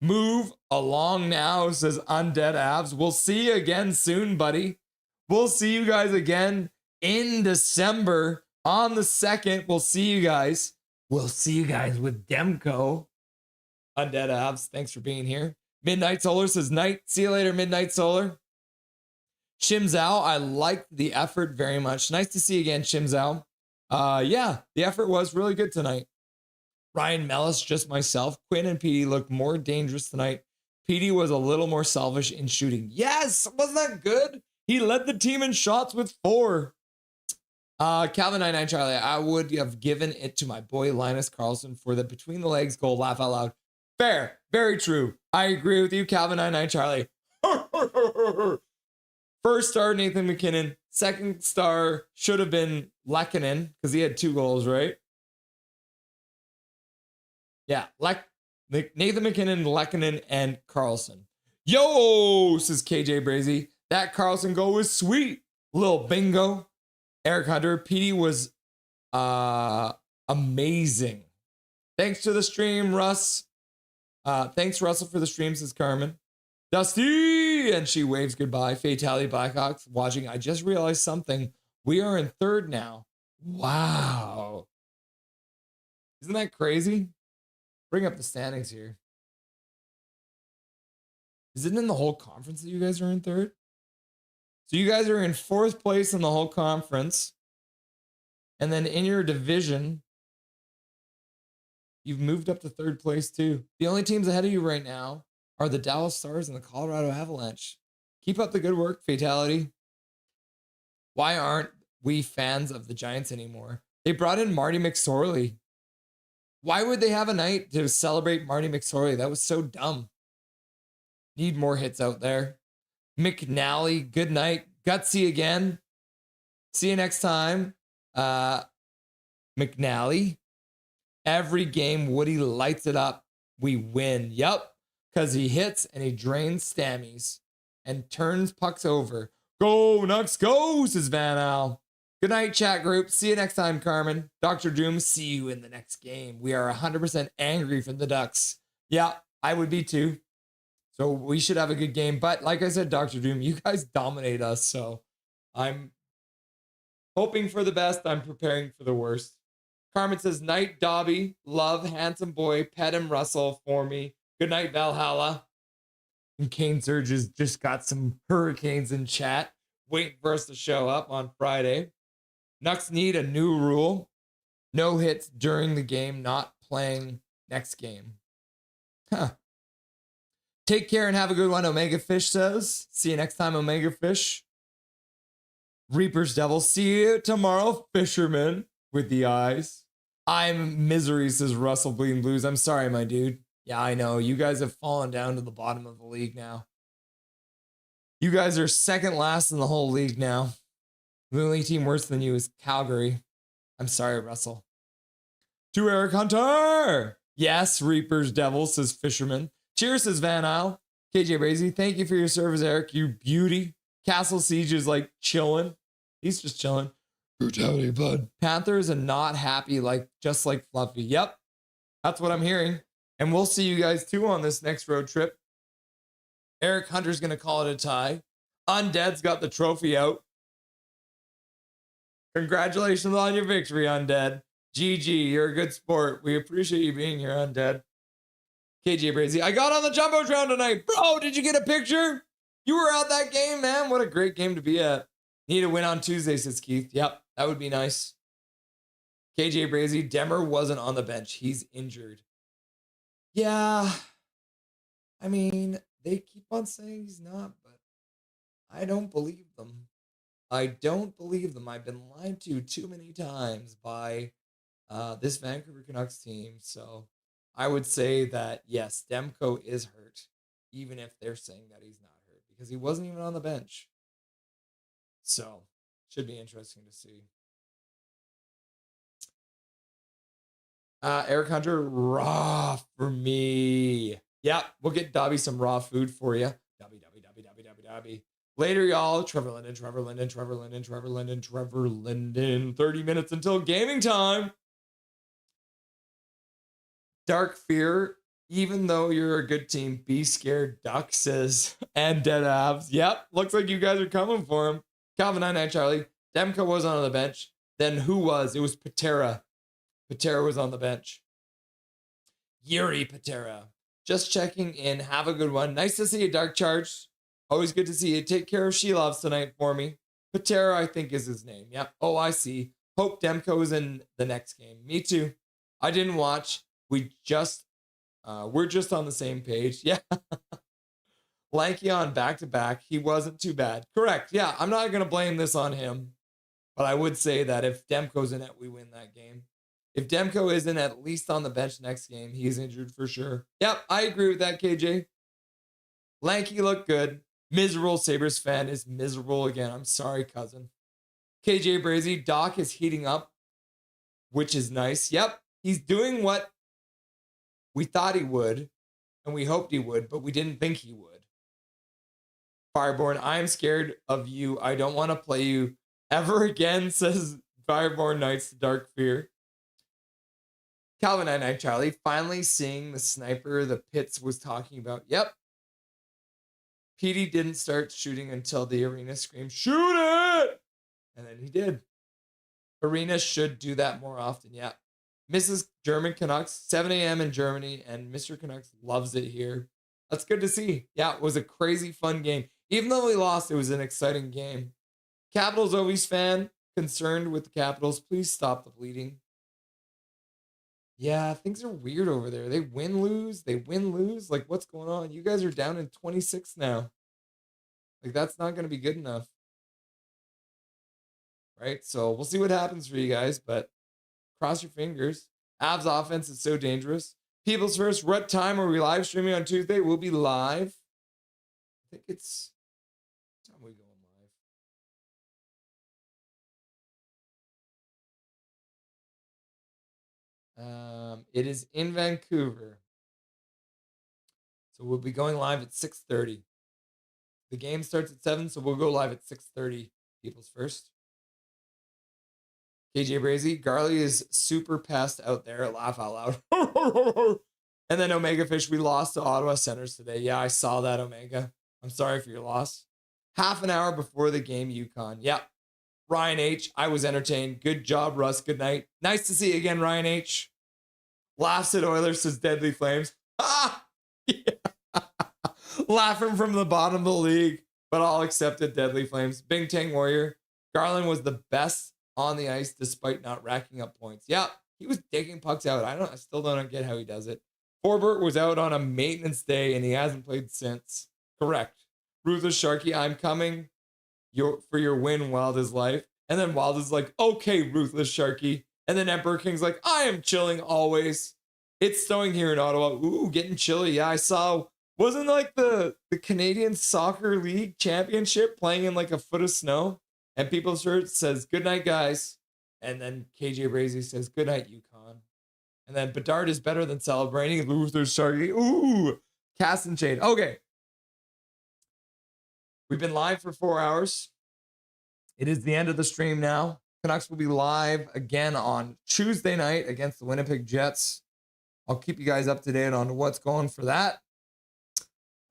Move along now, says Undead Abs. We'll see you again soon, buddy. We'll see you guys again in December on the 2nd. We'll see you guys. We'll see you guys with Demko. Undead Abs, thanks for being here. Midnight Solar says night. See you later, Midnight Solar. Shimzao, I liked the effort very much. Nice to see you again, Shimzao. Yeah, the effort was really good tonight. Ryan Mellis, just myself. Quinn and PD looked more dangerous tonight. PD was a little more selfish in shooting. Yes, wasn't that good? He led the team in shots with 4. Calvin 99 Charlie, I would have given it to my boy Linus Karlsson for the between the legs goal. Laugh out loud. Fair, very true. I agree with you, Calvin 99 Charlie. First star, Nathan McKinnon. Second star should have been Lehkonen because he had 2 goals, right? Yeah, Nathan McKinnon, Lehkonen, and Karlsson. Yo, says KJ Brazy. That Karlsson goal was sweet. Little bingo. Eric Hunter, PD was amazing. Thanks to the stream, Russ. Thanks, Russell, for the stream, says Carmen. Dusty! And she waves goodbye. Fatality Blackhawks watching. I just realized something. We are in 3rd now. Wow. Isn't that crazy? Bring up the standings here. Is it in the whole conference that you guys are in 3rd? So you guys are in 4th place in the whole conference. And then in your division, you've moved up to 3rd place too. The only teams ahead of you right now are the Dallas Stars and the Colorado Avalanche. Keep up the good work, Fatality. Why aren't we fans of the Giants anymore? They brought in Marty McSorley. Why would they have a night to celebrate Marty McSorley? That was so dumb. Need more hits out there. McNally, good night. Gutsy again. See you next time. McNally. Every game, Woody lights it up. We win. Yup. Because he hits and he drains stammies and turns pucks over. Go, Nucks, go, says Van Al. Good night, chat group. See you next time, Carmen. Dr. Doom, see you in the next game. We are 100% angry from the Ducks. Yeah, I would be too. So we should have a good game. But like I said, Dr. Doom, you guys dominate us. So I'm hoping for the best. I'm preparing for the worst. Carmen says, night, Dobby. Love, handsome boy. Pet him, Russell, for me. Good night, Valhalla. And Kane Surges just got some hurricanes in chat. Waiting for us to show up on Friday. Nucks need a new rule. No hits during the game, not playing next game. Huh. Take care and have a good one, Omega Fish says. See you next time, Omega Fish. Reaper's Devil, see you tomorrow, Fisherman with the eyes. I'm misery, says Russell Bleeding Blues. I'm sorry, my dude. Yeah, I know. You guys have fallen down to the bottom of the league now. You guys are second last in the whole league now. The only team worse than you is Calgary. I'm sorry, Russell. To Eric Hunter. Yes, Reaper's Devil, says Fisherman. Cheers, says Van Isle. KJ Brazy, thank you for your service, Eric. You beauty. Castle Siege is like chilling. He's just chilling. Brutality, bud. Panthers are not happy, just like Fluffy. Yep, that's what I'm hearing. And we'll see you guys too on this next road trip. Eric Hunter's going to call it a tie. Undead's got the trophy out. Congratulations on your victory, Undead. GG, you're a good sport. We appreciate you being here, Undead. KJ Brazy, I got on the Jumbotron tonight. Bro, did you get a picture? You were at that game, man. What a great game to be at. Need a win on Tuesday, says Keith. Yep, that would be nice. KJ Brazy, Demmer wasn't on the bench. He's injured. Yeah. I mean, they keep on saying he's not, but I don't believe them. I don't believe them. I've been lied to too many times by this Vancouver Canucks team. So I would say that, yes, Demko is hurt, even if they're saying that he's not hurt, because he wasn't even on the bench. So should be interesting to see. Eric Hunter, raw for me. Yeah, we'll get Dobby some raw food for you. Dobby. Later, y'all. Trevor Linden. 30 minutes until gaming time. Dark Fear, even though you're a good team, be scared, Duck says. And Dead Abs. Yep, looks like you guys are coming for him. Calvin 99 Charlie. Demko was on the bench. Then who was? It was Patera. Patera was on the bench. Yuri Patera. Just checking in. Have a good one. Nice to see you, Dark Charge. Always good to see you. Take care of She Loves tonight for me. Patera, I think, is his name. Yep. Oh, I see. Hope Demko is in the next game. Me too. I didn't watch. We're just on the same page. Yeah. Lanky on back-to-back. He wasn't too bad. Correct. Yeah, I'm not going to blame this on him. But I would say that if Demko's in it, we win that game. If Demko isn't at least on the bench next game, he's injured for sure. Yep, I agree with that, KJ. Lanky looked good. Miserable Sabres fan is miserable again. I'm sorry, cousin. KJ Brazy, Doc is heating up, which is nice. Yep, he's doing what we thought he would, and we hoped he would, but we didn't think he would. Fireborn, I'm scared of you. I don't want to play you ever again, says Fireborn Knights Dark Fear. Calvin 99 Charlie, finally seeing the sniper the Pitts was talking about. Yep. Petey didn't start shooting until the arena screamed, shoot it! And then he did. Arena should do that more often, yeah. Mrs. German Canucks, 7 a.m. in Germany, and Mr. Canucks loves it here. That's good to see. Yeah, it was a crazy fun game. Even though we lost, it was an exciting game. Capitals Ovies fan, concerned with the Capitals, please stop the bleeding. Yeah, things are weird over there. They win, lose. Like, what's going on? You guys are down in 26 now. Like, that's not going to be good enough. Right? So we'll see what happens for you guys, but cross your fingers. Avs offense is so dangerous. People's First, what time are we live streaming on Tuesday? We'll be live think it's what time are we going live? It is in Vancouver. So we'll be going live at 6:30. The game starts at 7, so we'll go live at 6:30. People's first. KJ Brazy, Garley is super passed out there. Laugh out loud. And then Omega Fish, we lost to Ottawa Senators today. Yeah, I saw that, Omega. I'm sorry for your loss. Half an hour before the game, UConn. Yep. Ryan H, I was entertained. Good job, Russ. Good night. Nice to see you again, Ryan H. Laughs at Oilers, says Deadly Flames. Ah! Yeah. Laughing from the bottom of the league, but I'll accept it, Deadly Flames. Bing Tang Warrior. Garland was the best on the ice despite not racking up points. Yeah, he was digging pucks out. I still don't get how he does it. Forbert was out on a maintenance day and he hasn't played since. Correct. Ruthless Sharky, I'm coming for your win, Wild is Life. And then Wild is like, okay, Ruthless Sharky. And then Emperor King's like, I am chilling always. It's snowing here in Ottawa. Ooh, getting chilly. Yeah, I saw, wasn't like the Canadian Soccer League Championship playing in like a foot of snow? And People's Shirt says, good night, guys. And then KJ Brazy says, good night, UConn. And then Bedard is better than celebrating. Luther Sharky. Ooh, Cast and Chain. Okay. We've been live for 4 hours. It is the end of the stream now. Canucks will be live again on Tuesday night against the Winnipeg Jets. I'll keep you guys up to date on what's going for that.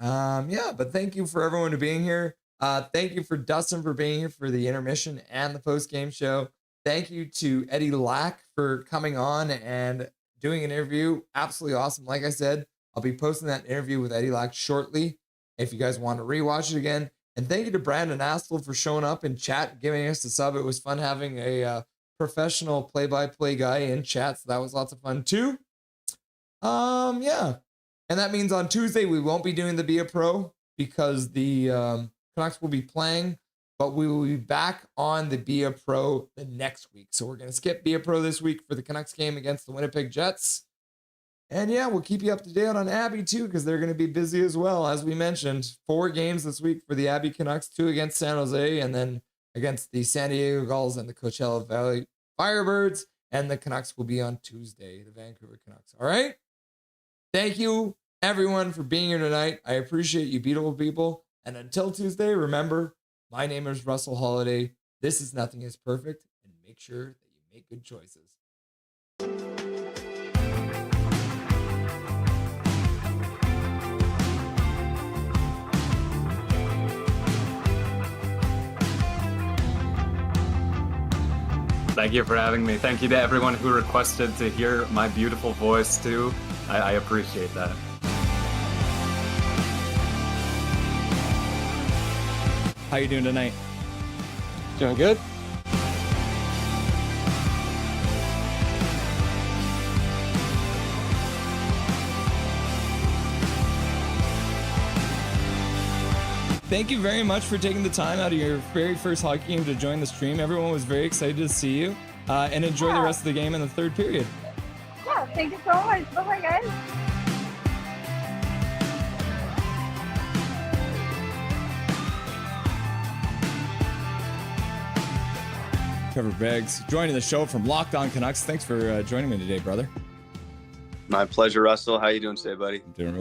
Yeah, but thank you for everyone to being here. Thank you for Dustin for being here for the intermission and the post-game show. Thank you to Eddie Lack for coming on and doing an interview. Absolutely awesome. Like I said, I'll be posting that interview with Eddie Lack shortly if you guys want to rewatch it again. And thank you to Brandon Astle for showing up in chat, giving us a sub. It was fun having a professional play-by-play guy in chat, so that was lots of fun too. Yeah. And that means on Tuesday we won't be doing the Be a Pro because the Canucks will be playing, but we will be back on the Be a Pro the next week. So we're going to skip Be a Pro this week for the Canucks game against the Winnipeg Jets. And yeah, we'll keep you up to date on Abby too, because they're going to be busy as well. As we mentioned, 4 games this week for the Abby Canucks, 2 against San Jose, and then against the San Diego Gulls and the Coachella Valley Firebirds. And the Canucks will be on Tuesday, the Vancouver Canucks. All right. Thank you, everyone, for being here tonight. I appreciate you, beautiful people. And until Tuesday, remember, my name is Russell Holiday. This is Nothing is Perfect. And make sure that you make good choices. Thank you for having me. Thank you to everyone who requested to hear my beautiful voice too. I appreciate that. How you doing tonight? Doing good? Thank you very much for taking the time out of your very first hockey game to join the stream. Everyone was very excited to see you, and enjoy the rest of the game in the third period. Yeah, thank you so much. Bye-bye, guys. Trevor Beggs joining the show from Locked On Canucks. Thanks for joining me today, brother. My pleasure, Russell. How you doing today, buddy? I'm doing really